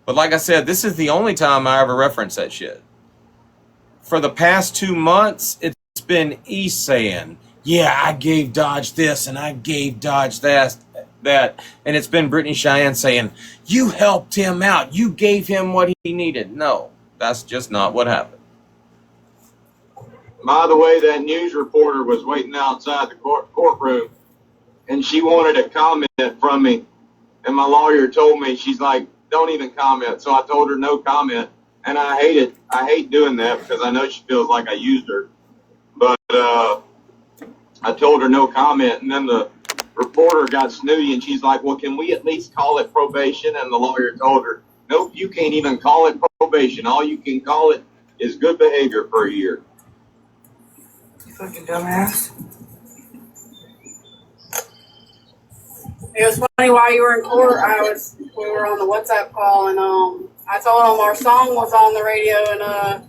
But like I said, this is the only time I ever reference that shit. For the past 2 months, it's been East saying, yeah, I gave Dodge this and I gave Dodge that. And it's been Brittany Cheyenne saying, you helped him out. You gave him what he needed. No, that's just not what happened. By the way, that news reporter was waiting outside the courtroom, and she wanted a comment from me. And my lawyer told me, she's like, don't even comment. So I told her no comment. And I hate it. I hate doing that because I know she feels like I used her. But I told her no comment. And then the reporter got snooty, and she's like, well, can we at least call it probation? And the lawyer told her, nope, you can't even call it probation. All you can call it is good behavior for a year. You fucking dumbass. It was funny while you were in court. We were on the WhatsApp call, and I told him our song was on the radio, and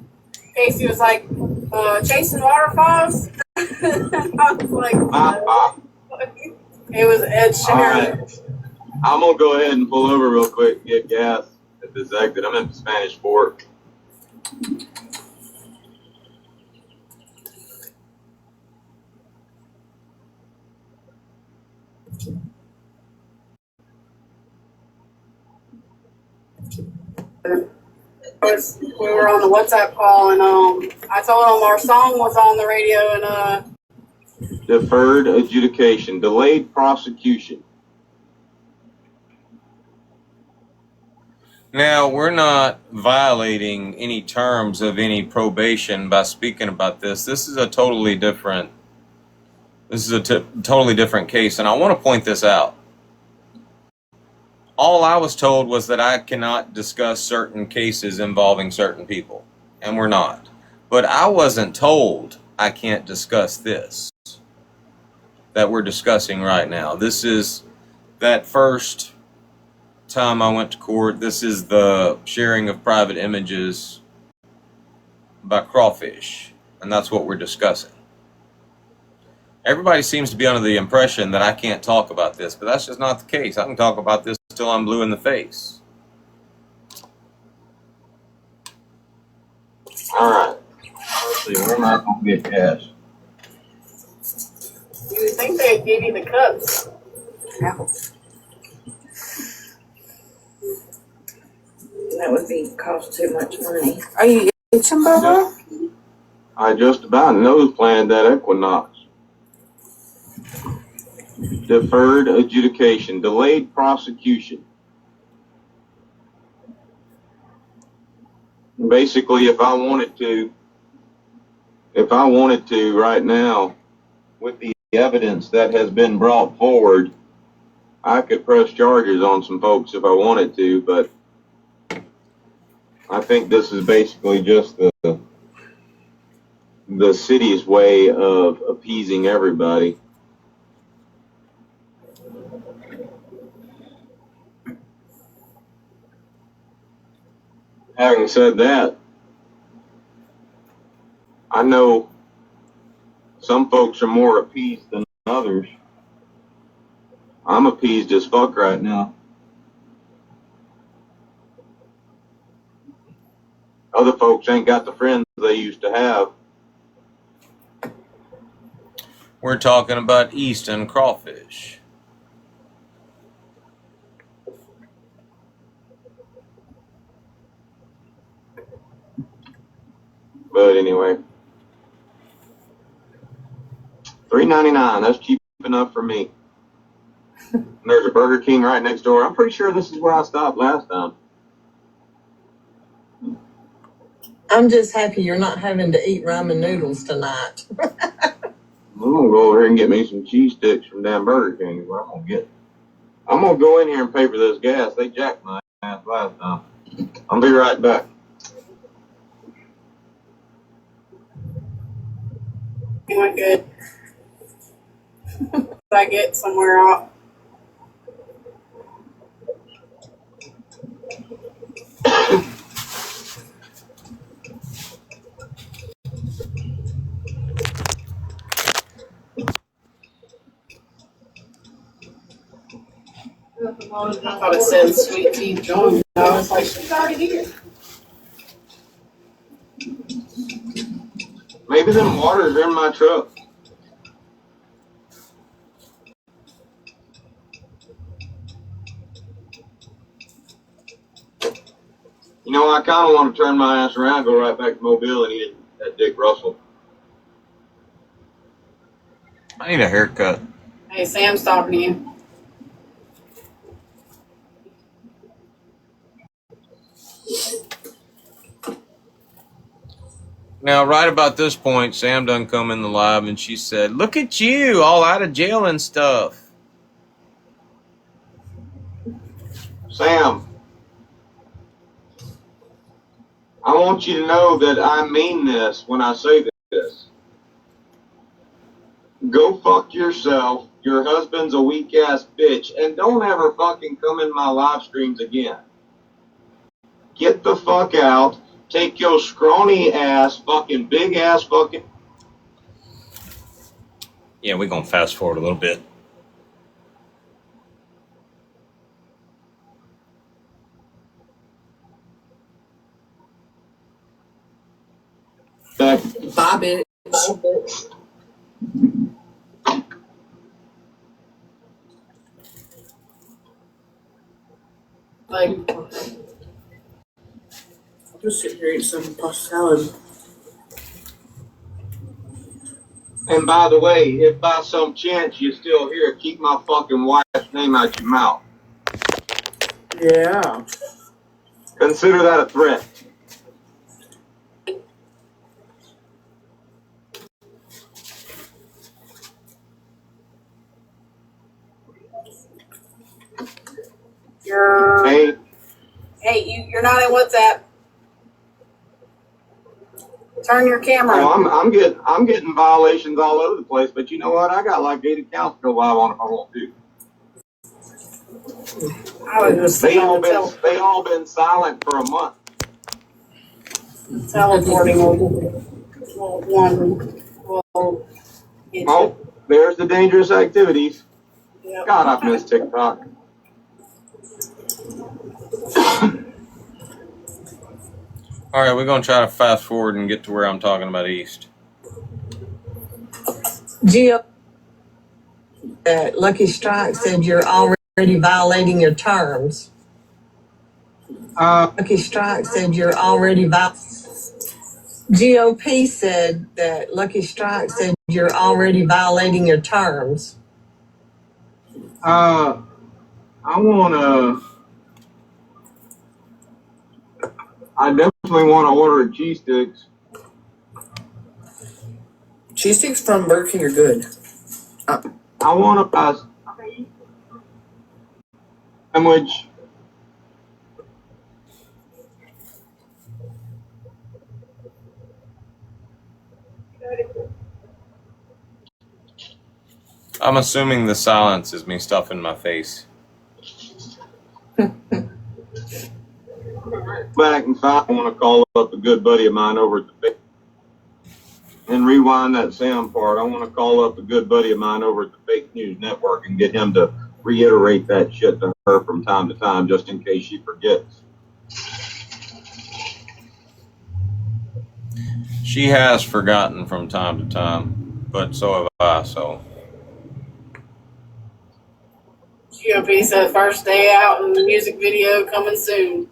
Casey was like, "Chasing Waterfalls." I was like, it was Ed Sheeran. All right. I'm gonna go ahead and pull over real quick and get gas at this exit. I'm in Spanish Fork. We were on the WhatsApp call, and I told him our song was on the radio, and Deferred adjudication, delayed prosecution. Now, we're not violating any terms of any probation by speaking about this. This is a totally different case, and I want to point this out. All I was told was that I cannot discuss certain cases involving certain people, and we're not. But I wasn't told I can't discuss this that we're discussing right now. This is that first time I went to court. This is the sharing of private images by Crawfish, and that's what we're discussing. Everybody seems to be under the impression that I can't talk about this, but that's just not the case. I can talk about this till I'm blue in the face. All right. Let's see, where am I going to get cash? you would think they'd give you the cups. No. That would cost too much money. Are you itching, Bubba? I just about nose planned that equinox. Deferred adjudication, delayed prosecution. Basically, if I wanted to right now, with the evidence that has been brought forward, I could press charges on some folks if I wanted to, but I think this is basically just the city's way of appeasing everybody. Having said that, I know some folks are more appeased than others. I'm appeased as fuck right now. Other folks ain't got the friends they used to have. We're talking about Easton Crawfish. But anyway, $3.99. That's cheap enough for me. And there's a Burger King right next door. I'm pretty sure this is where I stopped last time. I'm just happy you're not having to eat ramen noodles tonight. I'm gonna go over here and get me some cheese sticks from damn Burger King. What I'm gonna go in here and pay for this gas. They jacked my ass last time. I'll be right back. You went good. I get somewhere out. I thought it said Sweet Tea Jones. I was like, she's already here. Maybe them waters are in my truck. You know, I kind of want to turn my ass around, go right back to Mobile and eat at Dick Russell. I need a haircut. Hey, Sam's talking to you. Now, right about this point, Sam done come in the live and she said, "Look at you, all out of jail and stuff." Sam, I want you to know that I mean this when I say this. Go fuck yourself. Your husband's a weak ass bitch, and don't ever fucking come in my live streams again. Get the fuck out. Take your scrawny ass, fucking big ass fucking. Yeah, we're going to fast forward a little bit. Bye, bitch. Like, I'll just sit here and eat some pasta salad. And by the way, if by some chance you're still here, keep my fucking wife's name out your mouth. Yeah. Consider that a threat. Hey. Hey, you're not in WhatsApp. Turn your camera. Oh, I'm getting violations all over the place, but you know what? I got like 8 accounts to go live on if I want to. They all been silent for a month. Teleporting will get you. Oh, there's the dangerous activities. Yep. God, I've missed TikTok. All right, we're going to try to fast forward and get to where I'm talking about East. Gio, Lucky Strike said you're already violating your terms. Lucky Strike said you're already GOP said that Lucky Strike said you're already violating your terms. I definitely want to order cheese sticks. Cheese sticks from Burger King are good. I want to buy sandwich. I'm assuming the silence is me stuffing my face. Back in fact, I want to call up a good buddy of mine over at the and rewind that sound part. I want to call up a good buddy of mine over at the Fake News Network and get him to reiterate that shit to her from time to time, just in case she forgets. She has forgotten from time to time, but so have I, so. GOP said first day out and the music video coming soon.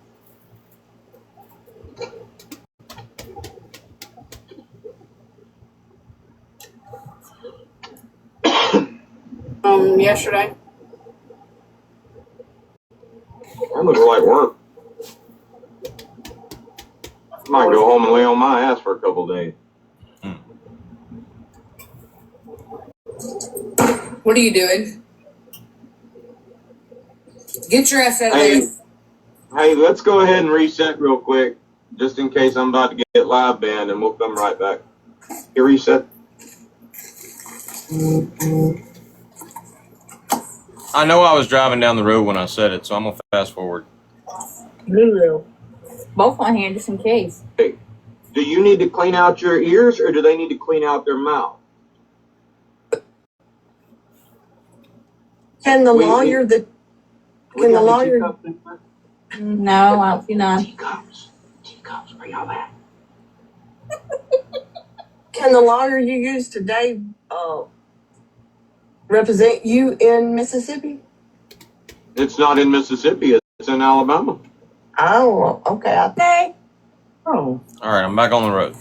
Yesterday. That looks like work. I might go home and lay on my ass for a couple of days. What are you doing? Get your ass out of there. Hey, let's go ahead and reset real quick, just in case I'm about to get live banned, and we'll come right back. You reset. I know I was driving down the road when I said it, so I'm going to fast forward. Both on hand, just in case. Hey, do you need to clean out your ears, or do they need to clean out their mouth? Can the lawyer Can the lawyer? No, I don't see none. Teacups, where y'all at? Can the lawyer you used today represent you in Mississippi? It's not in Mississippi. It's in Alabama. Oh, okay. Hey. Oh. All right, I'm back on the road.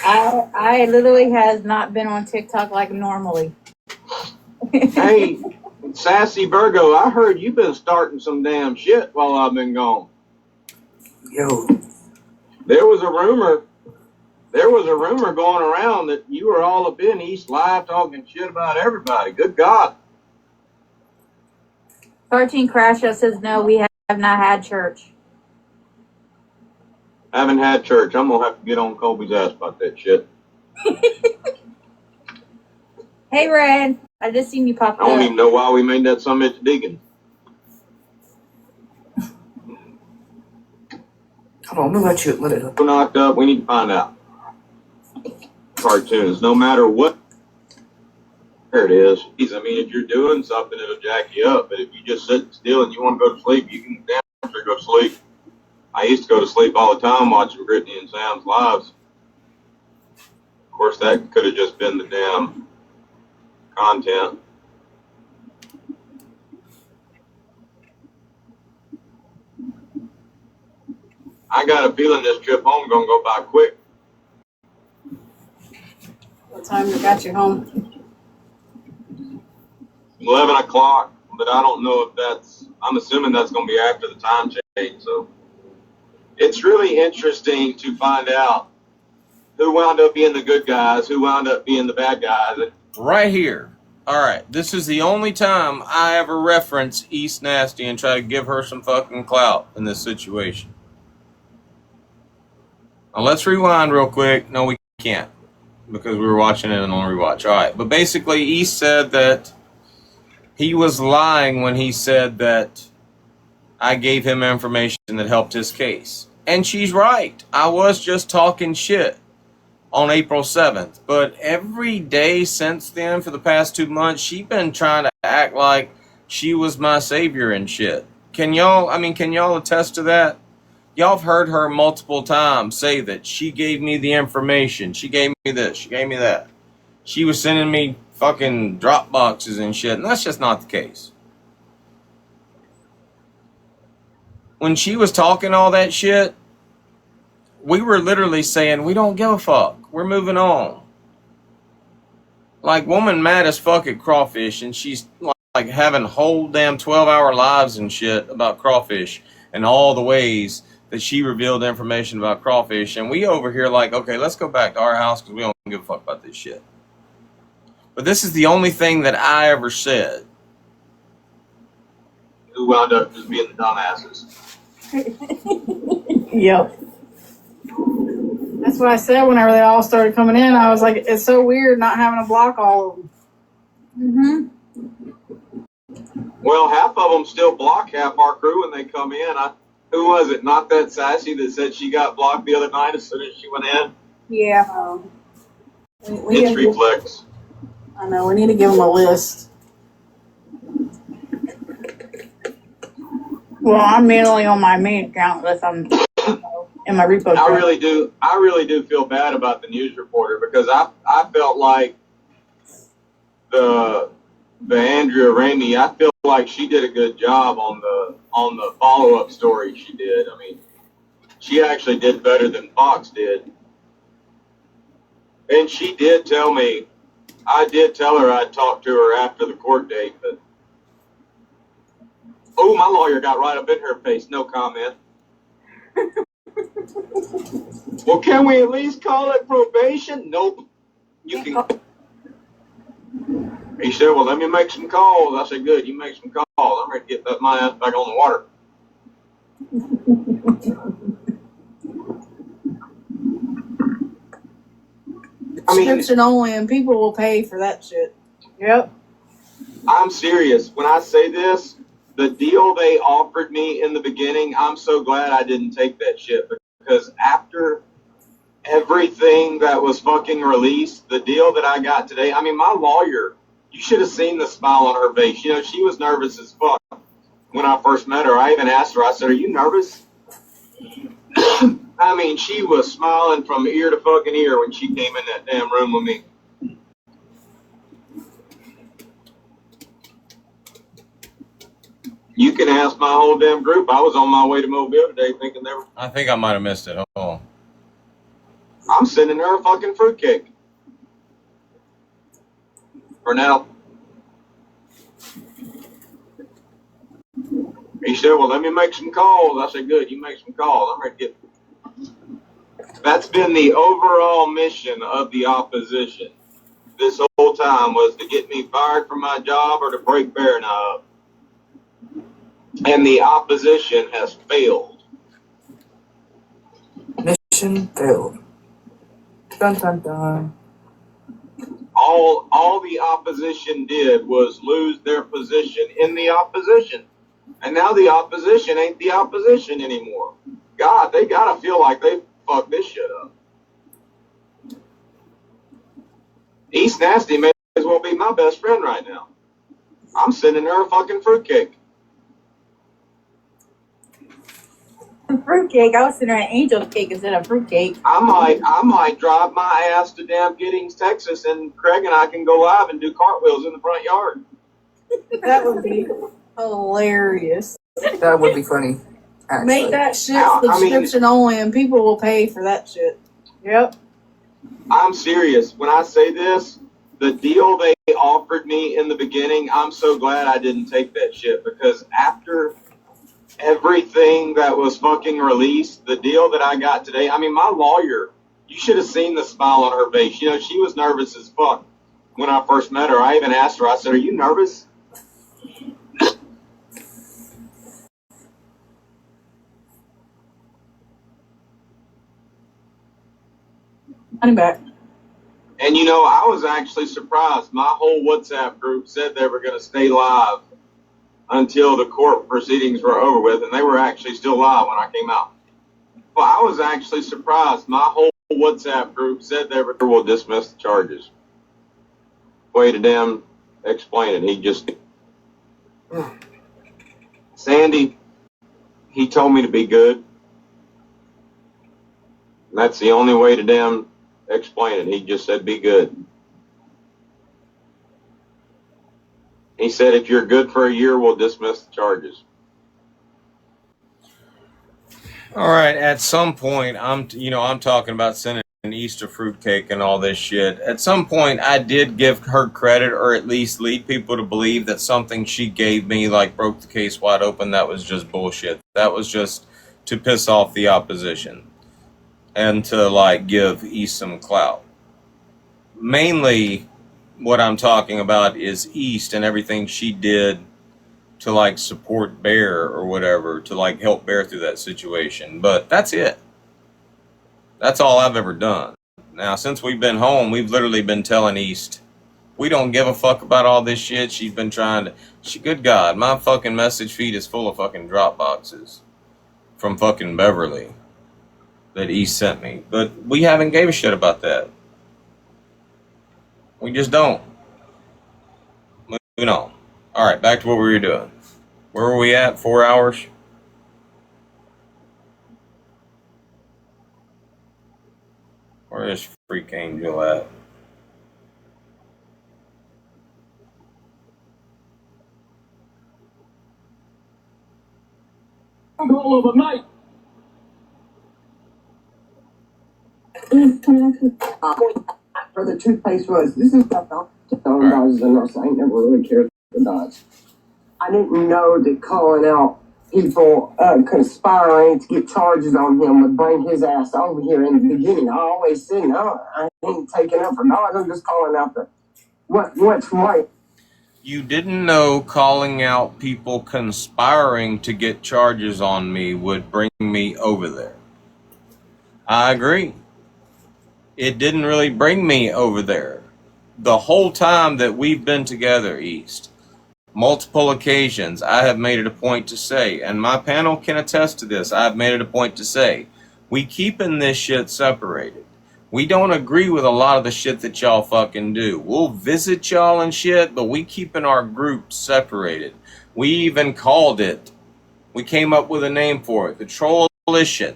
I literally has not been on TikTok like normally. Hey, Sassy Virgo, I heard you've been starting some damn shit while I've been gone. Yo. There was a rumor going around that you were all up in East Live talking shit about everybody. Good God. 13 Crash Show says no, we have not had church. Haven't had church. I'm going to have to get on Colby's ass about that shit. Hey, Red. I just seen you pop I don't up. even know why we made that summit to Deacon. Hold on, let me let you. Let it. Knocked up. We need to find out. Cartoons, no matter what. There it is. I mean, if you're doing something, it'll jack you up. But if you just sit still and you want to go to sleep, you can damn sure go to sleep. I used to go to sleep all the time watching Brittany and Sam's lives. Of course, that could have just been the damn content. I got a feeling this trip home gonna go by quick. What time we got you home? 11 o'clock, but I don't know if that's, I'm assuming that's gonna be after the time change, so. It's really interesting to find out who wound up being the good guys, who wound up being the bad guys. Right here. All right. This is the only time I ever reference East Nasty and try to give her some fucking clout in this situation. Now let's rewind real quick. No, we can't because we were watching it on rewatch. All right. But basically, East said that he was lying when he said that I gave him information that helped his case. And she's right. I was just talking shit on April 7th. But every day since then, for the past 2 months, she's been trying to act like she was my savior and shit. Can y'all attest to that? Y'all have heard her multiple times say that she gave me the information. She gave me this. She gave me that. She was sending me fucking drop boxes and shit. And that's just not the case. When she was talking all that shit, we were literally saying, we don't give a fuck. We're moving on. Like, woman mad as fuck at crawfish, and she's like having whole damn 12-hour lives and shit about crawfish and all the ways that she revealed information about crawfish. And we over here like, okay, let's go back to our house because we don't give a fuck about this shit. But this is the only thing that I ever said. Who wound up just being the dumbasses. Yep. That's what I said whenever they all started coming in. I was like, it's so weird not having to block all of them. Well, half of them still block half our crew when they come in. Who was it? Not that Sassy that said she got blocked the other night as soon as she went in? Yeah. It's reflex. I know. We need to give them a list. Well, I'm mainly on my main account unless I'm in my repo. I really do feel bad about the news reporter because I felt like the Andrea Ramey, I feel like she did a good job on the follow-up story she did. I mean, she actually did better than Fox did. And she did tell me, I did tell her I'd talk to her after the court date, but oh, my lawyer got right up in her face. No comment. Well, can we at least call it probation? Nope. You can. He said, well, let me make some calls. I said, good, you make some calls. I'm ready to get my ass back on the water. Subscription only, and people will pay for that shit. Yep. I'm serious. When I say this, the deal they offered me in the beginning, I'm so glad I didn't take that shit. Because after everything that was fucking released, the deal that I got today, I mean, my lawyer, you should have seen the smile on her face. You know, she was nervous as fuck. when I first met her. I even asked her, I said, are you nervous? I mean, she was smiling from ear to fucking ear when she came in that damn room with me. You can ask my whole damn group. I was on my way to Mobile today thinking they were... I think I might have missed it. Oh. I'm sending her a fucking fruitcake. For now. He said, well, let me make some calls. I said, good, you make some calls. I'm ready to get... That's been the overall mission of the opposition this whole time, was to get me fired from my job or to break Bear and I up. And the opposition has failed. Mission failed. Dun dun dun. All the opposition did was lose their position in the opposition. And now the opposition ain't the opposition anymore. God, they gotta feel like they fucked this shit up. East Nasty may as well be my best friend right now. I'm sending her a fucking fruitcake. Fruitcake? I was sending her an angel cake instead of fruitcake. I might drive my ass to damn Giddings, Texas, and Craig and I can go live and do cartwheels in the front yard. That would be hilarious. That would be funny. Actually. Make that shit subscription only, and people will pay for that shit. Yep. I'm serious. When I say this, the deal they offered me in the beginning, I'm so glad I didn't take that shit, because after everything that was fucking released, the deal that I got today, I mean, my lawyer, you should have seen the smile on her face. You know, she was nervous as fuck when I first met her. I even asked her, I said, are you nervous? I'm back. And, you know, I was actually surprised. My whole WhatsApp group said they were going to stay live until the court proceedings were over with, and they were actually still live when I came out. Well, I was actually surprised. My whole WhatsApp group said they will dismiss the charges. Way to damn explain it. He just... Sandy, he told me to be good. That's the only way to damn explain it. He just said, be good. He said, if you're good for a year, we'll dismiss the charges. All right. At some point, I'm talking about sending an Easter fruitcake and all this shit. At some point, I did give her credit, or at least lead people to believe that something she gave me, like, broke the case wide open. That was just bullshit. That was just to piss off the opposition and to, like, give East some clout. Mainly, what I'm talking about is East and everything she did to, like, support Bear or whatever, to, like, help Bear through that situation. But that's it. That's all I've ever done. Now, since we've been home, we've literally been telling East, we don't give a fuck about all this shit. She's been trying to... good God, my fucking message feed is full of fucking drop boxes from fucking Beverly that East sent me. But we haven't gave a shit about that. We just don't. Moving on. All right, back to what we were doing. Where were we at? 4 hours? Where is Freak Angel at? All overnight. For the toothpaste was, this is stuff I'll Dodges and us. I ain't never really cared for Dodge. I didn't know that calling out people conspiring to get charges on him would bring his ass over here in the beginning. I always said, no, I ain't taking up for Dodge. I'm just calling out the what's right. You didn't know calling out people conspiring to get charges on me would bring me over there. I agree. It didn't really bring me over there. The whole time that we've been together, East, multiple occasions, I have made it a point to say, and my panel can attest to this, I've made it a point to say, we keeping this shit separated. We don't agree with a lot of the shit that y'all fucking do. We'll visit y'all and shit, but we keeping our group separated. We even called it. We came up with a name for it. The Trollician.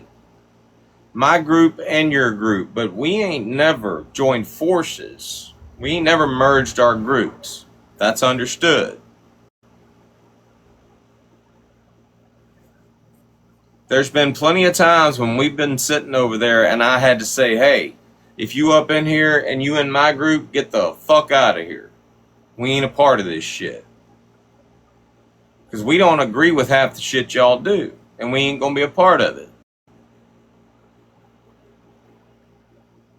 My group and your group. But we ain't never joined forces. We ain't never merged our groups. That's understood. There's been plenty of times when we've been sitting over there and I had to say, hey, if you up in here and you in my group, get the fuck out of here. We ain't a part of this shit. Because we don't agree with half the shit y'all do. And we ain't going to be a part of it.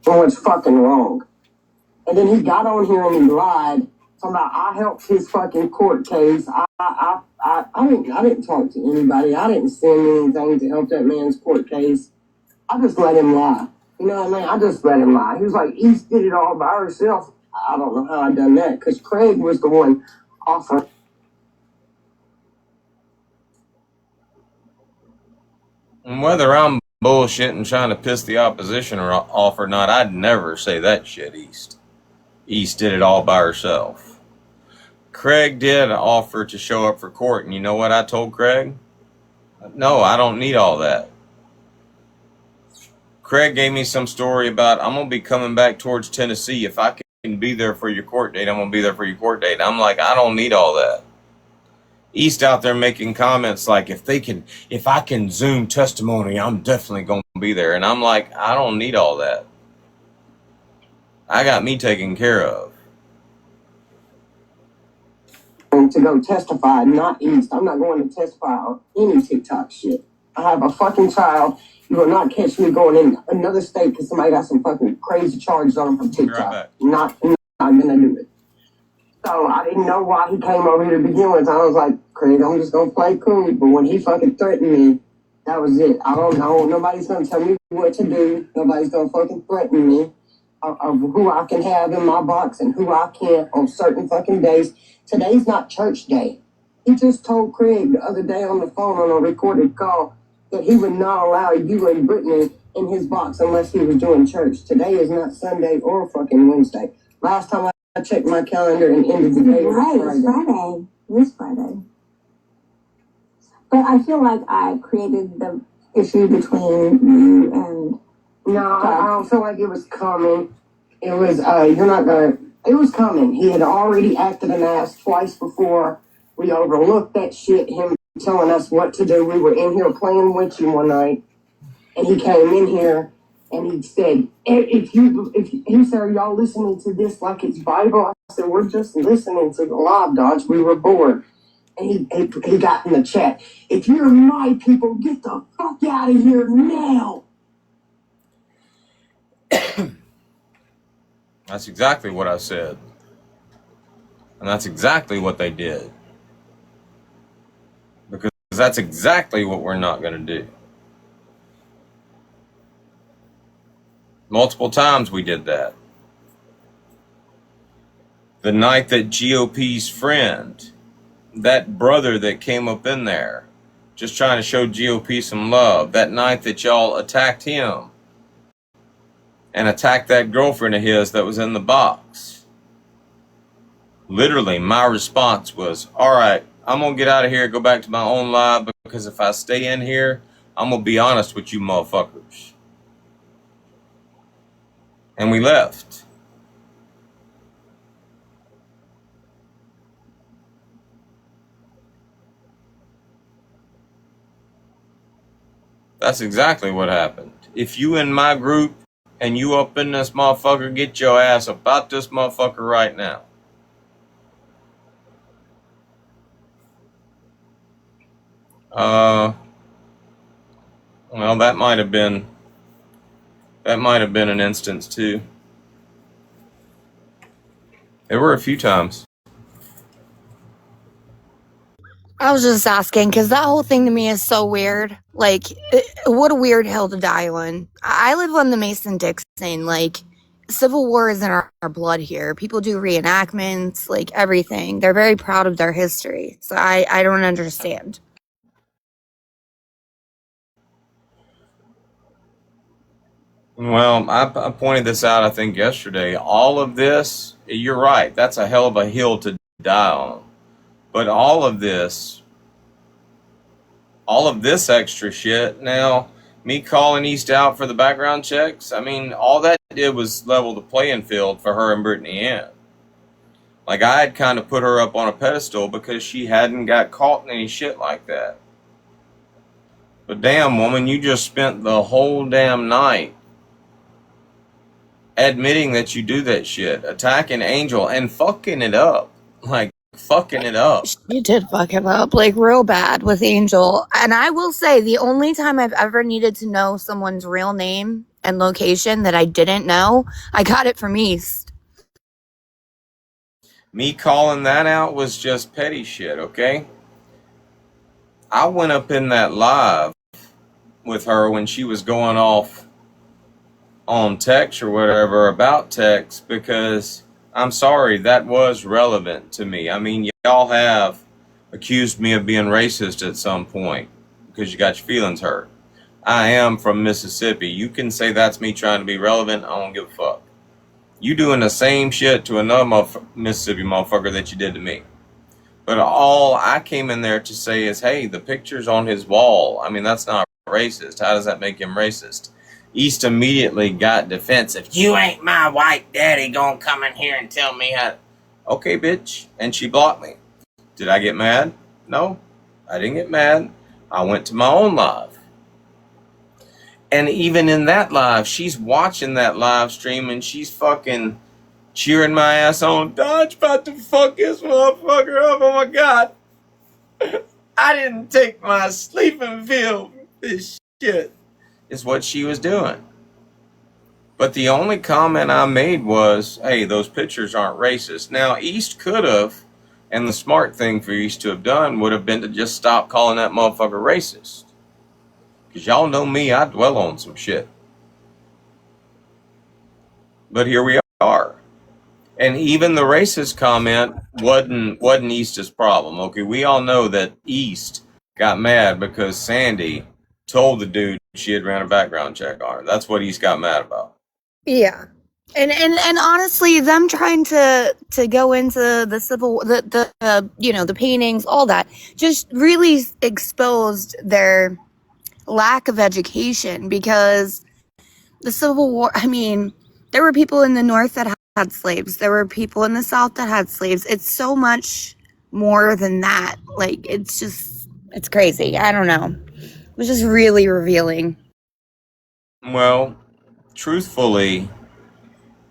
So it's fucking wrong. And then he got on here and he lied. Talking about I helped his fucking court case. I didn't talk to anybody. I didn't send anything to help that man's court case. I just let him lie. You know what I mean? I just let him lie. He was like, East did it all by herself. I don't know how I done that because Craig was the one offering. And whether I'm bullshitting trying to piss the opposition off or not, I'd never say that shit, East. East did it all by herself. Craig did offer to show up for court, and you know what I told Craig? No, I don't need all that. Craig gave me some story about I'm going to be coming back towards Tennessee. If I can be there for your court date, I'm going to be there for your court date. I'm like, I don't need all that. East out there making comments like, if I can Zoom testimony, I'm definitely going to be there. And I'm like, I don't need all that. I got me taken care of. To go testify, not East. I'm not going to testify on any TikTok shit. I have a fucking child. You will not catch me going in another state because somebody got some fucking crazy charges on him from TikTok. Right, not gonna do it. So I didn't know why he came over here to begin with. I was like, Craig, I'm just gonna play cool. But when he fucking threatened me, that was it. I don't know. Nobody's gonna tell me what to do. Nobody's gonna fucking threaten me of who I can have in my box and who I can't on certain fucking days. Today's not church day. He just told Craig the other day on the phone on a recorded call that he would not allow you and Brittany in his box unless he was doing church. Today is not Sunday or fucking Wednesday. Last time I checked my calendar and ended the day. Right, it's Friday. This Friday. But I feel like I created the issue between you and... No, I don't feel like it was coming. It was, it was coming. He had already acted an ass twice before. We overlooked that shit, him telling us what to do. We were in here playing witchy one night, and he came in here, and he said, he said, are y'all listening to this like it's Bible? I said, we're just listening to the live, Dodge. We were bored. And he got in the chat. If you're my people, get the fuck out of here now. That's exactly what I said. And that's exactly what they did. Because that's exactly what we're not going to do. Multiple times we did that. The night that GOP's friend, that brother that came up in there, just trying to show GOP some love, that night that y'all attacked him, and attacked that girlfriend of his that was in the box. Literally, my response was, all right, I'm going to get out of here, go back to my own life, because if I stay in here, I'm going to be honest with you motherfuckers. And we left. That's exactly what happened. If you in my group, and you up in this motherfucker, get your ass about this motherfucker right now. Well, that might have been an instance too. There were a few times. I was just asking because that whole thing to me is so weird. Like, what a weird hill to die on. I live on the Mason-Dixon. Like, Civil War is in our blood here. People do reenactments, like everything. They're very proud of their history. So I don't understand. Well, I pointed this out, I think, yesterday. All of this, you're right. That's a hell of a hill to die on. But all of this extra shit, now, me calling East out for the background checks, I mean, all that did was level the playing field for her and Brittany Ann. Like, I had kind of put her up on a pedestal because she hadn't got caught in any shit like that. But damn, woman, you just spent the whole damn night admitting that you do that shit, attacking Angel and fucking it up. Like, fucking it up. She did fuck him up, like, real bad with Angel. And I will say, the only time I've ever needed to know someone's real name and location that I didn't know, I got it from East. Me calling that out was just petty shit, okay? I went up in that live with her when she was going off on text or whatever about text because, I'm sorry, that was relevant to me. I mean, y'all have accused me of being racist at some point because you got your feelings hurt. I am from Mississippi. You can say that's me trying to be relevant. I don't give a fuck. You doing the same shit to another Mississippi motherfucker that you did to me. But all I came in there to say is, hey, the picture's on his wall. I mean, that's not racist. How does that make him racist? East immediately got defensive. You ain't my white daddy gonna come in here and tell me how. Okay, bitch. And she blocked me. Did I get mad? No, I didn't get mad. I went to my own live. And even in that live, she's watching that live stream and she's fucking cheering my ass on. Dodge about to fuck this motherfucker up. Oh my God. I didn't take my sleeping pill. This shit is what she was doing. But the only comment I made was, hey, those pictures aren't racist. Now, East could have, and the smart thing for East to have done would have been to just stop calling that motherfucker racist. Because y'all know me, I dwell on some shit. But here we are. And even the racist comment wasn't East's problem. Okay, we all know that East got mad because Sandy told the dude she had ran a background check on her. That's what East got mad about. Yeah. And honestly, them trying to go into the the paintings, all that, just really exposed their lack of education, because the Civil War, I mean, there were people in the North that had slaves. There were people in the South that had slaves. It's so much more than that. Like, it's crazy. I don't know. It was just really revealing. Well, truthfully,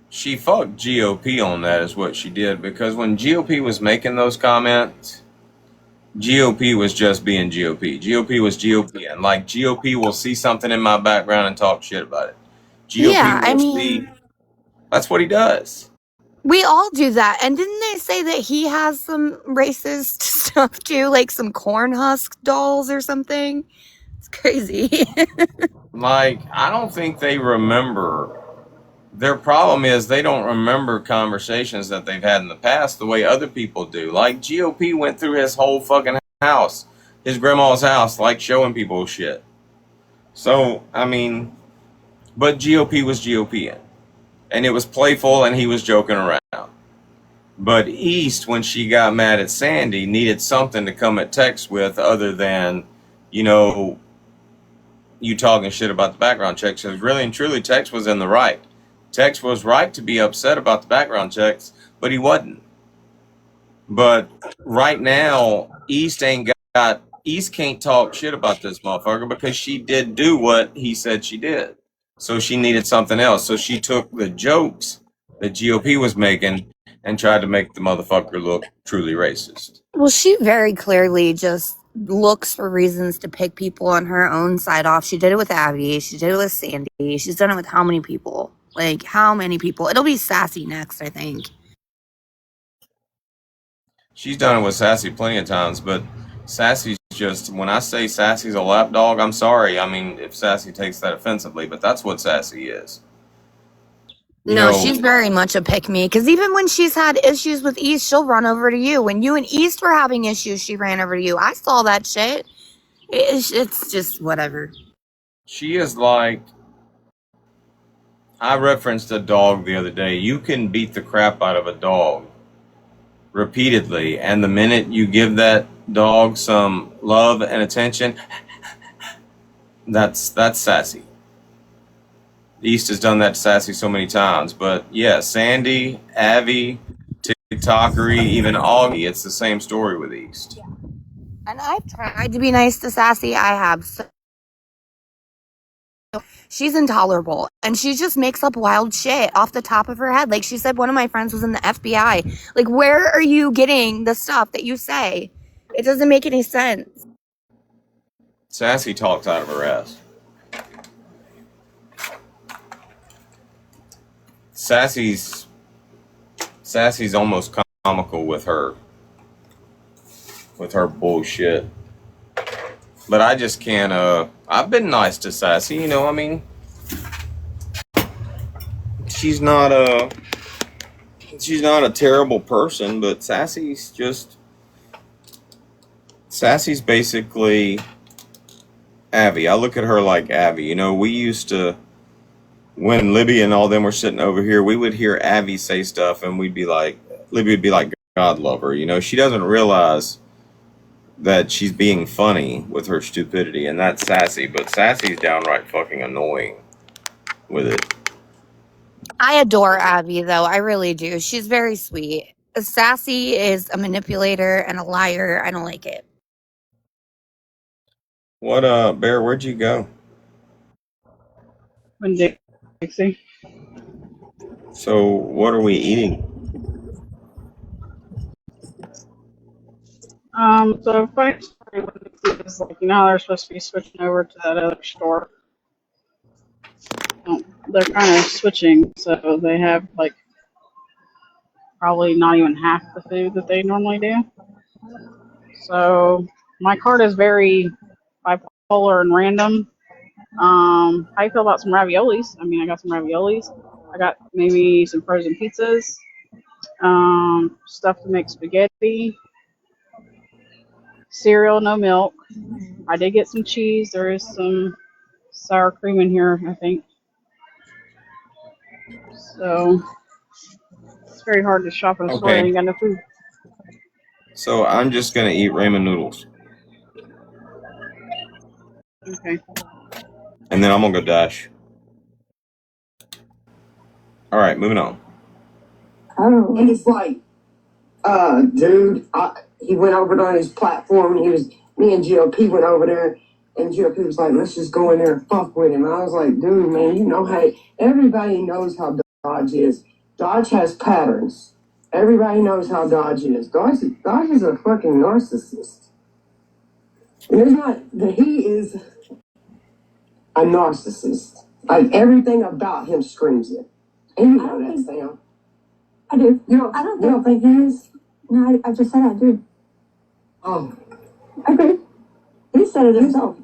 she fucked GOP on that is what she did, because when GOP was making those comments, GOP was just being GOP. GOP was GOP, and like GOP will see something in my background and talk shit about it. GOP will see. That's what he does. We all do that. And didn't they say that he has some racist stuff too, like some corn husk dolls or something? It's crazy. Like, I don't think they remember. Their problem is they don't remember conversations that they've had in the past the way other people do. Like, GOP went through his whole fucking house, his grandma's house, like showing people shit. So, I mean, but GOP was GOP-ing. And it was playful and he was joking around. But East, when she got mad at Sandy, needed something to come at Tex with other than, you know, you talking shit about the background checks. Because really and truly, Tex was in the right. Tex was right to be upset about the background checks, but he wasn't. But right now, East can't talk shit about this motherfucker because she did do what he said she did. So she needed something else. So she took the jokes that GOP was making and tried to make the motherfucker look truly racist. Well, she very clearly just looks for reasons to pick people on her own side off. She did it with Abby. She did it with Sandy. She's done it with how many people? Like, how many people? It'll be Sassy next, I think. She's done it with Sassy plenty of times, but Sassy's just, when I say Sassy's a lapdog, I'm sorry. I mean, if Sassy takes that offensively, but that's what Sassy is. No, she's very much a pick-me, because even when she's had issues with East, she'll run over to you. When you and East were having issues, she ran over to you. I saw that shit. It's just whatever. She is like, I referenced a dog the other day. You can beat the crap out of a dog, repeatedly, and the minute you give that dog some love and attention, that's sassy. East has done that to Sassy so many times, but yeah, Sandy, Avi, TikTokery, even Augie, it's the same story with East. Yeah. And I've tried to be nice to Sassy. I have. So she's intolerable, and she just makes up wild shit off the top of her head. Like she said, one of my friends was in the FBI. Like, where are you getting the stuff that you say? It doesn't make any sense. Sassy talks out of her ass. Sassy's almost comical with her bullshit. But I just can't, I've been nice to Sassy, you know, I mean, she's not a terrible person, but Sassy's basically Abby. I look at her like Abby. You know, we used to, when Libby and all them were sitting over here, we would hear Abby say stuff and Libby would be like, God love her. You know, she doesn't realize that she's being funny with her stupidity, and that's Sassy, but Sassy's downright fucking annoying with it. I adore Abby, though. I really do. She's very sweet. Sassy is a manipulator and a liar. I don't like it. What, Bear, where'd you go? Dixie. So, what are we eating? So funny story with Dixie is like, you know, they're supposed to be switching over to that other store. They're kind of switching, so they have like probably not even half the food that they normally do. So my cart is very bipolar and random. How you feel about some raviolis? I mean, I got some raviolis. I got maybe some frozen pizzas, stuff to make spaghetti, cereal, no milk. I did get some cheese. There is some sour cream in here, I think. So it's very hard to shop in a store. I ain't got no food. So I'm just gonna eat ramen noodles. Okay. And then I'm gonna go dash. Alright, moving on. Oh. And it's like, dude, he went over to his platform, and me and GOP went over there, and GOP was like, let's just go in there and fuck with him. And I was like, dude, man, you know, hey, everybody knows how Dodge is. Dodge has patterns. Everybody knows how Dodge is. Dodge is a fucking narcissist. And he is a narcissist. Like, everything about him screams it. And you know that, Sam. I do. You don't think he is? No, I just said I do. Oh. I agree. He said it himself.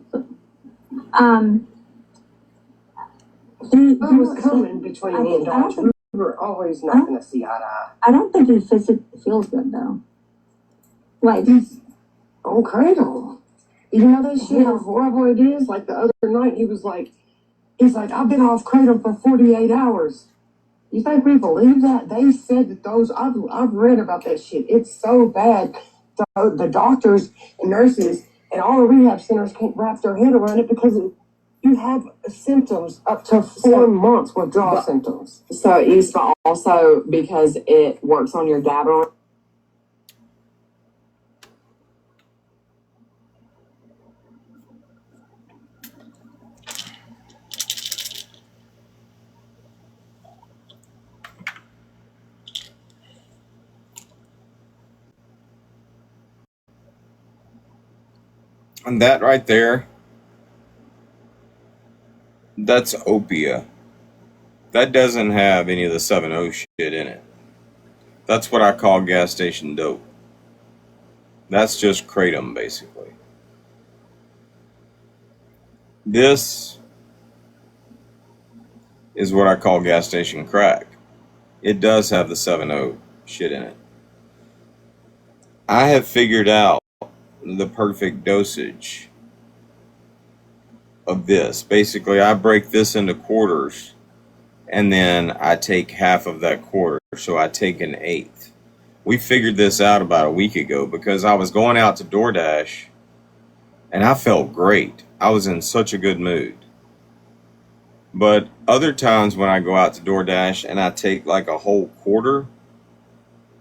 He was coming between me and Dodge. We were always not going to see eye to eye. I don't think he feels good, though. Like, he's on cradle. You know that shit, how horrible it is? Like, the other night, he's like, I've been off cradle for 48 hours. You think we believe that? They said that those, I've read about that shit. It's so bad. The doctors and nurses and all the rehab centers can't wrap their head around it because you have symptoms up to 4 months withdrawal symptoms. So East, also because it works on your GABA. And that right there, that's opia. That doesn't have any of the 7-0 shit in it. That's what I call gas station dope. That's just kratom, basically. This is what I call gas station crack. It does have the 7-0 shit in it. I have figured out the perfect dosage of this. Basically, I break this into quarters, and then I take half of that quarter. So I take an eighth. We figured this out about a week ago because I was going out to DoorDash and I felt great. I was in such a good mood. But other times when I go out to DoorDash and I take like a whole quarter,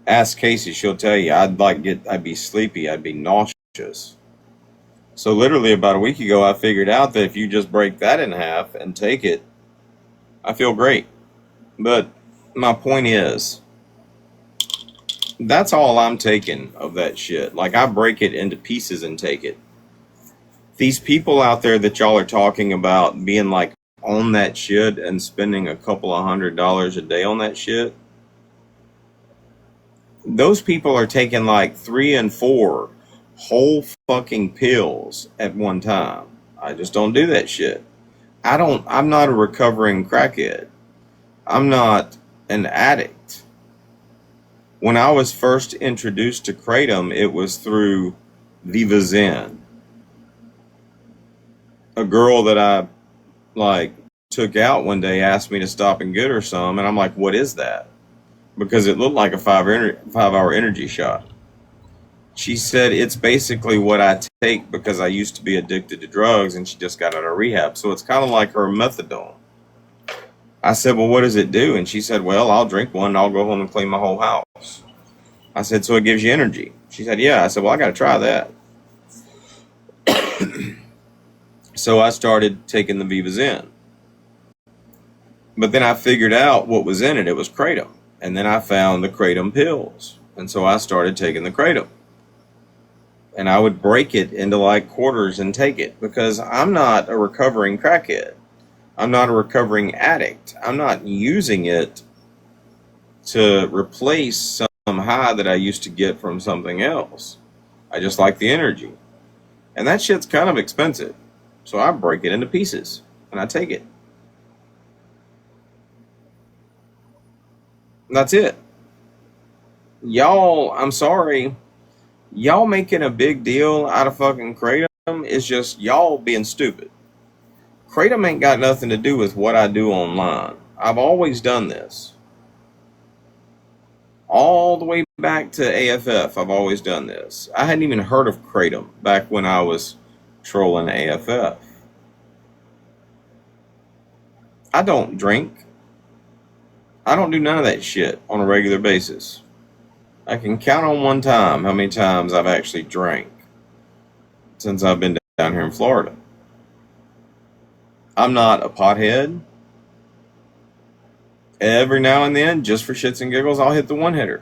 ask Casey, she'll tell you I'd be sleepy, I'd be nauseous. So literally about a week ago, I figured out that if you just break that in half and take it, I feel great. But my point is, that's all I'm taking of that shit. Like, I break it into pieces and take it. These people out there that y'all are talking about being like on that shit and spending a couple of $100 a day on that shit, those people are taking like 3 and 4 whole fucking pills at one time. I just don't do that shit. I'm not a recovering crackhead. I'm not an addict. When I was first introduced to Kratom, it was through Viva Zen. A girl that I took out one day asked me to stop and get her some, and I'm like, what is that? Because it looked like a 5-hour energy shot. She said, it's basically what I take because I used to be addicted to drugs and she just got out of rehab. So it's kind of like her methadone. I said, well, what does it do? And she said, well, I'll drink one and I'll go home and clean my whole house. I said, so it gives you energy? She said, yeah. I said, well, I got to try that. So I started taking the Viva Zen. But then I figured out what was in it. It was Kratom. And then I found the Kratom pills. And so I started taking the Kratom. And I would break it into like quarters and take it because I'm not a recovering crackhead. I'm not a recovering addict. I'm not using it to replace some high that I used to get from something else. I just like the energy. And that shit's kind of expensive. So I break it into pieces and I take it. And that's it. Y'all, I'm sorry. Y'all making a big deal out of fucking Kratom is just y'all being stupid. Kratom ain't got nothing to do with what I do online. I've always done this. All the way back to AFF, I've always done this. I hadn't even heard of Kratom back when I was trolling AFF. I don't drink. I don't do none of that shit on a regular basis. I can count on one time how many times I've actually drank since I've been down here in Florida. I'm not a pothead. Every now and then, just for shits and giggles, I'll hit the one hitter.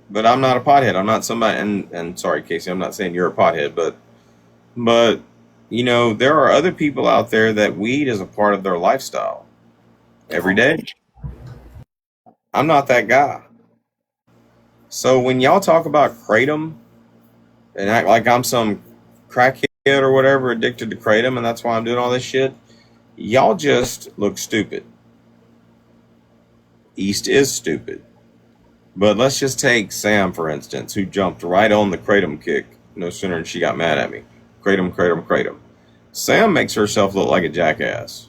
But I'm not a pothead. I'm not somebody, and sorry, Casey, I'm not saying you're a pothead, but you know, there are other people out there that weed is a part of their lifestyle every day. I'm not that guy. So when y'all talk about Kratom and act like I'm some crackhead or whatever addicted to Kratom and that's why I'm doing all this shit, y'all just look stupid. East is stupid. But let's just take Sam, for instance, who jumped right on the Kratom kick no sooner than she got mad at me. Kratom, Kratom, Kratom. Sam makes herself look like a jackass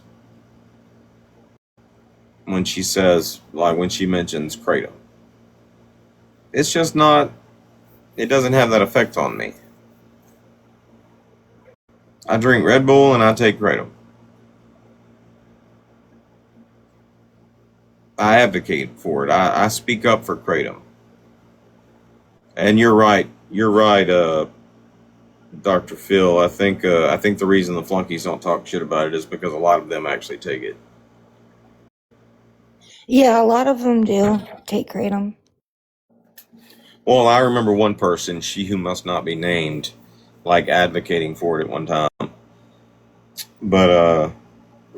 when she says, like when she mentions Kratom. It's just not, it doesn't have that effect on me. I drink Red Bull and I take Kratom. I advocate for it. I speak up for Kratom. And you're right. You're right, Dr. Phil. I think the reason the flunkies don't talk shit about it is because a lot of them actually take it. Yeah, a lot of them do take Kratom. Well, I remember one person, she who must not be named, like advocating for it at one time. But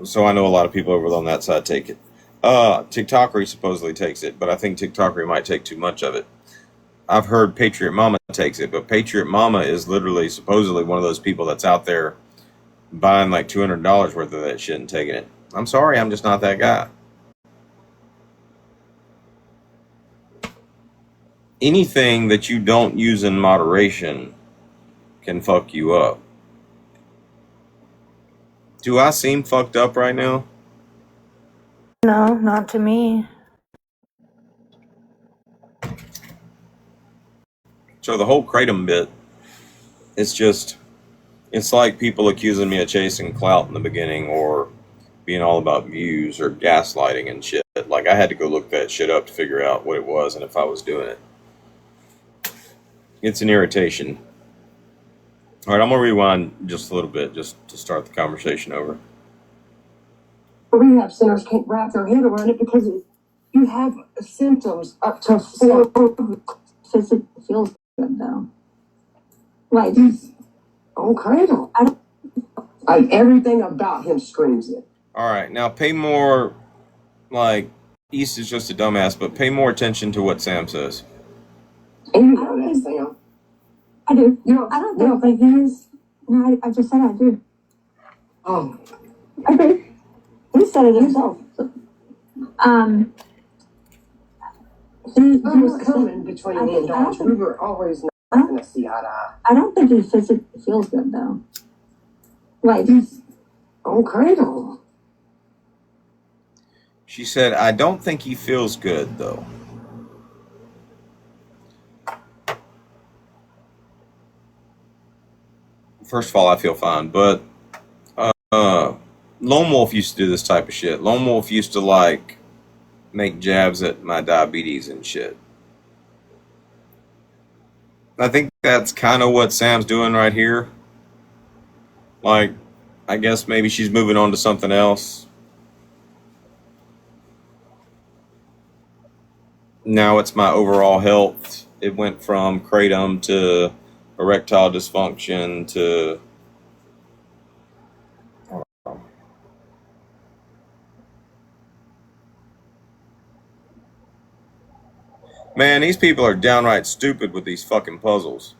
so I know a lot of people over on that side take it. TikTokery supposedly takes it, but I think TikTokery might take too much of it. I've heard Patriot Mama takes it, but Patriot Mama is literally supposedly one of those people that's out there buying like $200 worth of that shit and taking it. I'm sorry, I'm just not that guy. Anything that you don't use in moderation can fuck you up. Do I seem fucked up right now? No, not to me. So the whole kratom bit, it's like people accusing me of chasing clout in the beginning or being all about views or gaslighting and shit. Like, I had to go look that shit up to figure out what it was and if I was doing it. It's an irritation. All right, I'm going to rewind just a little bit just to start the conversation over. Rehab centers can't wrap their head around it because you have symptoms up to 4 Feels good though. Like, on cradle. Like, everything about him screams it. All right, now pay more, like, East is just a dumbass, but pay more attention to what Sam says. And you know that, Sam. I do. I don't think he is. No, I just said I do. Oh. I do. He said it himself. He was coming between me and Dodge. We were always not going to see eye to eye. I don't think he physically feels good though. Like, on cradle. She said, I don't think he feels good, though. First of all, I feel fine, but Lone Wolf used to do this type of shit. Lone Wolf used to, like, make jabs at my diabetes and shit. I think that's kind of what Sam's doing right here. Like, I guess maybe she's moving on to something else. Now it's my overall health. It went from kratom to erectile dysfunction to... Man, these people are downright stupid with these fucking puzzles.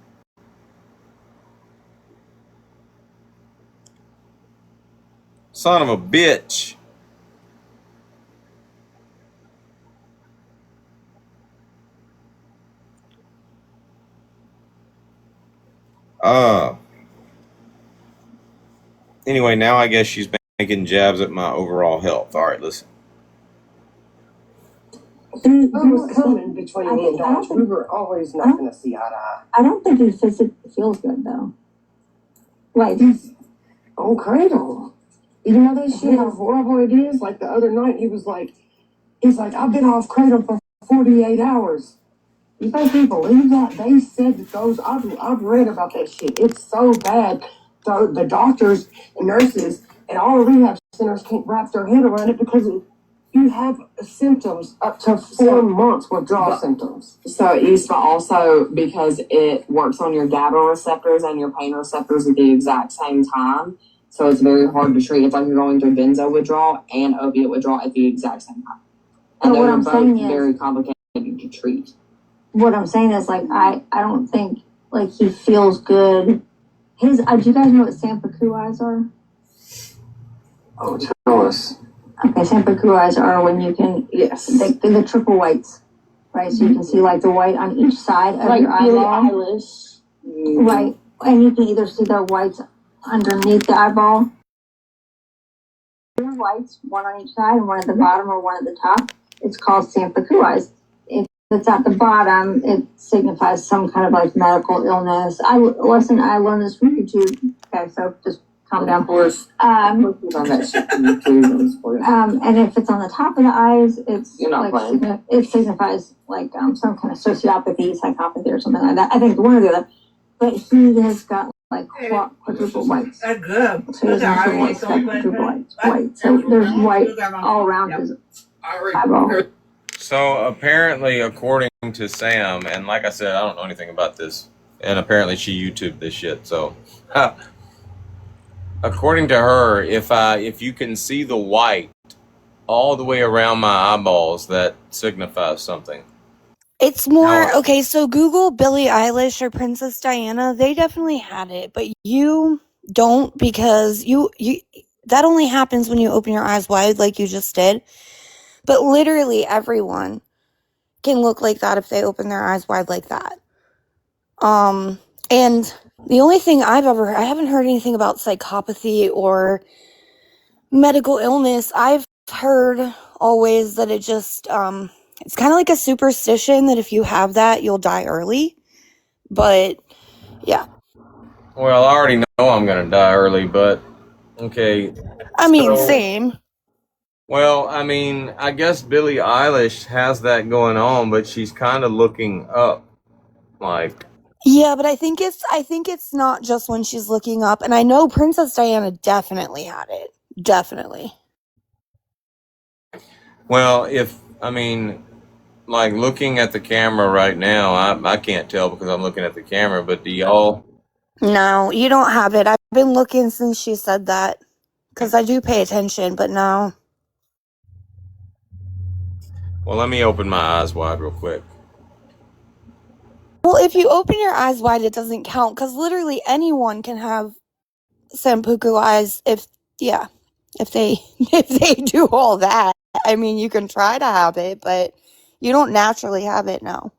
Son of a bitch. Anyway, now I guess she's making jabs at my overall health. All right, listen. He was coming between me and Dodge. We were always not going to see eye to eye. I don't think he physically feels good though. Like, on cradle. You know that shit, how horrible it is? Like, the other night, he's like, I've been off kratom for 48 hours. You think he believe that? They said that those, I've read about that shit. It's so bad. The doctors and nurses and all the rehab centers can't wrap their head around it because you have symptoms up to 4 months withdrawal symptoms. So East, but also because it works on your GABA receptors and your pain receptors at the exact same time. So it's very hard to treat. It's like you're going through benzo withdrawal and opiate withdrawal at the exact same time. And what I'm saying is very complicated to treat. What I'm saying is, like, I don't think, like, he feels good. His, do you guys know what Sampaku eyes are? Oh, tell us. Okay, Sampaku eyes are when you can, yes, the triple whites, right? So you can see, like, the white on each side of your eyeball. Eilish. Right, and you can either see the whites underneath the eyeball. 2 whites, one on each side, and one at the bottom or one at the top. It's called Sampaku eyes. If it's at the bottom, it signifies some kind of, like, medical illness. I learned this from YouTube. Okay, so just calm down. And if it's on the top of the eyes, it's like it signifies like some kind of sociopathy, psychopathy, or something like that. I think one or the other. But he has got like quadruple whites. Good. So he has quadruple whites. White. So there's white all around his eyeball. So apparently, according to Sam, and like I said, I don't know anything about this, and apparently she YouTubed this shit. So, according to her, if you can see the white all the way around my eyeballs, that signifies something. It's more, okay, so Google Billie Eilish or Princess Diana. They definitely had it, but you don't, because you that only happens when you open your eyes wide like you just did. But literally everyone can look like that if they open their eyes wide like that. And the only thing I haven't heard anything about psychopathy or medical illness. I've heard always that it just, it's kind of like a superstition that if you have that, you'll die early. But yeah. Well, I already know I'm gonna die early, but okay. I mean, same. Well, I mean, I guess Billie Eilish has that going on, but she's kind of looking up, like. Yeah, but I think it's not just when she's looking up, and I know Princess Diana definitely had it. Definitely. Well, I mean, like looking at the camera right now, I can't tell because I'm looking at the camera, but do y'all? No, you don't have it. I've been looking since she said that because I do pay attention, but no. Well, let me open my eyes wide real quick. Well, if you open your eyes wide, it doesn't count because literally anyone can have Sampuku eyes if they if they do all that. I mean, you can try to have it, but you don't naturally have it. No.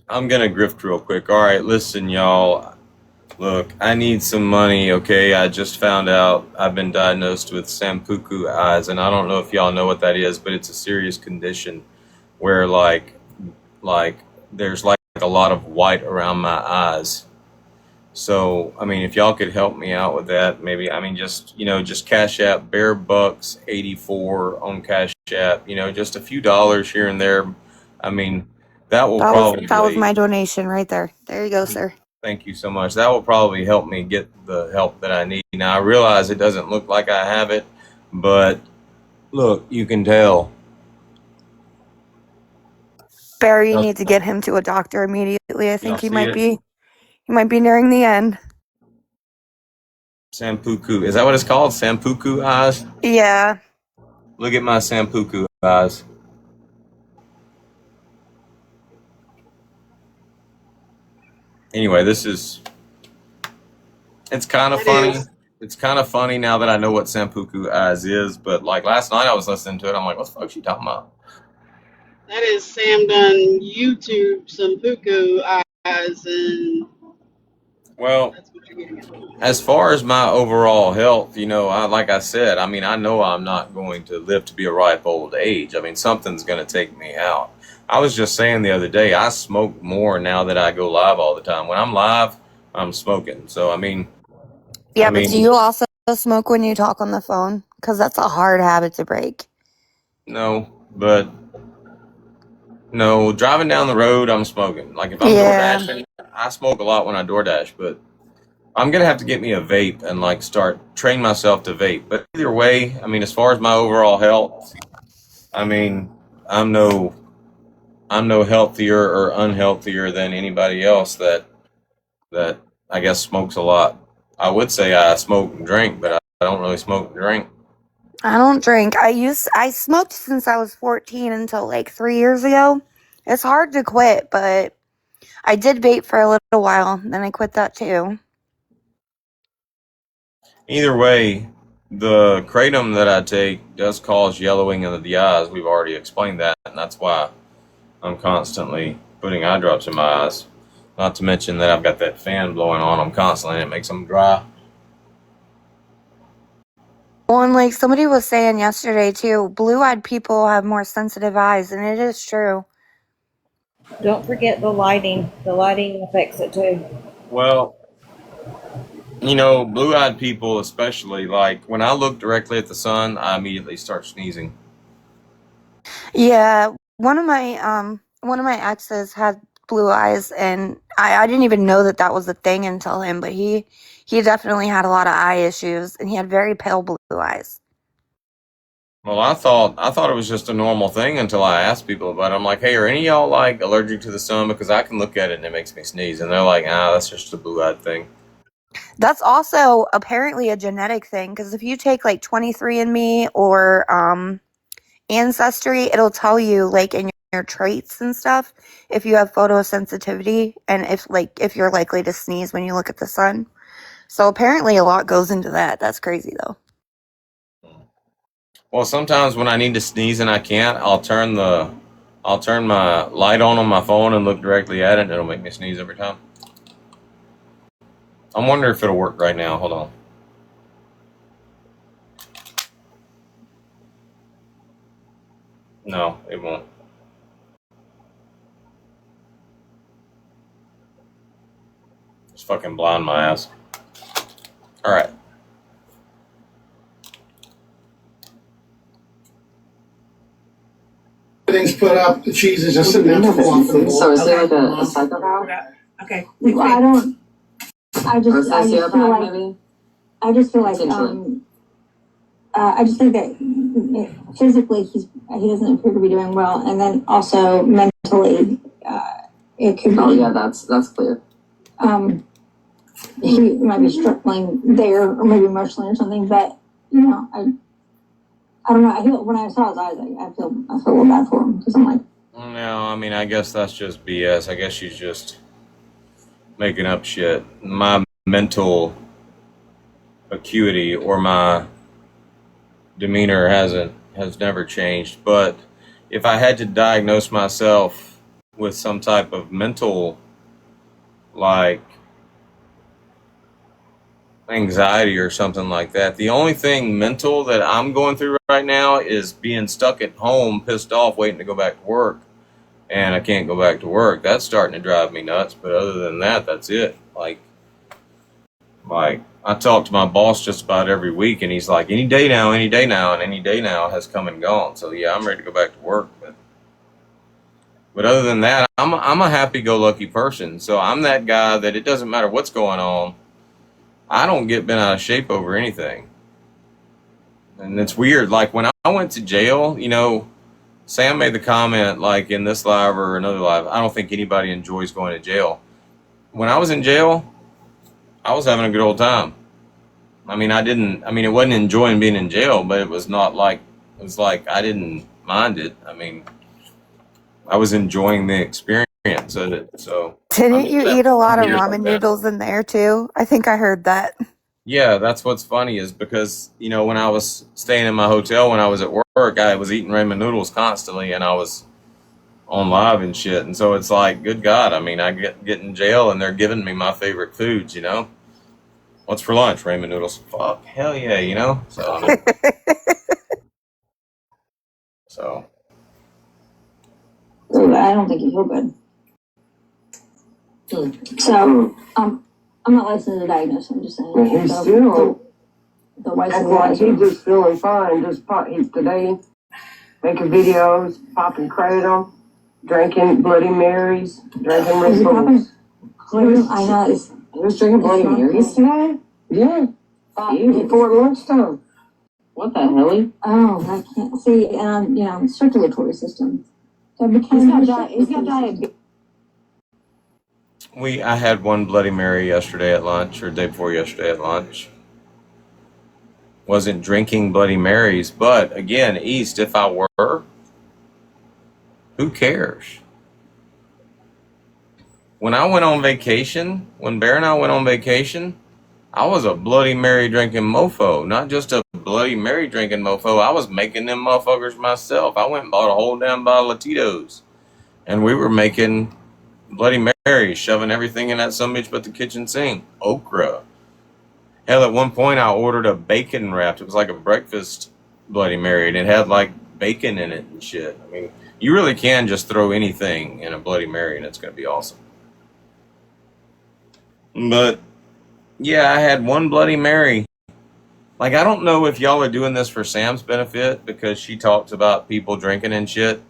I'm gonna grift real quick. All right, listen, y'all. Look, I need some money, okay? I just found out I've been diagnosed with Sampuku eyes, and I don't know if y'all know what that is, but it's a serious condition where like there's like a lot of white around my eyes. So, I mean, if y'all could help me out with that, maybe, I mean, just Cash App, Bear Bucks 84 on Cash App, just a few dollars here and there. I mean, that will That was my probably, donation right there. There you go, sir. thank you so much. That will probably help me get the help that I need. Now, I realize it doesn't look like I have it, but look, you can tell. Barry, you Y'all need to get him to a doctor immediately. I y'all think see it? he might be nearing the end. Sampuku. Is that what it's called? Sampuku eyes? Yeah. Look at my Sampuku eyes. Anyway, it's kind of It funny. is. It's kind of funny now that I know what Sampuku eyes is, but like last night I was listening to it. I'm like, what the fuck is she talking about? That is Sam done YouTube some puku eyes, and Well, that's what you're getting at. as far as my overall health, like I said, I mean, I know I'm not going to live to be a ripe old age. I mean, something's going to take me out. I was just saying the other day, I smoke more now that I go live all the time. When I'm live, I'm smoking. So, Yeah, but do you also smoke when you talk on the phone? Because that's a hard habit to break. no, but no, driving down the road, I'm smoking. Like if I'm Yeah. DoorDashing, I smoke a lot when I DoorDash, but I'm gonna have to get me a vape and like start train myself to vape. But either way, I mean, as far as my overall health, I mean, I'm no I'm no healthier or unhealthier than anybody else that I guess smokes a lot. I would say I smoke and drink, but I don't really smoke and drink. I don't drink. I smoked since I was 14 until like 3 years ago. It's hard to quit, but I did vape for a little while, then I quit that too. Either way, the kratom that I take does cause yellowing of the eyes. We've already explained that, and that's why I'm constantly putting eye drops in my eyes. Not to mention that I've got that fan blowing on them constantly, and it makes them dry. Well, and like somebody was saying yesterday too, blue-eyed people have more sensitive eyes, and it is true. Don't forget the lighting. The lighting affects it too. Well, blue-eyed people especially, like when I look directly at the sun, I immediately start sneezing. Yeah, one of my exes had blue eyes, and I didn't even know that was a thing until him, but he definitely had a lot of eye issues, and he had very pale blue eyes. Well, I thought it was just a normal thing until I asked people about it. I'm like, hey, are any of y'all like allergic to the sun? Because I can look at it and it makes me sneeze. And they're like, that's just a blue-eyed thing. That's also apparently a genetic thing, because if you take like 23andMe or Ancestry, it'll tell you like in your traits and stuff if you have photosensitivity and if you're likely to sneeze when you look at the sun. So apparently a lot goes into that. That's crazy though. Well, sometimes when I need to sneeze and I can't, I'll turn my light on my phone and look directly at it, and it'll make me sneeze every time. I'm wondering if it'll work right now. Hold on. No, it won't. Just fucking blind my ass. All right. Everything's put up, the cheese is just sitting there fluffing. So is he like a psychopath? Okay. Well, I Or just feel sociopath, like, maybe? I just feel like, Potentially. I just think that physically he doesn't appear to be doing well, and then also mentally, it could be. Oh yeah, that's clear. He might be struggling there, or maybe emotionally or something. But I don't know. When I saw his eyes, I feel a little bad for him because I'm like. No, I mean, I guess that's just BS. I guess she's just making up shit. My mental acuity or my demeanor has never changed. But if I had to diagnose myself with some type of mental, like, anxiety or something like that, the only thing mental that I'm going through right now is being stuck at home, pissed off, waiting to go back to work. And I can't go back to work. That's starting to drive me nuts. But other than that, that's it. Like I talk to my boss just about every week, and he's like, any day now, and any day now has come and gone. So yeah, I'm ready to go back to work. But other than that, I'm a happy-go-lucky person. So I'm that guy that it doesn't matter what's going on. I don't get bent out of shape over anything. And it's weird. Like when I went to jail, Sam made the comment, like in this live or another live, I don't think anybody enjoys going to jail. When I was in jail, I was having a good old time. It wasn't enjoying being in jail, but it was like I didn't mind it. I was enjoying the experience of it. So Didn't you eat a lot of ramen noodles in there too? I think I heard that. Yeah, that's what's funny is because, when I was staying in my hotel when I was at work, I was eating ramen noodles constantly and I was on live and shit. And so it's like, good God, I get in jail and they're giving me my favorite foods, What's for lunch? Ramen noodles. Fuck, hell yeah, So, so. I don't think you feel good. So, I'm not licensed to diagnose. I'm just saying. He's still. The white Act like he's just feeling fine. He's today making videos, popping kratom, drinking Bloody Marys, drinking Red Bulls. I know. He was drinking Bloody Marys today? Yeah. Before lunchtime. What the hell? Oh, I can't see. Circulatory system. So he's got diabetes. I had one Bloody Mary yesterday at lunch, or day before yesterday at lunch. Wasn't drinking Bloody Marys, but again, East, if I were, who cares? When I went on vacation, when Bear and I went on vacation, I was a Bloody Mary drinking mofo. Not just a Bloody Mary drinking mofo, I was making them motherfuckers myself. I went and bought a whole damn bottle of Tito's. And we were making Bloody Mary, shoving everything in that sumbitch but the kitchen sink. Okra. Hell, at one point I ordered a bacon wrapped. It was like a breakfast Bloody Mary, and it had like bacon in it and shit. You really can just throw anything in a Bloody Mary and it's going to be awesome. But, yeah, I had one Bloody Mary. I don't know if y'all are doing this for Sam's benefit because she talks about people drinking and shit.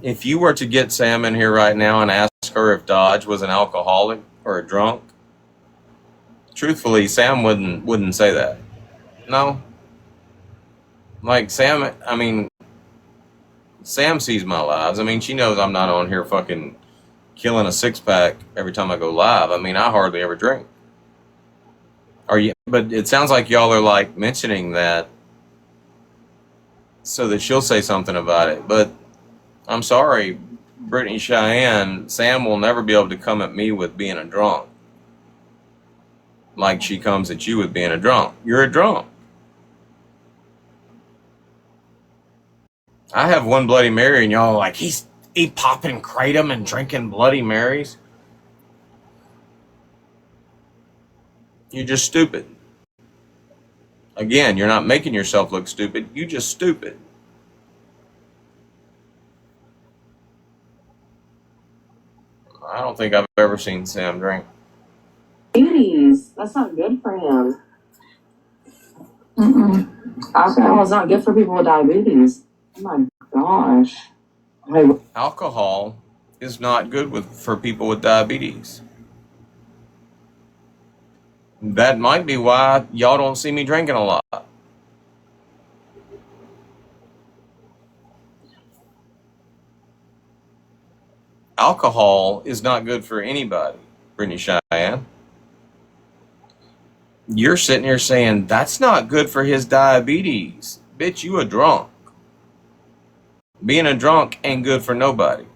If you were to get Sam in here right now and ask her if Dodge was an alcoholic or a drunk, truthfully, Sam wouldn't say that. No. Sam sees my lives. She knows I'm not on here fucking killing a six-pack every time I go live. I hardly ever drink. But it sounds like y'all are mentioning that so that she'll say something about it. But I'm sorry, Brittany Cheyenne, Sam will never be able to come at me with being a drunk. Like she comes at you with being a drunk. You're a drunk. I have one Bloody Mary and y'all are like, he popping kratom and drinking Bloody Marys. You're just stupid. Again, you're not making yourself look stupid. You just stupid. I don't think I've ever seen Sam drink. Diabetes. That's not good for him. Alcohol is not good for people with diabetes. Oh my gosh. Hey, Alcohol is not good for people with diabetes. That might be why y'all don't see me drinking a lot. Alcohol is not good for anybody, Brittany Cheyenne. You're sitting here saying, that's not good for his diabetes. Bitch, you a drunk. Being a drunk ain't good for nobody.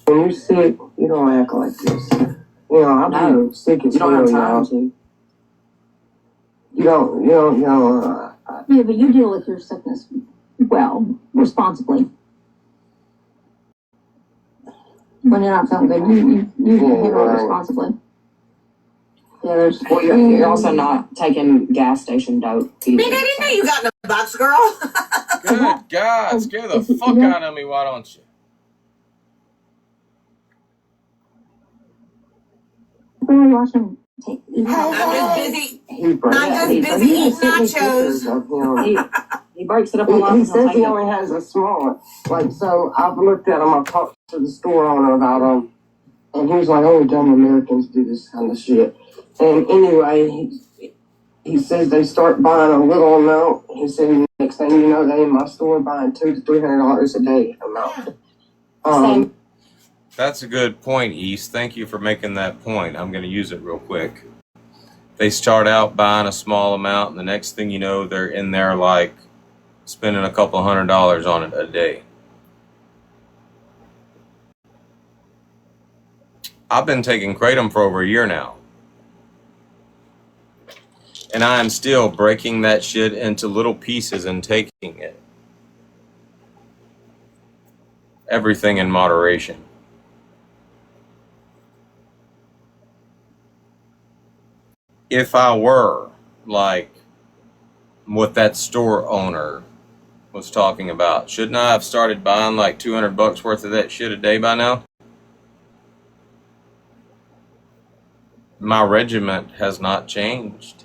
When you're sick, you don't act like this. You know, I'm sick as hell, y'all. You don't. Yeah, but you deal with your sickness well, responsibly. When you're not feeling good, you handle it responsibly. Yeah, there's. well, you're also not taking gas station dope either. Man, I didn't know you got in a box, girl. Good God, scare the fuck out of me, why don't you? Really watching. I'm just busy eating nachos. He breaks it up a He lot. says he only has a small one. Like, so I've looked at him, I've talked to the store owner about him, and he was like, only dumb Americans do this kind of shit. And anyway, he says they start buying a little amount. He said, next thing you know, they in my store buying $200 to $300 a day amount. That's a good point, East. Thank you for making that point. I'm going to use it real quick. They start out buying a small amount, and the next thing you know, they're in there like spending a couple $100 on it a day. I've been taking Kratom for over a year now. And I am still breaking that shit into little pieces and taking it. Everything in moderation. If I were like what that store owner was talking about, shouldn't I have started buying like $200 worth of that shit a day by now? My regiment has not changed.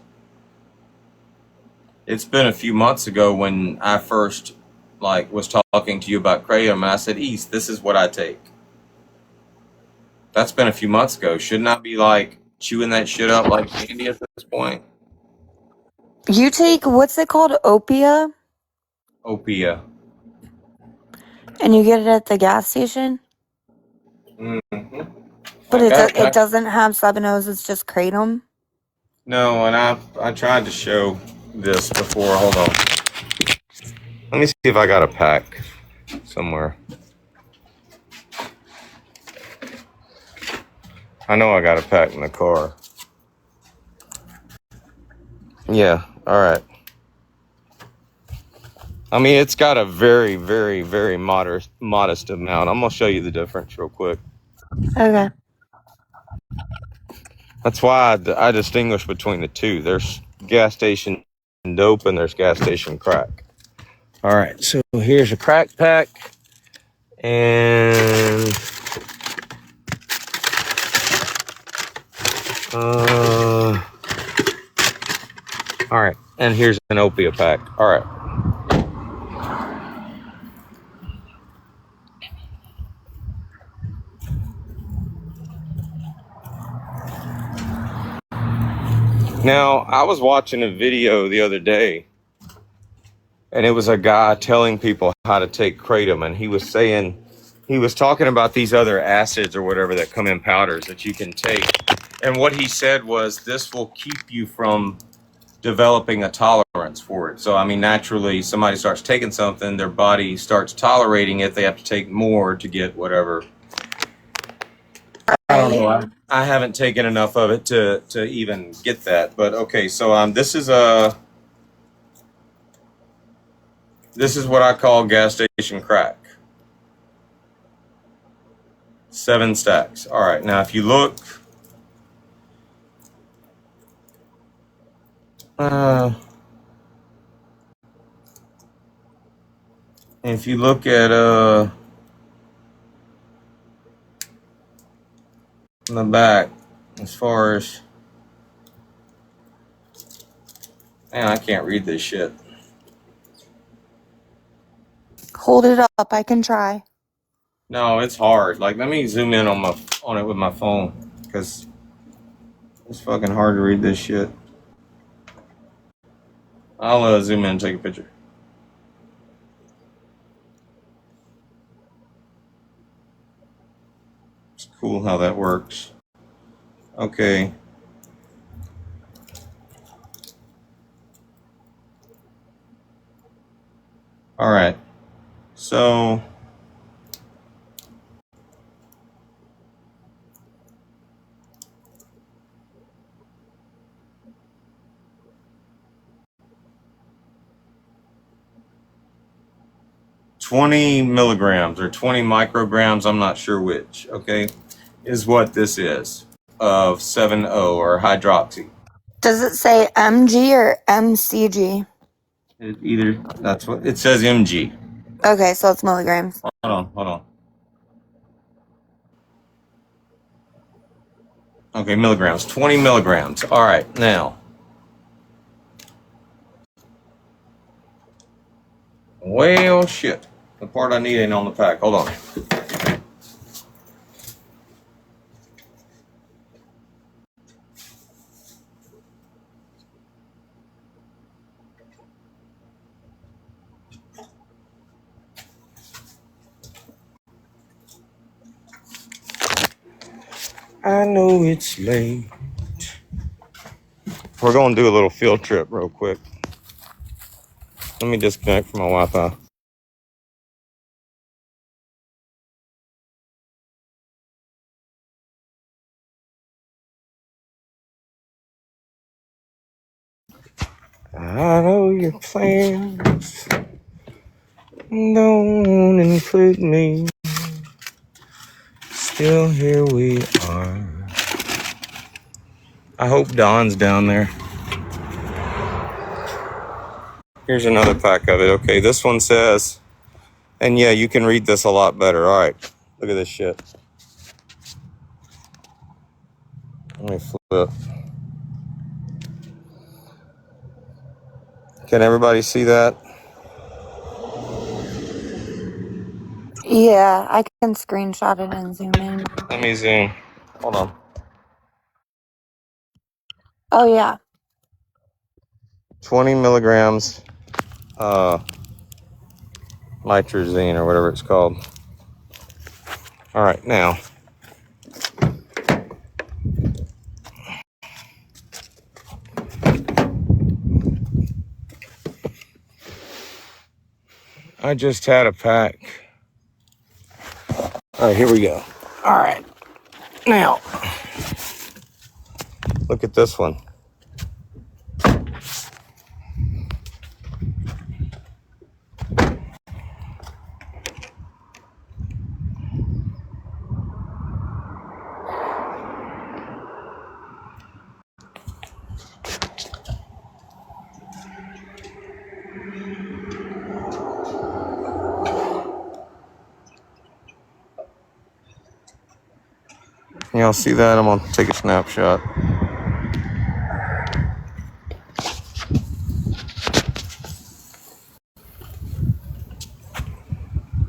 It's been a few months ago when I first was talking to you about Kratom, and I said, East, this is what I take. That's been a few months ago. Shouldn't I be chewing that shit up like candy at this point? You take, what's it called? Opia? Opia. And you get it at the gas station? Mm-hmm. But it doesn't have 7-O's, it's just Kratom? No, and I tried to show this before. Hold on. Let me see if I got a pack somewhere. I know I got a pack in the car. Yeah, all right. I mean, it's got a very, very, very modest amount. I'm going to show you the difference real quick. Okay. That's why I distinguish between the two. There's gas station dope and there's gas station crack. All right, so here's a crack pack. And all right, and here's an opiate pack. All right. Now, I was watching a video the other day, and it was a guy telling people how to take Kratom, and he was talking about these other acids or whatever that come in powders that you can take. And what he said was this will keep you from developing a tolerance for it. So, I mean, naturally, somebody starts taking something, their body starts tolerating it, they have to take more to get whatever. I don't know. I haven't taken enough of it to even get that. But okay, so this is what I call gas station crack. 7 stacks. All right. Now, if you look, if you look at in the back as far as... Man, I can't read this shit. Hold it up. I can try. No, it's hard. Like, let me zoom in on it with my phone, because it's fucking hard to read this shit. I'll zoom in and take a picture. It's cool how that works. Okay. All right. So... $20 milligrams or 20 micrograms, I'm not sure which, okay, is what this is of 7-O or hydroxy. Does it say MG or MCG? That's what it says, mg. Okay, so it's milligrams. Hold on. Okay, milligrams, 20 milligrams. All right, now. Well, shit. The part I need ain't on the pack. Hold on. I know it's late. We're going to do a little field trip real quick. Let me disconnect from my Wi-Fi. I know your plans don't include me. Still, here we are. I hope Don's down there. Here's another pack of it. Okay, this one says, and yeah, you can read this a lot better. All right, look at this shit. Let me flip. Can everybody see that? Yeah, I can screenshot it and zoom in. Let me zoom. Hold on. Oh, yeah. 20 milligrams nitrazine or whatever it's called. All right, now. I just had a pack. All right, here we go. All right. Now, look at this one. Y'all see that? I'm gonna take a snapshot.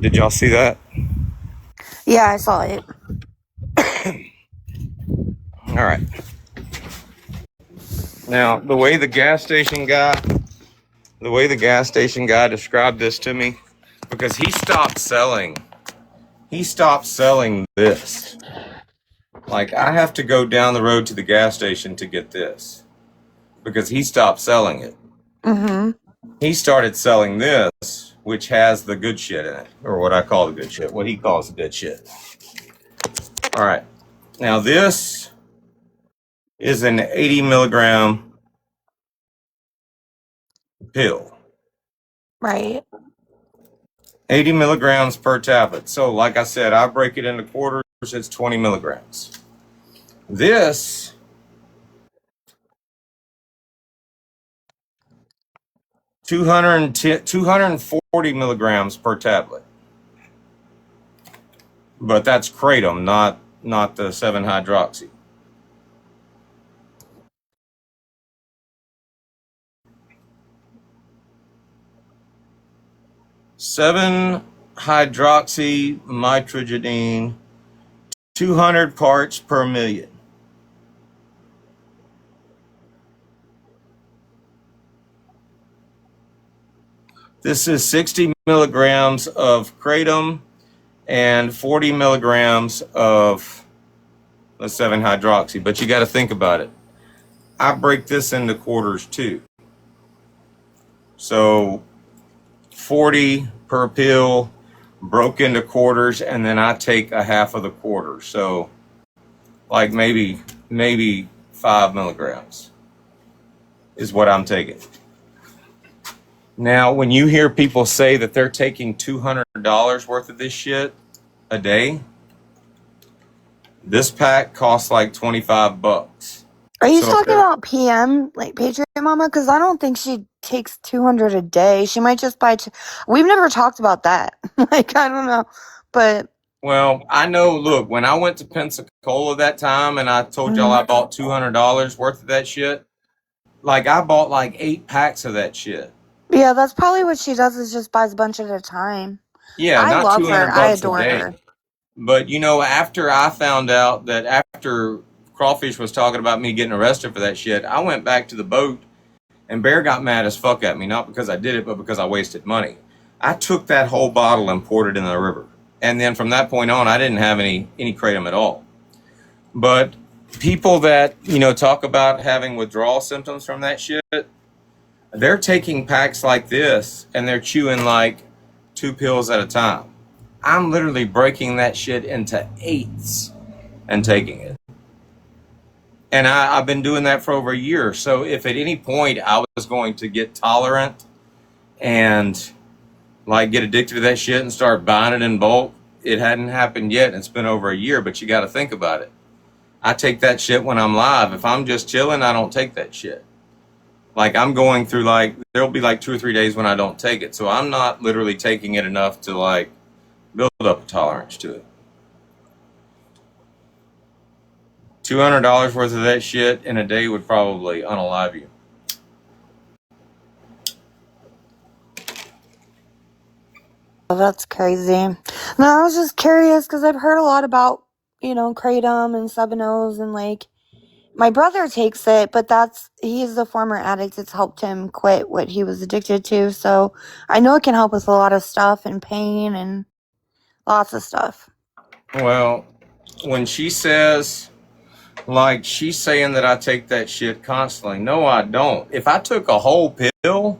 Did y'all see that? Yeah, I saw it. All right. Now, the way the gas station guy described this to me, because he stopped selling this. Like, I have to go down the road to the gas station to get this because he stopped selling it. Mm-hmm. He started selling this, which has the good shit in it, or what I call the good shit, what he calls the good shit. All right. Now, this is an 80 milligram pill. Right. 80 milligrams per tablet. So, like I said, I break it into quarters, it's 20 milligrams. This $240 milligrams per tablet. But that's kratom, not not the 7-hydroxy. Seven hydroxy nitrogenine, 200 parts per million. This is 60 milligrams of kratom and 40 milligrams of the 7-hydroxy. But you got to think about it. I break this into quarters too. So 40 per pill broke into quarters, and then I take a half of the quarter. So like maybe 5 milligrams is what I'm taking. Now, when you hear people say that they're taking $200 worth of this shit a day, this pack costs like $25. Are you talking about PM, like Patriot Mama? Because I don't think she takes 200 a day. She might just buy. We've never talked about that. Like, I don't know, but. Well, I know. Look, when I went to Pensacola that time, and I told y'all I bought $200 worth of that shit, like I bought like 8 packs of that shit. Yeah, that's probably what she does. Is just buys a bunch at a time. Yeah, I not love 200 her. I bucks adore a day. her. But you know, after I found out that after Crawfish was talking about me getting arrested for that shit, I went back to the boat, and Bear got mad as fuck at me, not because I did it, but because I wasted money. I took that whole bottle and poured it in the river. And then from that point on, I didn't have any kratom at all. But people that, you know, talk about having withdrawal symptoms from that shit, they're taking packs like this, and they're chewing like 2 pills at a time. I'm literally breaking that shit into 8s and taking it. And I've been doing that for over a year. So if at any point I was going to get tolerant and like get addicted to that shit and start buying it in bulk, it hadn't happened yet. It's been over a year, but you got to think about it. I take that shit when I'm live. If I'm just chilling, I don't take that shit. Like I'm going through like, there'll be like 2 or 3 days when I don't take it. So I'm not literally taking it enough to like build up a tolerance to it. $200 worth of that shit in a day would probably unalive you. Oh, that's crazy. No, I was just curious because I've heard a lot about, you know, kratom and 7-O's, and like my brother takes it, but he's a former addict. It's helped him quit what he was addicted to. So I know it can help with a lot of stuff and pain and lots of stuff. Well, when she says, like, she's saying that I take that shit constantly. No, I don't. If I took a whole pill,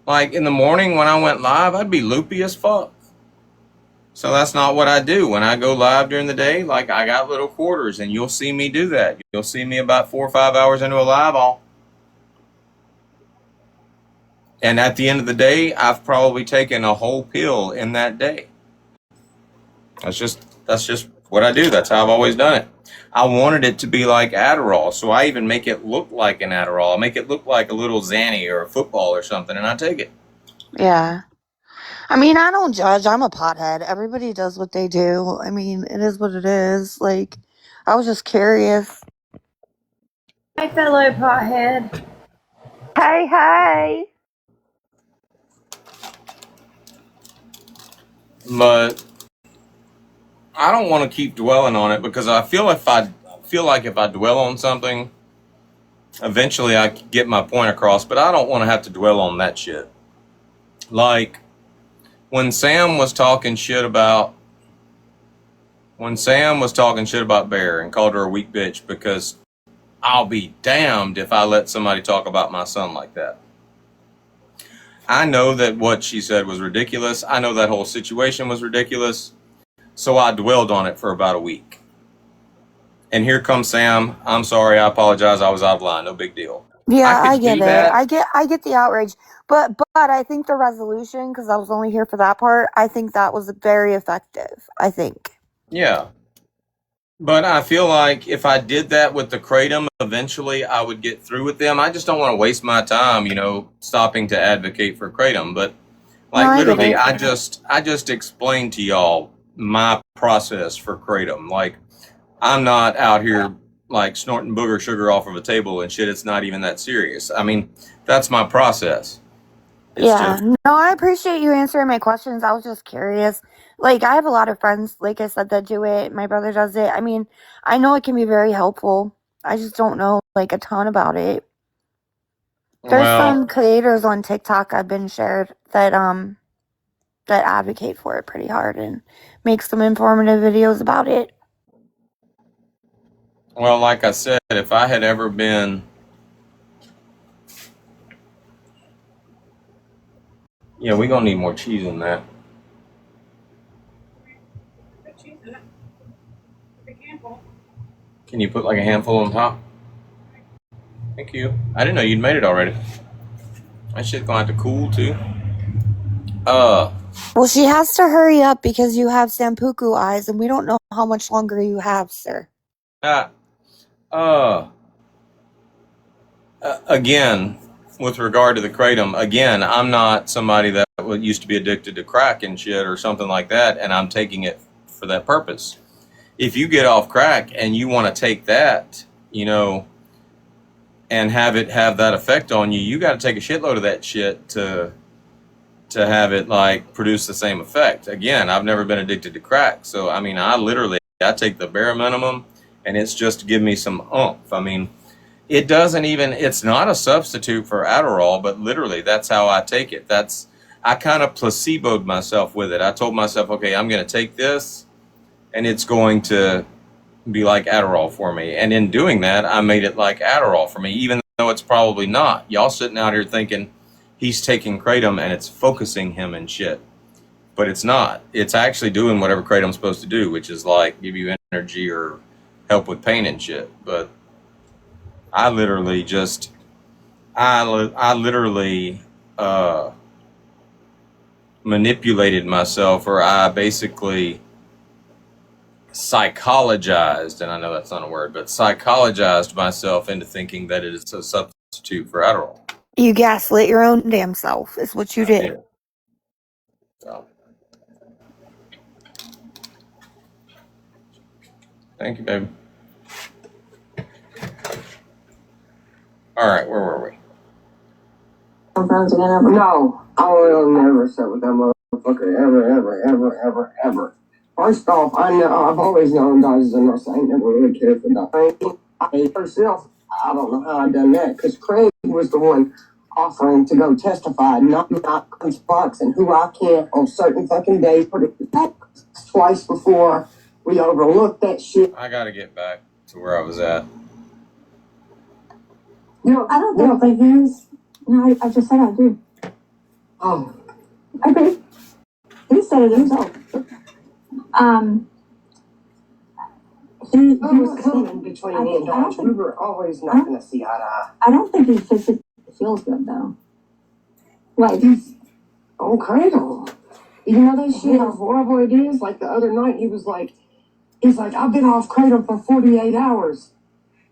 like in the morning when I went live, I'd be loopy as fuck. So that's not what I do. When I go live during the day, like I got little quarters, and you'll see me do that. You'll see me about 4 or 5 hours into a live all. And at the end of the day, I've probably taken a whole pill in that day. That's just what I do. That's how I've always done it. I wanted it to be like Adderall, so I even make it look like an Adderall. I make it look like a little Xanny or a football or something, and I take it. Yeah. I mean, I don't judge. I'm a pothead. Everybody does what they do. I mean, it is what it is. Like, I was just curious. Hey, fellow pothead. Hey, hey. But I don't want to keep dwelling on it because I feel like if I dwell on something, eventually I get my point across. But I don't want to have to dwell on that shit. Like when Sam was talking shit about Bear and called her a weak bitch, because I'll be damned if I let somebody talk about my son like that. I know that what she said was ridiculous. I know that whole situation was ridiculous. So I dwelled on it for about a week. And here comes Sam. I'm sorry. I apologize. I was out of line. No big deal. Yeah, I get it. I get the outrage. But I think the resolution, because I was only here for that part, I think that was very effective. I think. Yeah. But I feel like if I did that with the kratom, eventually I would get through with them. I just don't want to waste my time, stopping to advocate for kratom. But literally, I just explained to y'all my process for kratom. Like I'm not out here like snorting booger sugar off of a table and shit. It's not even that serious. I mean, that's my process. It's Yeah, just, no, I appreciate you answering my questions. I was just curious. Like, I have a lot of friends, like I said, that do it. My brother does it. I mean, I know it can be very helpful. I just don't know, like, a ton about it. There's well, some creators on TikTok I've been shared that advocate for it pretty hard and make some informative videos about it. well, like I said, if I had ever been, yeah, we're gonna need more cheese on that. Can you put like a handful on top? Thank you. I didn't know you'd made it already. That shit's gonna have to cool too. Well, she has to hurry up because you have Sampuku eyes, and we don't know how much longer you have, sir. Again, with regard to the kratom, again, I'm not somebody that used to be addicted to crack and shit or something like that, and I'm taking it for that purpose. If you get off crack and you want to take that, you know, and have it have that effect on you, you got to take a shitload of that shit to have it like produce the same effect. Again, I've never been addicted to crack, so I mean, I take the bare minimum, and it's just to give me some oomph. I mean, it doesn't even, it's not a substitute for Adderall, but literally that's how I take it. I kind of placeboed myself with it. I told myself, okay, I'm going to take this and it's going to be like Adderall for me. And in doing that, I made it like Adderall for me, even though it's probably not. Y'all sitting out here thinking he's taking kratom and it's focusing him and shit. But it's not. It's actually doing whatever kratom's supposed to do, which is like give you energy or help with pain and shit. But I literally just, I literally manipulated myself, or I basically psychologized, and I know that's not a word, but psychologized myself into thinking that it is a substitute for Adderall. You gaslit your own damn self, is what you did. Yeah. So, thank you, baby. All right, where were we? No, I will never sit with that motherfucker ever. First off, I've always known Dodgers and Russell. I ain't never really cared for that. I herself, I don't know how I done that, because Craig was the one offering to go testify, not Chris Fox, and who I can't on certain fucking days put it back twice before we overlooked that shit. I gotta get back to where I was at. No, I don't think he is. No, I just said I do. Oh. Okay. He said it himself. He was coming between me and Dodge. We were always not going to see eye to eye. I don't think he physically feels good, though. Like, he's on kratom. You know that shit, how horrible it is? Like the other night, he's like, I've been off kratom for 48 hours.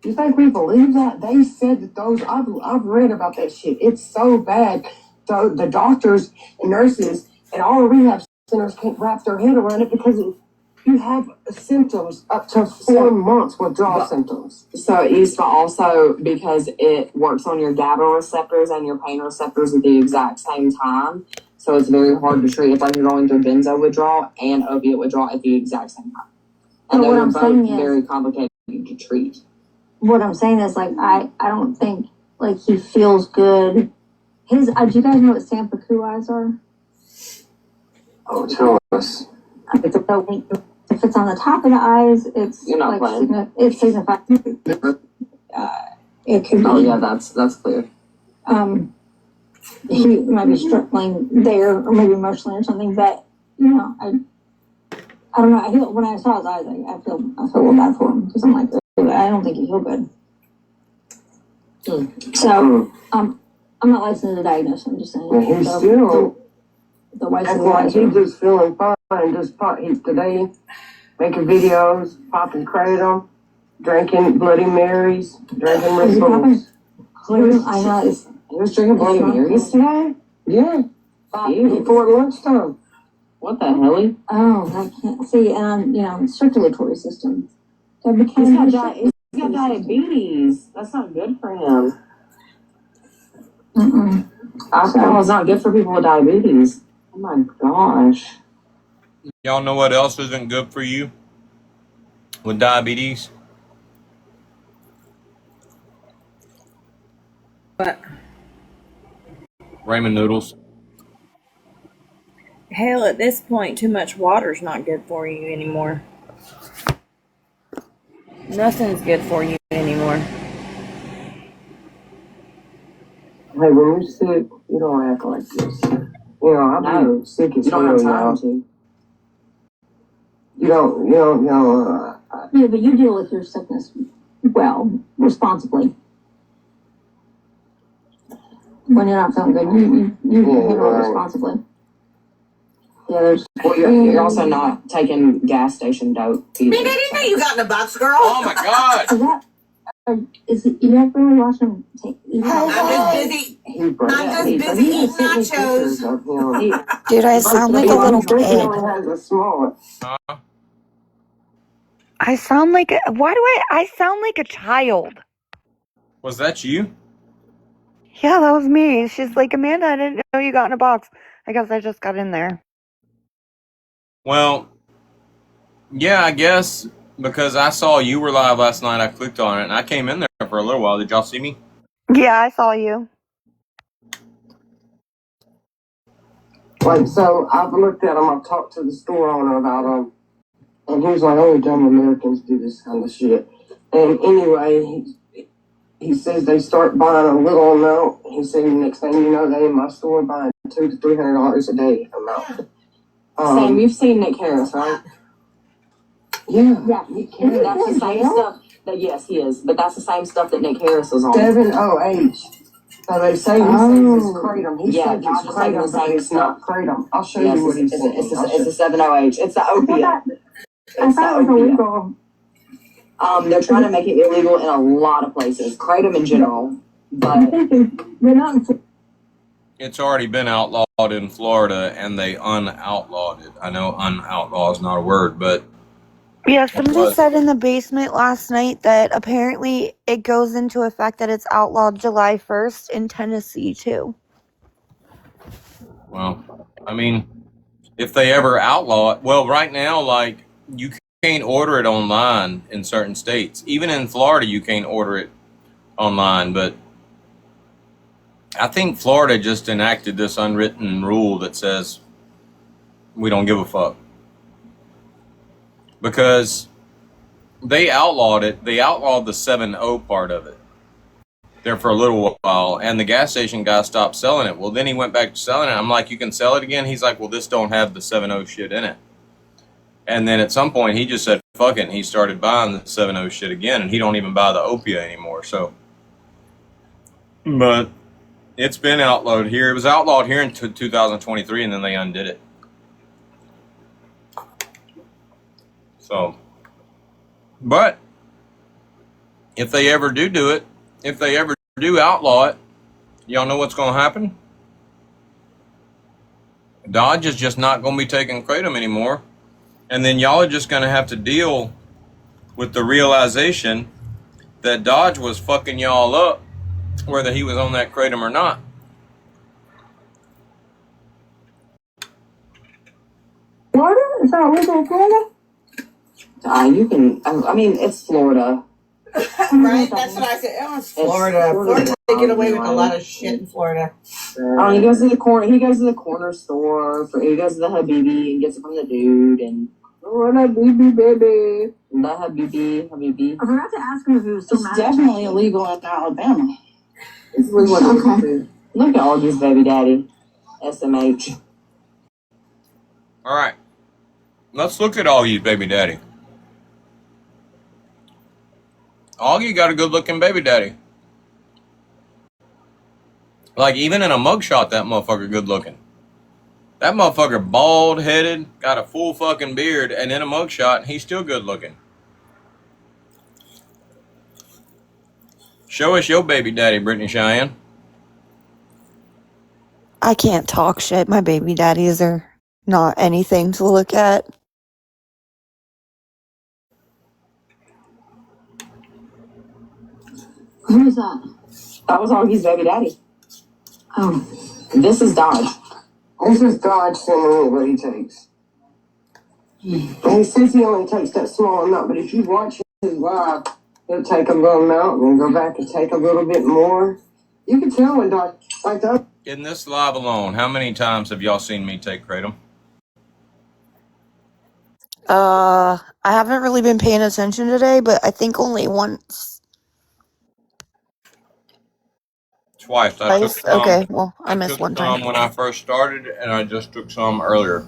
You think we believe that? They said that I've read about that shit. It's so bad. So the doctors and nurses and all the rehab centers can't wrap their head around it because you have symptoms up to 4 months withdrawal symptoms. So it used to also, because it works on your GABA receptors and your pain receptors at the exact same time. So it's very hard to treat. It's like you're going through benzo withdrawal and opiate withdrawal at the exact same time. And what I'm saying is very complicated to treat. What I'm saying is, like, I don't think, like, he feels good. Do you guys know what Sampuku eyes are? Oh, tell us. If it's on the top of the eyes, it's You're not like playing. it signifies it could be. Oh yeah, that's clear. He might be struggling there, or maybe emotionally or something. But you know, I don't know. When I saw his eyes, I feel a little bad for him because I'm like, I don't think he feel good. So I'm not licensed to diagnose. I'm just saying. Well, he's still. The white That's why he's just feeling fine. He's today making videos, popping kratom, drinking Bloody Marys, drinking Red Bulls. I know. He was drinking Bloody Marys today? Yeah. Before lunchtime. What the hell? Oh, I can't see. And circulatory system. They He's became got, his he's got diabetes. That's not good for him. Alcohol is not good for people with diabetes. Oh my gosh. Y'all know what else isn't good for you with diabetes? But Ramen noodles. hell, at this point, too much water's not good for you anymore. Nothing's good for you anymore. Hey, when you're sick, you don't act like this. You know, I've been sick as You don't hell, have time y'all. to. You don't, Yeah, but you deal with your sickness, well, responsibly. When you're not feeling good, you handle it responsibly. Yeah, well, you're also not taking gas station dope either. Man, I didn't know you got in a box, girl. Oh my god! Is it, you never really watch him take? I'm just busy. I'm just busy eating nachos. Dude, I sound like a little kid. Huh? I sound like why do I sound like a child? Was that you? Yeah, that was me. She's like, Amanda, I didn't know you got in a box. I guess I just got in there. Well, yeah, I guess because I saw you were live last night, I clicked on it and I came in there for a little while. Did y'all see me? Yeah, I saw you. Like, so I've looked at them, I've talked to the store owner about them, and he was like, only dumb Americans do this kind of shit. And anyway, he says they start buying a little amount. He said, next thing you know, they in my store buying $200 to $300 a day amount. Sam, you've seen Nick Harris, right? Yeah. That's the same stuff that, yes, he is, but that's the same stuff that Nick Harris was on. 7OH. So they say he says it's kratom. He Yeah, says it's just taking the kratom, but same it's not kratom. I'll show Yes, you what he it's said. it's a 7OH. It's the opiate. I It's the thought it was opiate. illegal. They're trying to make it illegal in a lot of places. Kratom in general, but They're not. It's already been outlawed in Florida and they unoutlawed it. I know unoutlaw is not a word, but Yeah, it somebody was. said in the basement last night that apparently it goes into effect that it's outlawed July 1st in Tennessee too. Well, I mean, if they ever outlaw it, well, right now, like, you can't order it online in certain states. Even in Florida, you can't order it online, but I think Florida just enacted this unwritten rule that says we don't give a fuck. Because they outlawed it. They outlawed the 7-0 part of it there for a little while, and the gas station guy stopped selling it. Well, then he went back to selling it. I'm like, you can sell it again? He's like, well, this don't have the 7-0 shit in it. And then at some point, he just said, fuck it, and he started buying the 7-0 shit again, and he don't even buy the opiate anymore. So, but it's been outlawed here. It was outlawed here in 2023, and then they undid it. So, but if they ever do it, if they ever do outlaw it, y'all know what's going to happen? Dodge is just not going to be taking kratom anymore. And then y'all are just going to have to deal with the realization that Dodge was fucking y'all up, whether he was on that kratom or not. Florida? Is that illegal in Florida? you can. I mean, it's Florida. Right? That's what I said. Oh, it's Florida. Florida, they get away with a lot of shit in Florida. He goes to the corner. He goes to the corner store. He goes to the Habibi and gets it from the dude. And Habibi, baby. the Habibi. I forgot to ask him if he was still It's mad. definitely illegal in Alabama. It's legal. Okay. Look at all these baby daddy. SMH. All right. Let's look at all you baby daddy. Augie got a good looking baby daddy. Like, even in a mugshot, that motherfucker good looking. That motherfucker bald headed, got a full fucking beard, and in a mugshot, he's still good looking. Show us your baby daddy, Brittany Cheyenne. I can't talk shit. My baby daddies are not anything to look at. Who's that? That was Augie's baby daddy. Oh. This is Dodge. This is Dodge sending me what he takes. And he says he only takes that small amount, but if you watch his live, he'll take a little amount and then go back and take a little bit more. You can tell when Dodge, like that. In this live alone, how many times have y'all seen me take kratom? I haven't really been paying attention today, but I think only once. Twice. I took some. Okay, well, I I missed took one some time. when I first started, and I just took some earlier.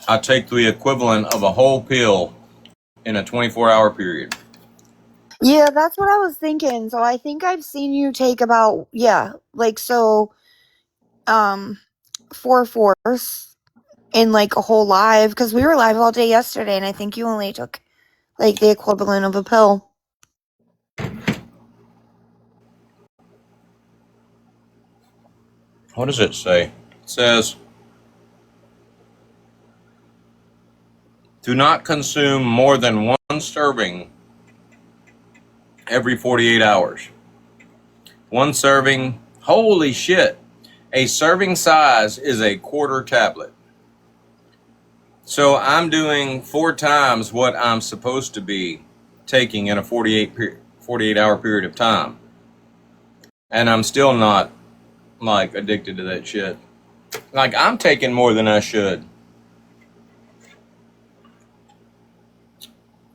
I take the equivalent of a whole pill in a 24-hour period. Yeah, that's what I was thinking. So I think I've seen you take about, like, so, 4 fours in, like, a whole live, because we were live all day yesterday, and I think you only took, like, the equivalent of a pill. What does it say? It says, do not consume more than one serving every 48 hours. One serving, holy shit. A serving size is a quarter tablet. So I'm doing 4 times what I'm supposed to be taking in a 48-hour period of time. And I'm still not, like, addicted to that shit. Like, I'm taking more than I should.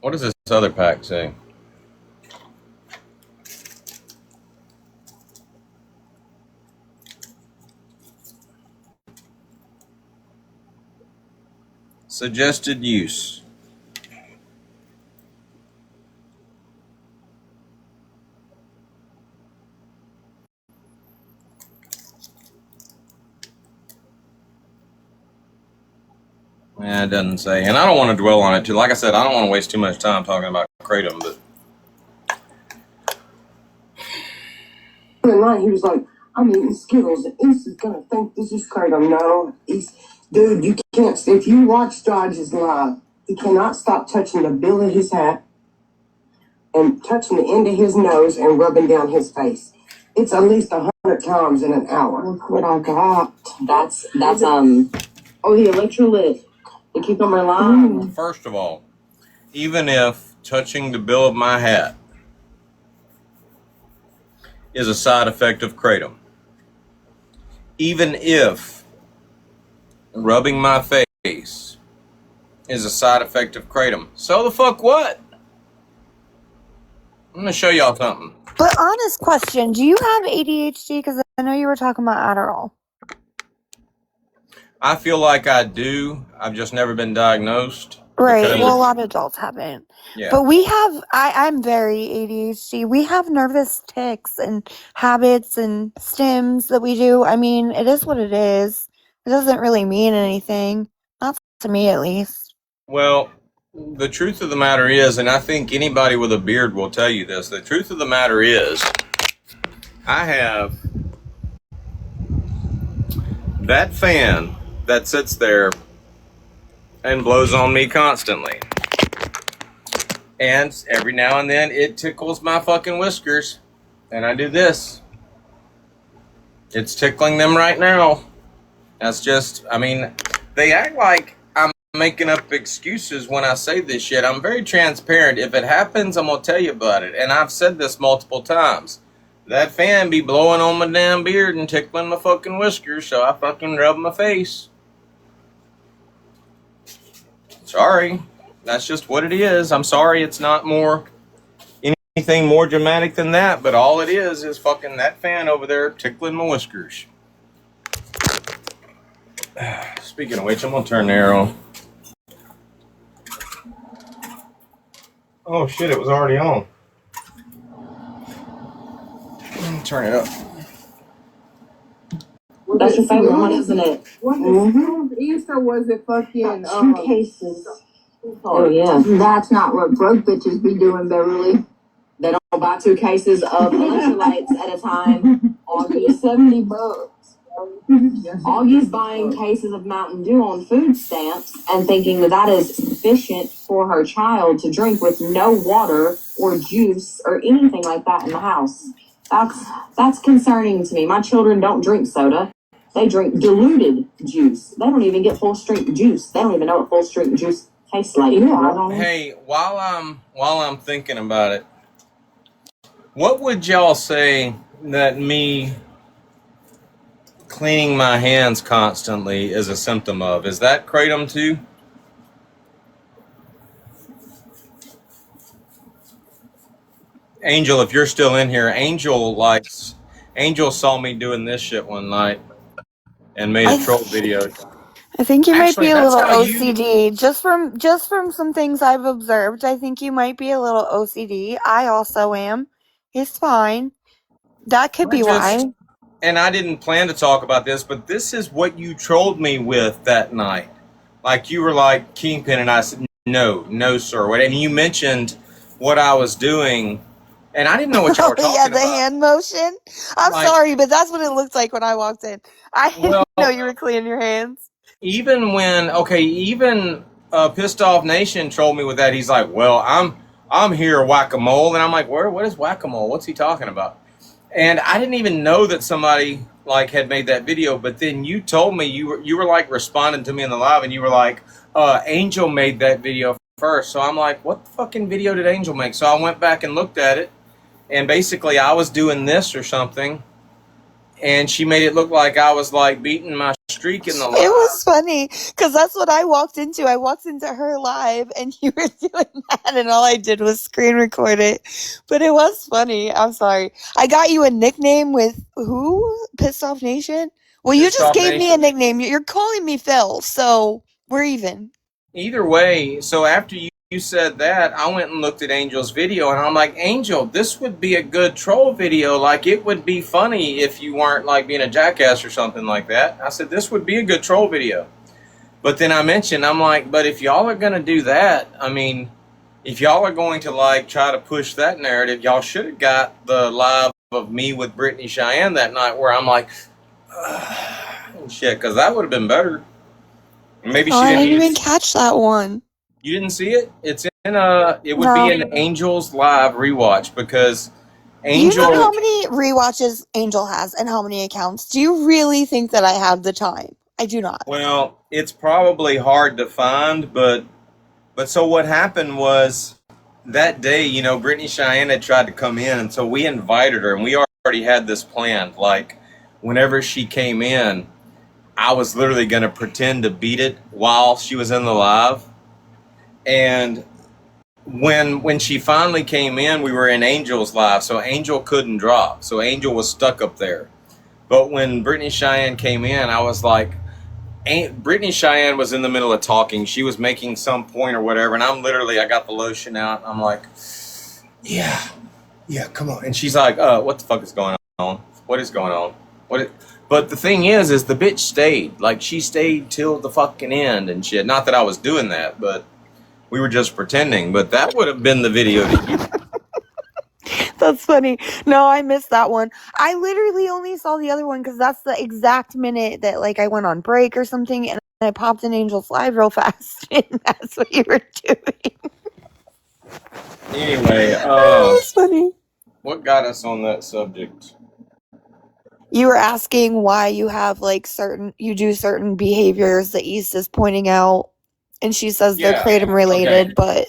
What does this other pack say? Suggested use. Yeah, it doesn't say. And I don't want to dwell on it too. Like I said, I don't want to waste too much time talking about kratom, but The other night he was like, I'm eating Skittles, and East is gonna think this is kratom. No, East, dude, you can't. If you watch Dodge's live, he cannot stop touching the bill of his hat and touching the end of his nose and rubbing down his face. It's at least 100 times in an hour. Look what I got. That's oh, the electrolyte. The cucumber lime. First of all, even if touching the bill of my hat is a side effect of kratom, even if rubbing my face is a side effect of kratom, so the fuck what? I'm going to show y'all something. But honest question, do you have ADHD? Because I know you were talking about Adderall. I feel like I do. I've just never been diagnosed. Right. Well, a lot of adults haven't. Yeah. But we have, I'm very ADHD. We have nervous tics and habits and stims that we do. I mean, it is what it is. It doesn't really mean anything. Not to me, at least. Well, the truth of the matter is, and I think anybody with a beard will tell you this, the truth of the matter is, I have that fan that sits there and blows on me constantly. And every now and then it tickles my fucking whiskers. And I do this. It's tickling them right now. That's just, I mean, they act like I'm making up excuses when I say this shit. I'm very transparent. If it happens, I'm going to tell you about it. And I've said this multiple times. That fan be blowing on my damn beard and tickling my fucking whiskers, so I fucking rub my face. Sorry. That's just what it is. I'm sorry it's not anything more dramatic than that, but all it is fucking that fan over there tickling my whiskers. Speaking of which, I'm going to turn the air on. Oh shit, it was already on. Turn it up. That's your favorite one, isn't it? Was it East or was it fucking 2 cases. Oh yeah. That's not what broke bitches be doing, Beverly. They don't buy 2 cases of electrolytes at a time. Augie's $70. Augie's buying cases of Mountain Dew on food stamps and thinking that is sufficient for her child to drink with no water or juice or anything like that in the house. That's concerning to me. My children don't drink soda. They drink diluted juice. They don't even get full strength juice. They don't even know what full strength juice tastes like. Hey, while I'm thinking about it, what would y'all say that me cleaning my hands constantly is a symptom of? Is that kratom too? Angel, if you're still in here, Angel saw me doing this shit one night and made a troll video. I think you might be Actually, a that's little how you. OCD. Just from some things I've observed, I think you might be a little OCD. I also am. It's fine. That could be why. And I didn't plan to talk about this, but this is what you trolled me with that night. Like, you were like, Kingpin, and I said, no, sir. And you mentioned what I was doing, and I didn't know what y'all were talking Yeah, the about. hand motion. I'm sorry, but that's what it looked like when I walked in. I didn't know you were cleaning your hands. Even Pissed Off Nation trolled me with that. He's like, well, I'm here, whack-a-mole. And I'm like, what is whack-a-mole? What's he talking about? And I didn't even know that somebody like had made that video, but then you told me you were like responding to me in the live, and you were like, Angel made that video first. So I'm like, what fucking video did Angel make? So I went back and looked at it, and basically I was doing this or something, and she made it look like I was like beating my streak in the live. It was funny because that's what I walked into. I walked into her live and you were doing that, and all I did was screen record it. But it was funny. I'm sorry. I got you a nickname with who? Pissed Off Nation? Well, you just gave me a nickname. You're calling me Phil, so we're even. Either way, so after you said that, I went and looked at Angel's video, and I'm like, Angel, this would be a good troll video. Like, it would be funny if you weren't like being a jackass or something like that. I said, this would be a good troll video. But then I mentioned, I'm like, but if y'all are going to do that, I mean, if y'all are going to like try to push that narrative, y'all should have got the live of me with Brittany Cheyenne that night where I'm like, shit, because that would have been better. Maybe she I didn't even catch that one. You didn't see it? It's in it would be an Angel's live rewatch, because Angel. You know how many rewatches Angel has and how many accounts? Do you really think that I have the time? I do not. Well, it's probably hard to find, but so what happened was that day, you know, Brittany Cheyenne had tried to come in, and so we invited her, and we already had this planned. Like, whenever she came in, I was literally going to pretend to beat it while she was in the live. And when she finally came in, we were in Angel's live, so Angel couldn't drop. So Angel was stuck up there. But when Brittany Cheyenne came in, I was like, Brittany Cheyenne was in the middle of talking. She was making some point or whatever, and I got the lotion out. I'm like, yeah, come on. And she's like, what the fuck is going on? What is going on? But the thing is the bitch stayed. Like, she stayed till the fucking end and shit. Not that I was doing that, but we were just pretending. But that would have been the video that you... That's funny. No, I missed that one. I literally only saw the other one because that's the exact minute that, like, I went on break or something, and I popped in Angel's live real fast, and that's what you were doing. Anyway, that's funny. What got us on that subject? You were asking why you have, like, you do certain behaviors that East is pointing out, and she says they're kratom related, but...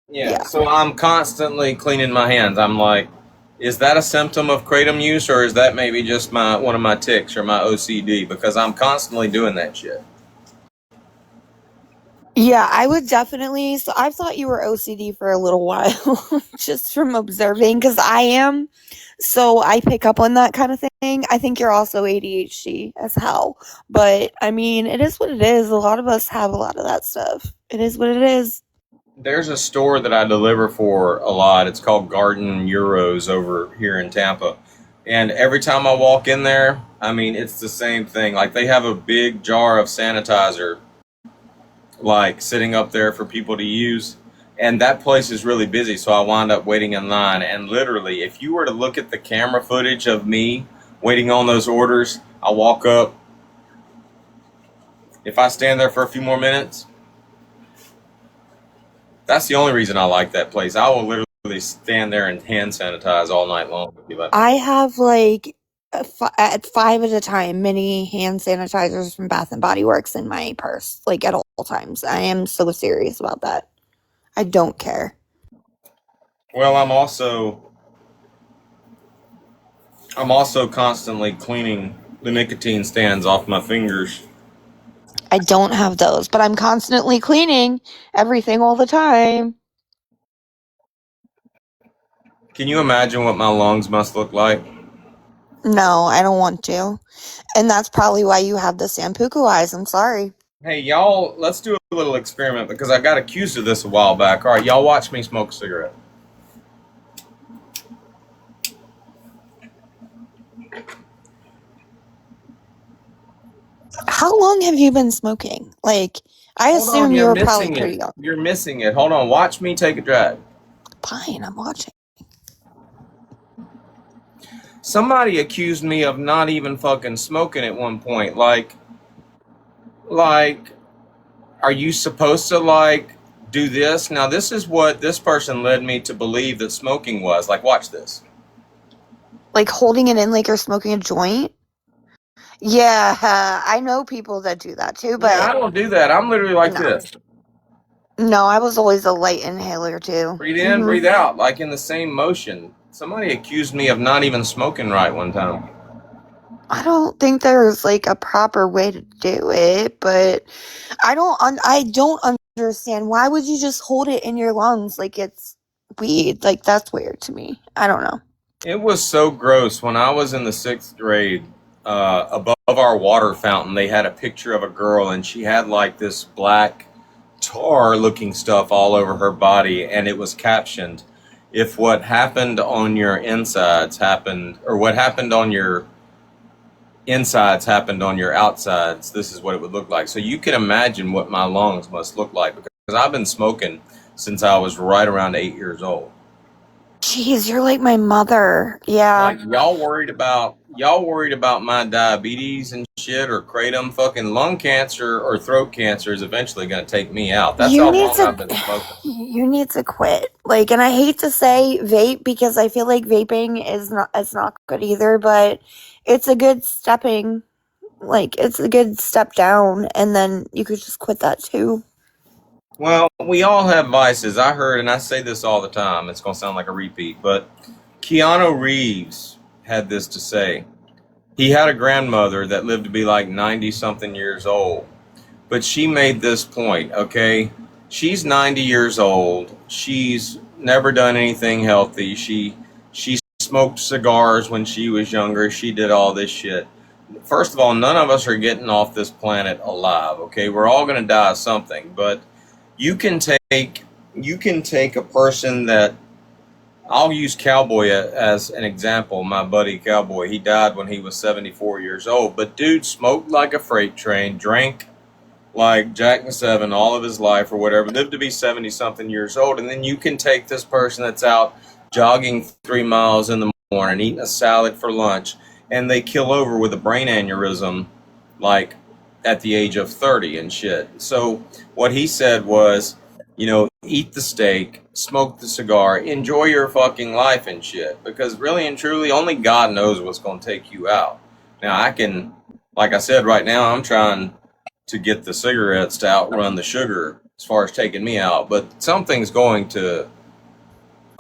Yeah, so I'm constantly cleaning my hands. I'm like, is that a symptom of kratom use, or is that maybe just one of my tics or my OCD? Because I'm constantly doing that shit. Yeah, I would definitely... So I've thought you were OCD for a little while, just from observing, because I am. So I pick up on that kind of thing. I think you're also ADHD as hell. But, I mean, it is what it is. A lot of us have a lot of that stuff. It is what it is. There's a store that I deliver for a lot. It's called Garden Euros over here in Tampa. And every time I walk in there, I mean, it's the same thing. Like, they have a big jar of sanitizer, like, sitting up there for people to use. And that place is really busy, so I wound up waiting in line. And literally, if you were to look at the camera footage of me waiting on those orders, I walk up. If I stand there for a few more minutes, that's the only reason I like that place. I will literally literally stand there and hand sanitize all night long. I have like at 5 at a time mini hand sanitizers from Bath and Body Works in my purse, like at all times. I am so serious about that. I don't care. Well, I'm also constantly cleaning the nicotine stands off my fingers. I don't have those, but I'm constantly cleaning everything all the time. Can you imagine what my lungs must look like? No, I don't want to. And that's probably why you have the Sampuku eyes. I'm sorry. Hey, y'all, let's do a little experiment because I got accused of this a while back. All right, y'all watch me smoke a cigarette. How long have you been smoking? Like, I assume you were probably pretty young. You're missing it. Hold on, watch me take a drag. Fine, I'm watching. Somebody accused me of not even fucking smoking at one point. Like, are you supposed to, like, do this? Now, this is what this person led me to believe that smoking was. Like, watch this. Like, holding it in like you're smoking a joint? Yeah, I know people that do that too, but... Yeah, I don't do that. I'm literally like this. No, I was always a light inhaler too. Breathe in, breathe out, like in the same motion. Somebody accused me of not even smoking right one time. I don't think there's like a proper way to do it, but I don't understand. Why would you just hold it in your lungs like it's weed? Like, that's weird to me. I don't know. It was so gross. When I was in the 6th grade, above our water fountain, they had a picture of a girl, and she had like this black tar looking stuff all over her body, and it was captioned, if what happened on your insides happened, or what happened on your insides happened on your outsides, this is what it would look like. So you can imagine what my lungs must look like, because I've been smoking since I was right around 8 years old. Jeez, you're like my mother. Yeah. Like, y'all worried about my diabetes and shit, or kratom? Fucking lung cancer or throat cancer is eventually going to take me out. That's how long I've been smoking. You need to quit. Like, and I hate to say vape because I feel like vaping is not good either, but it's a good step down, and then you could just quit that too. Well, we all have vices. I heard, and I say this all the time, it's going to sound like a repeat, but Keanu Reeves had this to say. He had a grandmother that lived to be like 90-something years old, but she made this point, okay? She's 90 years old. She's never done anything healthy. She smoked cigars when she was younger. She did all this shit. First of all, none of us are getting off this planet alive, okay? We're all going to die of something, but you can take a person that, I'll use Cowboy as an example. My buddy Cowboy, he died when he was 74 years old, but dude smoked like a freight train, drank like Jack and Seven all of his life or whatever, lived to be 70-something years old. And then you can take this person that's out jogging 3 miles in the morning, eating a salad for lunch, and they kill over with a brain aneurysm like at the age of 30 and shit. So what he said was, eat the steak, smoke the cigar, enjoy your fucking life and shit. Because really and truly, only God knows what's going to take you out. Now, like I said, right now, I'm trying to get the cigarettes to outrun the sugar as far as taking me out. But something's going to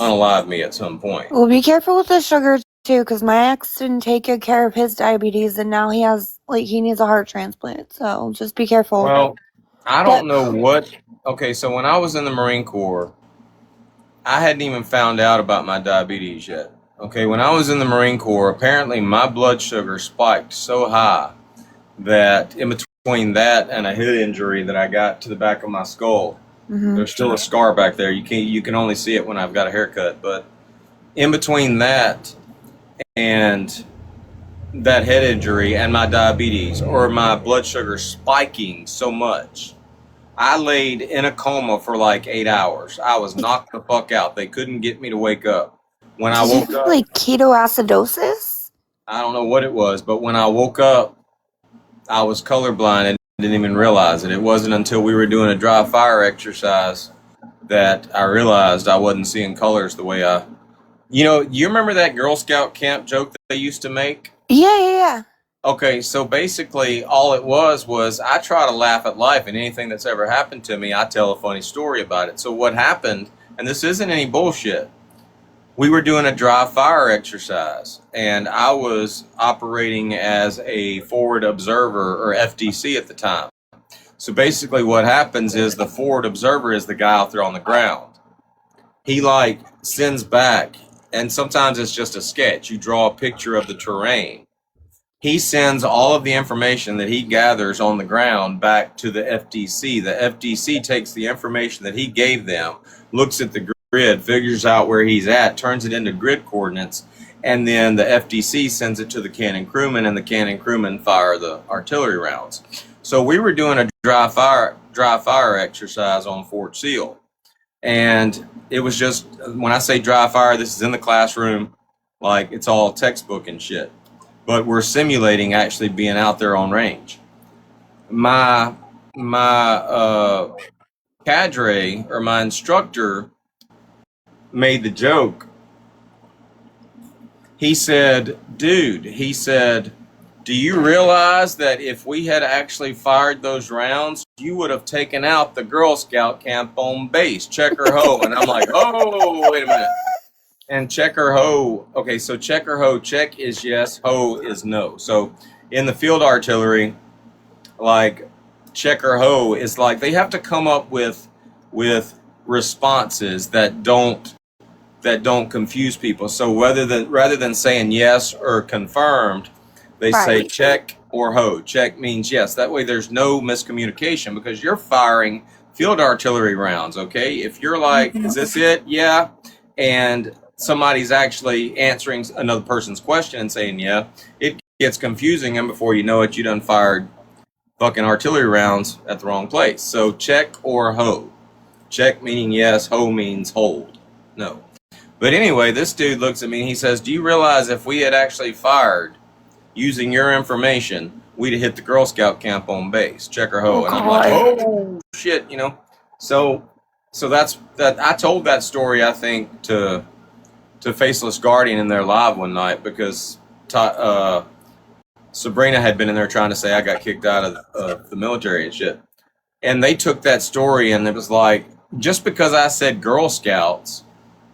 unalive me at some point. Well, be careful with the sugar too, because my ex didn't take good care of his diabetes, and now he needs a heart transplant. So just be careful. Well, I don't know what. Okay, so when I was in the Marine Corps, I hadn't even found out about my diabetes yet. Okay, when I was in the Marine Corps, apparently my blood sugar spiked so high that in between that and a head injury that I got to the back of my skull, there's still a scar back there. You can only see it when I've got a haircut. But in between that and that head injury and my diabetes, or my blood sugar spiking so much, I laid in a coma for like 8 hours. I was knocked the fuck out. They couldn't get me to wake up. When I woke up, like ketoacidosis? I don't know what it was, but when I woke up, I was colorblind and didn't even realize it. It wasn't until we were doing a dry fire exercise that I realized I wasn't seeing colors the way you remember that Girl Scout camp joke that they used to make? Yeah. Okay, so basically all it was I try to laugh at life, and anything that's ever happened to me, I tell a funny story about it. So what happened, and this isn't any bullshit, we were doing a dry fire exercise, and I was operating as a forward observer, or FDC at the time. So basically what happens is the forward observer is the guy out there on the ground. He sends back, and sometimes it's just a sketch. You draw a picture of the terrain. He sends all of the information that he gathers on the ground back to the FDC. The FDC takes the information that he gave them, looks at the grid, figures out where he's at, turns it into grid coordinates, and then the FDC sends it to the cannon crewman, and the cannon crewmen fire the artillery rounds. So we were doing a dry fire exercise on Fort Seal. And it was just, when I say dry fire, this is in the classroom, it's all textbook and shit. But we're simulating actually being out there on range. My cadre, or my instructor, made the joke. He said, dude, do you realize that if we had actually fired those rounds, you would have taken out the Girl Scout camp on base, check or ho? And I'm like, oh, wait a minute. And check or ho, okay, so check or ho, check is yes, ho is no. So in the field artillery, check or ho is they have to come up with responses that don't confuse people. So rather than saying yes or confirmed, they say check or ho. Check means yes. That way there's no miscommunication, because you're firing field artillery rounds, okay? If you're is this it? Yeah. And somebody's actually answering another person's question and saying yeah, it gets confusing, and before you know it, you done fired fucking artillery rounds at the wrong place. So check or ho. Check meaning yes, ho means hold. No. But anyway, this dude looks at me and he says, do you realize if we had actually fired using your information, we'd have hit the Girl Scout camp on base, check or ho? And I'm like, oh shit, So that's that. I told that story, I think, to Faceless Guardian in their live one night, because Sabrina had been in there trying to say I got kicked out of the military and shit. And they took that story, and it was just because I said Girl Scouts,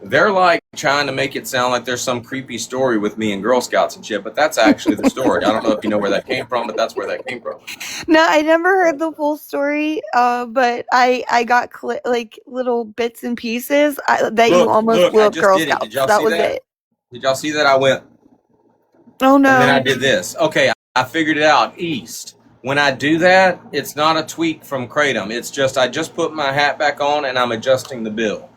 they're trying to make it sound like there's some creepy story with me and Girl Scouts and shit, but that's actually the story. I don't know if you know where that came from, but that's where that came from. No, I never heard the full story, but I got little bits and pieces you almost blew up Girl Scouts. Did y'all see that? It. Did y'all see that? I went, oh no. And then I did this. Okay, I figured it out. East. When I do that, it's not a tweak from Kratom. It's just I just put my hat back on and I'm adjusting the bill.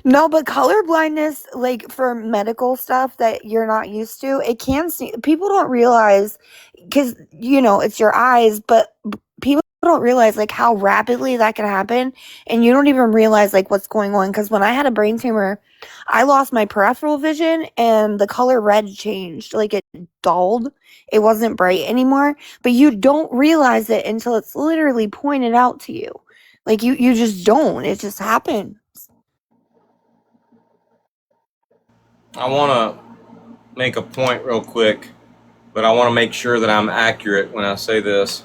No, but color blindness, for medical stuff that you're not used to, it can see. People don't realize, because it's your eyes, but people don't realize how rapidly that can happen, and you don't even realize what's going on. Because when I had a brain tumor, I lost my peripheral vision, and the color red changed. It dulled. It wasn't bright anymore. But you don't realize it until it's literally pointed out to you. You just don't. It just happens. I want to make a point real quick, but I want to make sure that I'm accurate when I say this.